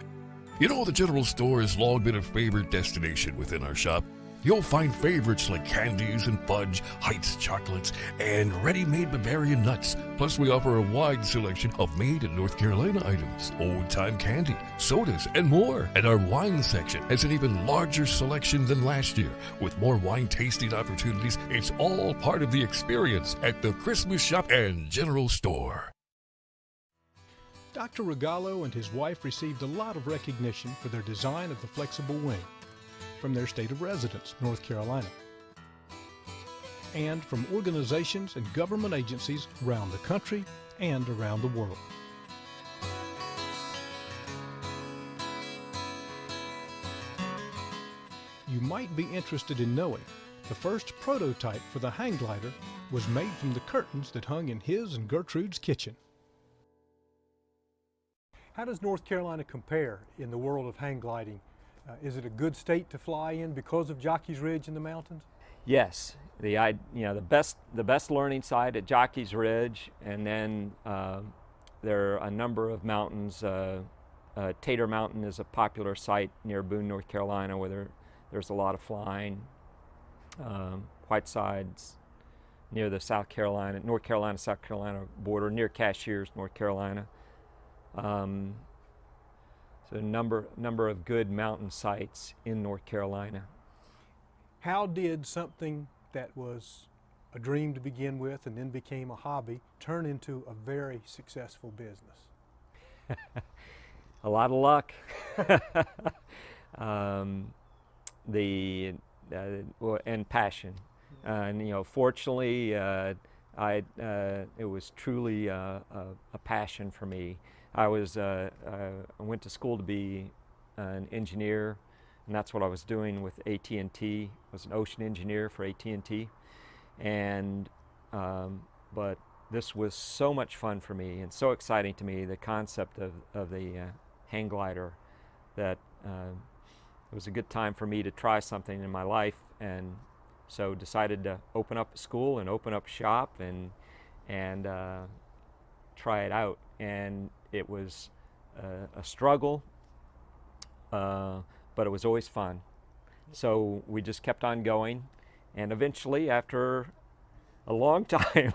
You know, the general store has long been a favorite destination within our shop. You'll find favorites like candies and fudge, Heights chocolates, and ready-made Bavarian nuts. Plus, we offer a wide selection of made in North Carolina items, old-time candy, sodas, and more. And our wine section has an even larger selection than last year. With more wine tasting opportunities, it's all part of the experience at the Christmas shop and general store. Dr. Regalo and his wife received a lot of recognition for their design of the flexible wing from their state of residence, North Carolina, and from organizations and government agencies around the country and around the world. You might be interested in knowing the first prototype for the hang glider was made from the curtains that hung in his and Gertrude's kitchen. How does North Carolina compare in the world of hang gliding? Is it a good state to fly in because of Jockey's Ridge in the mountains? Yes, the best learning site at Jockey's Ridge, and then there are a number of mountains. Tater Mountain is a popular site near Boone, North Carolina, where there's a lot of flying. Whiteside's near the North Carolina-South Carolina border, near Cashiers, North Carolina. So a number of good mountain sites in North Carolina. How did something that was a dream to begin with and then became a hobby turn into a very successful business? A lot of luck. And passion. And fortunately, it was truly a passion for me. I went to school to be an engineer, and that's what I was doing with AT&T. I was an ocean engineer for AT&T, and but this was so much fun for me and so exciting to me, the concept of the hang glider, that it was a good time for me to try something in my life, and so decided to open up a school and open up shop and try it out. And it was a struggle, but it was always fun. So we just kept on going, and eventually, after a long time,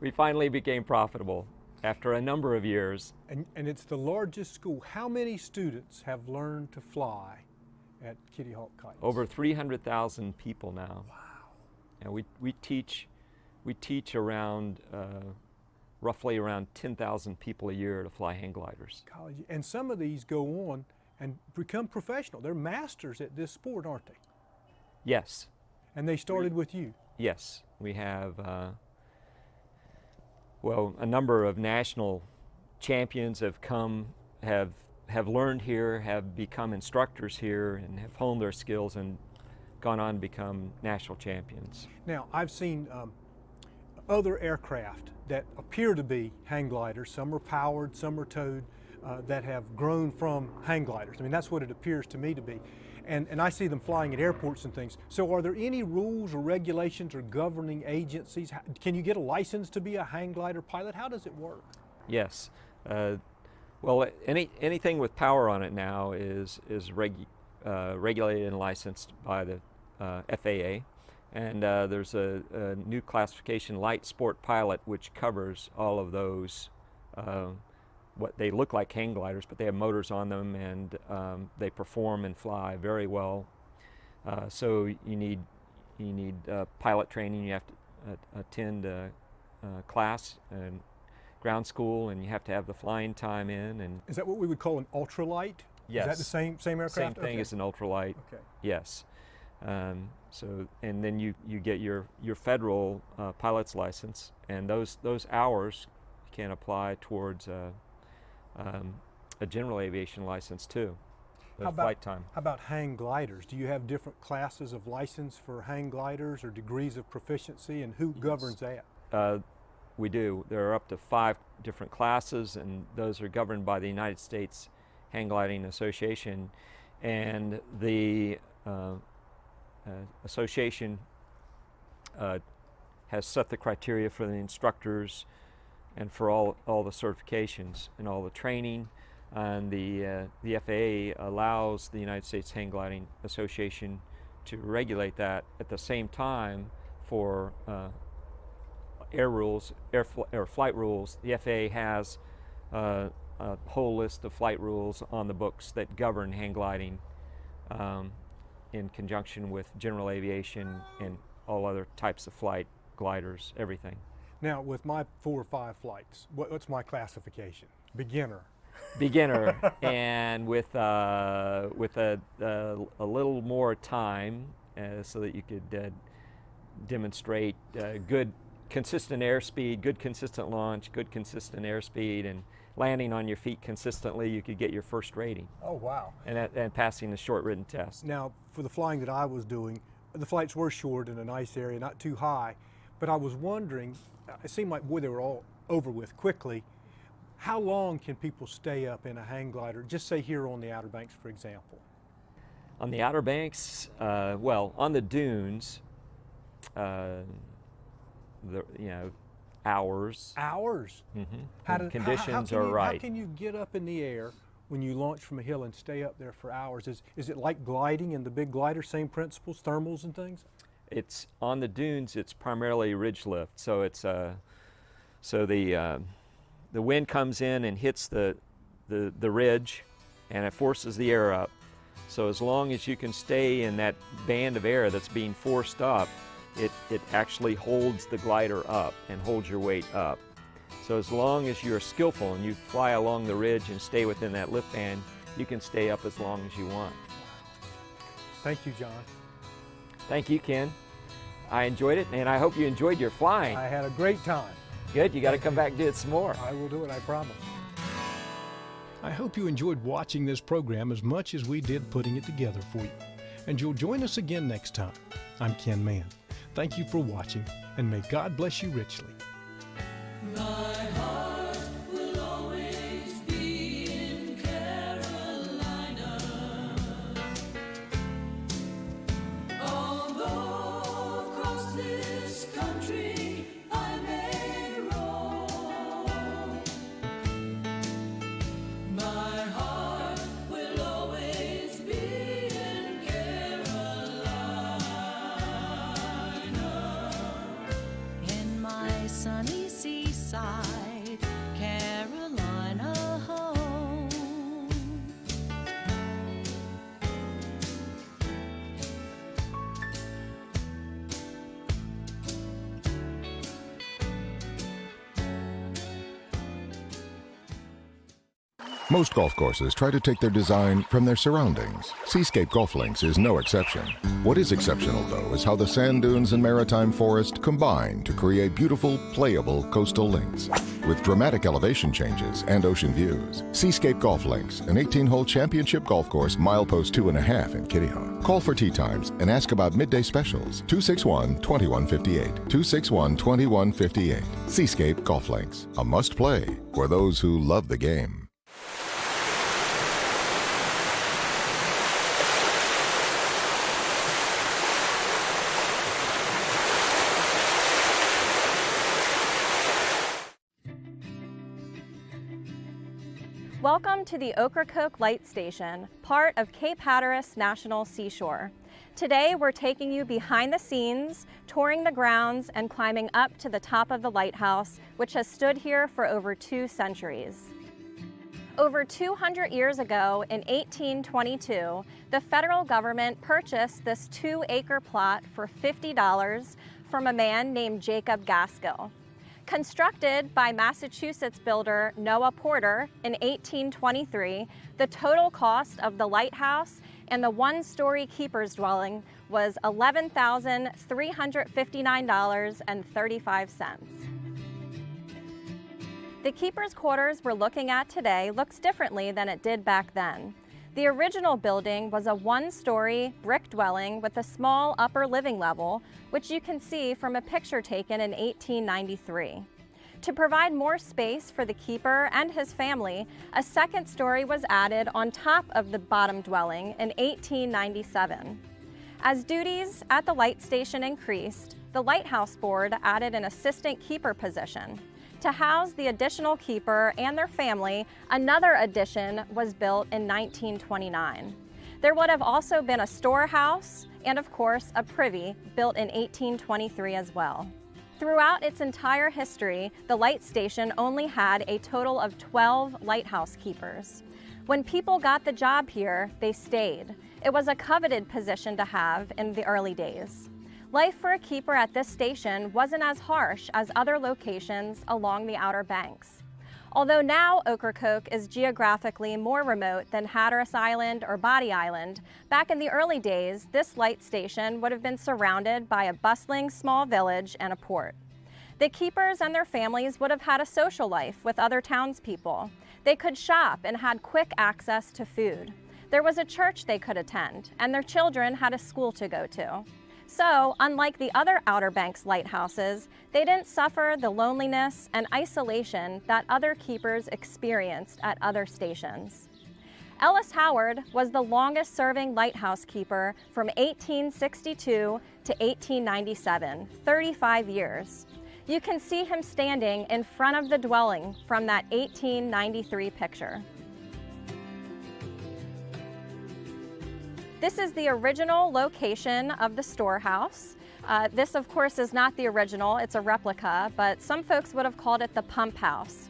we finally became profitable after a number of years. And it's the largest school. How many students have learned to fly at Kitty Hawk Kites? Over 300,000 people now. Wow. And we teach around roughly around 10,000 people a year to fly hang gliders. College. And some of these go on and become professional. They're masters at this sport, aren't they? Yes. And they started with you? Yes. We have, well, a number of national champions have learned here, have become instructors here, and have honed their skills and gone on to become national champions. Now, I've seen other aircraft that appear to be hang gliders. Some are powered, some are towed, that have grown from hang gliders. I mean, that's what it appears to me to be. And I see them flying at airports and things. So are there any rules or regulations or governing agencies? Can you get a license to be a hang glider pilot? How does it work? Yes. Well, anything with power on it now is regulated and licensed by the FAA. And there's a new classification, light sport pilot, which covers all of those, what they look like hang gliders, but they have motors on them, and they perform and fly very well. So you need pilot training. You have to attend class and ground school, and you have to have the flying time in. And is that what we would call an ultralight? Yes. Is that the same aircraft? Same thing as an ultralight. Okay. Yes. So, and then you get your federal pilot's license, and those hours can apply towards a general aviation license too. Flight time. How about hang gliders? Do you have different classes of license for hang gliders or degrees of proficiency, and who governs that? We do. There are up to 5 different classes, and those are governed by the United States Hang Gliding Association, and the association has set the criteria for the instructors and for all the certifications and all the training, and the FAA allows the United States Hang Gliding Association to regulate that. At the same time, for flight rules, the FAA has a whole list of flight rules on the books that govern hang gliding in conjunction with general aviation and all other types of flight, gliders, everything. Now, with my 4 or 5 flights, what's my classification? Beginner. Beginner, and with a little more time, so that you could demonstrate good, consistent airspeed, good, consistent launch, good, consistent airspeed, and landing on your feet consistently, you could get your first rating. Oh, wow. And passing the short written test. Now, for the flying that I was doing, the flights were short in a nice area, not too high, but I was wondering, it seemed like, boy, they were all over with quickly. How long can people stay up in a hang glider, just say here on the Outer Banks, for example? On the Outer Banks, well, on the dunes, hours. Hours? Mm-hmm. Conditions are right. How can you get up in the air when you launch from a hill and stay up there for hours? Is it like gliding in the big glider, same principles, thermals and things? It's on the dunes. It's primarily ridge lift. So it's the wind comes in and hits the ridge, and it forces the air up. So as long as you can stay in that band of air that's being forced up, it actually holds the glider up and holds your weight up. So as long as you're skillful and you fly along the ridge and stay within that lift band, you can stay up as long as you want. Thank you, John. Thank you, Ken. I enjoyed it, and I hope you enjoyed your flying. I had a great time. Good, you got to come back and do it some more. I will do it, I promise. I hope you enjoyed watching this program as much as we did putting it together for you. And you'll join us again next time. I'm Ken Mann. Thank you for watching, and may God bless you richly. My heart will always be in Carolina. Although across this country I may roam, my heart will always be in Carolina. In my sunny seaside Carolina home. Most golf courses try to take their design from their surroundings. Seascape Golf Links is no exception. What is exceptional, though, is how the sand dunes and maritime forest combine to create beautiful, playable coastal links. With dramatic elevation changes and ocean views, Seascape Golf Links, an 18-hole championship golf course, milepost 2.5 in Kitty Hawk. Call for tee times and ask about midday specials. 261-2158. 261-2158. Seascape Golf Links, a must-play for those who love the game. Welcome to the Ocracoke Light Station, part of Cape Hatteras National Seashore. Today we're taking you behind the scenes, touring the grounds, and climbing up to the top of the lighthouse, which has stood here for over 2 centuries. Over 200 years ago, in 1822, the federal government purchased this 2-acre plot for $50 from a man named Jacob Gaskill. Constructed by Massachusetts builder Noah Porter in 1823, the total cost of the lighthouse and the 1-story keeper's dwelling was $11,359.35. The keeper's quarters we're looking at today looks differently than it did back then. The original building was a 1-story brick dwelling with a small upper living level, which you can see from a picture taken in 1893. To provide more space for the keeper and his family, a 2nd story was added on top of the bottom dwelling in 1897. As duties at the light station increased, the Lighthouse Board added an assistant keeper position. To house the additional keeper and their family, another addition was built in 1929. There would have also been a storehouse and, of course, a privy built in 1823 as well. Throughout its entire history, the light station only had a total of 12 lighthouse keepers. When people got the job here, they stayed. It was a coveted position to have in the early days. Life for a keeper at this station wasn't as harsh as other locations along the Outer Banks. Although now Ocracoke is geographically more remote than Hatteras Island or Body Island, back in the early days, this light station would have been surrounded by a bustling small village and a port. The keepers and their families would have had a social life with other townspeople. They could shop and had quick access to food. There was a church they could attend, and their children had a school to go to. So, unlike the other Outer Banks lighthouses, they didn't suffer the loneliness and isolation that other keepers experienced at other stations. Ellis Howard was the longest-serving lighthouse keeper from 1862 to 1897, 35 years. You can see him standing in front of the dwelling from that 1893 picture. This is the original location of the storehouse. This, of course, is not the original, it's a replica, but some folks would have called it the pump house.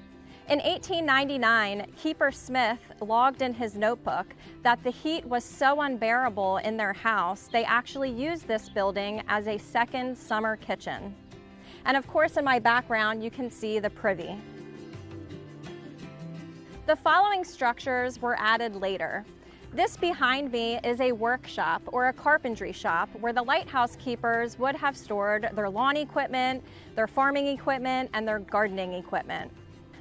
In 1899, Keeper Smith logged in his notebook that the heat was so unbearable in their house, they actually used this building as a second summer kitchen. And of course, in my background, you can see the privy. The following structures were added later. This behind me is a workshop or a carpentry shop where the lighthouse keepers would have stored their lawn equipment, their farming equipment, and their gardening equipment.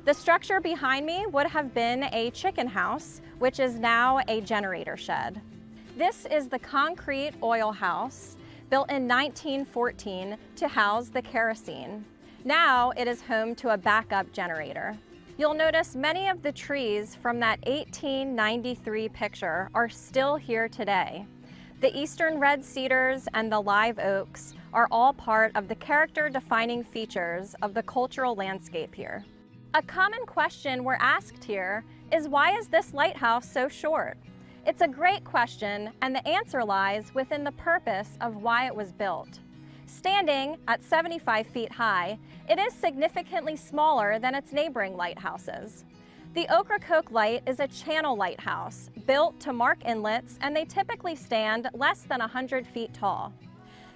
The structure behind me would have been a chicken house, which is now a generator shed. This is the concrete oil house built in 1914 to house the kerosene. Now it is home to a backup generator. You'll notice many of the trees from that 1893 picture are still here today. The eastern red cedars and the live oaks are all part of the character-defining features of the cultural landscape here. A common question we're asked here is, why is this lighthouse so short? It's a great question, and the answer lies within the purpose of why it was built. Standing at 75 feet high, it is significantly smaller than its neighboring lighthouses. The Ocracoke Light is a channel lighthouse built to mark inlets, and they typically stand less than 100 feet tall.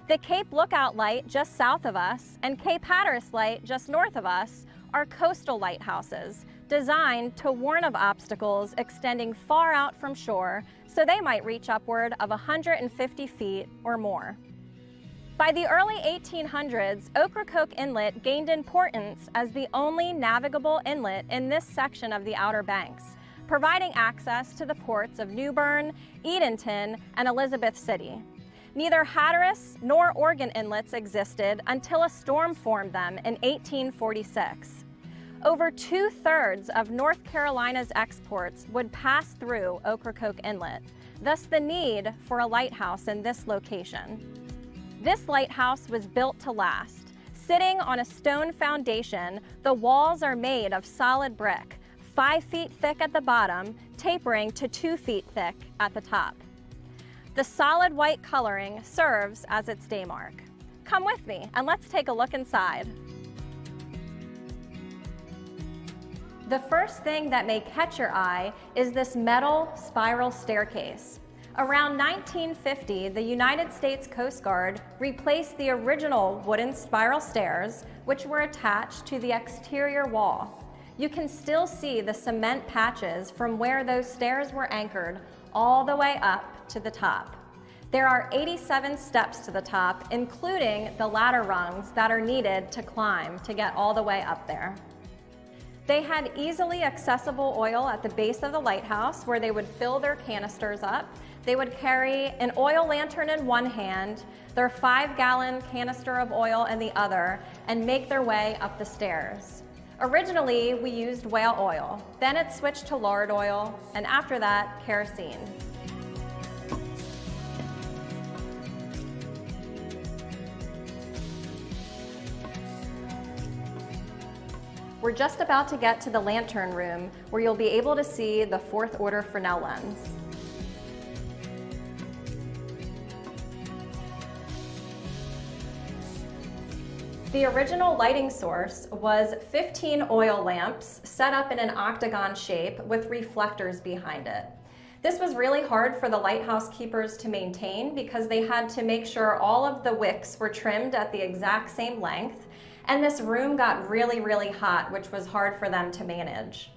The Cape Lookout Light just south of us and Cape Hatteras Light just north of us are coastal lighthouses designed to warn of obstacles extending far out from shore, so they might reach upward of 150 feet or more. By the early 1800s, Ocracoke Inlet gained importance as the only navigable inlet in this section of the Outer Banks, providing access to the ports of New Bern, Edenton, and Elizabeth City. Neither Hatteras nor Oregon inlets existed until a storm formed them in 1846. Over 2/3 of North Carolina's exports would pass through Ocracoke Inlet, thus the need for a lighthouse in this location. This lighthouse was built to last. Sitting on a stone foundation, the walls are made of solid brick, 5 feet thick at the bottom, tapering to 2 feet thick at the top. The solid white coloring serves as its day mark. Come with me and let's take a look inside. The first thing that may catch your eye is this metal spiral staircase. Around 1950, the United States Coast Guard replaced the original wooden spiral stairs, which were attached to the exterior wall. You can still see the cement patches from where those stairs were anchored all the way up to the top. There are 87 steps to the top, including the ladder rungs that are needed to climb to get all the way up there. They had easily accessible oil at the base of the lighthouse where they would fill their canisters up. They would carry an oil lantern in one hand, their 5-gallon canister of oil in the other, and make their way up the stairs. Originally, we used whale oil. Then it switched to lard oil, and after that, kerosene. We're just about to get to the lantern room, where you'll be able to see the 4th order Fresnel lens. The original lighting source was 15 oil lamps set up in an octagon shape with reflectors behind it. This was really hard for the lighthouse keepers to maintain because they had to make sure all of the wicks were trimmed at the exact same length, and this room got really, really hot, which was hard for them to manage.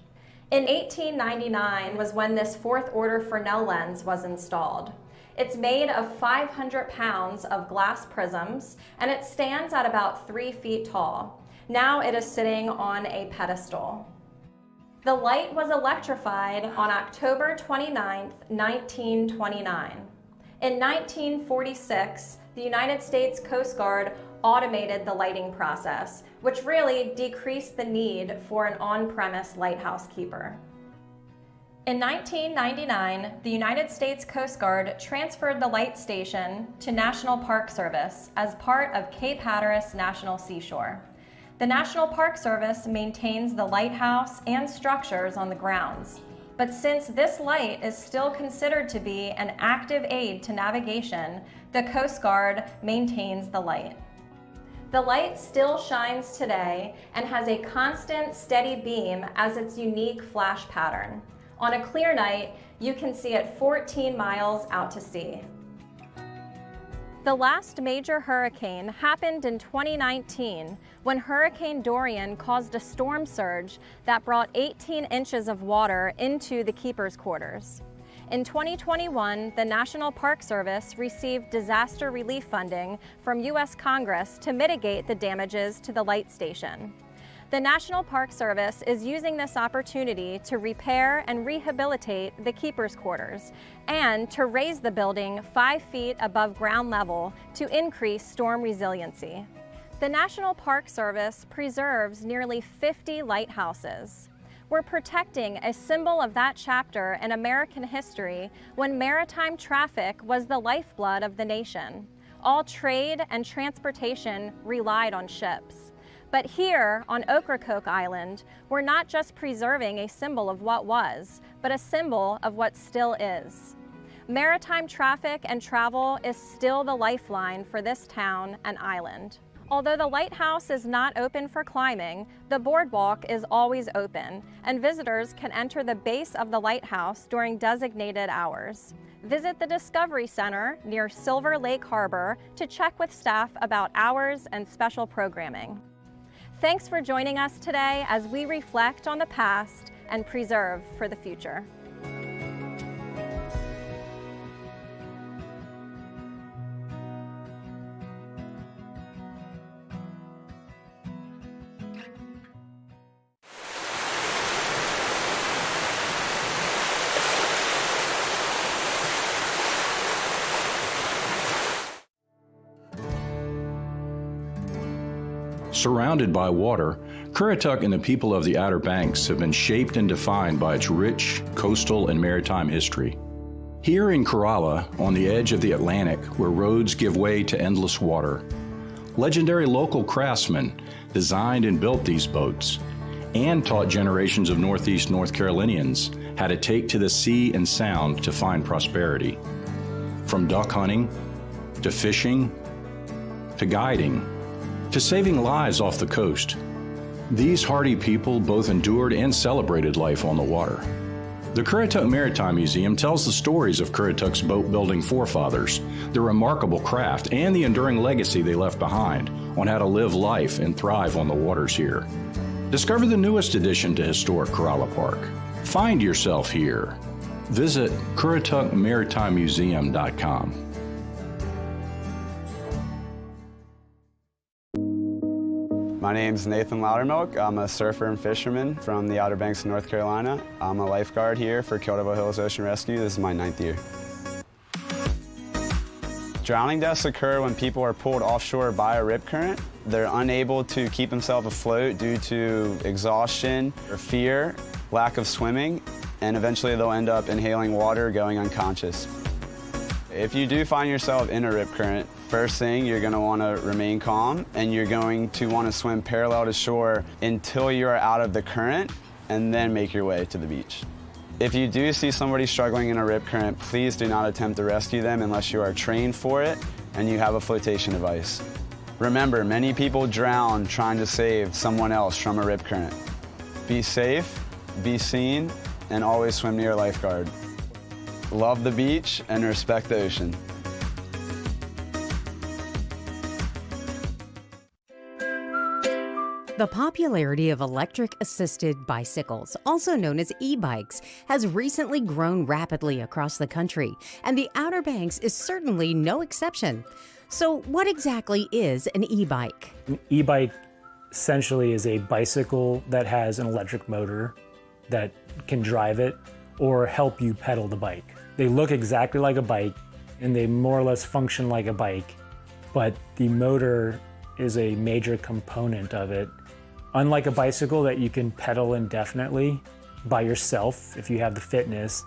In 1899 was when this 4th order Fresnel lens was installed. It's made of 500 pounds of glass prisms, and it stands at about 3 feet tall. Now it is sitting on a pedestal. The light was electrified on October 29, 1929. In 1946, the United States Coast Guard automated the lighting process, which really decreased the need for an on-premise lighthouse keeper. In 1999, the United States Coast Guard transferred the light station to National Park Service as part of Cape Hatteras National Seashore. The National Park Service maintains the lighthouse and structures on the grounds. But since this light is still considered to be an active aid to navigation, the Coast Guard maintains the light. The light still shines today and has a constant, steady beam as its unique flash pattern. On a clear night, you can see it 14 miles out to sea. The last major hurricane happened in 2019 when Hurricane Dorian caused a storm surge that brought 18 inches of water into the keepers' quarters. In 2021, the National Park Service received disaster relief funding from U.S. Congress to mitigate the damages to the light station. The National Park Service is using this opportunity to repair and rehabilitate the keepers' quarters and to raise the building 5 feet above ground level to increase storm resiliency. The National Park Service preserves nearly 50 lighthouses. We're protecting a symbol of that chapter in American history when maritime traffic was the lifeblood of the nation. All trade and transportation relied on ships. But here on Ocracoke Island, we're not just preserving a symbol of what was, but a symbol of what still is. Maritime traffic and travel is still the lifeline for this town and island. Although the lighthouse is not open for climbing, the boardwalk is always open, and visitors can enter the base of the lighthouse during designated hours. Visit the Discovery Center near Silver Lake Harbor to check with staff about hours and special programming. Thanks for joining us today as we reflect on the past and preserve for the future. Surrounded by water, Currituck and the people of the Outer Banks have been shaped and defined by its rich coastal and maritime history. Here in Corolla, on the edge of the Atlantic, where roads give way to endless water, legendary local craftsmen designed and built these boats and taught generations of Northeast North Carolinians how to take to the sea and sound to find prosperity. From duck hunting, to fishing, to guiding, to saving lives off the coast. These hardy people both endured and celebrated life on the water. The Currituck Maritime Museum tells the stories of Currituck's boat-building forefathers, their remarkable craft, and the enduring legacy they left behind on how to live life and thrive on the waters here. Discover the newest addition to historic Corolla Park. Find yourself here. Visit CurrituckMaritimeMuseum.com. My name's Nathan Loudermilk. I'm a surfer and fisherman from the Outer Banks of North Carolina. I'm a lifeguard here for Kildevo Hills Ocean Rescue. This is my 9th year. Drowning deaths occur when people are pulled offshore by a rip current. They're unable to keep themselves afloat due to exhaustion or fear, lack of swimming, and eventually they'll end up inhaling water, going unconscious. If you do find yourself in a rip current, first thing, you're going to want to remain calm, and you're going to want to swim parallel to shore until you are out of the current, and then make your way to the beach. If you do see somebody struggling in a rip current, please do not attempt to rescue them unless you are trained for it and you have a flotation device. Remember, many people drown trying to save someone else from a rip current. Be safe, be seen, and always swim near a lifeguard. Love the beach and respect the ocean. The popularity of electric-assisted bicycles, also known as e-bikes, has recently grown rapidly across the country, and the Outer Banks is certainly no exception. So what exactly is an e-bike? An e-bike essentially is a bicycle that has an electric motor that can drive it or help you pedal the bike. They look exactly like a bike, and they more or less function like a bike, but the motor is a major component of it. Unlike a bicycle that you can pedal indefinitely by yourself if you have the fitness,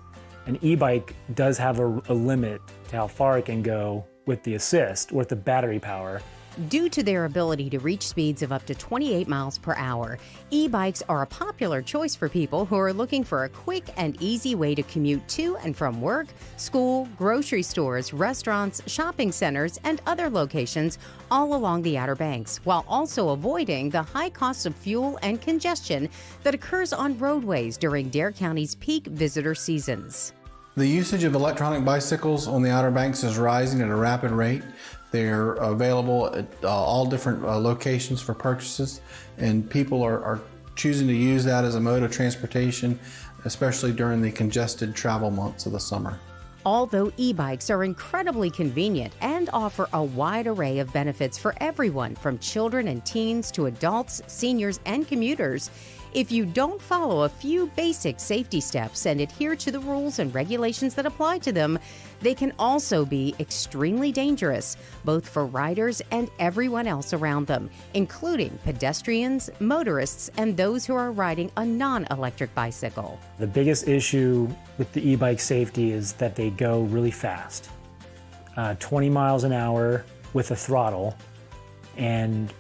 an e-bike does have a limit to how far it can go with the assist or with the battery power. Due to their ability to reach speeds of up to 28 miles per hour, e-bikes are a popular choice for people who are looking for a quick and easy way to commute to and from work, school, grocery stores, restaurants, shopping centers, and other locations all along the Outer Banks, while also avoiding the high cost of fuel and congestion that occurs on roadways during Dare County's peak visitor seasons. The usage of electronic bicycles on the Outer Banks is rising at a rapid rate. They're available at all different locations for purchases, and people are choosing to use that as a mode of transportation especially during the congested travel months of the summer. Although e-bikes are incredibly convenient and offer a wide array of benefits for everyone, from children and teens to adults, seniors, and commuters, if you don't follow a few basic safety steps and adhere to the rules and regulations that apply to them, they can also be extremely dangerous, both for riders and everyone else around them, including pedestrians, motorists, and those who are riding a non-electric bicycle. The biggest issue with the e-bike safety is that they go really fast. 20 miles an hour with a throttle, and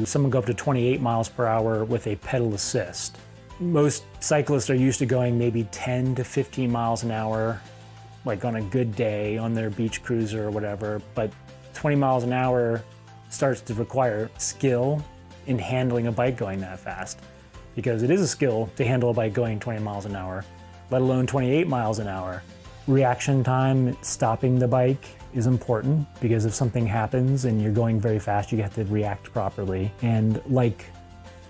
some go up to 28 miles per hour with a pedal assist. Most cyclists are used to going maybe 10 to 15 miles an hour, like on a good day on their beach cruiser or whatever, but 20 miles an hour starts to require skill in handling a bike going that fast, because it is a skill to handle a bike going 20 miles an hour, let alone 28 miles an hour. Reaction time, stopping the bike, is important, because if something happens and you're going very fast, you have to react properly. And like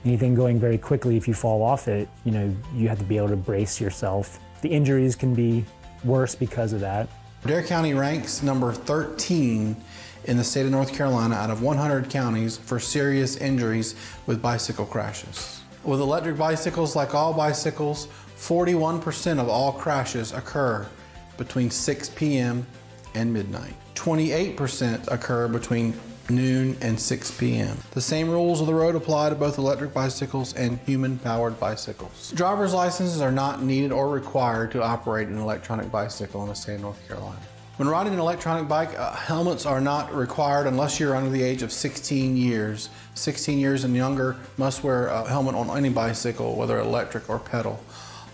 anything going very quickly, if you fall off it, you have to be able to brace yourself. The injuries can be worse because of that. Dare County ranks number 13 in the state of North Carolina out of 100 counties for serious injuries with bicycle crashes. With electric bicycles, like all bicycles, 41% of all crashes occur between 6 p.m. and midnight. 28% occur between noon and 6 p.m. The same rules of the road apply to both electric bicycles and human-powered bicycles. Driver's licenses are not needed or required to operate an electronic bicycle in the state of North Carolina. When riding an electronic bike, helmets are not required unless you're under the age of 16 years. 16 years and younger must wear a helmet on any bicycle, whether electric or pedal.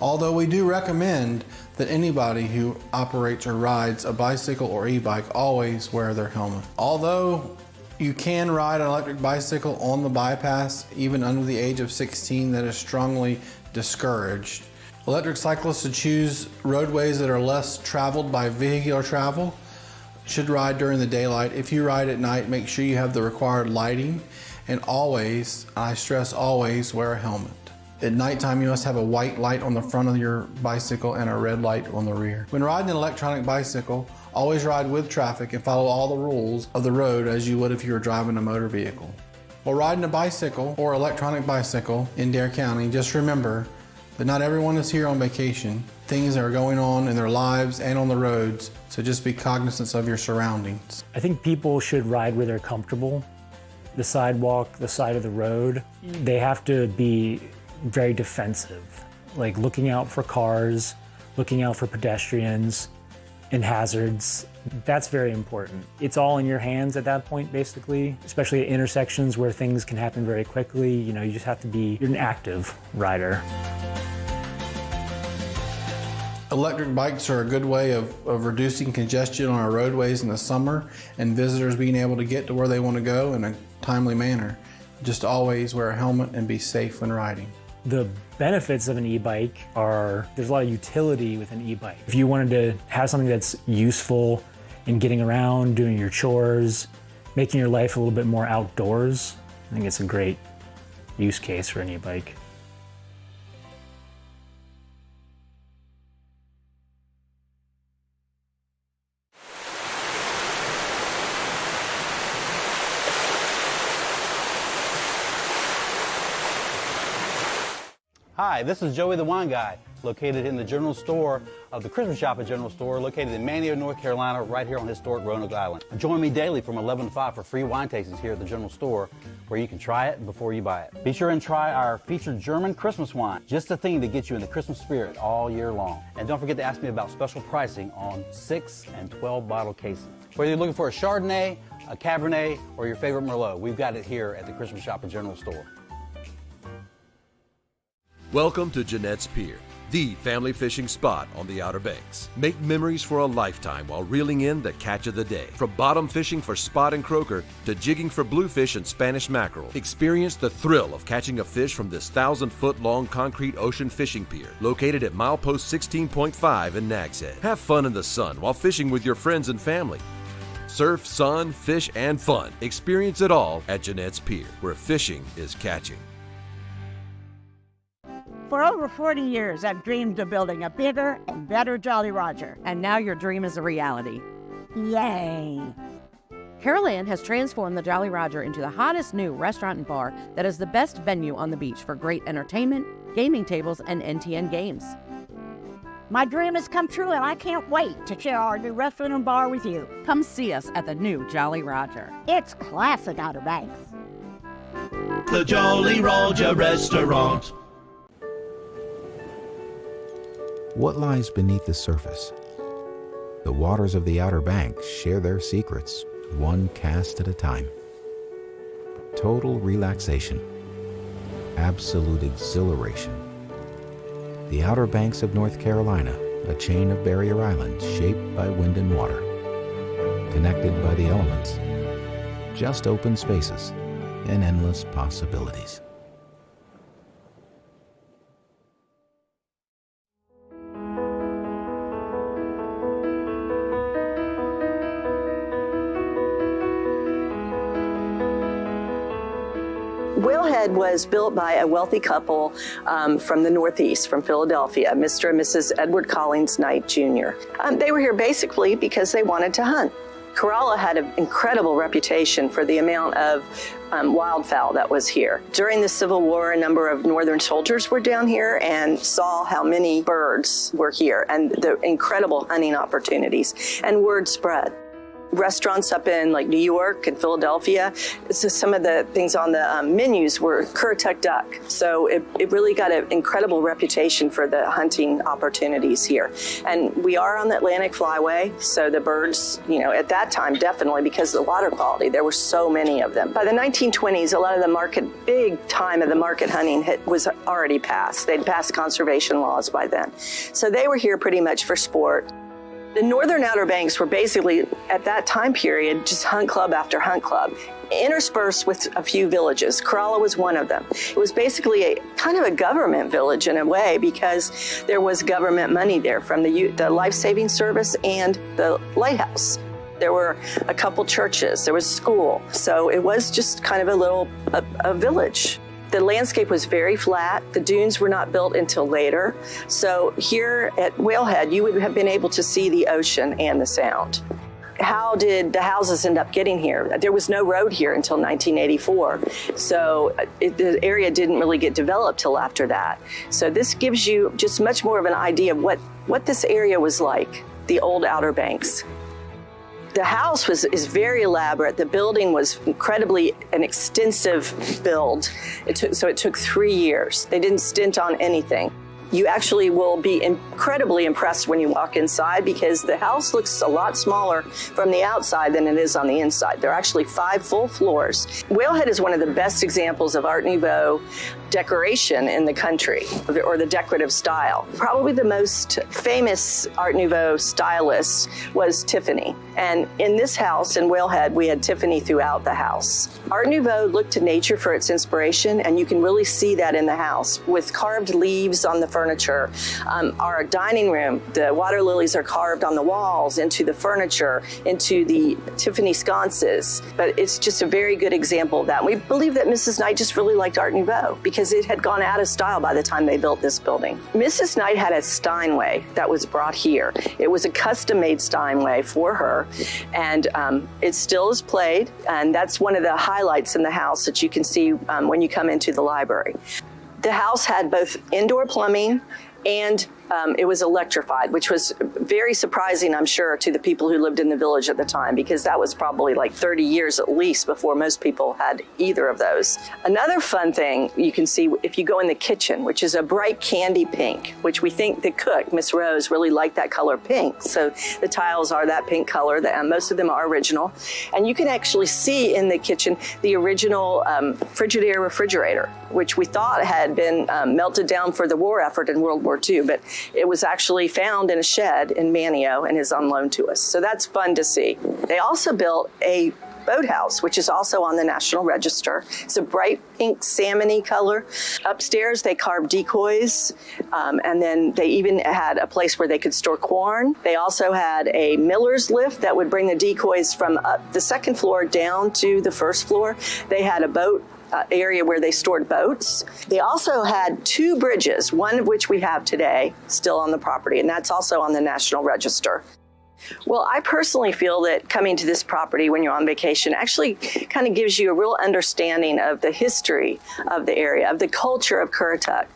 Although we do recommend that anybody who operates or rides a bicycle or e-bike always wear their helmet. Although you can ride an electric bicycle on the bypass even under the age of 16, that is strongly discouraged. Electric cyclists who choose roadways that are less traveled by vehicular travel should ride during the daylight. If you ride at night, make sure you have the required lighting, and always, I stress always, wear a helmet. At nighttime, you must have a white light on the front of your bicycle and a red light on the rear. When riding an electronic bicycle, always ride with traffic and follow all the rules of the road as you would if you were driving a motor vehicle. While riding a bicycle or electronic bicycle in Dare County, just remember that not everyone is here on vacation. Things are going on in their lives and on the roads, so just be cognizant of your surroundings. I think people should ride where they're comfortable. The sidewalk, the side of the road, they have to be very defensive, like looking out for cars, looking out for pedestrians and hazards. That's very important. It's all in your hands at that point, basically, especially at intersections where things can happen very quickly. You just have to be an active rider. Electric bikes are a good way of reducing congestion on our roadways in the summer and visitors being able to get to where they want to go in a timely manner. Just always wear a helmet and be safe when riding. The benefits of an e-bike are, there's a lot of utility with an e-bike. If you wanted to have something that's useful in getting around, doing your chores, making your life a little bit more outdoors, I think it's a great use case for an e-bike. Hi, this is Joey the Wine Guy, located in the general store of the Christmas Shop at General Store, located in Manteo, North Carolina, right here on historic Roanoke Island. Join me daily from 11 to 5 for free wine tastings here at the General Store, where you can try it before you buy it. Be sure and try our featured German Christmas wine, just the thing to get you in the Christmas spirit all year long. And don't forget to ask me about special pricing on 6 and 12 bottle cases. Whether you're looking for a Chardonnay, a Cabernet, or your favorite Merlot, we've got it here at the Christmas Shop at General Store. Welcome to Jeanette's Pier, the family fishing spot on the Outer Banks. Make memories for a lifetime while reeling in the catch of the day. From bottom fishing for spot and croaker to jigging for bluefish and Spanish mackerel, experience the thrill of catching a fish from this 1,000-foot-long concrete ocean fishing pier located at milepost 16.5 in Nags Head. Have fun in the sun while fishing with your friends and family. Surf, sun, fish, and fun. Experience it all at Jeanette's Pier, where fishing is catching. For over 40 years, I've dreamed of building a bigger and better Jolly Roger. And now your dream is a reality. Yay! Carol Ann has transformed the Jolly Roger into the hottest new restaurant and bar that is the best venue on the beach for great entertainment, gaming tables, and NTN games. My dream has come true, and I can't wait to share our new restaurant and bar with you. Come see us at the new Jolly Roger. It's classic Outer Banks. The Jolly Roger Restaurant. What lies beneath the surface? The waters of the Outer Banks share their secrets, one cast at a time. Total relaxation. Absolute exhilaration. The Outer Banks of North Carolina, a chain of barrier islands shaped by wind and water. Connected by the elements. Just open spaces and endless possibilities. Whalehead was built by a wealthy couple from the Northeast, from Philadelphia, Mr. and Mrs. Edward Collins Knight Jr. They were here basically because they wanted to hunt. Corolla had an incredible reputation for the amount of wildfowl that was here. During the Civil War, a number of Northern soldiers were down here and saw how many birds were here and the incredible hunting opportunities, and word spread. Restaurants up in like New York and Philadelphia, so some of the things on the menus were Currituck duck. So it really got an incredible reputation for the hunting opportunities here. And we are on the Atlantic Flyway, so the birds, at that time, definitely because of the water quality, there were so many of them. By the 1920s, a lot of the big time of the market hunting was already passed. They'd passed conservation laws by then. So they were here pretty much for sport. The northern Outer Banks were basically, at that time period, just hunt club after hunt club, interspersed with a few villages. Corolla was one of them. It was basically a kind of a government village in a way because there was government money there from the life-saving service and the lighthouse. There were a couple churches, there was a school. So it was just kind of a village. The landscape was very flat. The dunes were not built until later. So here at Whalehead, you would have been able to see the ocean and the sound. How did the houses end up getting here? There was no road here until 1984. So the area didn't really get developed till after that. So this gives you just much more of an idea of what this area was like, the old Outer Banks. The house is very elaborate. The building was incredibly an extensive build. It took 3 years. They didn't stint on anything. You actually will be incredibly impressed when you walk inside because the house looks a lot smaller from the outside than it is on the inside. There are actually 5 full floors. Whalehead is one of the best examples of Art Nouveau decoration in the country, or the decorative style. Probably the most famous Art Nouveau stylist was Tiffany. And in this house in Whalehead, we had Tiffany throughout the house. Art Nouveau looked to nature for its inspiration, and you can really see that in the house with carved leaves on the furniture. Our dining room, the water lilies are carved on the walls, into the furniture, into the Tiffany sconces. But it's just a very good example of that. We believe that Mrs. Knight just really liked Art Nouveau because it had gone out of style by the time they built this building. Mrs. Knight had a Steinway that was brought here. It was a custom-made Steinway for her, and it still is played, and that's one of the highlights in the house that you can see when you come into the library. The house had both indoor plumbing and it was electrified, which was very surprising, I'm sure, to the people who lived in the village at the time, because that was probably like 30 years at least before most people had either of those. Another fun thing you can see if you go in the kitchen, which is a bright candy pink, which we think the cook, Miss Rose, really liked that color pink. So the tiles are that pink color, most of them are original. And you can actually see in the kitchen the original Frigidaire refrigerator, which we thought had been melted down for the war effort in World War II, but it was actually found in a shed in Manteo and is on loan to us. So that's fun to see. They also built a boathouse, which is also on the National Register. It's a bright pink salmon-y color. Upstairs, they carved decoys, and then they even had a place where they could store corn. They also had a miller's lift that would bring the decoys from up the second floor down to the first floor. They had a boat area where they stored boats. They also had 2 bridges, one of which we have today still on the property, and that's also on the National Register. Well, I personally feel that coming to this property when you're on vacation actually kind of gives you a real understanding of the history of the area, of the culture of Currituck.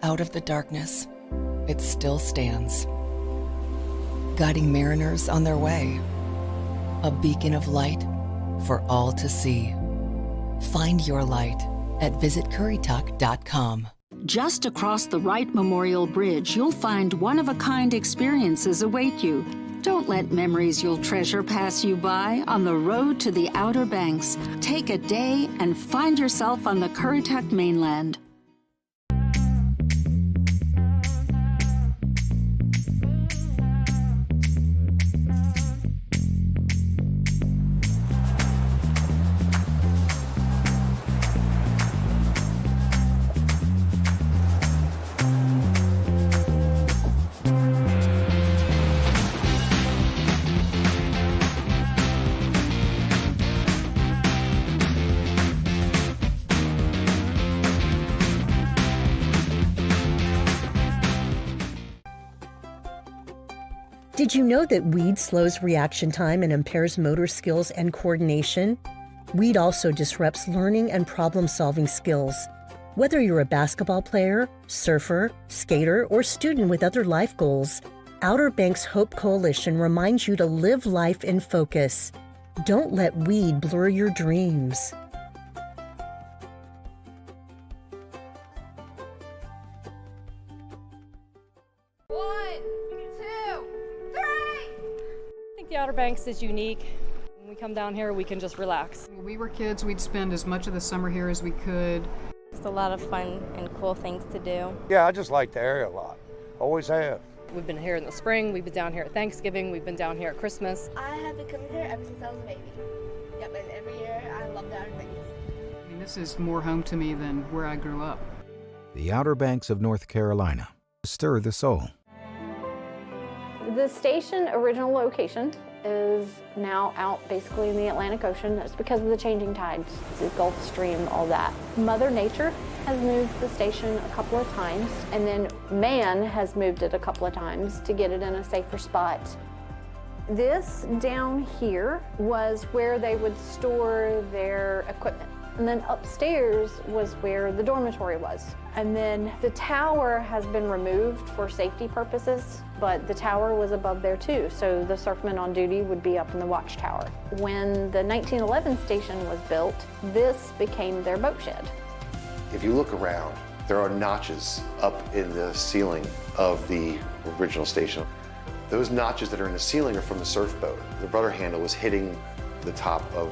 Out of the darkness, it still stands, guiding mariners on their way, a beacon of light for all to see. Find your light at visitcurrituck.com. Just across the Wright Memorial Bridge, you'll find one-of-a-kind experiences await you. Don't let memories you'll treasure pass you by on the road to the Outer Banks. Take a day and find yourself on the Currituck mainland. Did you know that weed slows reaction time and impairs motor skills and coordination? Weed also disrupts learning and problem-solving skills. Whether you're a basketball player, surfer, skater, or student with other life goals, Outer Banks Hope Coalition reminds you to live life in focus. Don't let weed blur your dreams. The Outer Banks is unique. When we come down here, we can just relax. When we were kids, we'd spend as much of the summer here as we could. It's a lot of fun and cool things to do. Yeah, I just like the area a lot. Always have. We've been here in the spring, we've been down here at Thanksgiving, we've been down here at Christmas. I have been coming here ever since I was a baby. Yep, and every year I love the Outer Banks. I mean, this is more home to me than where I grew up. The Outer Banks of North Carolina. Stir the soul. The station original location is now out basically in the Atlantic Ocean. That's because of the changing tides, the Gulf Stream, all that. Mother Nature has moved the station a couple of times, and then man has moved it a couple of times to get it in a safer spot. This down here was where they would store their equipment. And then upstairs was where the dormitory was. And then the tower has been removed for safety purposes, but the tower was above there too, so the surfmen on duty would be up in the watchtower. When the 1911 station was built, this became their boat shed. If you look around, there are notches up in the ceiling of the original station. Those notches that are in the ceiling are from the surf boat. The rudder handle was hitting the top of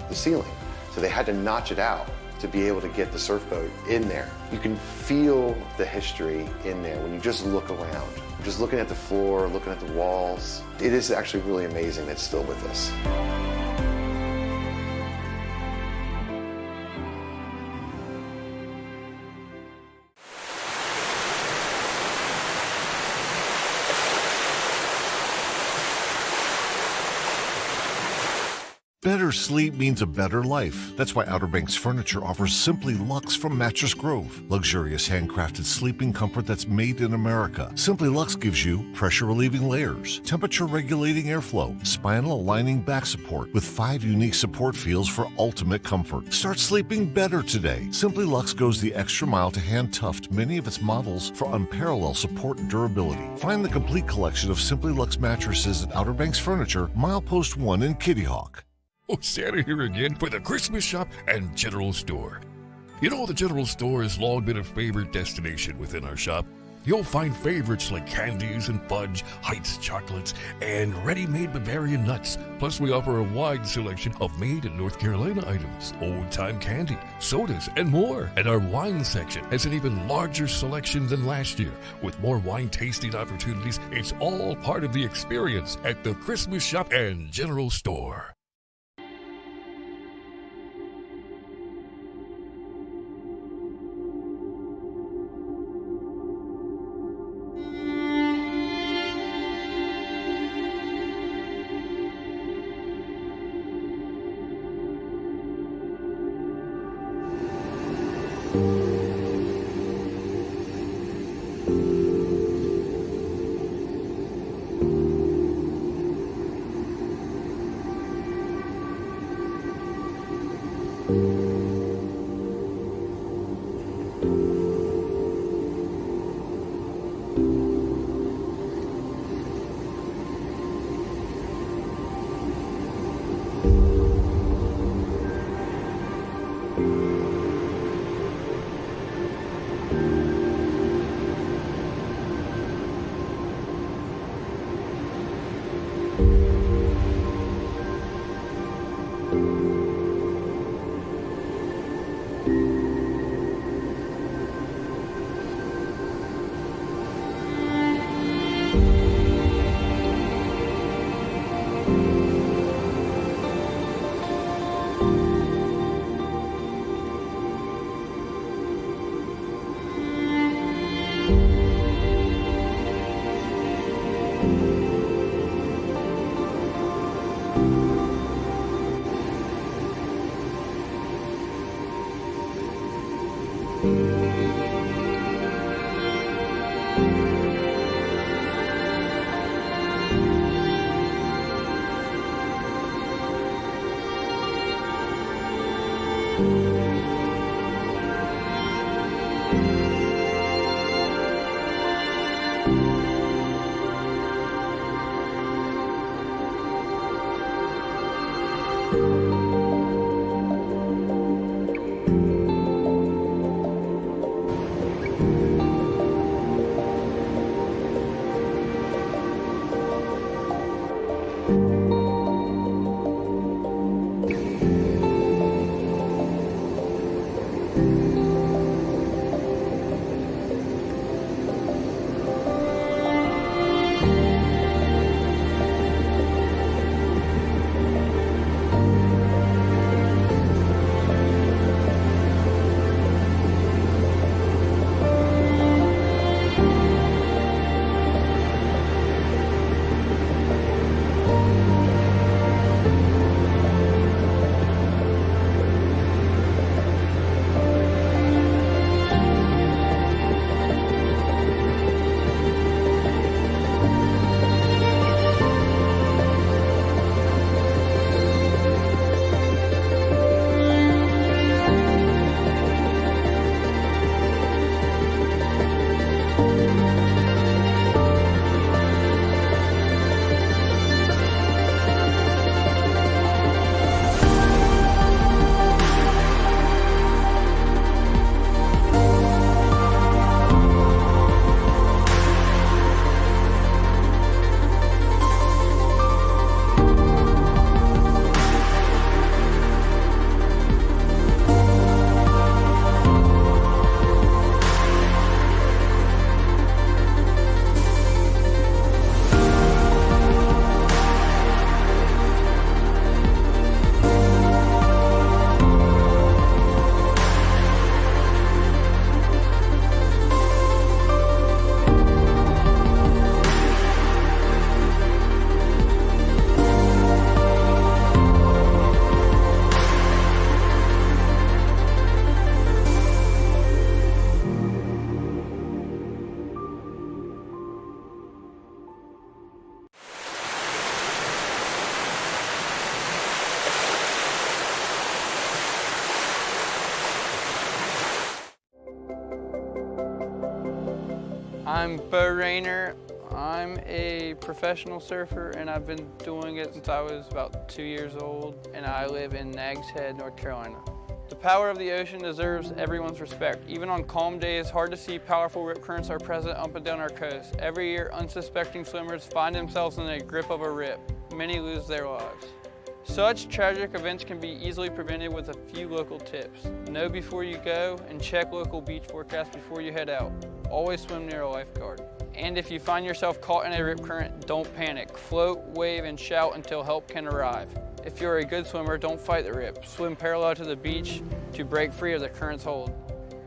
the ceiling. So they had to notch it out to be able to get the surf boat in there. You can feel the history in there when you just look around. Just looking at the floor, looking at the walls. It is actually really amazing that it's still with us. Better sleep means a better life. That's why Outer Banks Furniture offers Simply Luxe from Mattress Grove. Luxurious handcrafted sleeping comfort that's made in America. Simply Luxe gives you pressure-relieving layers, temperature-regulating airflow, spinal-aligning back support with 5 unique support feels for ultimate comfort. Start sleeping better today. Simply Luxe goes the extra mile to hand-tuft many of its models for unparalleled support and durability. Find the complete collection of Simply Luxe mattresses at Outer Banks Furniture, Milepost 1 in Kitty Hawk. Oh, Santa here again for the Christmas shop and general store. You know, the general store has long been a favorite destination within our shop. You'll find favorites like candies and fudge, Heights chocolates, and ready-made Bavarian nuts. Plus, we offer a wide selection of made in North Carolina items, old-time candy, sodas, and more. And our wine section has an even larger selection than last year. With more wine tasting opportunities, it's all part of the experience at the Christmas shop and general store. I'm Bo Rayner. I'm a professional surfer and I've been doing it since I was about 2 years old, and I live in Nags Head, North Carolina. The power of the ocean deserves everyone's respect. Even on calm days, hard to see powerful rip currents are present up and down our coast. Every year, unsuspecting swimmers find themselves in the grip of a rip. Many lose their lives. Such tragic events can be easily prevented with a few local tips. Know before you go and check local beach forecasts before you head out. Always swim near a lifeguard. And if you find yourself caught in a rip current, don't panic. Float, wave, and shout until help can arrive. If you're a good swimmer, don't fight the rip. Swim parallel to the beach to break free of the current's hold.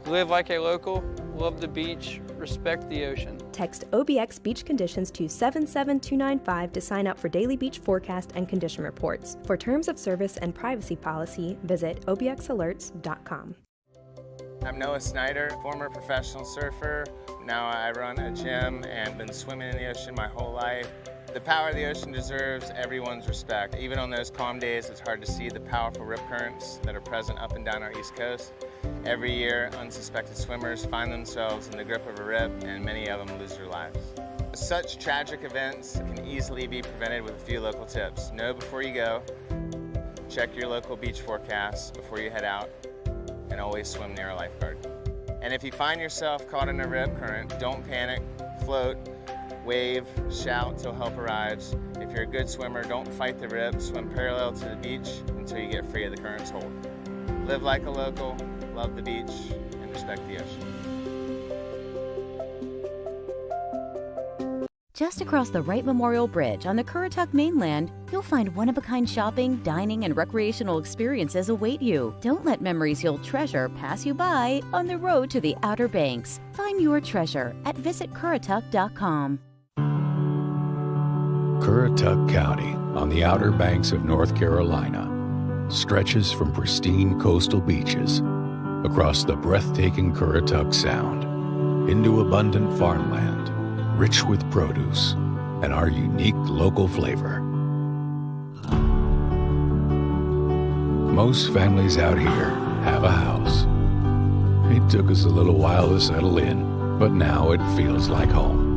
Live like a local, love the beach, respect the ocean. Text OBX Beach Conditions to 77295 to sign up for daily beach forecast and condition reports. For terms of service and privacy policy, visit obxalerts.com. I'm Noah Snyder, former professional surfer. Now I run a gym and been swimming in the ocean my whole life. The power of the ocean deserves everyone's respect. Even on those calm days, it's hard to see the powerful rip currents that are present up and down our East Coast. Every year, unsuspected swimmers find themselves in the grip of a rip, and many of them lose their lives. Such tragic events can easily be prevented with a few local tips. Know before you go, check your local beach forecasts before you head out, and always swim near a lifeguard. And if you find yourself caught in a rip current, don't panic, float, wave, shout till help arrives. If you're a good swimmer, don't fight the rip, swim parallel to the beach until you get free of the current's hold. Live like a local, love the beach, and respect the ocean. Just across the Wright Memorial Bridge on the Currituck mainland, you'll find one-of-a-kind shopping, dining, and recreational experiences await you. Don't let memories you'll treasure pass you by on the road to the Outer Banks. Find your treasure at visitcurrituck.com. Currituck County, on the Outer Banks of North Carolina, stretches from pristine coastal beaches across the breathtaking Currituck Sound into abundant farmland, rich with produce and our unique local flavor. Most families out here have a house. It took us a little while to settle in, but now it feels like home.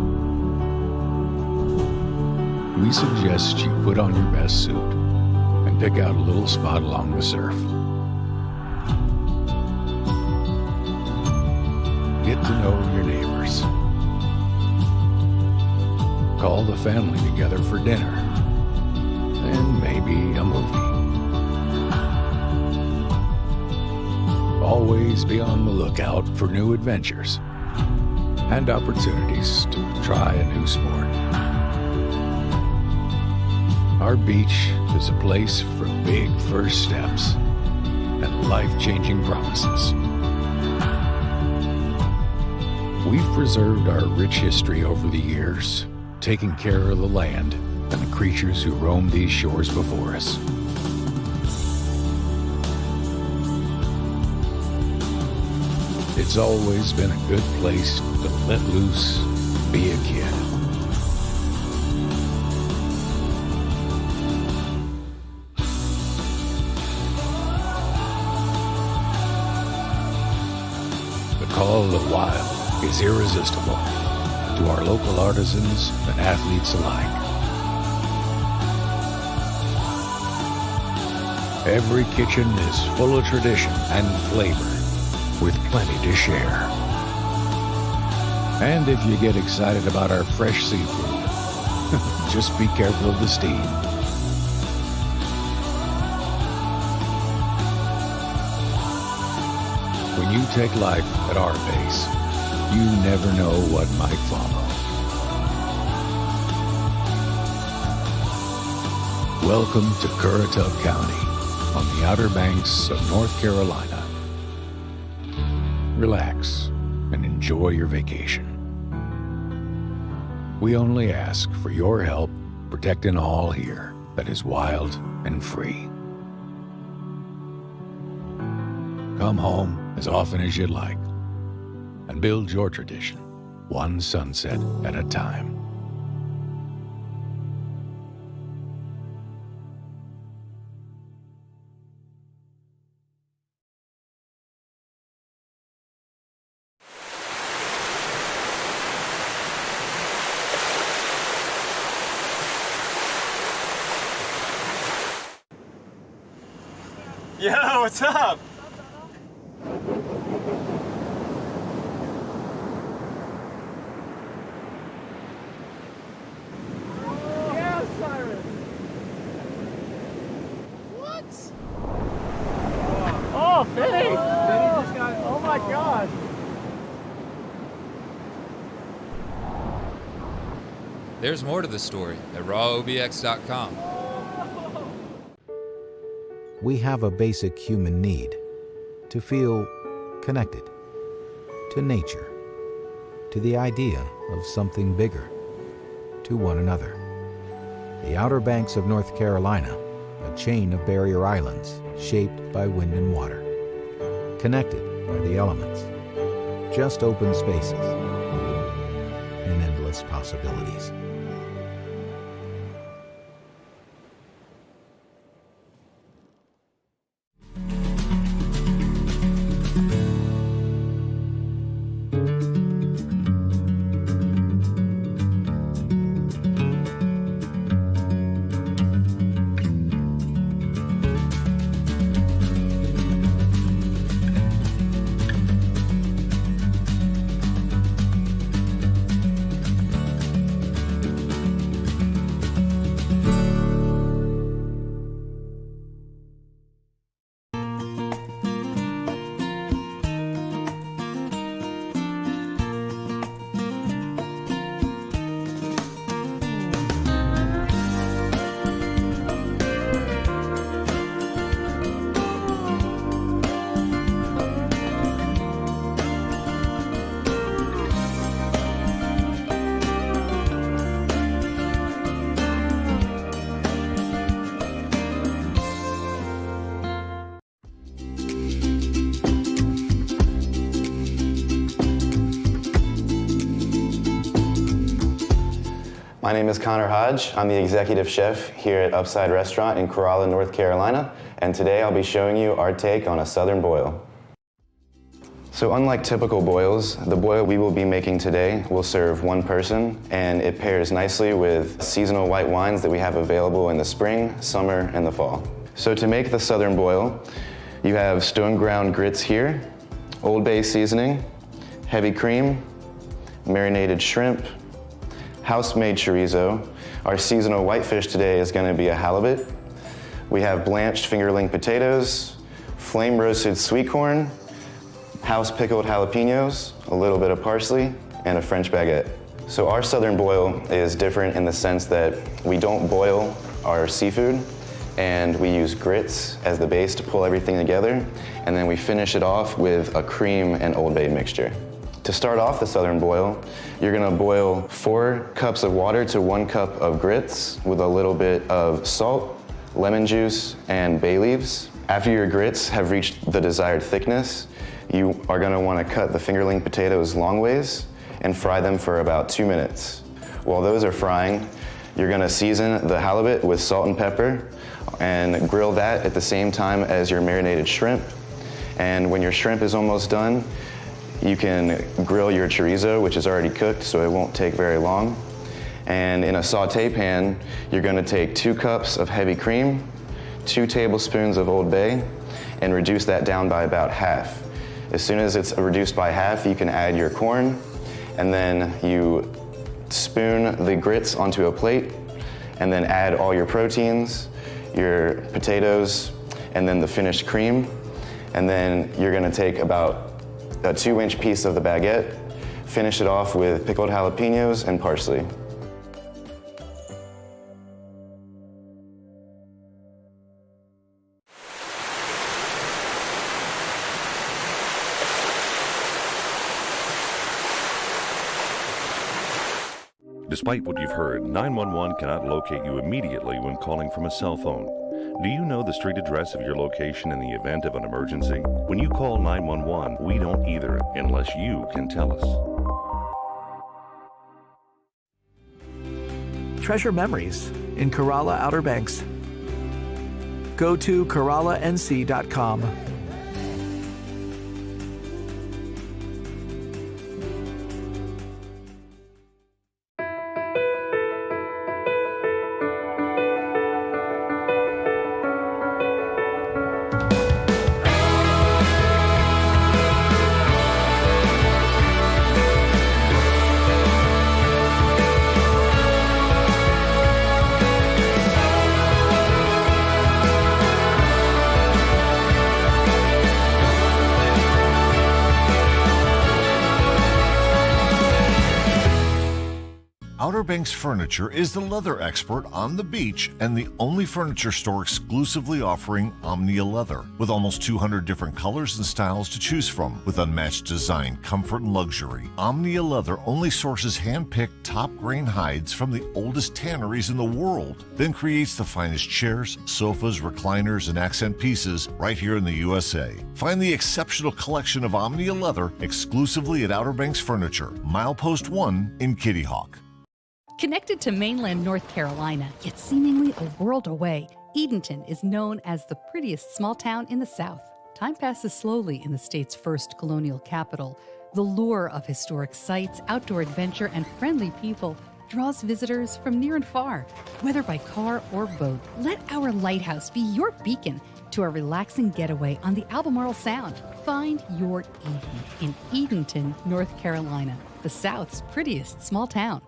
We suggest you put on your best suit and pick out a little spot along the surf. Get to know your neighbors. Call the family together for dinner, and maybe a movie. Always be on the lookout for new adventures and opportunities to try a new sport. Our beach is a place for big first steps and life-changing promises. We've preserved our rich history over the years, taking care of the land and the creatures who roam these shores before us. It's always been a good place to let loose, be a kid. The call of the wild is irresistible to our local artisans and athletes alike. Every kitchen is full of tradition and flavor, with plenty to share. And if you get excited about our fresh seafood, just be careful of the steam. When you take life at our pace, you never know what might follow. Welcome to Currituck County on the Outer Banks of North Carolina. Relax and enjoy your vacation. We only ask for your help protecting all here that is wild and free. Come home as often as you'd like and build your tradition, one sunset at a time. Yo, what's up? Yeah, Cyrus. What? Oh, Vinny! Oh my gosh! There's more to the story at rawobx.com. We have a basic human need to feel connected to nature, to the idea of something bigger, to one another. The Outer Banks of North Carolina, a chain of barrier islands shaped by wind and water, connected by the elements. Just open spaces and endless possibilities. My name is Connor Hodge. I'm the executive chef here at Upside Restaurant in Corolla, North Carolina, and today I'll be showing you our take on a southern boil. So unlike typical boils, the boil we will be making today will serve one person, and it pairs nicely with seasonal white wines that we have available in the spring, summer, and the fall. So to make the southern boil, you have stone ground grits here, Old Bay seasoning, heavy cream, marinated shrimp, house-made chorizo. Our seasonal whitefish today is going to be a halibut. We have blanched fingerling potatoes, flame-roasted sweet corn, house-pickled jalapenos, a little bit of parsley, and a French baguette. So our southern boil is different in the sense that we don't boil our seafood, and we use grits as the base to pull everything together, and then we finish it off with a cream and Old Bay mixture. To start off the southern boil, you're gonna boil 4 cups of water to 1 cup of grits with a little bit of salt, lemon juice, and bay leaves. After your grits have reached the desired thickness, you are gonna wanna cut the fingerling potatoes long ways and fry them for about 2 minutes. While those are frying, you're gonna season the halibut with salt and pepper and grill that at the same time as your marinated shrimp. And when your shrimp is almost done, you can grill your chorizo, which is already cooked, so it won't take very long. And in a saute pan, you're gonna take 2 cups of heavy cream, 2 tablespoons of Old Bay, and reduce that down by about half. As soon as it's reduced by half, you can add your corn, and then you spoon the grits onto a plate, and then add all your proteins, your potatoes, and then the finished cream. And then you're gonna take about a 2-inch piece of the baguette, finish it off with pickled jalapenos and parsley. Despite what you've heard, 911 cannot locate you immediately when calling from a cell phone. Do you know the street address of your location in the event of an emergency? When you call 911, we don't either, unless you can tell us. Treasure memories in Corolla Outer Banks. Go to CorollaNC.com. Outer Banks Furniture is the leather expert on the beach and the only furniture store exclusively offering Omnia leather, with almost 200 different colors and styles to choose from. With unmatched design, comfort, and luxury, Omnia leather only sources hand-picked top-grain hides from the oldest tanneries in the world, then creates the finest chairs, sofas, recliners, and accent pieces right here in the USA. Find the exceptional collection of Omnia leather exclusively at Outer Banks Furniture, Milepost 1 in Kitty Hawk. Connected to mainland North Carolina, yet seemingly a world away, Edenton is known as the prettiest small town in the South. Time passes slowly in the state's first colonial capital. The lure of historic sites, outdoor adventure, and friendly people draws visitors from near and far. Whether by car or boat, let our lighthouse be your beacon to a relaxing getaway on the Albemarle Sound. Find your Eden in Edenton, North Carolina, the South's prettiest small town.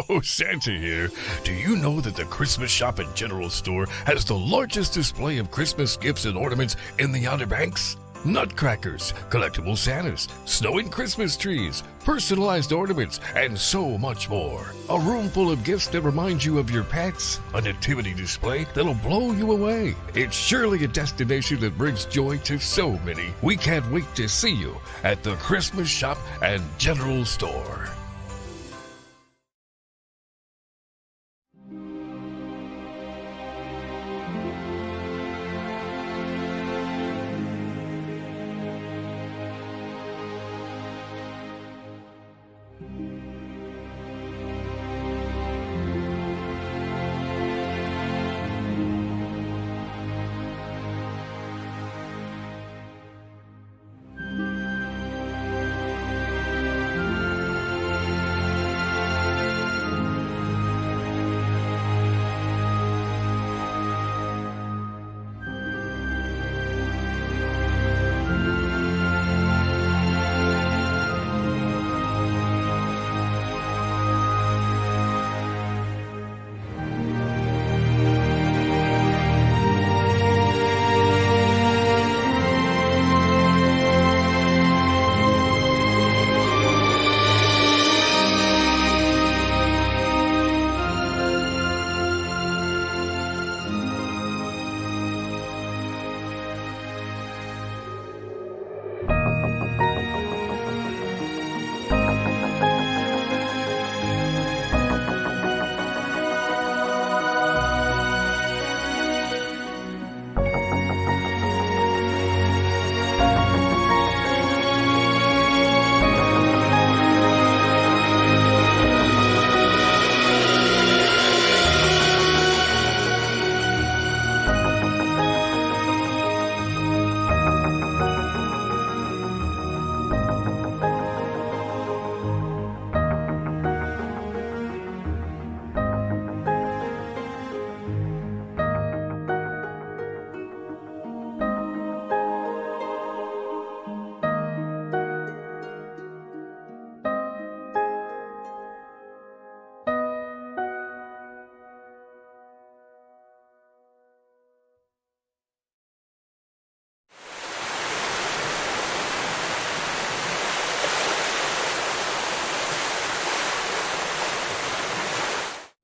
Oh, Santa here. Do you know that the Christmas Shop and General Store has the largest display of Christmas gifts and ornaments in the Outer Banks? Nutcrackers, collectible Santas, snow and Christmas trees, personalized ornaments, and so much more. A room full of gifts that remind you of your pets, a nativity display that'll blow you away. It's surely a destination that brings joy to so many. We can't wait to see you at the Christmas Shop and General Store.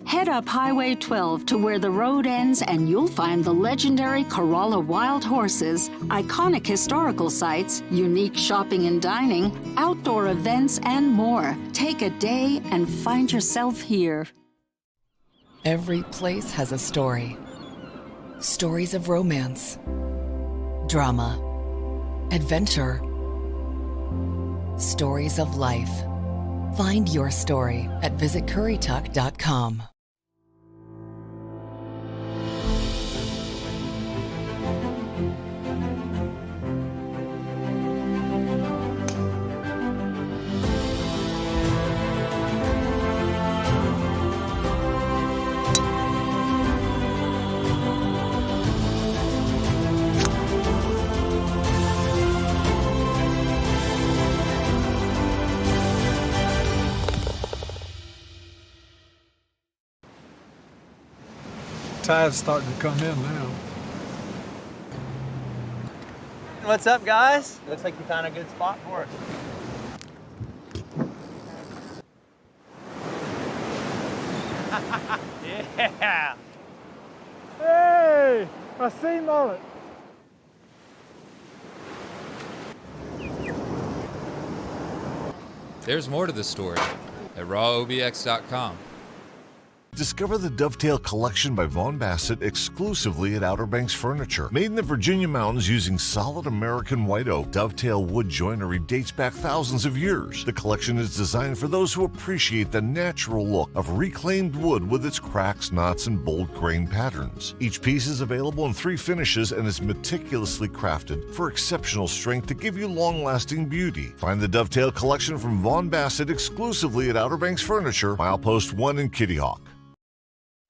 Head up Highway 12 to where the road ends and you'll find the legendary Corolla Wild Horses, iconic historical sites, unique shopping and dining, outdoor events, and more. Take a day and find yourself here. Every place has a story. Stories of romance, drama, adventure, stories of life. Find your story at visitcurrituck.com. Tide's starting to come in now. What's up, guys? Looks like you found a good spot for us. Yeah! Hey! I seen mullet. There's more to the story at rawobx.com. Discover the Dovetail Collection by Vaughn Bassett exclusively at Outer Banks Furniture. Made in the Virginia mountains using solid American white oak, Dovetail wood joinery dates back thousands of years. The collection is designed for those who appreciate the natural look of reclaimed wood with its cracks, knots, and bold grain patterns. Each piece is available in 3 finishes and is meticulously crafted for exceptional strength to give you long-lasting beauty. Find the Dovetail Collection from Vaughn Bassett exclusively at Outer Banks Furniture, Milepost 1 in Kitty Hawk.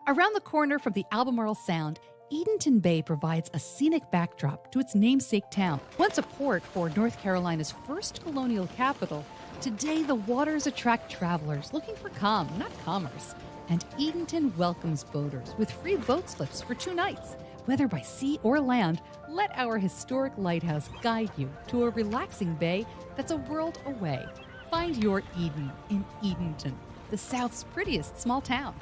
Around the corner from the Albemarle Sound, Edenton Bay provides a scenic backdrop to its namesake town. Once a port for North Carolina's first colonial capital, today the waters attract travelers looking for calm, not commerce. And Edenton welcomes boaters with free boat slips for 2 nights. Whether by sea or land, let our historic lighthouse guide you to a relaxing bay that's a world away. Find your Eden in Edenton, the South's prettiest small town.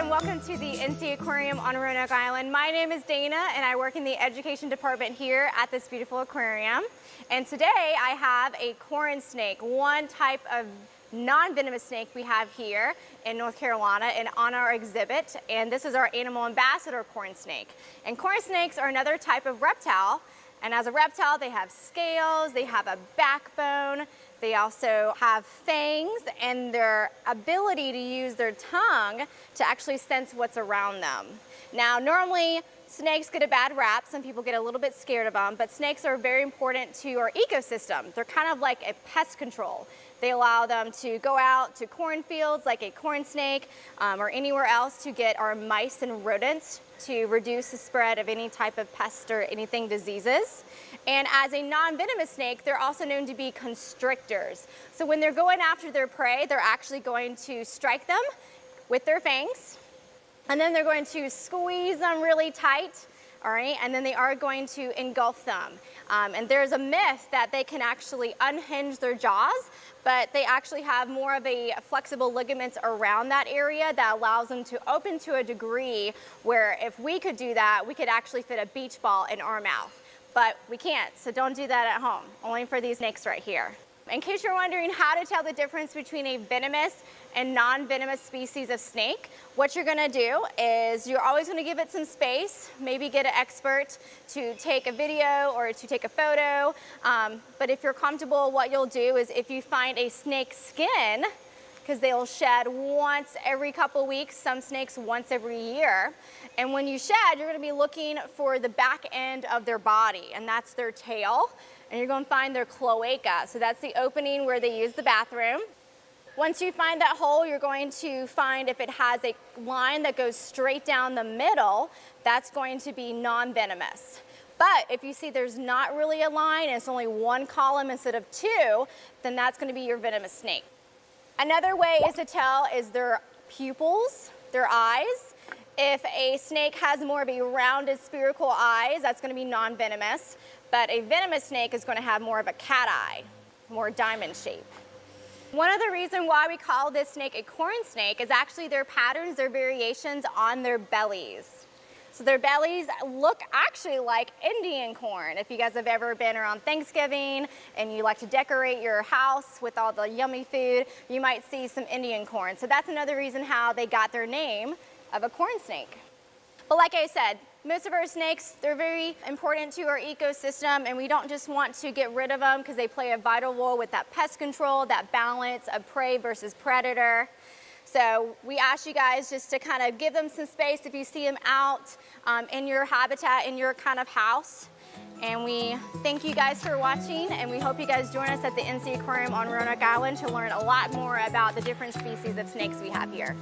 Welcome to the NC Aquarium on Roanoke Island. My name is Dana and I work in the education department here at this beautiful aquarium. And today I have a corn snake, one type of non-venomous snake we have here in North Carolina and on our exhibit. And this is our animal ambassador corn snake. And corn snakes are another type of reptile. And as a reptile, they have scales, they have a backbone, they also have fangs, and their ability to use their tongue to actually sense what's around them. Now, normally, snakes get a bad rap. Some people get a little bit scared of them, but snakes are very important to our ecosystem. They're kind of like a pest control. They allow them to go out to cornfields like a corn snake or anywhere else to get our mice and rodents to reduce the spread of any type of pest or anything diseases. And as a non-venomous snake, they're also known to be constrictors. So when they're going after their prey, they're actually going to strike them with their fangs, and then they're going to squeeze them really tight, all right, and then they are going to engulf them. And there's a myth that they can actually unhinge their jaws, but they actually have more of a flexible ligaments around that area that allows them to open to a degree where if we could do that, we could actually fit a beach ball in our mouth. But we can't, so don't do that at home, only for these snakes right here. In case you're wondering how to tell the difference between a venomous and non-venomous species of snake, what you're gonna do is you're always gonna give it some space, maybe get an expert to take a video or to take a photo. But if you're comfortable, what you'll do is if you find a snake skin, because they'll shed once every couple weeks, some snakes once every year. And when you shed, you're gonna be looking for the back end of their body, and that's their tail. And you're going to find their cloaca. So that's the opening where they use the bathroom. Once you find that hole, you're going to find if it has a line that goes straight down the middle, that's going to be non-venomous. But if you see there's not really a line and it's only one column instead of 2, then that's going to be your venomous snake. Another way is to tell is their pupils, their eyes. If a snake has more of a rounded spherical eyes, that's going to be non-venomous. But a venomous snake is going to have more of a cat eye, more diamond shape. One other reason why we call this snake a corn snake is actually their patterns, their variations on their bellies. So their bellies look actually like Indian corn. If you guys have ever been around Thanksgiving and you like to decorate your house with all the yummy food, you might see some Indian corn. So that's another reason how they got their name of a corn snake. But like I said, most of our snakes, they're very important to our ecosystem, and we don't just want to get rid of them because they play a vital role with that pest control, that balance of prey versus predator. So we ask you guys just to kind of give them some space if you see them out in your habitat, in your kind of house. And we thank you guys for watching, and we hope you guys join us at the NC Aquarium on Roanoke Island to learn a lot more about the different species of snakes we have here.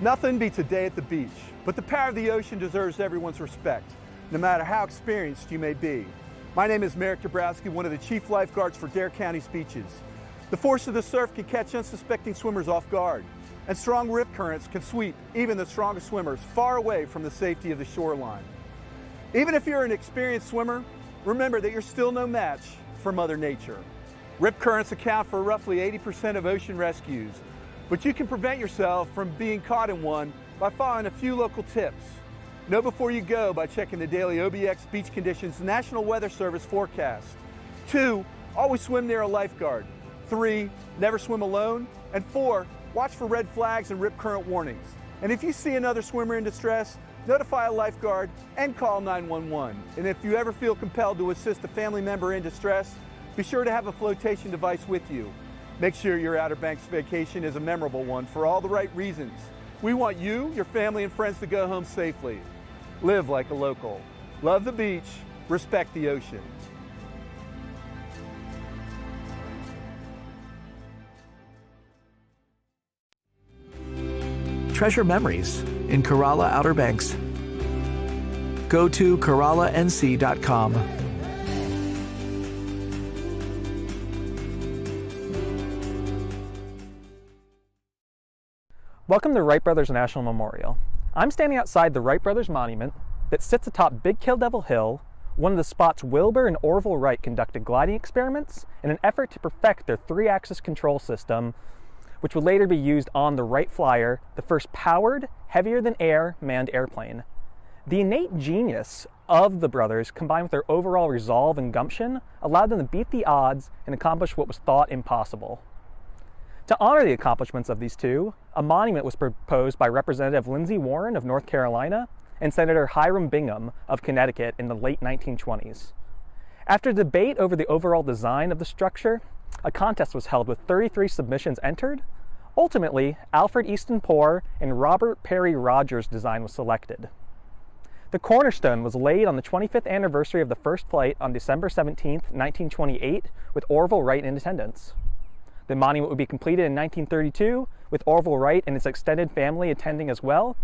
Nothing beats a day at the beach, but the power of the ocean deserves everyone's respect, no matter how experienced you may be. My name is Merrick Dabrowski, one of the chief lifeguards for Dare County's beaches. The force of the surf can catch unsuspecting swimmers off guard, and strong rip currents can sweep even the strongest swimmers far away from the safety of the shoreline. Even if you're an experienced swimmer, remember that you're still no match for Mother Nature. Rip currents account for roughly 80% of ocean rescues, but you can prevent yourself from being caught in one by following a few local tips. Know before you go by checking the daily OBX Beach Conditions National Weather Service forecast. 2, always swim near a lifeguard. 3, never swim alone. And 4, watch for red flags and rip current warnings. And if you see another swimmer in distress, notify a lifeguard and call 911. And if you ever feel compelled to assist a family member in distress, be sure to have a flotation device with you. Make sure your Outer Banks vacation is a memorable one for all the right reasons. We want you, your family, and friends to go home safely. Live like a local. Love the beach, respect the ocean. Treasure memories in Corolla Outer Banks. Go to CorollaNC.com. Welcome to Wright Brothers National Memorial. I'm standing outside the Wright Brothers Monument that sits atop Big Kill Devil Hill, one of the spots Wilbur and Orville Wright conducted gliding experiments in an effort to perfect their 3-axis control system, which would later be used on the Wright Flyer, the first powered, heavier-than-air manned airplane. The innate genius of the brothers, combined with their overall resolve and gumption, allowed them to beat the odds and accomplish what was thought impossible. To honor the accomplishments of these two, a monument was proposed by Representative Lindsey Warren of North Carolina and Senator Hiram Bingham of Connecticut in the late 1920s. After debate over the overall design of the structure, a contest was held with 33 submissions entered. Ultimately, Alfred Easton Poor and Robert Perry Rogers' design was selected. The cornerstone was laid on the 25th anniversary of the first flight on December 17, 1928, with Orville Wright in attendance. The monument would be completed in 1932, with Orville Wright and his extended family attending as well,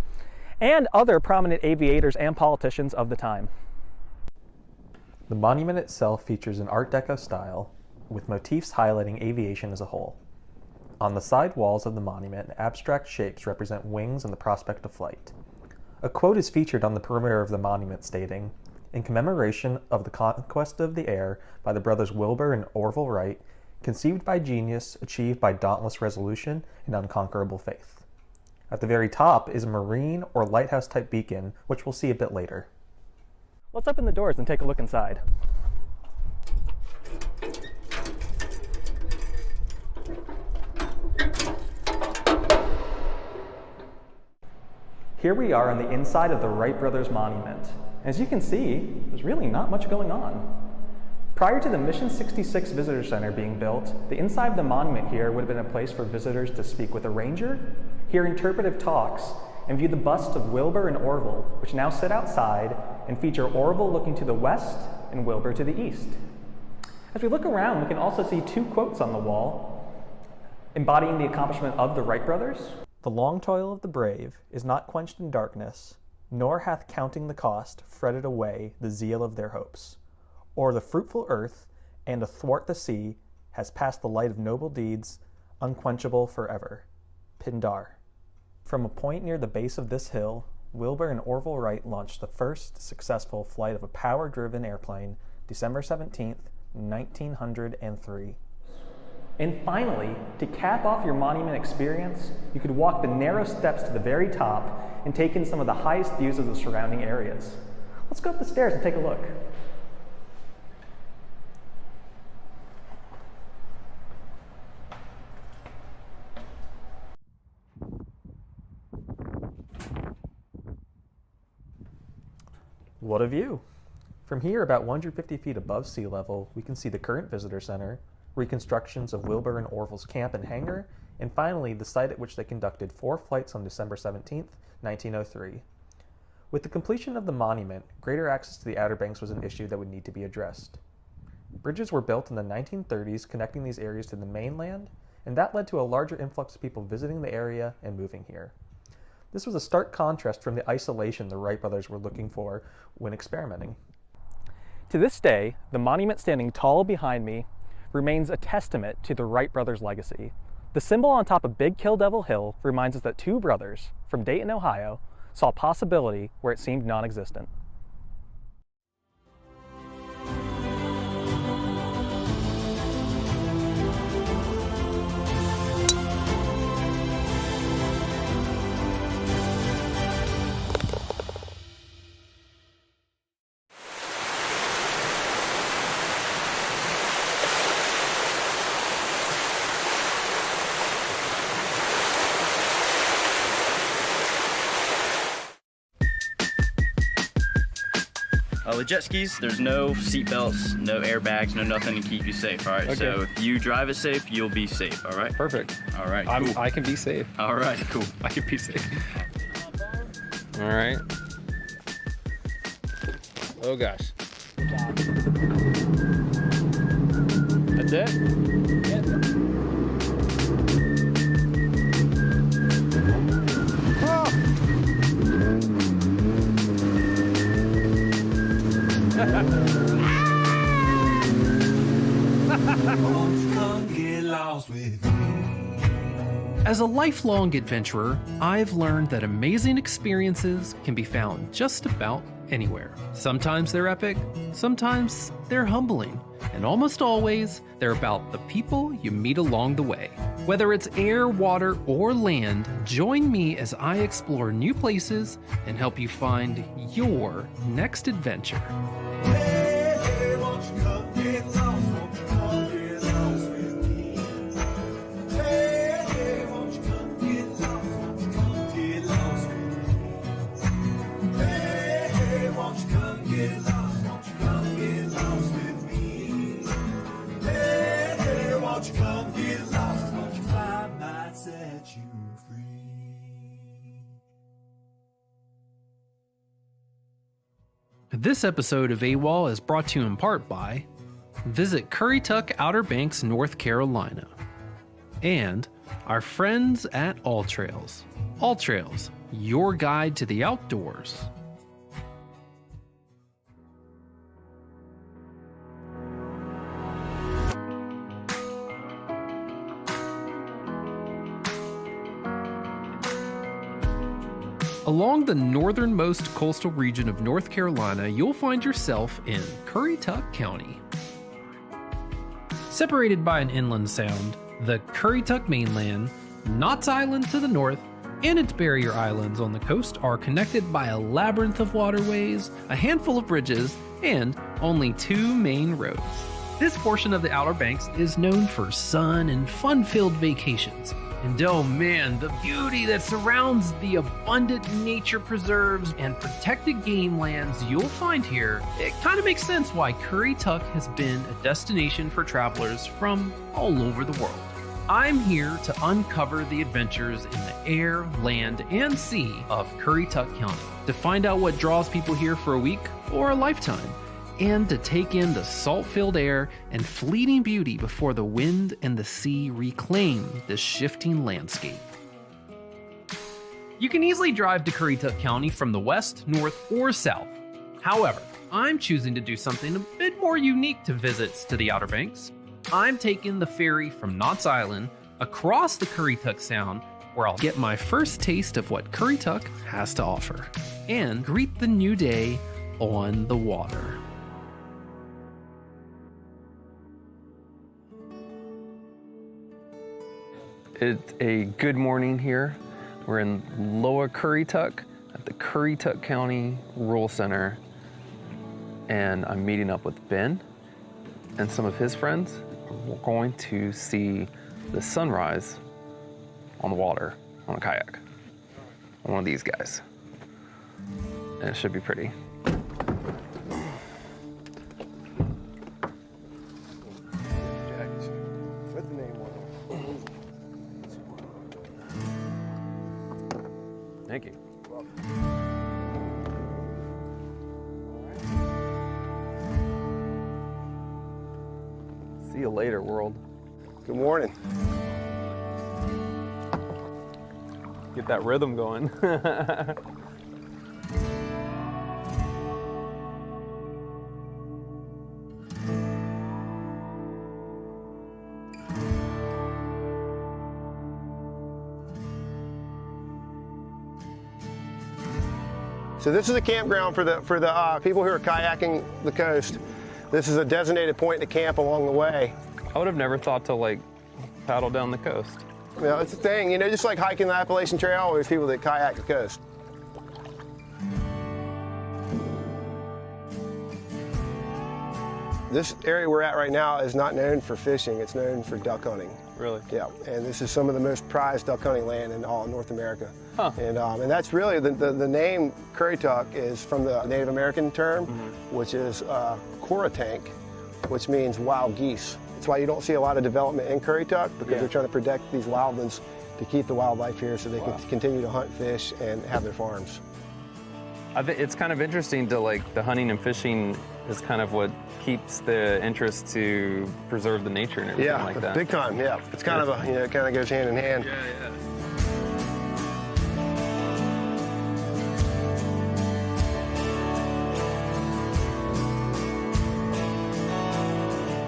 and other prominent aviators and politicians of the time. The monument itself features an Art Deco style, with motifs highlighting aviation as a whole. On the side walls of the monument, abstract shapes represent wings and the prospect of flight. A quote is featured on the perimeter of the monument stating, "In commemoration of the conquest of the air by the brothers Wilbur and Orville Wright, conceived by genius, achieved by dauntless resolution and unconquerable faith." At the very top is a marine or lighthouse type beacon, which we'll see a bit later. Let's open the doors and take a look inside. Here we are on the inside of the Wright Brothers Monument. As you can see, there's really not much going on. Prior to the Mission 66 Visitor Center being built, the inside of the monument here would have been a place for visitors to speak with a ranger, hear interpretive talks, and view the busts of Wilbur and Orville, which now sit outside and feature Orville looking to the west and Wilbur to the east. As we look around, we can also see 2 quotes on the wall, embodying the accomplishment of the Wright brothers. "The long toil of the brave is not quenched in darkness, nor hath counting the cost fretted away the zeal of their hopes. O'er the fruitful earth and athwart the sea has passed the light of noble deeds, unquenchable forever." Pindar. From a point near the base of this hill, Wilbur and Orville Wright launched the first successful flight of a power-driven airplane, December 17th, 1903. And finally, to cap off your monument experience, you could walk the narrow steps to the very top and take in some of the highest views of the surrounding areas. Let's go up the stairs and take a look. What a view! From here, about 150 feet above sea level, we can see the current visitor center, reconstructions of Wilbur and Orville's camp and hangar, and finally the site at which they conducted 4 flights on December 17, 1903. With the completion of the monument, greater access to the Outer Banks was an issue that would need to be addressed. Bridges were built in the 1930s connecting these areas to the mainland, and that led to a larger influx of people visiting the area and moving here. This was a stark contrast from the isolation the Wright brothers were looking for when experimenting. To this day, the monument standing tall behind me remains a testament to the Wright brothers' legacy. The symbol on top of Big Kill Devil Hill reminds us that two brothers from Dayton, Ohio, saw possibility where it seemed non-existent. With jet skis, there's no seat belts, no airbags, no nothing to keep you safe, all right? Okay. So if you drive it safe, you'll be safe, all right? Perfect. All right, cool. I can be safe. All right, cool. I can be safe. All right. Oh gosh. That's it? As a lifelong adventurer, I've learned that amazing experiences can be found just about anywhere. Sometimes they're epic, sometimes they're humbling, and almost always they're about the people you meet along the way. Whether it's air, water, or land, join me as I explore new places and help you find your next adventure. This episode of AWOL is brought to you in part by Visit Currituck, Outer Banks, North Carolina, and our friends at All Trails. All Trails, your guide to the outdoors. Along the northernmost coastal region of North Carolina, you'll find yourself in Currituck County. Separated by an inland sound, the Currituck mainland, Knott's Island to the north, and its barrier islands on the coast are connected by a labyrinth of waterways, a handful of bridges, and only two main roads. This portion of the Outer Banks is known for sun and fun-filled vacations. And oh man, the beauty that surrounds the abundant nature preserves and protected game lands you'll find here, it kind of makes sense why Currituck has been a destination for travelers from all over the world. I'm here to uncover the adventures in the air, land, and sea of Currituck County, to find out what draws people here for a week or a lifetime, and to take in the salt-filled air and fleeting beauty before the wind and the sea reclaim this shifting landscape. You can easily drive to Currituck County from the west, north, or south. However, I'm choosing to do something a bit more unique to visits to the Outer Banks. I'm taking the ferry from Knott's Island across the Currituck Sound, where I'll get my first taste of what Currituck has to offer, and greet the new day on the water. It's a good morning here. We're in Lower Currituck at the Currituck County Rural Center, and I'm meeting up with Ben and some of his friends. We're going to see the sunrise on the water on a kayak, on one of these guys, and it should be pretty. Thank you. See you later, world. Good morning. Get that rhythm going. So this is a campground for the people who are kayaking the coast. This is a designated point to camp along the way. I would have never thought to like paddle down the coast. You know, it's a thing, you know, just like hiking the Appalachian Trail, there's people that kayak the coast. This area we're at right now is not known for fishing, it's known for duck hunting. Really? Yeah, and this is some of the most prized duck hunting land in all of North America. Huh. And that's really, the name Currituck is from the Native American term, which is Coratank, which means wild geese. That's why you don't see a lot of development in Currituck, because they're trying to protect these wildlands to keep the wildlife here so they can continue to hunt fish and have their farms. I think it's kind of interesting to like the hunting and fishing is kind of what keeps the interest to preserve the nature and everything like that. Big time, yeah. It's kind of a, you know, it kind of goes hand in hand.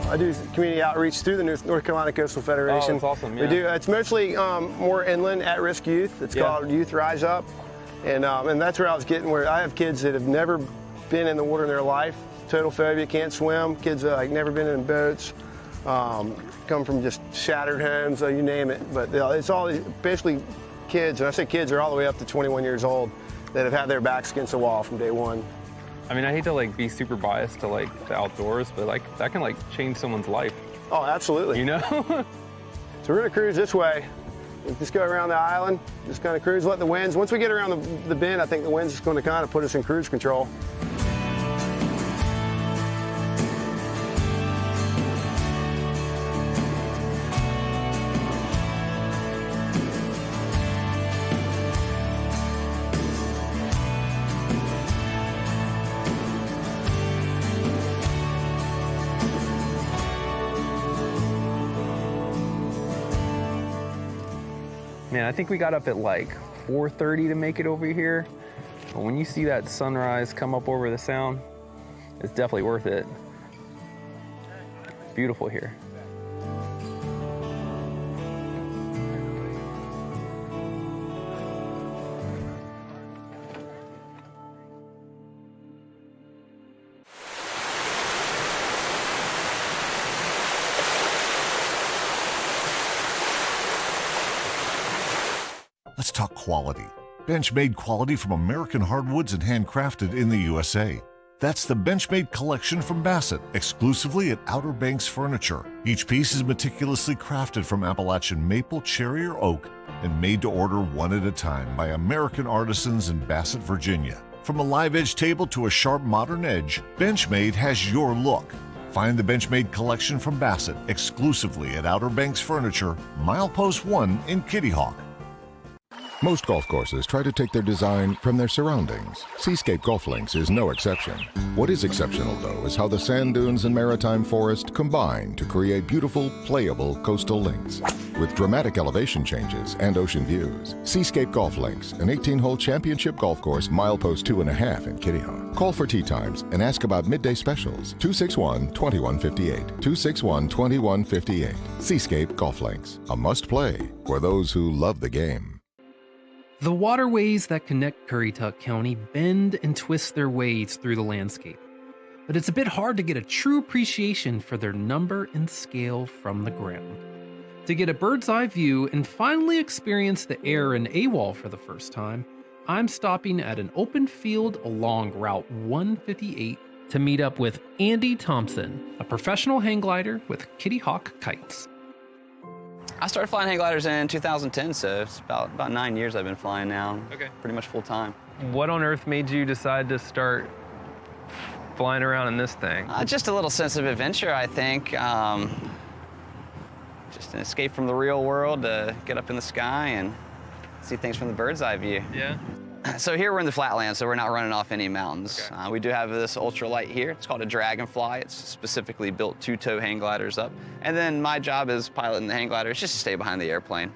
I do community outreach through the North Carolina Coastal Federation. Oh, that's awesome, yeah. We do. It's mostly more inland, at-risk youth. It's called Youth Rise Up, and that's where I was getting. Where I have kids that have never been in the water in their life, total phobia, can't swim. Kids that like never been in boats, come from just shattered homes, so you name it. But it's all basically kids, and I say kids, they're all the way up to 21 years old that have had their backs against the wall from day one. I mean, I hate to like be super biased to like the outdoors, but like that can like change someone's life. Oh, absolutely. You know? So we're gonna cruise this way. We'll just go around the island, just kind of cruise, let the winds. Once we get around the bend, I think the wind's just gonna kind of put us in cruise control. Man, I think we got up at like 4:30 to make it over here. But when you see that sunrise come up over the sound, it's definitely worth it. It's beautiful here. Let's talk quality. Benchmade quality from American hardwoods and handcrafted in the USA. That's the Benchmade collection from Bassett, exclusively at Outer Banks Furniture. Each piece is meticulously crafted from Appalachian maple, cherry, or oak, and made to order one at a time by American artisans in Bassett, Virginia. From a live edge table to a sharp modern edge, Benchmade has your look. Find the Benchmade collection from Bassett exclusively at Outer Banks Furniture, Milepost 1 in Kitty Hawk. Most golf courses try to take their design from their surroundings. Seascape Golf Links is no exception. What is exceptional, though, is how the sand dunes and maritime forest combine to create beautiful, playable coastal links. With dramatic elevation changes and ocean views, Seascape Golf Links, an 18-hole championship golf course, milepost 2.5 in Kitty Hawk. Call for tee times and ask about midday specials. 261-2158. 261-2158. Seascape Golf Links, a must-play for those who love the game. The waterways that connect Currituck County bend and twist their ways through the landscape, but it's a bit hard to get a true appreciation for their number and scale from the ground. To get a bird's eye view and finally experience the air in AWOL for the first time, I'm stopping at an open field along Route 158 to meet up with Andy Thompson, a professional hang glider with Kitty Hawk Kites. I started flying hang gliders in 2010, so it's about 9 years I've been flying now. Okay. Pretty much full time. What on earth made you decide to start flying around in this thing? Just a little sense of adventure, I think. Just an escape from the real world to get up in the sky and see things from the bird's eye view. Yeah. So here we're in the flatlands, so we're not running off any mountains. Okay. We do have this ultralight here. It's called a Dragonfly. It's specifically built to tow hang gliders up. And then my job as piloting the hang glider is just to stay behind the airplane.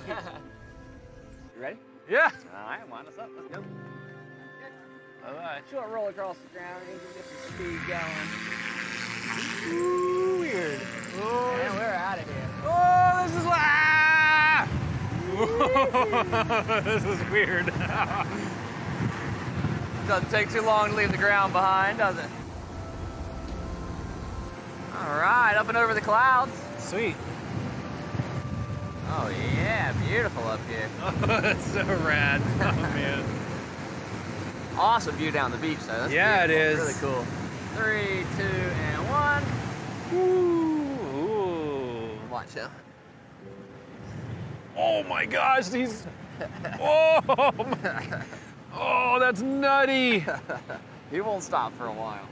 You ready? Yeah. All right, wind us up. Let's go. All right. Short roll across the ground. You can get some speed going. Ooh, weird. Oh, And we're out of here. oh, this is this is weird. Doesn't take too long to leave the ground behind, does it? All right, up and over the clouds. Sweet. Oh yeah, beautiful up here. Oh, that's so rad. Oh man. Awesome view down the beach though. That's Yeah, it beautiful. is. Really cool. 3, 2, and 1. Ooh. Watch him. Oh my gosh, these. Oh, oh, that's nutty. He won't stop for a while.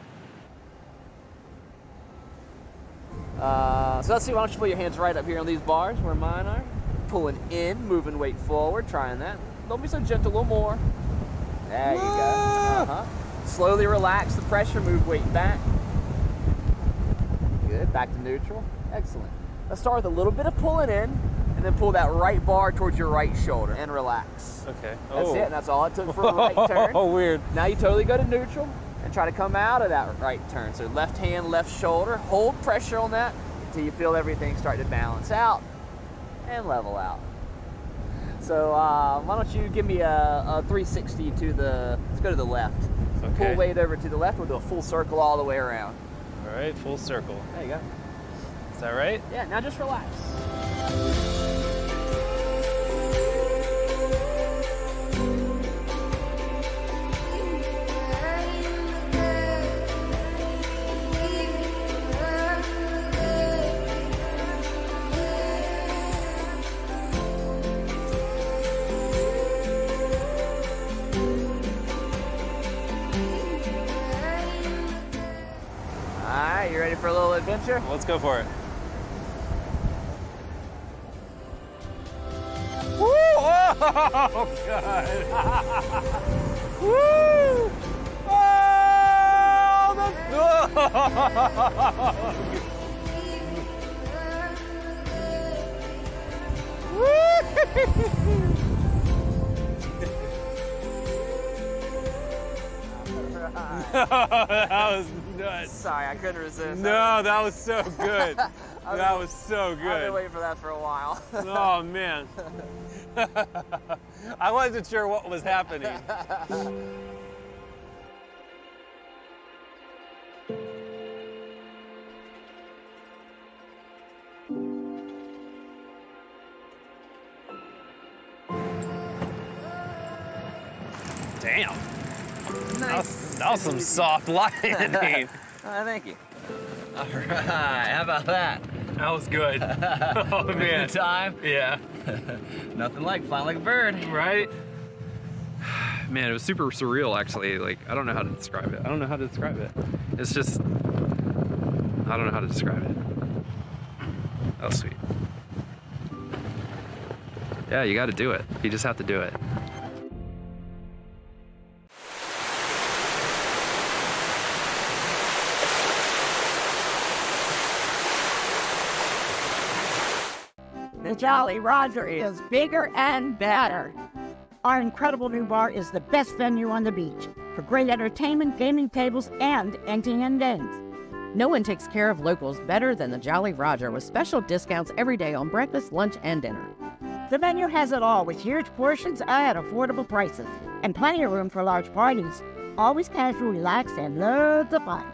So let's see, why don't you put your hands right up here on these bars where mine are. Pulling in, moving weight forward, trying that. Don't be so gentle, a little more. There you go. Slowly relax the pressure, move weight back. Good, back to neutral. Excellent. Let's start with a little bit of pulling in, and then pull that right bar towards your right shoulder and relax. Okay. That's it, and that's all it took for a right turn. Oh, weird. Now you totally go to neutral and try to come out of that right turn. So left hand, left shoulder, hold pressure on that until you feel everything start to balance out and level out. So why don't you give me a 360 to the, let's go to the left. Okay. Pull weight over to the left, we'll do a full circle all the way around. All right, full circle. There you go. Is that right? Yeah, now just relax. Alright, you ready for a little adventure? Let's go for it. Woo! Oh, God. Woo! That was nuts. Sorry, I couldn't resist. No, that was so good. That was so I've been good. waiting for that for a while. Oh, man. I wasn't sure what was happening. Damn. Nice. That was some soft lightning. Thank you. All right, how about that? That was good. Oh, man. Good time? Yeah. Nothing like flying like a bird. Right? Man, it was super surreal, actually. Like, I don't know how to describe it. I don't know how to describe it. It's just, I don't know how to describe it. That was sweet. Yeah, you got to do it. You just have to do it. The Jolly Roger is bigger and better. Our incredible new bar is the best venue on the beach for great entertainment, gaming tables, and emptying and ends. No one takes care of locals better than the Jolly Roger, with special discounts every day on breakfast, lunch, and dinner. The menu has it all with huge portions at affordable prices and plenty of room for large parties. Always casual, relaxed, and loads of fun.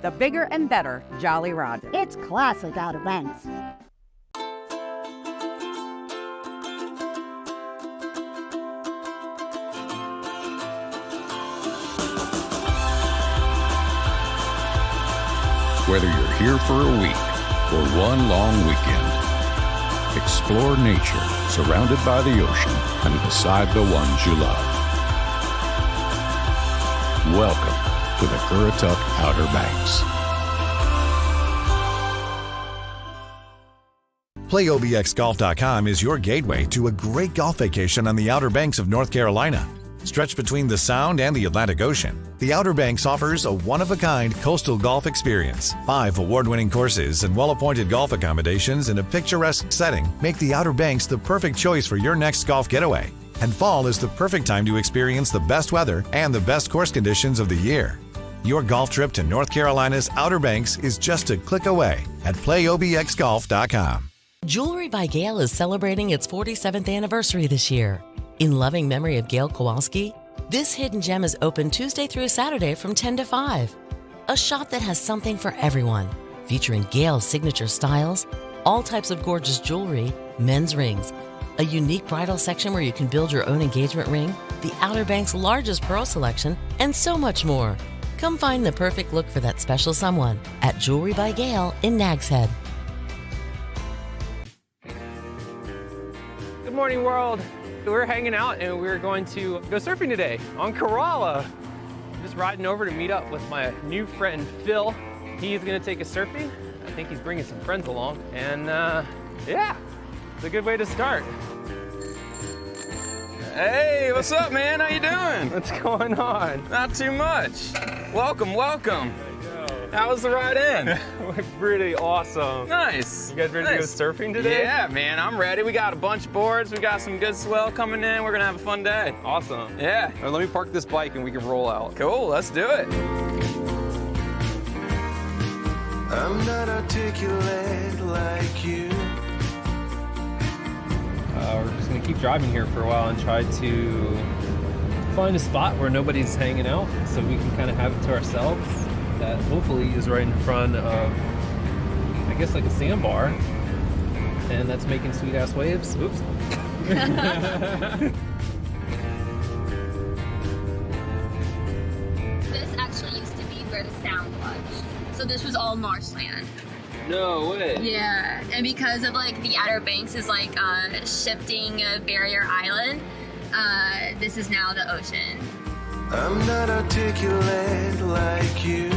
The bigger and better Jolly Roger. It's classic Outer Banks. Whether you're here for a week or one long weekend, explore nature surrounded by the ocean and beside the ones you love. Welcome to the Currituck Outer Banks. PlayOBXGolf.com is your gateway to a great golf vacation on the Outer Banks of North Carolina. Stretched between the Sound and the Atlantic Ocean, the Outer Banks offers a one-of-a-kind coastal golf experience. 5 award-winning courses and well-appointed golf accommodations in a picturesque setting make the Outer Banks the perfect choice for your next golf getaway. And fall is the perfect time to experience the best weather and the best course conditions of the year. Your golf trip to North Carolina's Outer Banks is just a click away at playobxgolf.com. Jewelry by Gail is celebrating its 47th anniversary this year. In loving memory of Gail Kowalski, this hidden gem is open Tuesday through Saturday from 10 to 5. A shop that has something for everyone, featuring Gail's signature styles, all types of gorgeous jewelry, men's rings, a unique bridal section where you can build your own engagement ring, the Outer Banks' largest pearl selection, and so much more. Come find the perfect look for that special someone at Jewelry by Gail in Nags Head. Good morning, world. We're hanging out and we're going to go surfing today on Corolla. Just riding over to meet up with my new friend, Phil. He's gonna take us surfing. I think he's bringing some friends along. And yeah, it's a good way to start. Hey, what's up, man? How you doing? What's going on? Not too much. Welcome, welcome. How was the ride in? Pretty awesome. Nice. You guys ready to go surfing today? Yeah, man, I'm ready. We got a bunch of boards. We got some good swell coming in. We're gonna have a fun day. Awesome. Yeah. All right, let me park this bike and we can roll out. Cool, let's do it. I'm not articulate like you. We're just gonna keep driving here for a while and try to find a spot where nobody's hanging out so we can kind of have it to ourselves. That hopefully is right in front of, I guess, like a sandbar, and that's making sweet ass waves. Oops. This actually used to be where the Sound was. So this was all marshland. No way. Yeah, and because of like the Outer Banks is like shifting barrier island, this is now the ocean. I'm not articulate like you.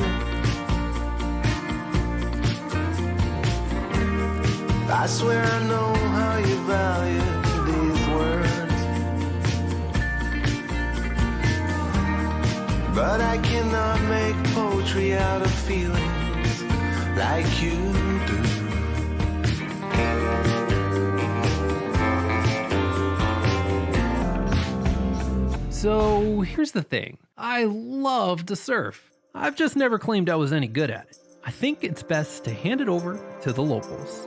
I swear I know how you value these words, but I cannot make poetry out of feelings like you do. So here's the thing. I love to surf. I've just never claimed I was any good at it. I think it's best to hand it over to the locals.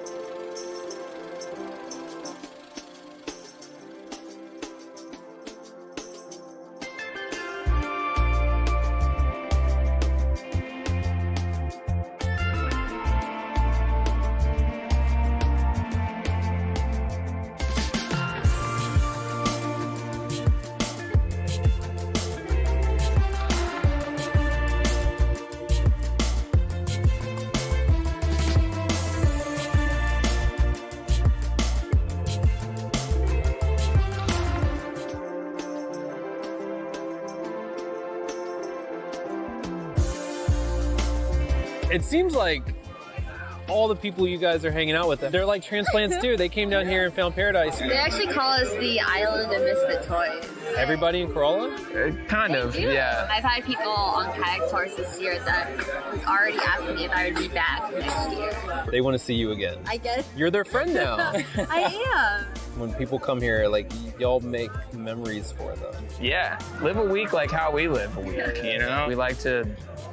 It seems like all the people you guys are hanging out with, they're like transplants too. They came down here and found paradise. They actually call us the Island of Misfit Toys. Everybody in Corolla? Kind of, yeah. I've had people on kayak tours this year that was already asking me if I would be back next year. They want to see you again. I guess. You're their friend now. I am. When people come here, like, y'all make memories for them. Yeah, live a week like how we live a week, you know? We like to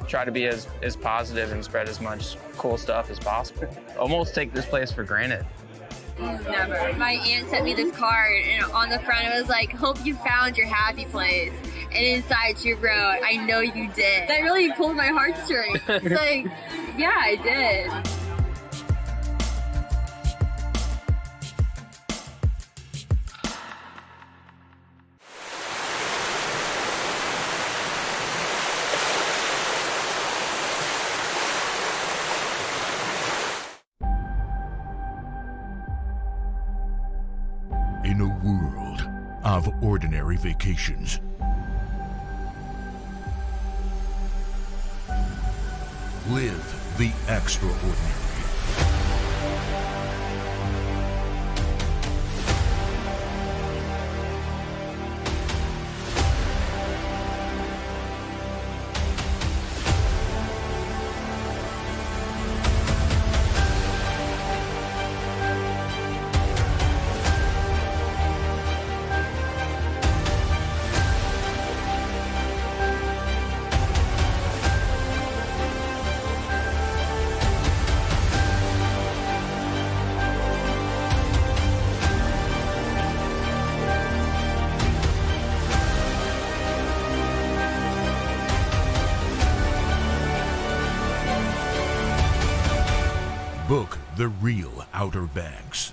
try to be as positive and spread as much cool stuff as possible. Almost take this place for granted. Never. My aunt sent me this card, and on the front it was like, "Hope you found your happy place." And inside she wrote, "I know you did." That really pulled my heartstrings. It's like, yeah, I did. In a world of ordinary vacations, live the extraordinary. Book the real Outer Banks.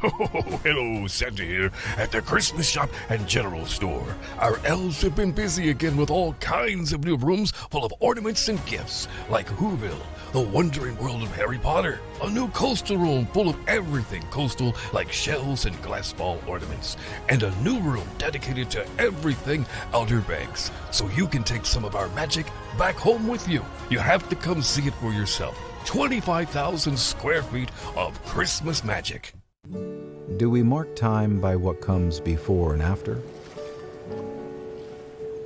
Oh, hello, Santa here at the Christmas shop and general store. Our elves have been busy again with all kinds of new rooms full of ornaments and gifts, like Whoville, the wondering world of Harry Potter, a new coastal room full of everything coastal like shells and glass ball ornaments, and a new room dedicated to everything Outer Banks, so you can take some of our magic back home with you. You have to come see it for yourself. 25,000 square feet of Christmas magic. Do we mark time by what comes before and after?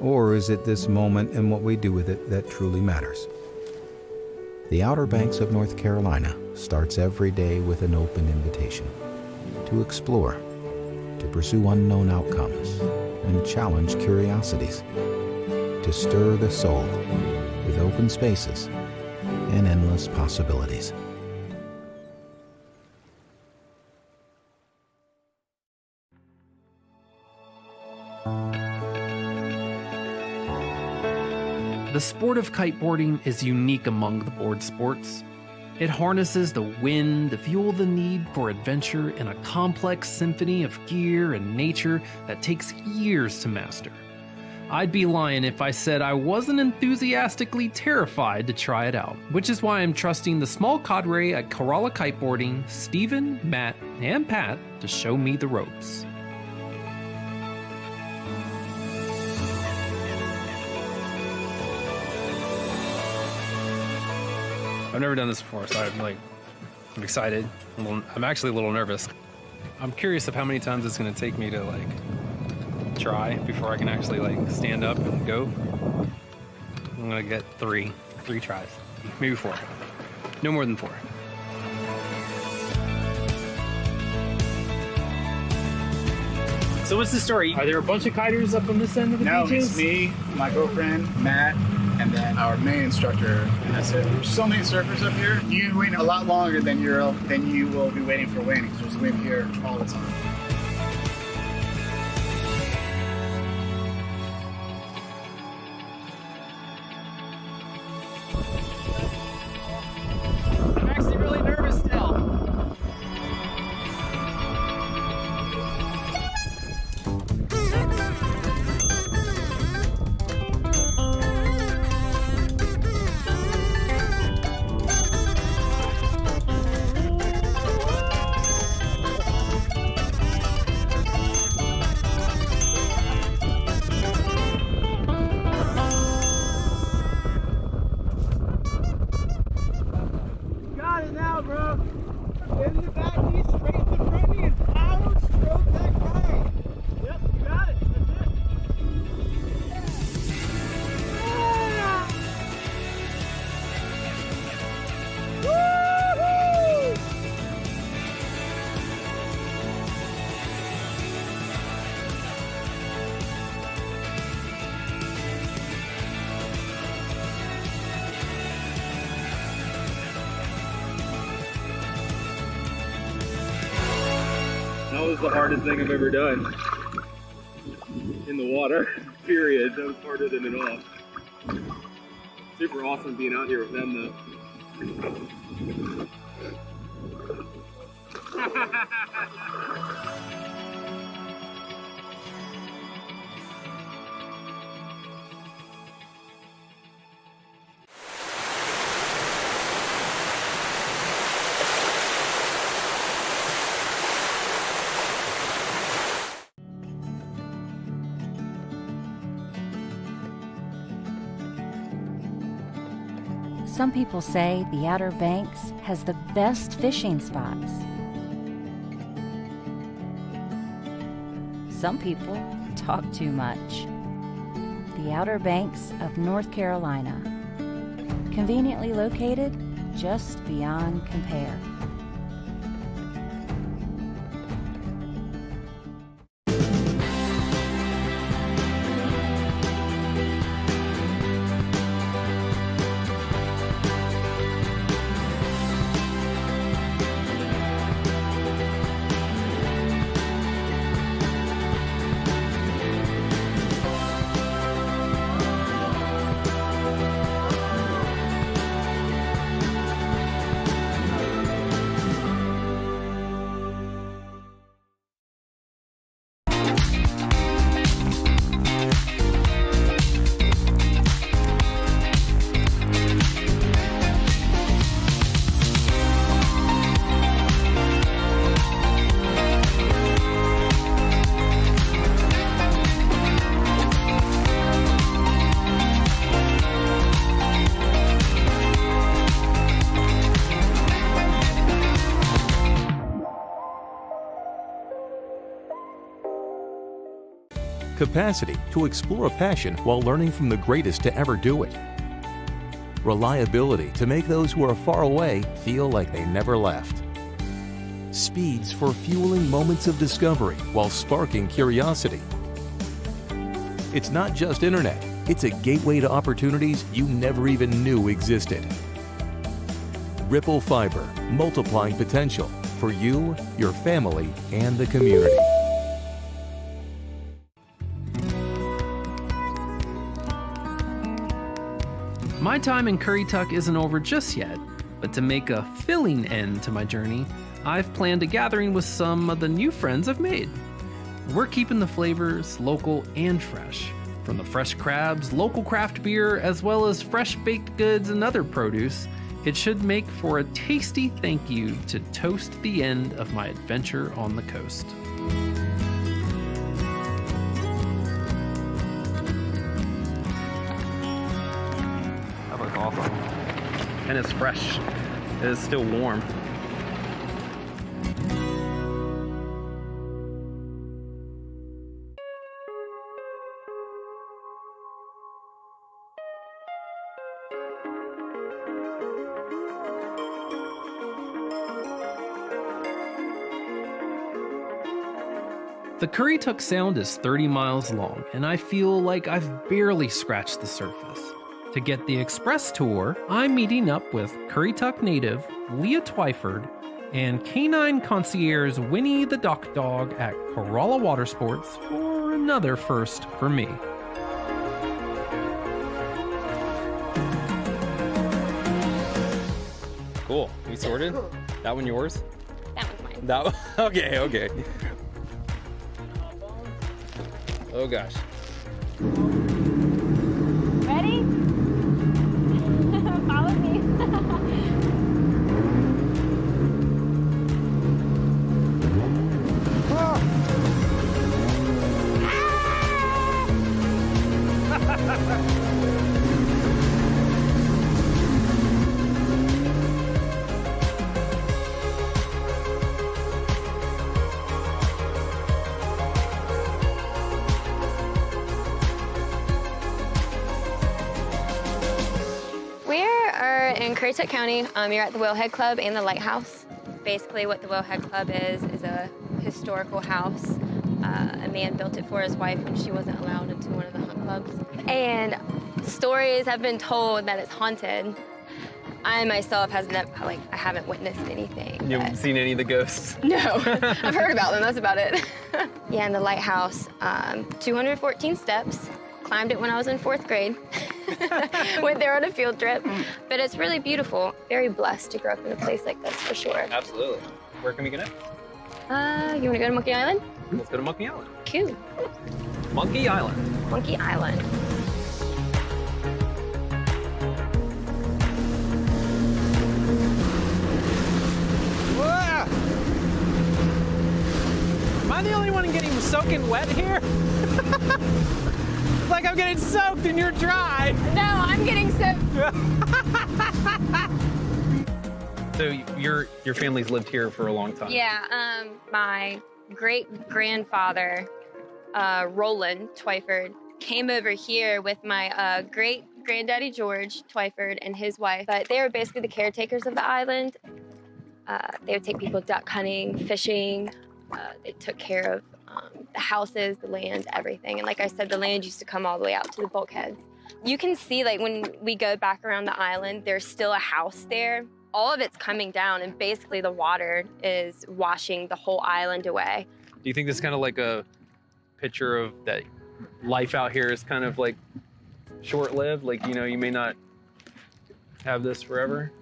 Or is it this moment and what we do with it that truly matters? The Outer Banks of North Carolina starts every day with an open invitation to explore, to pursue unknown outcomes, and challenge curiosities, to stir the soul with open spaces and endless possibilities. The sport of kiteboarding is unique among the board sports. It harnesses the wind to fuel the need for adventure in a complex symphony of gear and nature that takes years to master. I'd be lying if I said I wasn't enthusiastically terrified to try it out, which is why I'm trusting the small cadre at Corolla Kiteboarding, Steven, Matt, and Pat to show me the ropes. I've never done this before, so I'm excited. I'm actually a little nervous. I'm curious of how many times it's going to take me to try before I can actually stand up and go. I'm going to get three tries, maybe 4. No more than 4. So what's the story? Are there a bunch of kiters up on this end of the No, beaches? it's me, my girlfriend, Matt, and then our main instructor, and that's it. There's so many surfers up here. You can wait a lot longer than you will be waiting for wind, because there's wind here all the time. I'm actually really nervous still. Got it now, bro. In the back, knee straight to front knee, and power stroke that guy. Yep, you got it. That's it. Yeah. Woo-hoo! That was the hardest thing I've ever done in the water, period. That was harder than it all. Super awesome being out here with them though. Some people say the Outer Banks has the best fishing spots. Some people talk too much. The Outer Banks of North Carolina, conveniently located just beyond compare. capacity to explore a passion while learning from the greatest to ever do it, reliability to make those who are far away feel like they never left, speeds for fueling moments of discovery while sparking curiosity. It's not just internet, it's a gateway to opportunities you never even knew existed. Ripple Fiber, multiplying potential for you, your family, and the community. My time in Currituck isn't over just yet, but to make a filling end to my journey, I've planned a gathering with some of the new friends I've made. We're keeping the flavors local and fresh, from the fresh crabs, local craft beer, as well as fresh baked goods and other produce. It should make for a tasty thank you to toast the end of my adventure on the coast. That looks awesome. And it's fresh. It is still warm. The Currituck Sound is 30 miles long, and I feel like I've barely scratched the surface. To get the express tour, I'm meeting up with Currituck native Leah Twyford and canine concierge Winnie the Dock Dog at Corolla Water Sports for another first for me. Cool. You sorted? That one yours? That one's mine. That one? Okay, okay. Oh gosh. Ready? Follow me. In Currituck County, you're at the Whalehead Club and the Lighthouse. Basically what the Whalehead Club is a historical house. A man built it for his wife when she wasn't allowed into one of the hunt clubs. And stories have been told that it's haunted. I myself I haven't witnessed anything. You haven't seen any of the ghosts? No, I've heard about them, that's about it. Yeah, in the Lighthouse, 214 steps. Climbed it when I was in 4th grade. Went there on a field trip. But it's really beautiful. Very blessed to grow up in a place like this, for sure. Absolutely. Where can we get it? You want to go to Monkey Island? Let's go to Monkey Island. Cool. Monkey Island. Monkey Island. Whoa! Am I the only one getting soaking wet here? Like I'm getting soaked and you're dry. No, I'm getting soaked. So your family's lived here for a long time? Yeah, my great-grandfather, Roland Twyford, came over here with my great-granddaddy George Twyford and his wife. But they were basically the caretakers of the island. They would take people duck hunting, fishing. They took care of the houses, the land, everything. And like I said, the land used to come all the way out to the bulkheads. You can see, like, when we go back around the island, there's still a house there. All of it's coming down, and basically the water is washing the whole island away. Do you think this is kind of like a picture of that life out here is kind of like short-lived? Like, you know, you may not have this forever?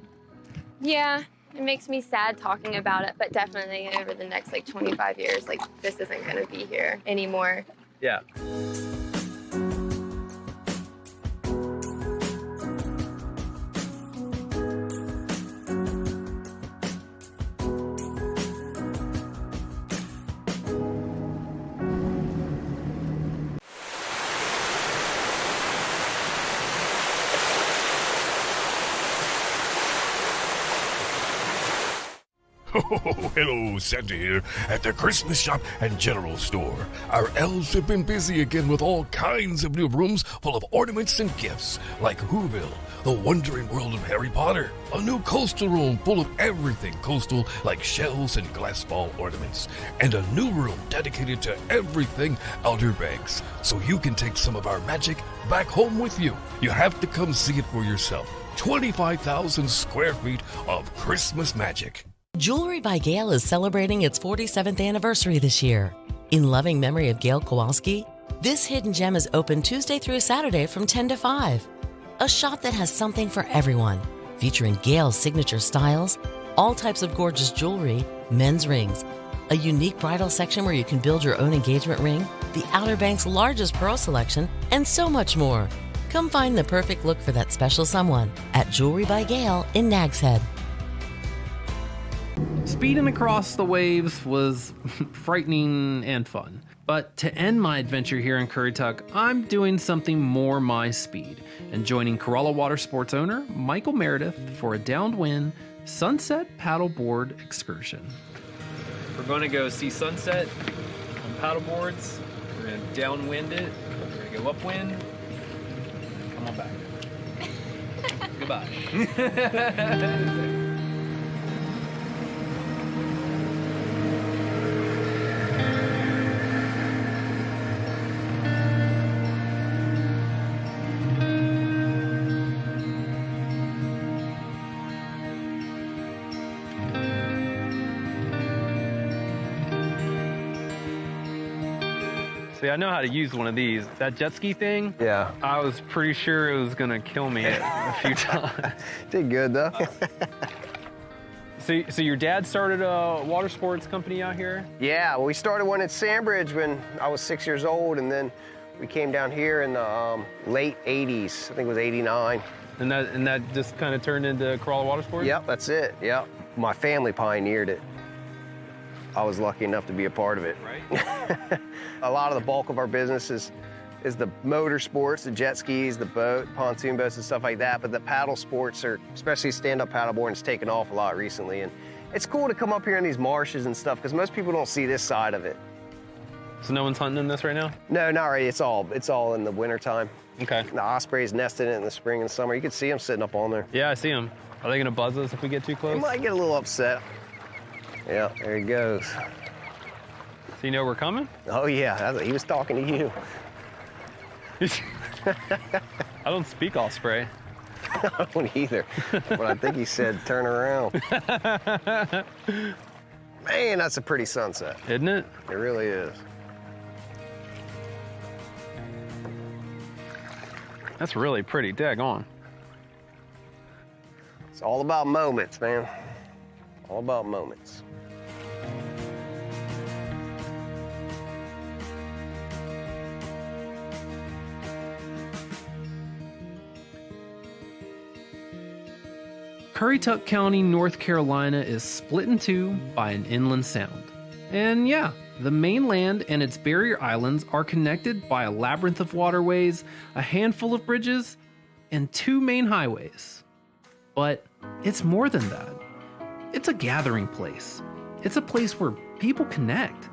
Yeah. It makes me sad talking about it, but definitely over the next 25 years, this isn't going to be here anymore. Yeah. Oh, hello, Santa here at the Christmas shop and general store. Our elves have been busy again with all kinds of new rooms full of ornaments and gifts, like Whoville, the wondering world of Harry Potter, a new coastal room full of everything coastal like shells and glass ball ornaments, and a new room dedicated to everything Outer Banks, so you can take some of our magic back home with you. You have to come see it for yourself. 25,000 square feet of Christmas magic. Jewelry by Gail is celebrating its 47th anniversary this year. In loving memory of Gail Kowalski, this hidden gem is open Tuesday through Saturday from 10 to 5. A shop that has something for everyone, featuring Gail's signature styles, all types of gorgeous jewelry, men's rings, a unique bridal section where you can build your own engagement ring, the Outer Banks' largest pearl selection, and so much more. Come find the perfect look for that special someone at Jewelry by Gail in Nags Head. Speeding across the waves was frightening and fun. But to end my adventure here in Currituck, I'm doing something more my speed and joining Corolla Water Sports owner Michael Meredith for a downwind sunset paddleboard excursion. We're going to go see sunset on paddleboards. We're going to downwind it. We're going to go upwind. Come on back. Goodbye. See, I know how to use one of these. That jet ski thing? Yeah. I was pretty sure it was gonna kill me a few times. Did good though. So your dad started a water sports company out here? Yeah, well, we started one at Sandbridge when I was 6 years old, and then we came down here in the late 80s. I think it was 89. And that just kind of turned into Corolla Water Sports? Yep, that's it, yep. My family pioneered it. I was lucky enough to be a part of it. Right. A lot of the bulk of our business is the motor sports, the jet skis, the boat, pontoon boats and stuff like that, but the paddle sports are, especially stand-up paddleboarding, has taken off a lot recently. And it's cool to come up here in these marshes and stuff because most people don't see this side of it. So no one's hunting in this right now? No, not really. It's all in the wintertime. Okay. The ospreys nest in it in the spring and summer. You can see them sitting up on there. Yeah, I see them. Are they gonna buzz us if we get too close? They might get a little upset. Yeah, there he goes. So you know we're coming? Oh yeah, he was talking to you. I don't speak Osprey. I don't either, but I think he said turn around. Man, that's a pretty sunset. Isn't it? It really is. That's really pretty, daggone. It's all about moments, man. All about moments. Currituck County, North Carolina is split in two by an inland sound. And yeah, the mainland and its barrier islands are connected by a labyrinth of waterways, a handful of bridges, and 2 main highways. But it's more than that. It's a gathering place. It's a place where people connect.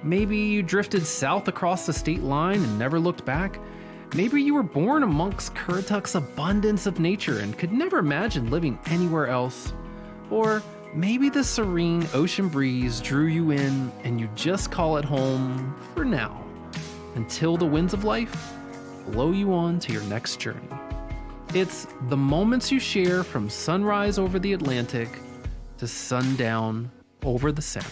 Maybe you drifted south across the state line and never looked back. Maybe you were born amongst Currituck's abundance of nature and could never imagine living anywhere else. Or maybe the serene ocean breeze drew you in and you just call it home for now, until the winds of life blow you on to your next journey. It's the moments you share from sunrise over the Atlantic to sundown over the Sound.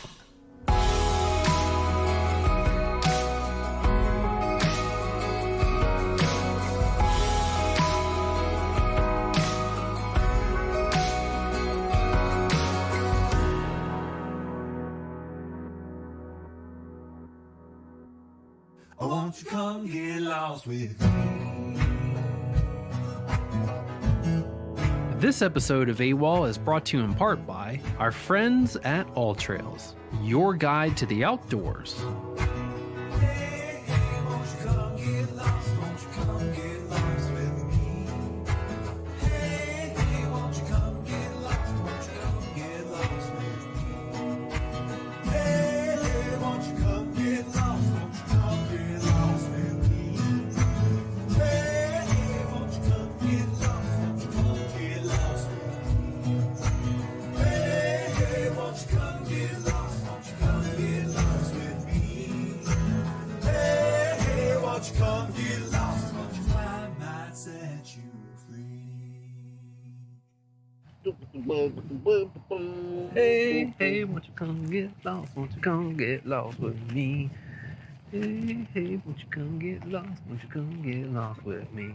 Oh, won't you come get lost with me? This episode of AWOL is brought to you in part by our friends at All Trails, your guide to the outdoors. Hey, hey, won't you come get lost? Won't you come get lost with me? Hey, hey, won't you come get lost? Won't you come get lost with me? Hey, hey, won't you come get lost? Won't you come get lost with me? Hey, hey, won't you come get lost? Won't you come get lost with me?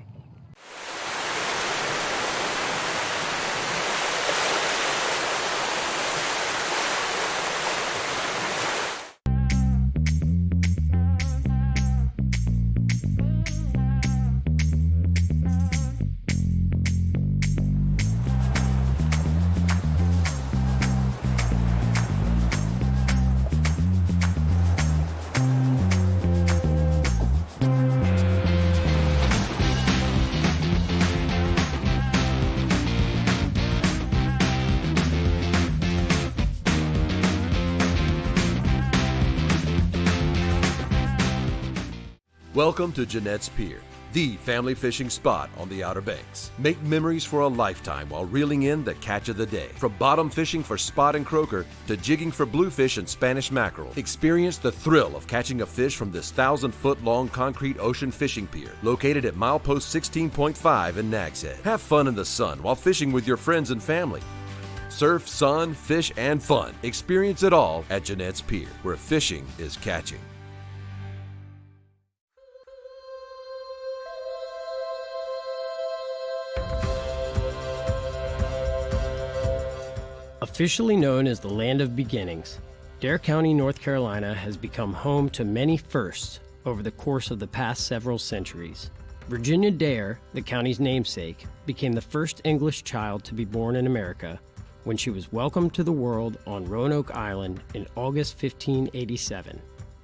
Welcome to Jeanette's Pier, the family fishing spot on the Outer Banks. Make memories for a lifetime while reeling in the catch of the day. From bottom fishing for spot and croaker to jigging for bluefish and Spanish mackerel, experience the thrill of catching a fish from this 1,000-foot-long concrete ocean fishing pier located at milepost 16.5 in Nags Head. Have fun in the sun while fishing with your friends and family. Surf, sun, fish, and fun. Experience it all at Jeanette's Pier, where fishing is catching. Officially known as the Land of Beginnings, Dare County, North Carolina has become home to many firsts over the course of the past several centuries. Virginia Dare, the county's namesake, became the first English child to be born in America when she was welcomed to the world on Roanoke Island in August 1587.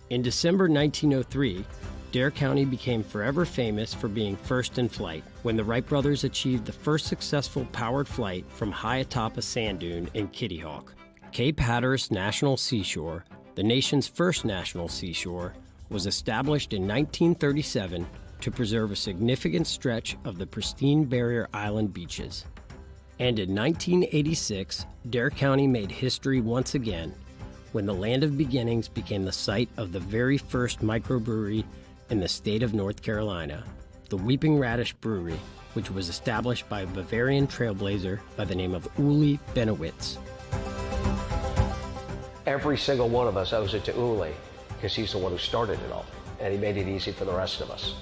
In December 1903, Dare County became forever famous for being first in flight when the Wright brothers achieved the first successful powered flight from high atop a sand dune in Kitty Hawk. Cape Hatteras National Seashore, the nation's first national seashore, was established in 1937 to preserve a significant stretch of the pristine Barrier Island beaches. And in 1986, Dare County made history once again when the Land of Beginnings became the site of the very first microbrewery in the state of North Carolina, the Weeping Radish Brewery, which was established by a Bavarian trailblazer by the name of Uli Benowitz. Every single one of us owes it to Uli, because he's the one who started it all, and he made it easy for the rest of us.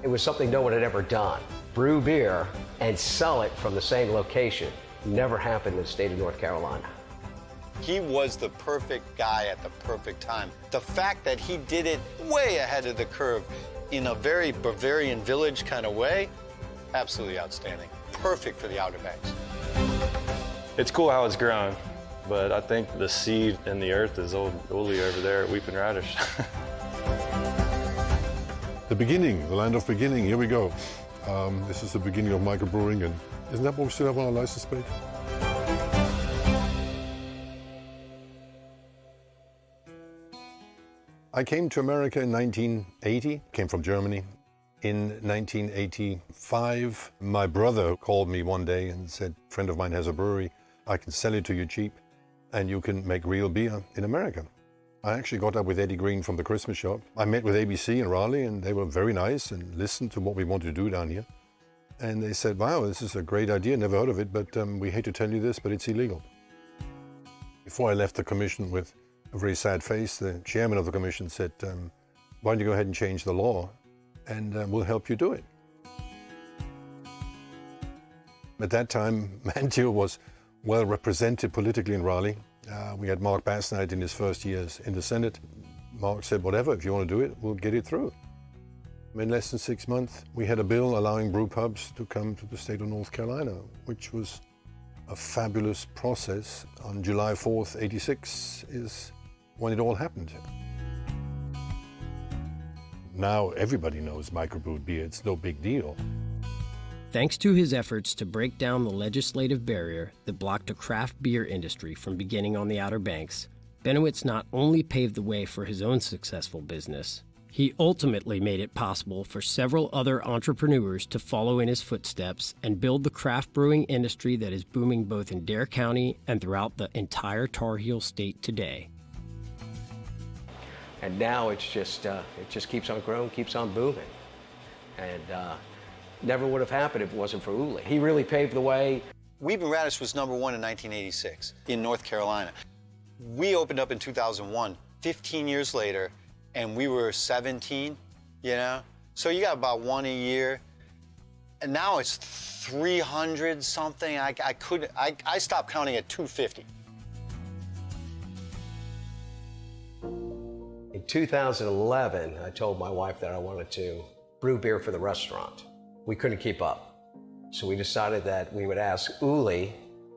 It was something no one had ever done. Brew beer and sell it from the same location. Never happened in the state of North Carolina. He was the perfect guy at the perfect time. The fact that he did it way ahead of the curve in a very Bavarian village kind of way, absolutely outstanding. Perfect for the Outer Banks. It's cool how it's grown, but I think the seed in the earth is old Uli over there at Weeping Radish. The beginning, the land of beginning, here we go. This is the beginning of microbrewing, and isn't that what we still have on our license plate? I came to America in 1980, came from Germany. In 1985, my brother called me one day and said, a friend of mine has a brewery, I can sell it to you cheap, and you can make real beer in America. I actually got up with Eddie Green from the Christmas shop. I met with ABC in Raleigh, and they were very nice and listened to what we wanted to do down here. And they said, wow, this is a great idea, never heard of it, but we hate to tell you this, but it's illegal. Before I left the commission with a very sad face, the chairman of the commission said, why don't you go ahead and change the law, and we'll help you do it. At that time, Manteo was well represented politically in Raleigh. We had Mark Basnight in his first years in the Senate. Mark said, whatever, if you want to do it, we'll get it through. In less than 6 months, we had a bill allowing brew pubs to come to the state of North Carolina, which was a fabulous process. On July 4th, '86 is when it all happened. Now everybody knows microbrewed beer, it's no big deal. Thanks to his efforts to break down the legislative barrier that blocked a craft beer industry from beginning on the Outer Banks, Benowitz not only paved the way for his own successful business, he ultimately made it possible for several other entrepreneurs to follow in his footsteps and build the craft brewing industry that is booming both in Dare County and throughout the entire Tar Heel state today. And now it's just, it just keeps on growing, keeps on booming. And never would have happened if it wasn't for Uli. He really paved the way. Weeping Radish was #1 in 1986 in North Carolina. We opened up in 2001, 15 years later, and we were 17, you know? So you got about one a year. And now it's 300 something. I stopped counting at 250. In 2011, I told my wife that I wanted to brew beer for the restaurant. We couldn't keep up. So we decided that we would ask Uli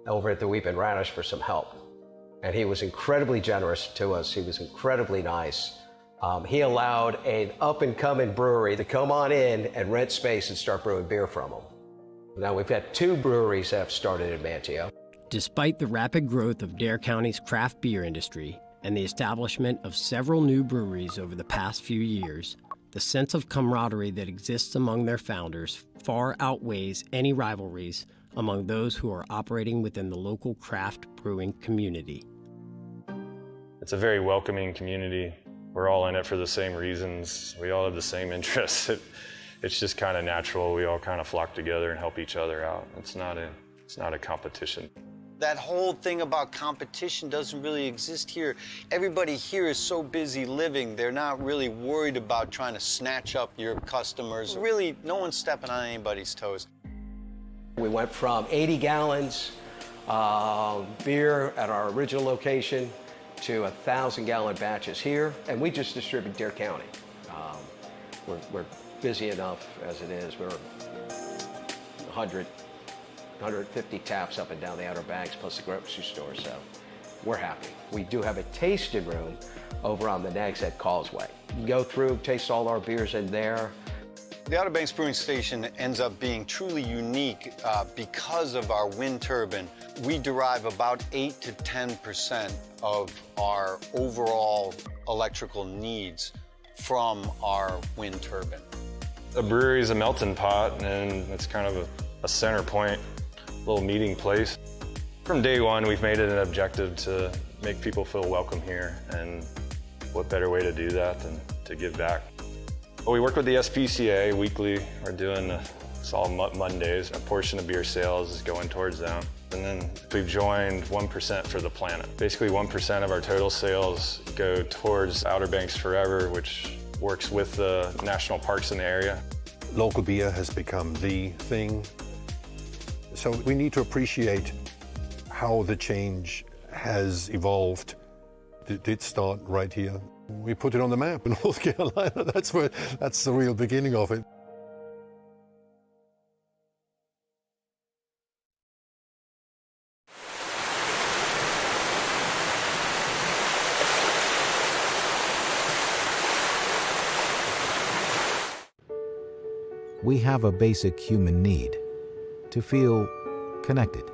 over at the Weeping Radish for some help. And he was incredibly generous to us. He was incredibly nice. He allowed an up-and-coming brewery to come on in and rent space and start brewing beer from them. Now we've had 2 breweries that have started in Manteo. Despite the rapid growth of Dare County's craft beer industry and the establishment of several new breweries over the past few years, the sense of camaraderie that exists among their founders far outweighs any rivalries among those who are operating within the local craft brewing community. It's a very welcoming community. We're all in it for the same reasons. We all have the same interests. It's just kind of natural. We all kind of flock together and help each other out. It's not a competition. That whole thing about competition doesn't really exist here. Everybody here is so busy living, they're not really worried about trying to snatch up your customers. Really, no one's stepping on anybody's toes. We went from 80 gallons beer at our original location to 1,000-gallon batches here, and we just distribute Dare County. We're busy enough as it is. We're 150 taps up and down the Outer Banks, plus the grocery store, so we're happy. We do have a tasting room over on the Nags Head Causeway. You can go through, taste all our beers in there. The Outer Banks Brewing Station ends up being truly unique because of our wind turbine. We derive about 8 to 10% of our overall electrical needs from our wind turbine. The brewery is a melting pot, and it's kind of a center point, a little meeting place. From day one, we've made it an objective to make people feel welcome here, and what better way to do that than to give back. Well, we work with the SPCA weekly. We're doing it's all Mondays. A portion of beer sales is going towards them. And then we've joined 1% for the planet. Basically 1% of our total sales go towards Outer Banks Forever, which works with the national parks in the area. Local beer has become the thing. So we need to appreciate how the change has evolved. It did start right here. We put it on the map in North Carolina. That's the real beginning of it. We have a basic human need to feel connected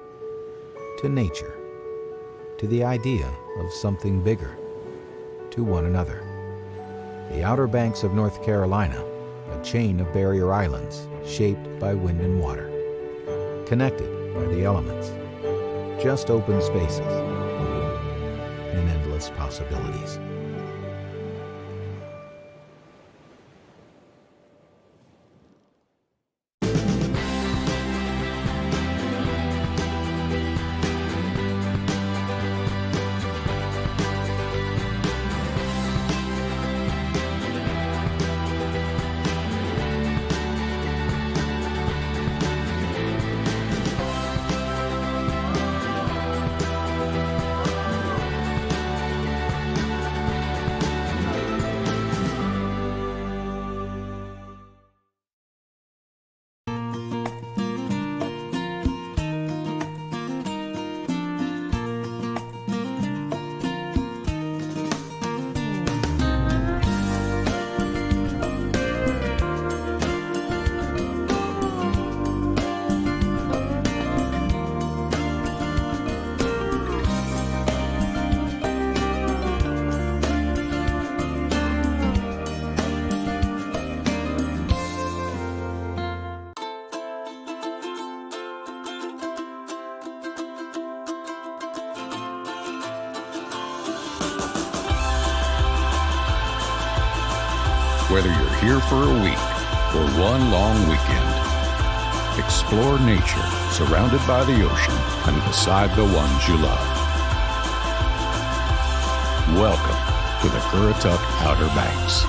to nature, to the idea of something bigger, to one another. The Outer Banks of North Carolina, a chain of barrier islands shaped by wind and water, connected by the elements, just open spaces and endless possibilities. Whether you're here for a week or one long weekend, Explore nature, surrounded by the ocean and beside the ones you love. Welcome to the Currituck Outer Banks.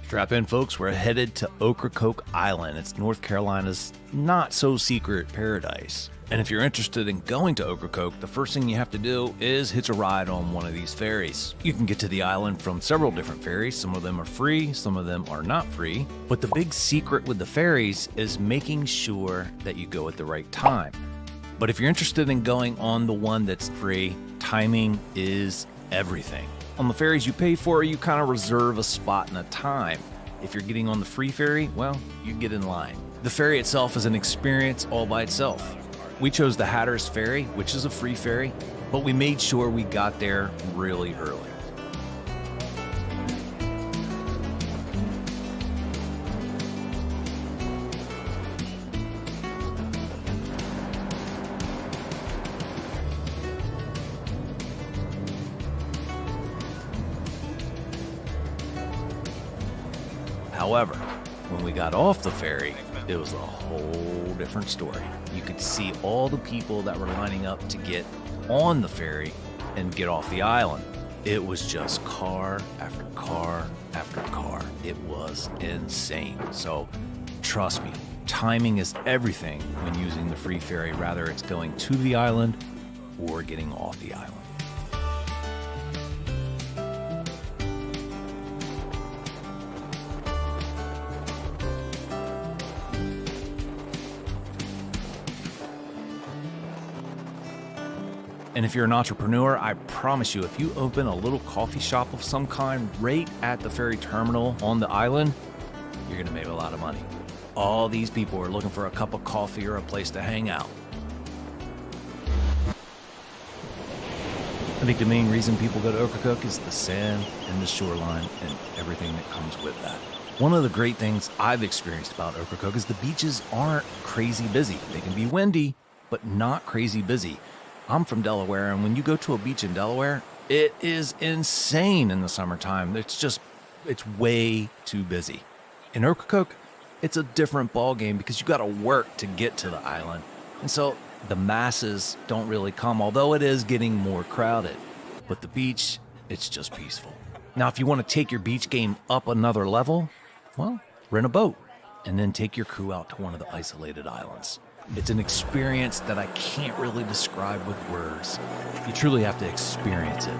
Strap in, folks. We're headed to Ocracoke Island. It's North Carolina's not-so-secret paradise. And if you're interested in going to Ocracoke, the first thing you have to do is hitch a ride on one of these ferries. You can get to the island from several different ferries. Some of them are free, some of them are not free. But the big secret with the ferries is making sure that you go at the right time. But if you're interested in going on the one that's free, timing is everything. On the ferries you pay for, you kind of reserve a spot and a time. If you're getting on the free ferry, well, you get in line. The ferry itself is an experience all by itself. We chose the Hatteras Ferry, which is a free ferry, but we made sure we got there really early. However, when we got off the ferry, it was a whole different story. You could see all the people that were lining up to get on the ferry and get off the island. It was just car after car after car. It was insane. So trust me, timing is everything when using the free ferry, whether it's going to the island or getting off the island. And if you're an entrepreneur, I promise you, if you open a little coffee shop of some kind right at the ferry terminal on the island, you're gonna make a lot of money. All these people are looking for a cup of coffee or a place to hang out. I think the main reason people go to Ocracoke is the sand and the shoreline and everything that comes with that. One of the great things I've experienced about Ocracoke is the beaches aren't crazy busy. They can be windy, but not crazy busy. I'm from Delaware, and when you go to a beach in Delaware, it is insane in the summertime. It's way too busy. In Ocracoke, it's a different ball game because you got to work to get to the island. And so the masses don't really come, although it is getting more crowded. But the beach, it's just peaceful. Now, if you want to take your beach game up another level, well, rent a boat and then take your crew out to one of the isolated islands. It's an experience that I can't really describe with words. You truly have to experience it.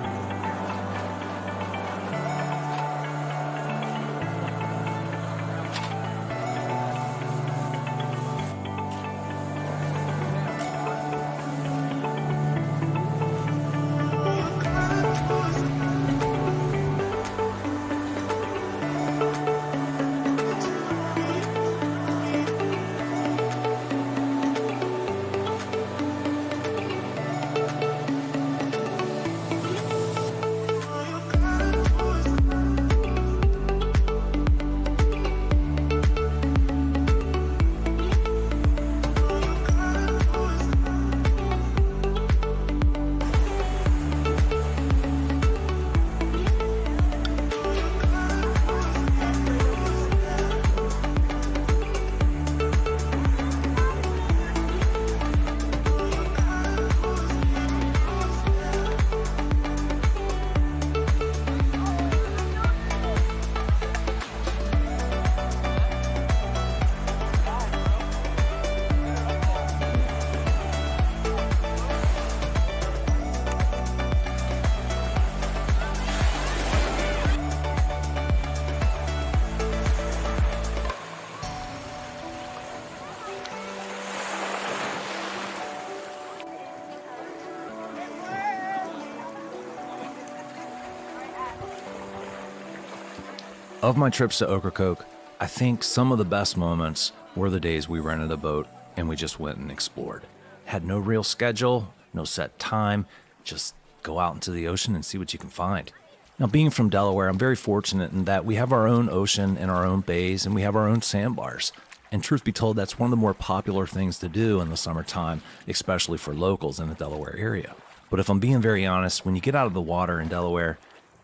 Of my trips to Ocracoke, I think some of the best moments were the days we rented a boat and we just went and explored. Had no real schedule, no set time, just go out into the ocean and see what you can find. Now, being from Delaware, I'm very fortunate in that we have our own ocean and our own bays, and we have our own sandbars. And truth be told, that's one of the more popular things to do in the summertime, especially for locals in the Delaware area. But if I'm being very honest, when you get out of the water in Delaware,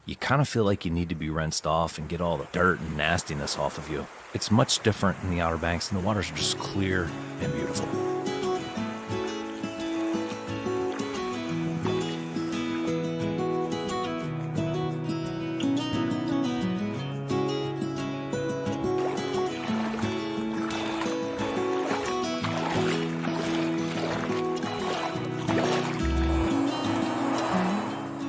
you kind of feel like you need to be rinsed off and get all the dirt and nastiness off of you. It's much different in the Outer Banks, and the waters are just clear and beautiful.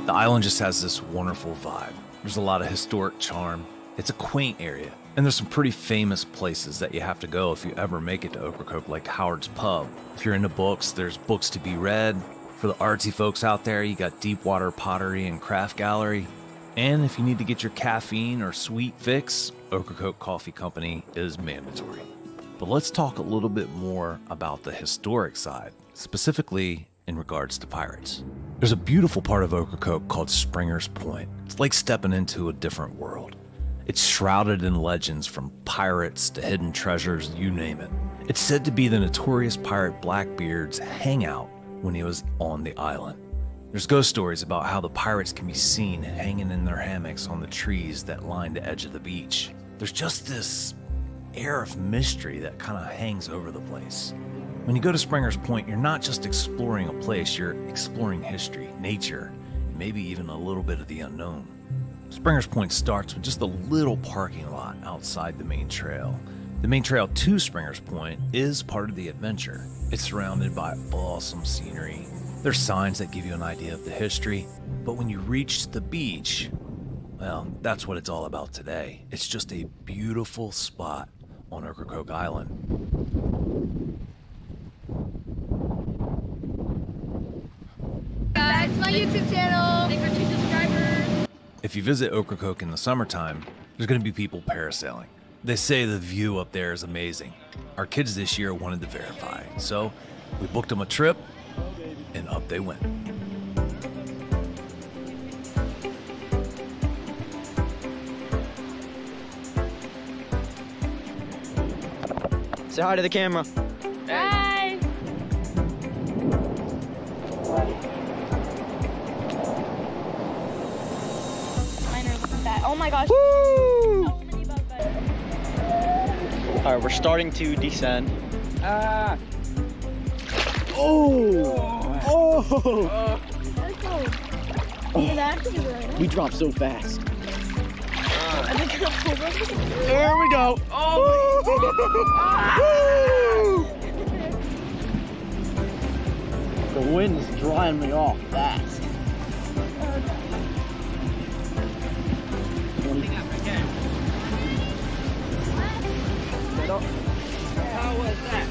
The island just has this wonderful vibe. There's a lot of historic charm. It's a quaint area, and there's some pretty famous places that you have to go if you ever make it to Ocracoke, like Howard's Pub. If you're into books, there's books to be read. For the artsy folks out there, you got Deepwater Pottery and Craft Gallery. And if you need to get your caffeine or sweet fix, Ocracoke Coffee Company is mandatory. But let's talk a little bit more about the historic side, specifically in regards to pirates. There's a beautiful part of Ocracoke called Springer's Point. It's like stepping into a different world. It's shrouded in legends from pirates to hidden treasures, you name it. It's said to be the notorious pirate Blackbeard's hangout when he was on the island. There's ghost stories about how the pirates can be seen hanging in their hammocks on the trees that line the edge of the beach. There's just this air of mystery that kind of hangs over the place. When you go to Springer's Point, you're not just exploring a place, you're exploring history, nature, and maybe even a little bit of the unknown. Springer's Point starts with just a little parking lot outside the main trail. The main trail to Springer's Point is part of the adventure. It's surrounded by awesome scenery. There's signs that give you an idea of the history, but when you reach the beach, well, that's what it's all about today. It's just a beautiful spot on Ocracoke Island. That's my YouTube channel. Thanks for 2 subscribers. If you visit Ocracoke in the summertime, there's going to be people parasailing. They say the view up there is amazing. Our kids this year wanted to verify, so we booked them a trip, and up they went. Say hi to the camera. Bye. Oh my gosh. Woo! So many bug bites. All right, we're starting to descend. Ah! We dropped so fast. There we go. The wind is drying me off fast. How was that?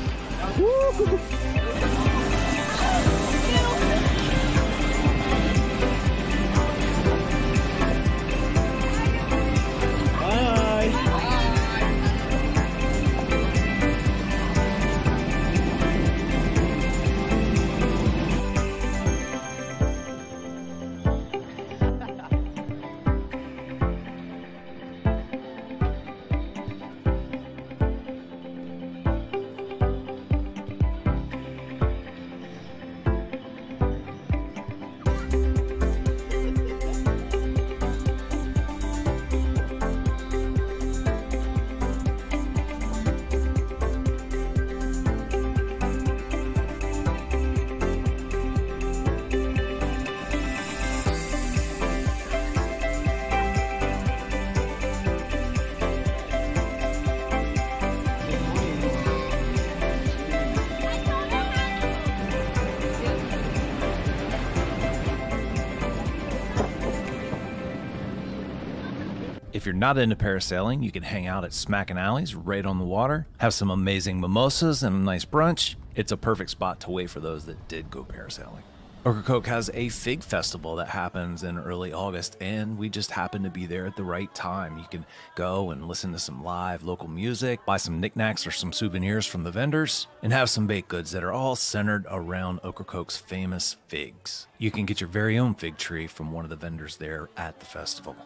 If you're not into parasailing, you can hang out at Smackin' Alleys right on the water, have some amazing mimosas and a nice brunch. It's a perfect spot to wait for those that did go parasailing. Ocracoke has a fig festival that happens in early August, and we just happen to be there at the right time. You can go and listen to some live local music, buy some knickknacks or some souvenirs from the vendors, and have some baked goods that are all centered around Ocracoke's famous figs. You can get your very own fig tree from one of the vendors there at the festival.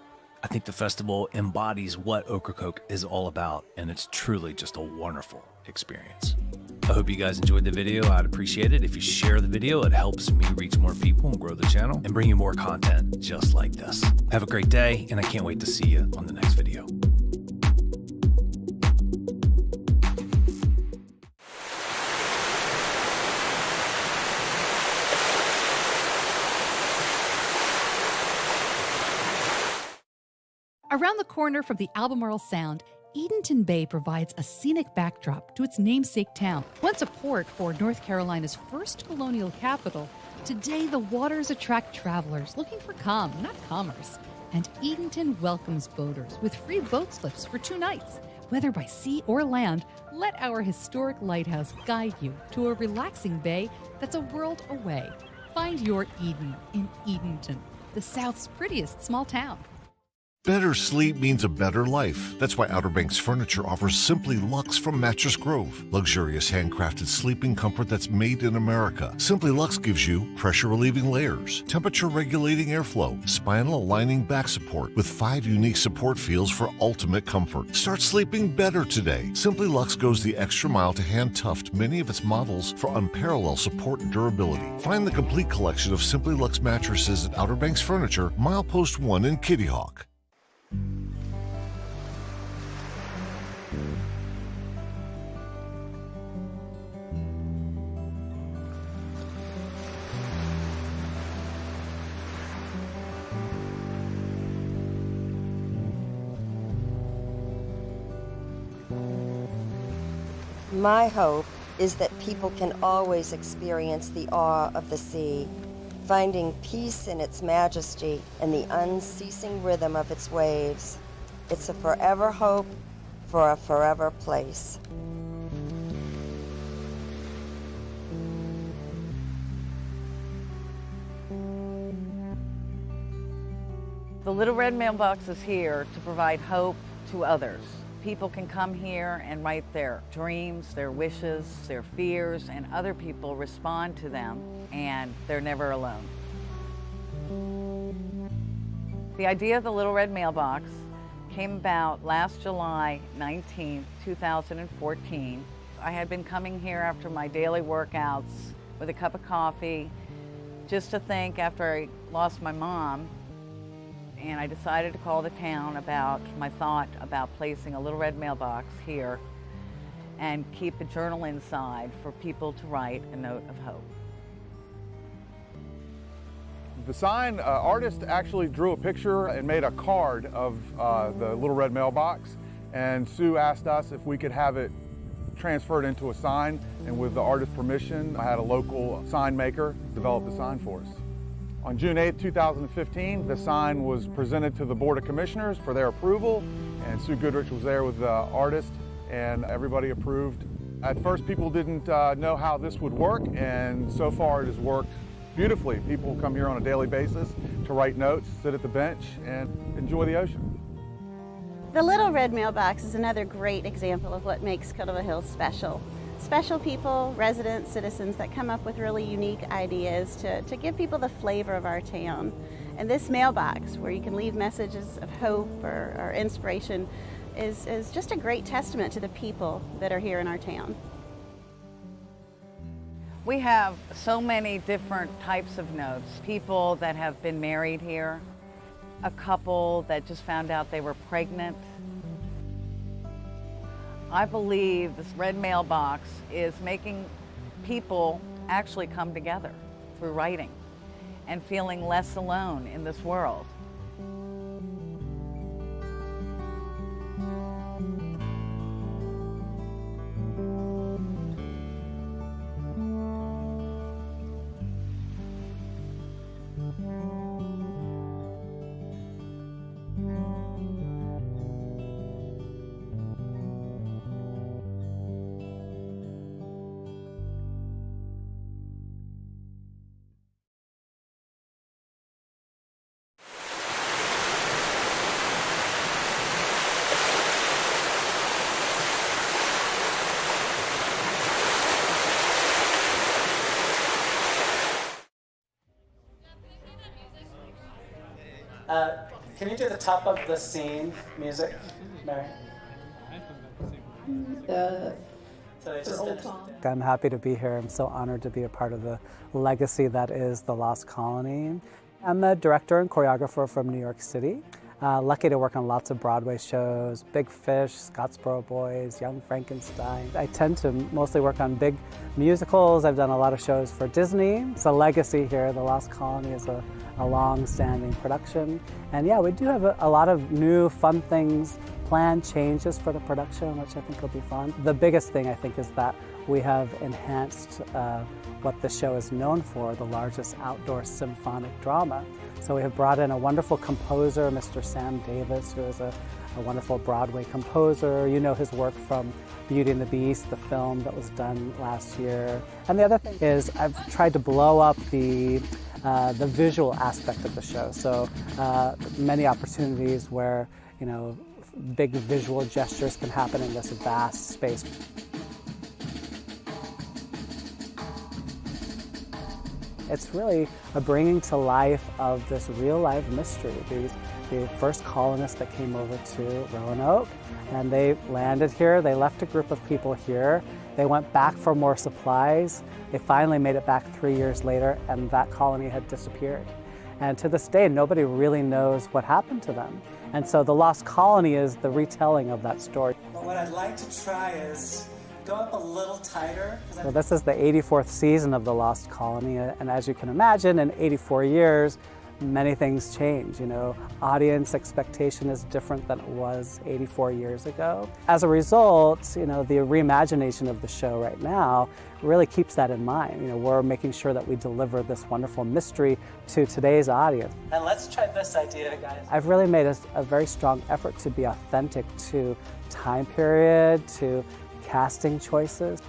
I think the festival embodies what Ocracoke is all about, and it's truly just a wonderful experience. I hope you guys enjoyed the video. I'd appreciate it if you share the video. It helps me reach more people and grow the channel and bring you more content just like this. Have a great day, and I can't wait to see you on the next video. Around the corner from the Albemarle Sound, Edenton Bay provides a scenic backdrop to its namesake town. Once a port for North Carolina's first colonial capital, today the waters attract travelers looking for calm, not commerce. And Edenton welcomes boaters with free boat slips for 2 nights. Whether by sea or land, let our historic lighthouse guide you to a relaxing bay that's a world away. Find your Eden in Edenton, the South's prettiest small town. Better sleep means a better life. That's why Outer Banks Furniture offers Simply Luxe from Mattress Grove. Luxurious handcrafted sleeping comfort that's made in America. Simply Luxe gives you pressure-relieving layers, temperature-regulating airflow, spinal-aligning back support with 5 unique support feels for ultimate comfort. Start sleeping better today. Simply Luxe goes the extra mile to hand-tuft many of its models for unparalleled support and durability. Find the complete collection of Simply Luxe mattresses at Outer Banks Furniture, Milepost 1 in Kitty Hawk. My hope is that people can always experience the awe of the sea, finding peace in its majesty and the unceasing rhythm of its waves. It's a forever hope for a forever place. The Little Red Mailbox is here to provide hope to others. People can come here and write their dreams, their wishes, their fears, and other people respond to them, and they're never alone. The idea of the Little Red Mailbox came about last July 19, 2014. I had been coming here after my daily workouts with a cup of coffee, just to think after I lost my mom. And I decided to call the town about my thought about placing a Little Red Mailbox here and keep a journal inside for people to write a note of hope. The sign artist actually drew a picture and made a card of the Little Red Mailbox, and Sue asked us if we could have it transferred into a sign, and with the artist's permission, I had a local sign maker develop the sign for us. On June 8, 2015, the sign was presented to the Board of Commissioners for their approval, and Sue Goodrich was there with the artist, and everybody approved. At first, people didn't know how this would work, and so far it has worked beautifully. People come here on a daily basis to write notes, sit at the bench, and enjoy the ocean. The Little Red Mailbox is another great example of what makes Cordova Hills special. Special people, residents, citizens that come up with really unique ideas to give people the flavor of our town. And this mailbox, where you can leave messages of hope or inspiration, is just a great testament to the people that are here in our town. We have so many different types of notes. People that have been married here, a couple that just found out they were pregnant. I believe this red mailbox is making people actually come together through writing and feeling less alone in this world. Can you do the top of the scene music, Mary? I'm happy to be here. I'm so honored to be a part of the legacy that is The Lost Colony. I'm a director and choreographer from New York City. Lucky to work on lots of Broadway shows, Big Fish, Scottsboro Boys, Young Frankenstein. I tend to mostly work on big musicals. I've done a lot of shows for Disney. It's a legacy here. The Lost Colony is a long-standing production. And yeah, we do have a lot of new fun things, planned changes for the production, which I think will be fun. The biggest thing I think is that we have enhanced what the show is known for, the largest outdoor symphonic drama. So we have brought in a wonderful composer, Mr. Sam Davis, who is a wonderful Broadway composer. You know his work from Beauty and the Beast, the film that was done last year. And the other thing is I've tried to blow up the visual aspect of the show. So many opportunities where, you know, big visual gestures can happen in this vast space. It's really a bringing to life of this real-life mystery. The first colonists that came over to Roanoke, and they landed here. They left a group of people here. They went back for more supplies. They finally made it back 3 years later, and that colony had disappeared. And to this day, nobody really knows what happened to them. And so The Lost Colony is the retelling of that story. Well, what I'd like to try is go up a little tighter. Well, this is the 84th season of The Lost Colony, and as you can imagine, in 84 years, many things change. You know, audience expectation is different than it was 84 years ago. As a result, you know, the reimagination of the show right now really keeps that in mind. You know, we're making sure that we deliver this wonderful mystery to today's audience. And let's try this idea, guys. I've really made a very strong effort to be authentic to time period, to casting choices.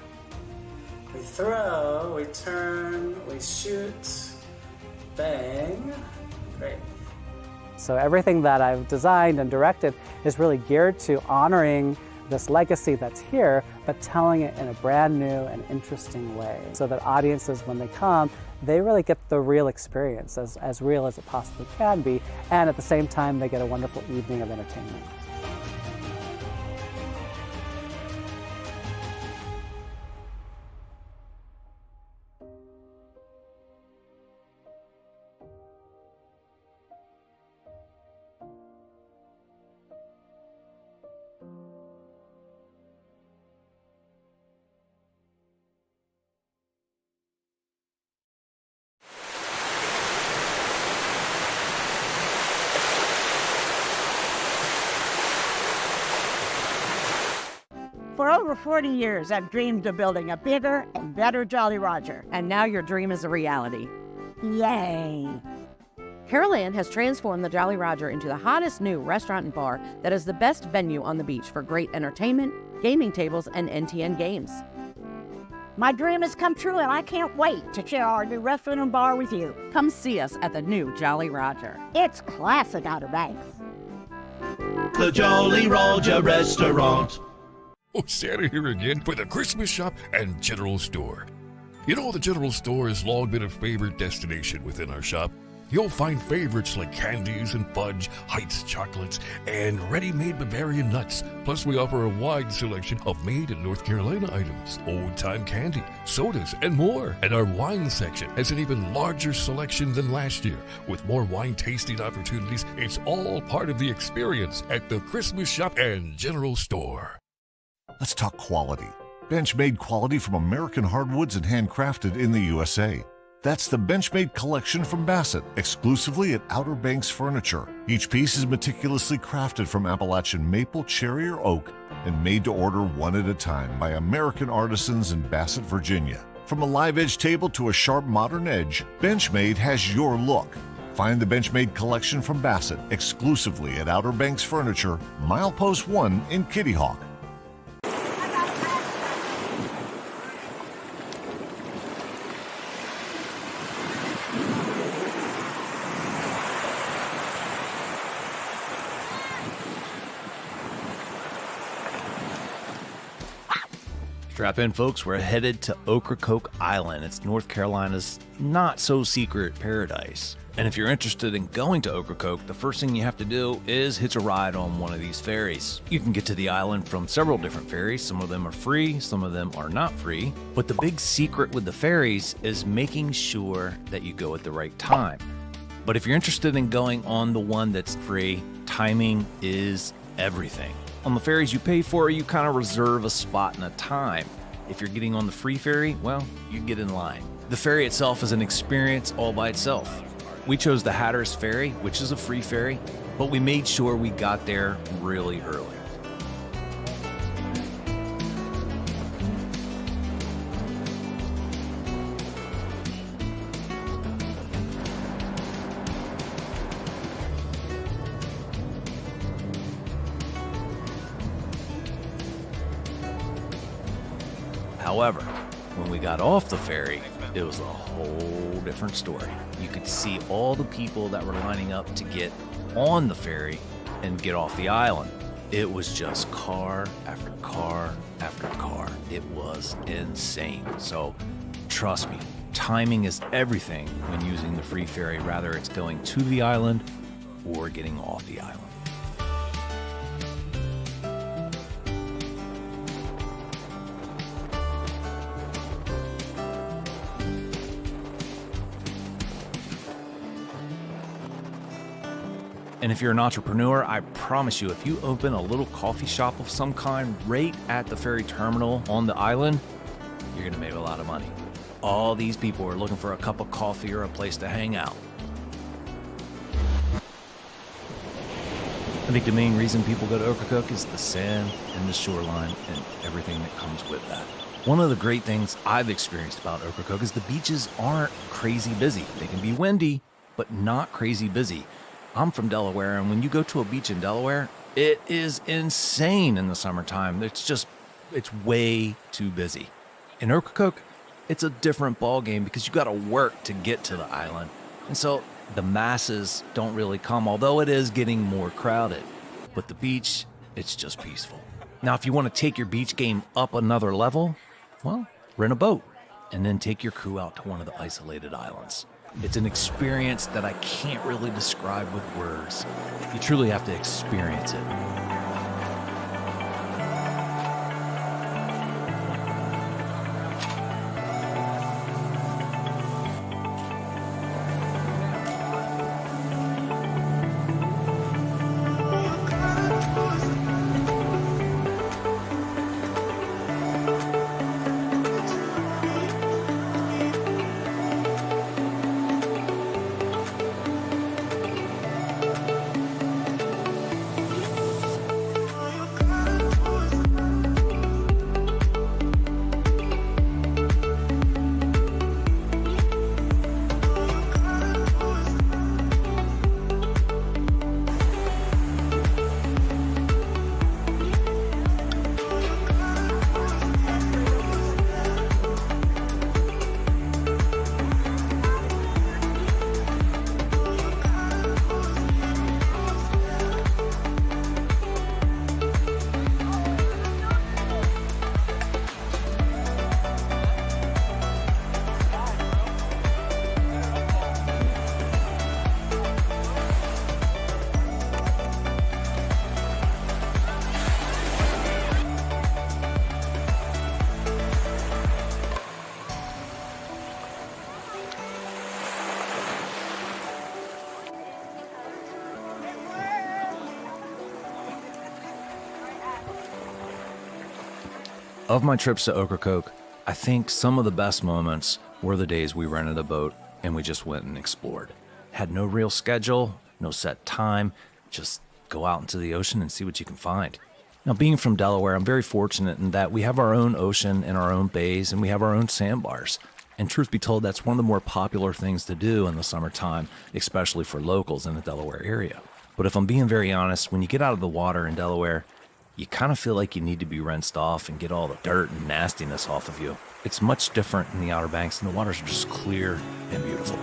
We throw, we turn, we shoot, bang. Great. So everything that I've designed and directed is really geared to honoring this legacy that's here, but telling it in a brand new and interesting way, so that audiences, when they come, they really get the real experience, as real as it possibly can be, and at the same time, they get a wonderful evening of entertainment. For over 40 years, I've dreamed of building a bigger and better Jolly Roger. And now your dream is a reality. Yay! Carol Ann has transformed the Jolly Roger into the hottest new restaurant and bar that is the best venue on the beach for great entertainment, gaming tables, and NTN games. My dream has come true, and I can't wait to share our new restaurant and bar with you. Come see us at the new Jolly Roger. It's classic Outer Banks. The Jolly Roger Restaurant. Oh, Santa here again for the Christmas shop and general store. You know, the general store has long been a favorite destination within our shop. You'll find favorites like candies and fudge, Heights chocolates, and ready-made Bavarian nuts. Plus, we offer a wide selection of made in North Carolina items, old-time candy, sodas, and more. And our wine section has an even larger selection than last year. With more wine tasting opportunities, it's all part of the experience at the Christmas shop and general store. Let's talk quality. Benchmade quality from American hardwoods and handcrafted in the USA. That's the Benchmade collection from Bassett, exclusively at Outer Banks Furniture. Each piece is meticulously crafted from Appalachian maple, cherry, or oak, and made to order one at a time by American artisans in Bassett, Virginia. From a live edge table to a sharp modern edge, Benchmade has your look. Find the Benchmade collection from Bassett exclusively at Outer Banks Furniture, Milepost 1 in Kitty Hawk. Strap in, folks. We're headed to Ocracoke Island. It's North Carolina's not-so-secret paradise. And if you're interested in going to Ocracoke, the first thing you have to do is hitch a ride on one of these ferries. You can get to the island from several different ferries. Some of them are free, some of them are not free. But the big secret with the ferries is making sure that you go at the right time. But if you're interested in going on the one that's free, timing is everything. On the ferries you pay for, you kind of reserve a spot and a time. If you're getting on the free ferry, well, you get in line. The ferry itself is an experience all by itself. We chose the Hatteras Ferry, which is a free ferry, but we made sure we got there really early. However, when we got off the ferry, it was a whole different story. You could see all the people that were lining up to get on the ferry and get off the island. It was just car after car after car. It was insane. So trust me, timing is everything when using the free ferry, whether it's going to the island or getting off the island. And if you're an entrepreneur, I promise you, if you open a little coffee shop of some kind right at the ferry terminal on the island, you're gonna make a lot of money. All these people are looking for a cup of coffee or a place to hang out. I think the main reason people go to Ocracoke is the sand and the shoreline and everything that comes with that. One of the great things I've experienced about Ocracoke is the beaches aren't crazy busy. They can be windy, but not crazy busy. I'm from Delaware, and when you go to a beach in Delaware, it is insane in the summertime. It's way too busy. In Ocracoke, it's a different ballgame because you got to work to get to the island. And so the masses don't really come, although it is getting more crowded. But the beach, it's just peaceful. Now, if you want to take your beach game up another level, well, rent a boat and then take your crew out to one of the isolated islands. It's an experience that I can't really describe with words. You truly have to experience it. Of my trips to Ocracoke, I think some of the best moments were the days we rented a boat and we just went and explored. Had no real schedule, no set time, just go out into the ocean and see what you can find. Now, being from Delaware, I'm very fortunate in that we have our own ocean and our own bays and we have our own sandbars. And truth be told, that's one of the more popular things to do in the summertime, especially for locals in the Delaware area. But if I'm being very honest, when you get out of the water in Delaware, you kind of feel like you need to be rinsed off and get all the dirt and nastiness off of you. It's much different in the Outer Banks, and the waters are just clear and beautiful.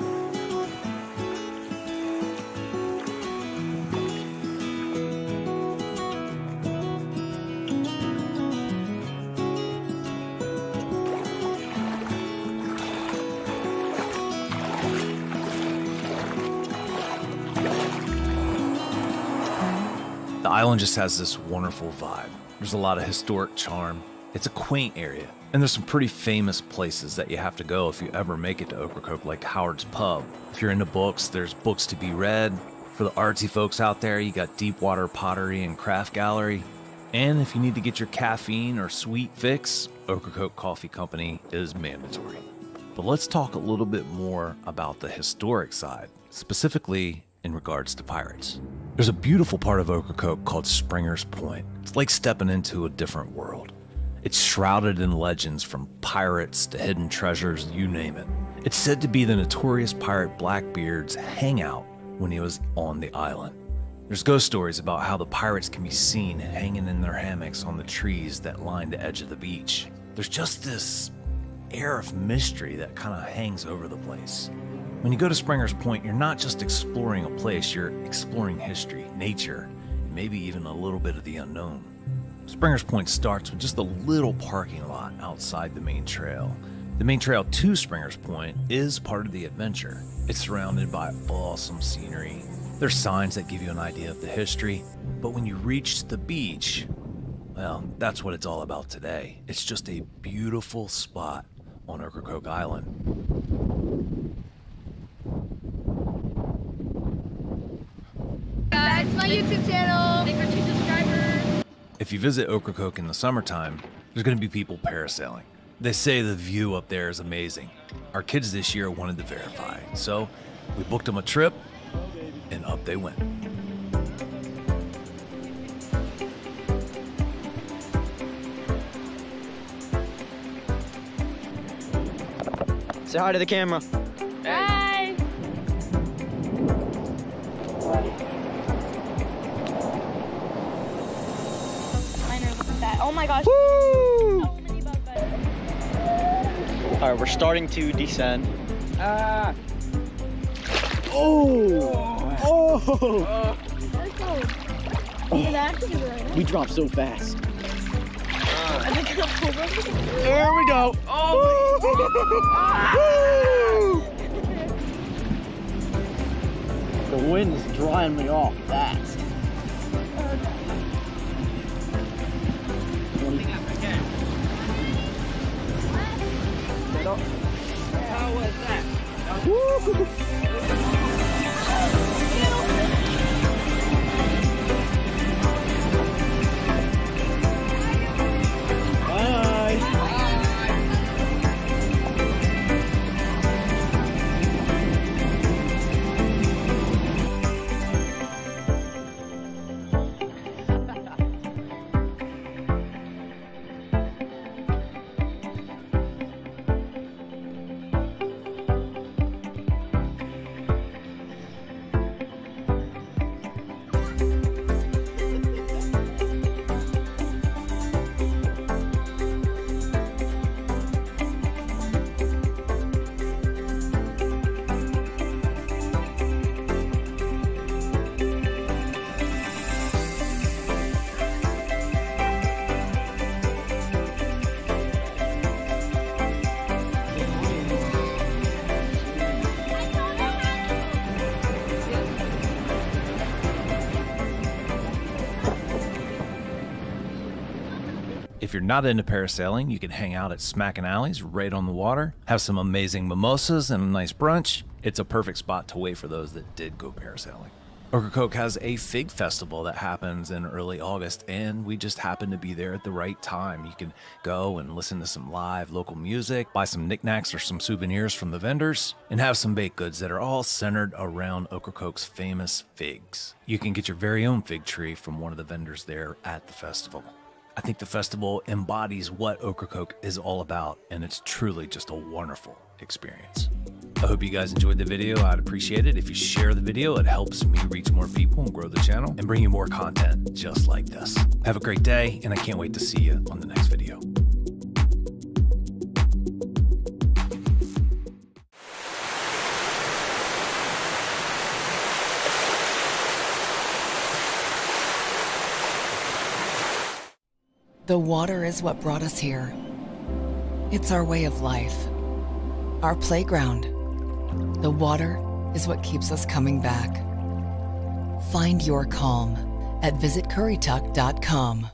island just has this wonderful vibe. There's a lot of historic charm. It's a quaint area. And there's some pretty famous places that you have to go if you ever make it to Ocracoke, like Howard's Pub. If you're into books, there's books to be read. For the artsy folks out there, you got Deepwater Pottery and Craft Gallery. And if you need to get your caffeine or sweet fix, Ocracoke Coffee Company is mandatory. But let's talk a little bit more about the historic side, specifically in regards to pirates. There's a beautiful part of Ocracoke called Springer's Point. It's like stepping into a different world. It's shrouded in legends from pirates to hidden treasures, you name it. It's said to be the notorious pirate Blackbeard's hangout when he was on the island. There's ghost stories about how the pirates can be seen hanging in their hammocks on the trees that line the edge of the beach. There's just this air of mystery that kind of hangs over the place. When you go to Springer's Point, you're not just exploring a place, you're exploring history, nature, and maybe even a little bit of the unknown. Springer's Point starts with just a little parking lot outside the main trail. The main trail to Springer's Point is part of the adventure. It's surrounded by awesome scenery. There's signs that give you an idea of the history, but when you reach the beach, well, that's what it's all about today. It's just a beautiful spot on Ocracoke Island. That's my YouTube channel. Thanks for 2 subscribers. If you visit Ocracoke in the summertime, there's going to be people parasailing. They say the view up there is amazing. Our kids this year wanted to verify, so we booked them a trip, and up they went. Say hi to the camera. Bye. Oh my gosh. Woo! So many bug bites. All right, we're starting to descend. Oh! We dropped so fast. There we go. The wind is drying me off fast. How was that? If you're not into parasailing, you can hang out at Smackin' Alleys right on the water, have some amazing mimosas and a nice brunch. It's a perfect spot to wait for those that did go parasailing. Ocracoke has a fig festival that happens in early August, and we just happen to be there at the right time. You can go and listen to some live local music, buy some knickknacks or some souvenirs from the vendors, and have some baked goods that are all centered around Ocracoke's famous figs. You can get your very own fig tree from one of the vendors there at the festival. I think the festival embodies what Ocracoke is all about, and it's truly just a wonderful experience. I hope you guys enjoyed the video. I'd appreciate it if you share the video. It helps me reach more people and grow the channel and bring you more content just like this. Have a great day, and I can't wait to see you on the next video. The water is what brought us here. It's our way of life, our playground. The water is what keeps us coming back. Find your calm at visitcurrituck.com.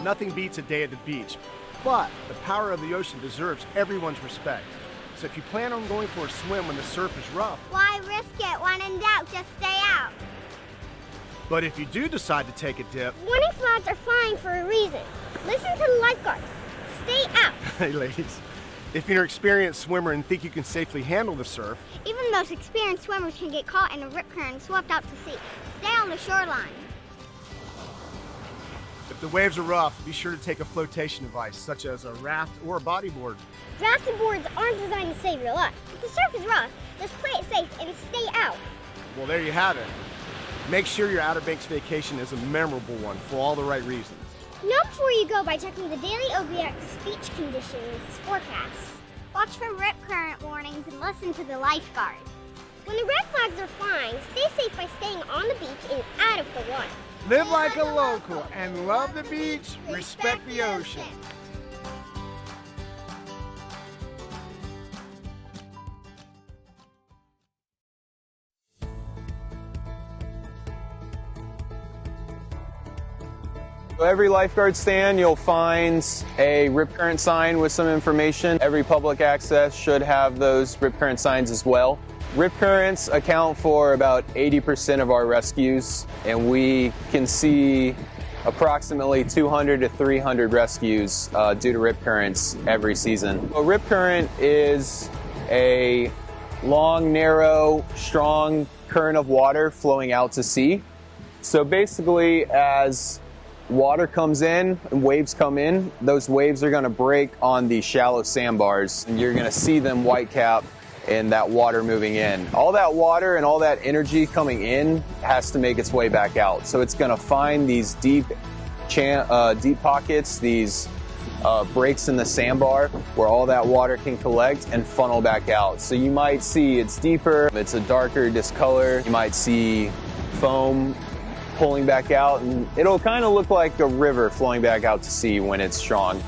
Nothing beats a day at the beach, but the power of the ocean deserves everyone's respect. So if you plan on going for a swim when the surf is rough, why risk it? When in doubt, just stay out. But if you do decide to take a dip, warning flags are flying for a reason. Listen to the lifeguards. Stay out. Hey ladies, if you're an experienced swimmer and think you can safely handle the surf, even the most experienced swimmers can get caught in a rip current and swept out to sea. Stay on the shoreline. if the waves are rough, be sure to take a flotation device, such as a raft or a bodyboard. Rafting boards aren't designed to save your life. If the surf is rough, just play it safe and stay out. Well, there you have it. Make sure your Outer Banks vacation is a memorable one for all the right reasons. Know before you go by checking the daily OBX beach conditions forecasts. Watch for rip current warnings and listen to the lifeguard. When the red flags are flying, stay safe by staying on the beach and out of the water. Live like a local and love the beach, respect the ocean. Every lifeguard stand, you'll find a rip current sign with some information. Every public access should have those rip current signs as well. Rip currents account for about 80% of our rescues, and we can see approximately 200 to 300 rescues due to rip currents every season. A rip current is a long, narrow, strong current of water flowing out to sea. So basically, as water comes in and waves come in, those waves are going to break on the shallow sandbars, and you're going to see them white cap and that water moving in. All that water and all that energy coming in has to make its way back out. So it's going to find these deep pockets, these breaks in the sandbar where all that water can collect and funnel back out. So you might see it's deeper, it's a darker discolor. You might see foam pulling back out, and it'll kind of look like a river flowing back out to sea when it's strong.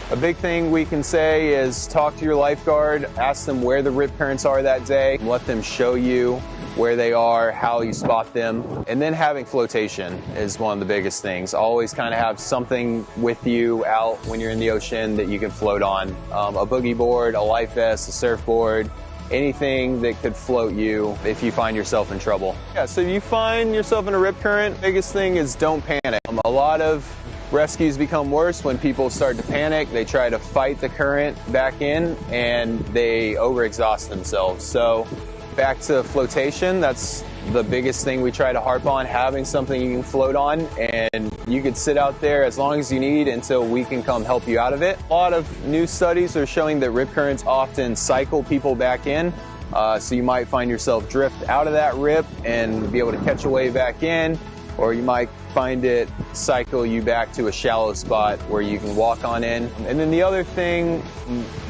A big thing we can say is talk to your lifeguard, ask them where the rip currents are that day, let them show you where they are, how you spot them, and then having flotation is one of the biggest things. Always kind of have something with you out when you're in the ocean that you can float on. A boogie board, a life vest, a surfboard, anything that could float you if you find yourself in trouble. Yeah, so if you find yourself in a rip current, biggest thing is don't panic. A lot of rescues become worse when people start to panic. They try to fight the current back in and they overexhaust themselves. So back to flotation, that's the biggest thing we try to harp on, having something you can float on, and you could sit out there as long as you need until we can come help you out of it. A lot of new studies are showing that rip currents often cycle people back in, so you might find yourself drift out of that rip and be able to catch a wave back in, or you might find it cycle you back to a shallow spot where you can walk on in. And then the other thing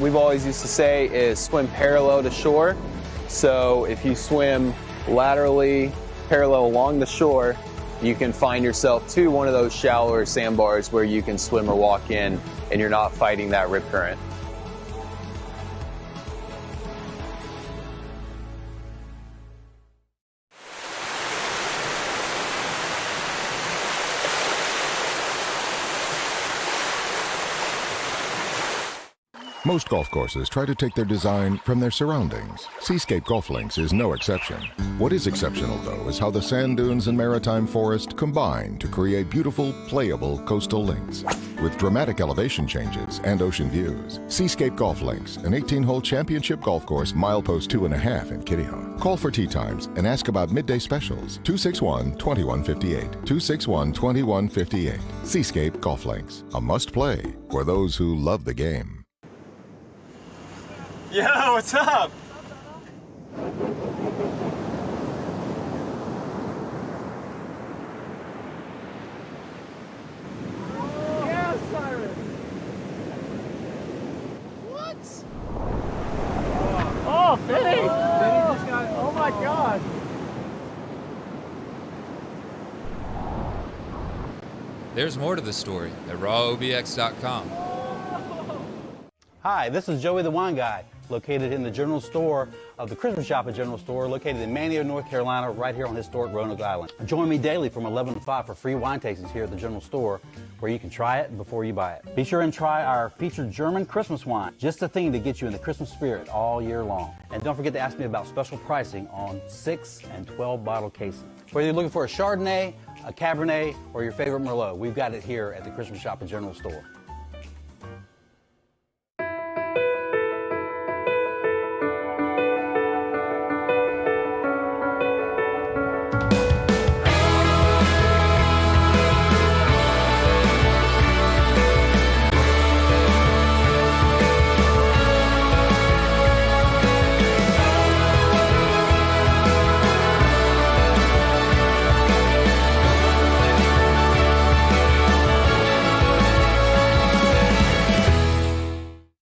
we've always used to say is swim parallel to shore. So if you swim laterally parallel along the shore, you can find yourself to one of those shallower sandbars where you can swim or walk in and you're not fighting that rip current. Most golf courses try to take their design from their surroundings. Seascape Golf Links is no exception. What is exceptional, though, is how the sand dunes and maritime forest combine to create beautiful, playable coastal links. With dramatic elevation changes and ocean views. Seascape Golf Links, an 18-hole championship golf course, milepost 2.5 in Kitty Hawk. Call for tee times and ask about midday specials. 261-2158. 261-2158. Seascape Golf Links, a must-play for those who love the game. Yo, what's up? Yeah, Cyrus. What? Oh, Vinny! Vinny just got, oh my God. There's more to the story at rawobx.com. Hi, this is Joey the Wine Guy, located in the general store of the Christmas Shop at General Store, located in Manteo, North Carolina, right here on historic Roanoke Island. Join me daily from 11 to 5 for free wine tastings here at the General Store, where you can try it before you buy it. Be sure and try our featured German Christmas wine, just the thing to get you in the Christmas spirit all year long. And don't forget to ask me about special pricing on 6 and 12 bottle cases. Whether you're looking for a Chardonnay, a Cabernet, or your favorite Merlot, we've got it here at the Christmas Shop at General Store.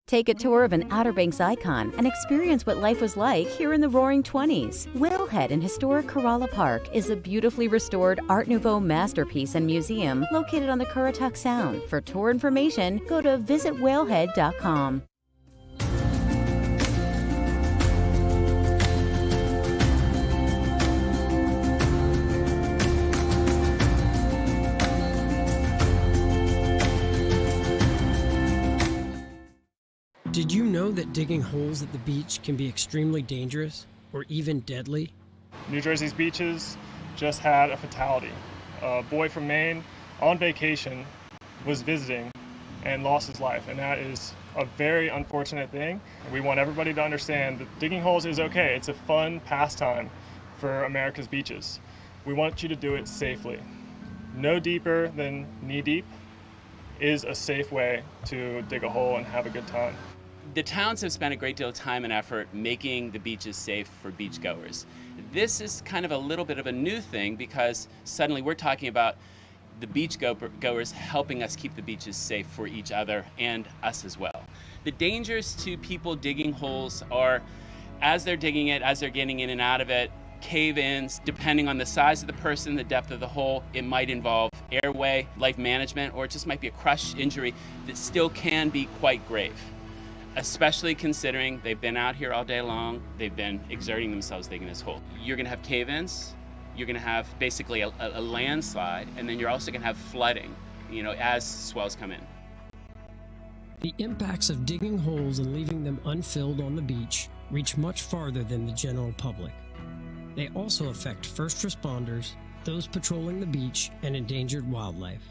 Take a tour of an Outer Banks icon and experience what life was like here in the Roaring '20s. Whalehead in historic Corolla Park is a beautifully restored Art Nouveau masterpiece and museum located on the Currituck Sound. For tour information, go to visitwhalehead.com. Did you know that digging holes at the beach can be extremely dangerous or even deadly? New Jersey's beaches just had a fatality. A boy from Maine on vacation was visiting and lost his life, and that is a very unfortunate thing. We want everybody to understand that digging holes is okay. It's a fun pastime for America's beaches. We want you to do it safely. No deeper than knee deep is a safe way to dig a hole and have a good time. The towns have spent a great deal of time and effort making the beaches safe for beachgoers. This is kind of a little bit of a new thing because suddenly we're talking about the beachgoers helping us keep the beaches safe for each other and us as well. The dangers to people digging holes are, as they're digging it, as they're getting in and out of it, cave-ins, depending on the size of the person, the depth of the hole, it might involve airway, life management, or it just might be a crush injury that still can be quite grave. Especially considering they've been out here all day long, they've been exerting themselves digging this hole. You're gonna have cave-ins, you're gonna have basically a landslide, and then you're also gonna have flooding, as swells come in. The impacts of digging holes and leaving them unfilled on the beach reach much farther than the general public. They also affect first responders, those patrolling the beach, and endangered wildlife.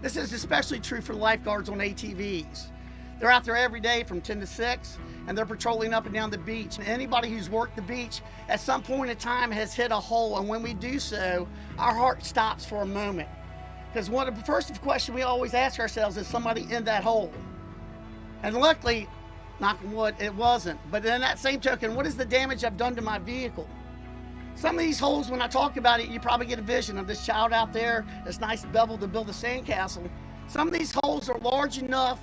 This is especially true for lifeguards on ATVs. They're out there every day from 10 to 6, and they're patrolling up and down the beach. And anybody who's worked the beach at some point in time has hit a hole, and when we do so, our heart stops for a moment. Because one of the first question we always ask ourselves is somebody in that hole? And luckily, knock on wood, it wasn't. But in that same token, what is the damage I've done to my vehicle? Some of these holes, when I talk about it, you probably get a vision of this child out there, this nice bevel to build a sandcastle. Some of these holes are large enough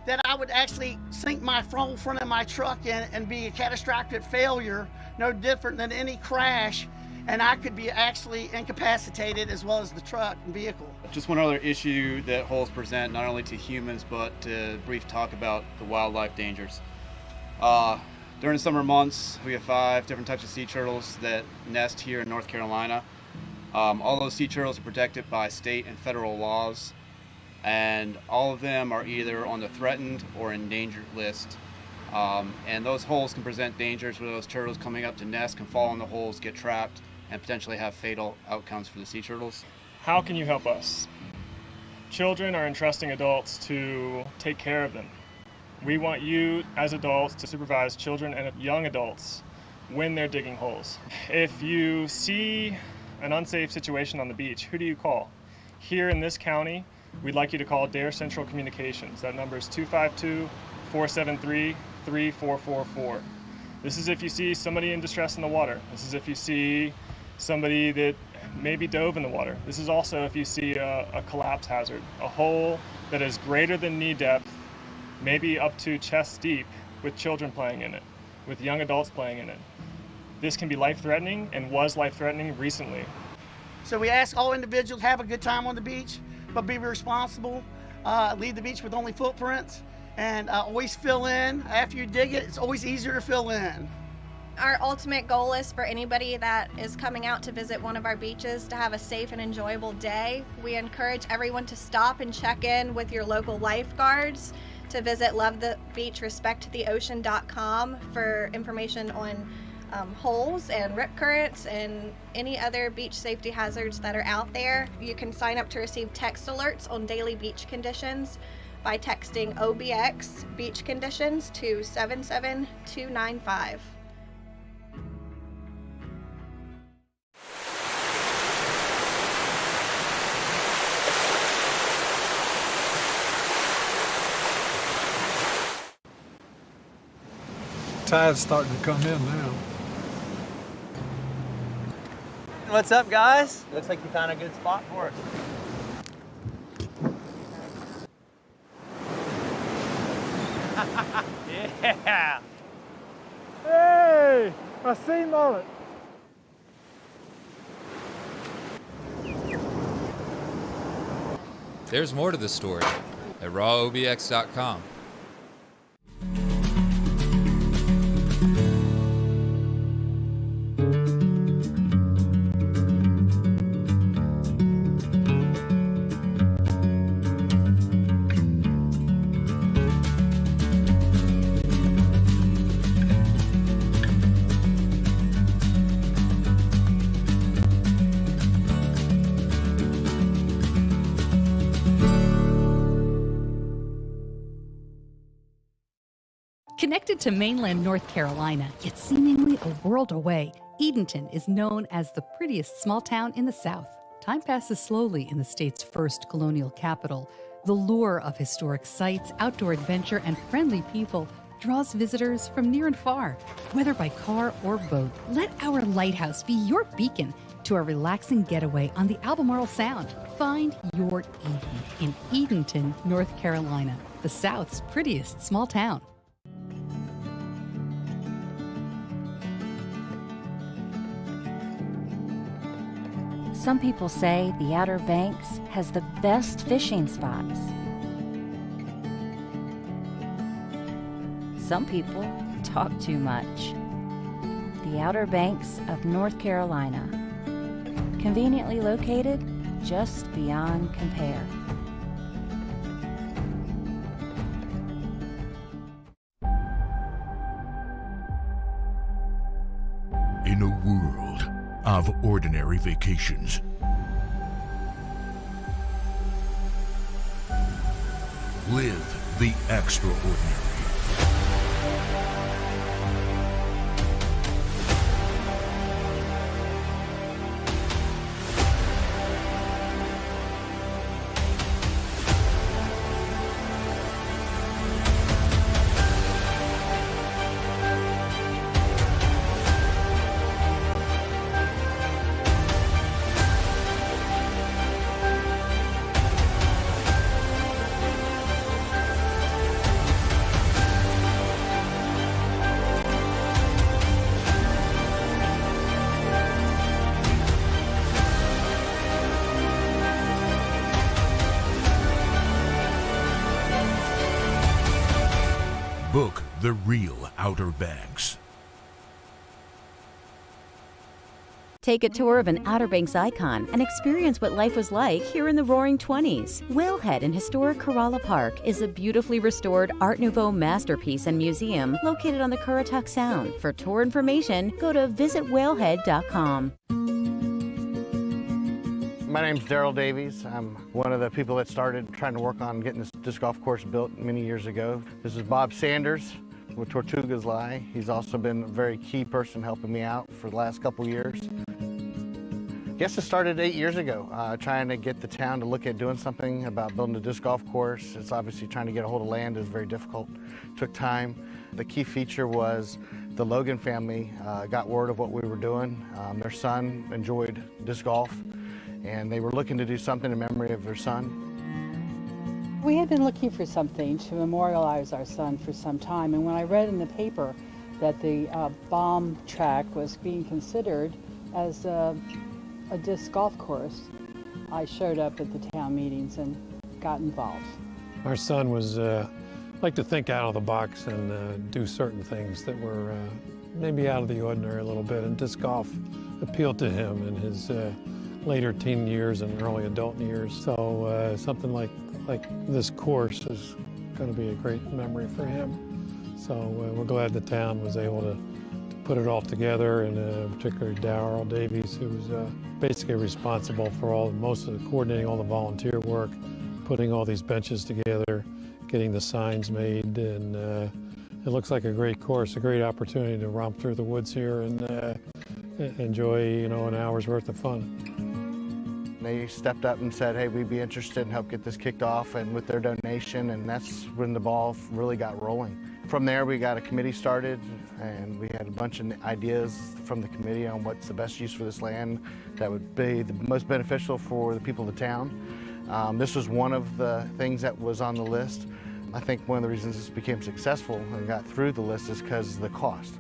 that I would actually sink my front of my truck in and be a catastrophic failure, no different than any crash, and I could be actually incapacitated as well as the truck and vehicle. Just one other issue that holes present, not only to humans, but to brief talk about the wildlife dangers. During the summer months, we have 5 different types of sea turtles that nest here in North Carolina. All those sea turtles are protected by state and federal laws. and all of them are either on the threatened or endangered list. And those holes can present dangers where those turtles coming up to nest can fall in the holes, get trapped, and potentially have fatal outcomes for the sea turtles. How can you help us? Children are entrusting adults to take care of them. We want you as adults to supervise children and young adults when they're digging holes. If you see an unsafe situation on the beach, who do you call? Here in this county, we'd like you to call Dare Central Communications. That number is 252-473-3444. This is if you see somebody in distress in the water. This is if you see somebody that maybe dove in the water. This is also if you see a collapse hazard, a hole that is greater than knee depth, maybe up to chest deep, with children playing in it, with young adults playing in it. This can be life-threatening and was life-threatening recently. So we ask all individuals have a good time on the beach, but be responsible. Leave the beach with only footprints, and always fill in. After you dig it, it's always easier to fill in. Our ultimate goal is for anybody that is coming out to visit one of our beaches to have a safe and enjoyable day. We encourage everyone to stop and check in with your local lifeguards, to visit lovethebeachrespecttheocean.com for information on holes and rip currents and any other beach safety hazards that are out there. You can sign up to receive text alerts on daily beach conditions by texting OBX beach conditions to 77295. Tide's starting to come in now. What's up, guys? Looks like you found a good spot for us. Yeah! Hey! I seen on it. There's more to the story at rawobx.com. Connected to mainland North Carolina, yet seemingly a world away, Edenton is known as the prettiest small town in the South. Time passes slowly in the state's first colonial capital. The lure of historic sites, outdoor adventure, and friendly people draws visitors from near and far. Whether by car or boat, let our lighthouse be your beacon to a relaxing getaway on the Albemarle Sound. Find your Eden in Edenton, North Carolina, the South's prettiest small town. Some people say the Outer Banks has the best fishing spots. Some people talk too much. The Outer Banks of North Carolina, conveniently located just beyond compare. In a world of ordinary vacations, live the extraordinary. Book the real Outer Banks. Take a tour of an Outer Banks icon and experience what life was like here in the Roaring 20s. Whalehead in historic Corolla Park is a beautifully restored Art Nouveau masterpiece and museum located on the Currituck Sound. For tour information, go to visitwhalehead.com. My name's Daryl Davies. I'm one of the people that started trying to work on getting this disc golf course built many years ago. This is Bob Sanders, where Tortugas lie. He's also been a very key person helping me out for the last couple years. I guess it started 8 years ago, trying to get the town to look at doing something about building a disc golf course. It's obviously trying to get a hold of land is very difficult, took time. The key feature was the Logan family got word of what we were doing. Their son enjoyed disc golf, and they were looking to do something in memory of their son. We had been looking for something to memorialize our son for some time, and when I read in the paper that the bomb track was being considered as a disc golf course, I showed up at the town meetings and got involved. Our son was like to think out of the box and do certain things that were maybe out of the ordinary a little bit, and disc golf appealed to him in his later teen years and early adult years. So something like this course is going to be a great memory for him. So we're glad the town was able to put it all together, and particularly Daryl Davies, who was basically responsible for most of the coordinating all the volunteer work, putting all these benches together, getting the signs made, and it looks like a great course, a great opportunity to romp through the woods here and enjoy, an hour's worth of fun. They stepped up and said, hey, we'd be interested in help get this kicked off, and with their donation, and that's when the ball really got rolling. From there, we got a committee started, and we had a bunch of ideas from the committee on what's the best use for this land that would be the most beneficial for the people of the town. This was one of the things that was on the list. I think one of the reasons this became successful and got through the list is because of the cost.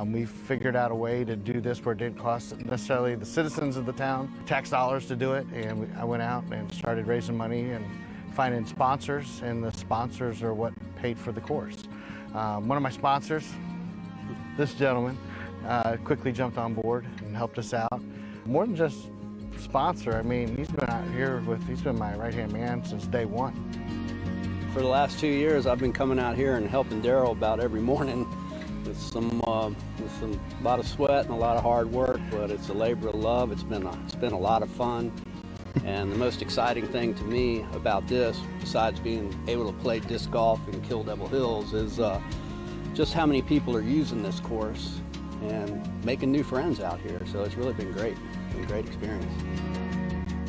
We figured out a way to do this where it didn't cost necessarily the citizens of the town tax dollars to do it, and I went out and started raising money and finding sponsors, and the sponsors are what paid for the course. One of my sponsors, this gentleman, quickly jumped on board and helped us out. More than just sponsor, I mean, he's been out here he's been my right-hand man since day one. For the last 2 years, I've been coming out here and helping Daryl about every morning with a lot of sweat and a lot of hard work, but it's a labor of love. It's been a lot of fun. And the most exciting thing to me about this, besides being able to play disc golf in Kill Devil Hills, is just how many people are using this course and making new friends out here. So it's really been great. It's been a great experience.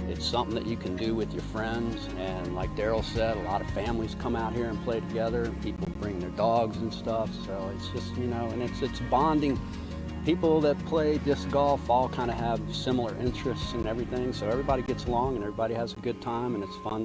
It's something that you can do with your friends, and like Daryl said, a lot of families come out here and play together, and people bring their dogs and stuff. So it's just, and it's bonding. People that play disc golf all kind of have similar interests and everything, so everybody gets along and everybody has a good time, and it's fun to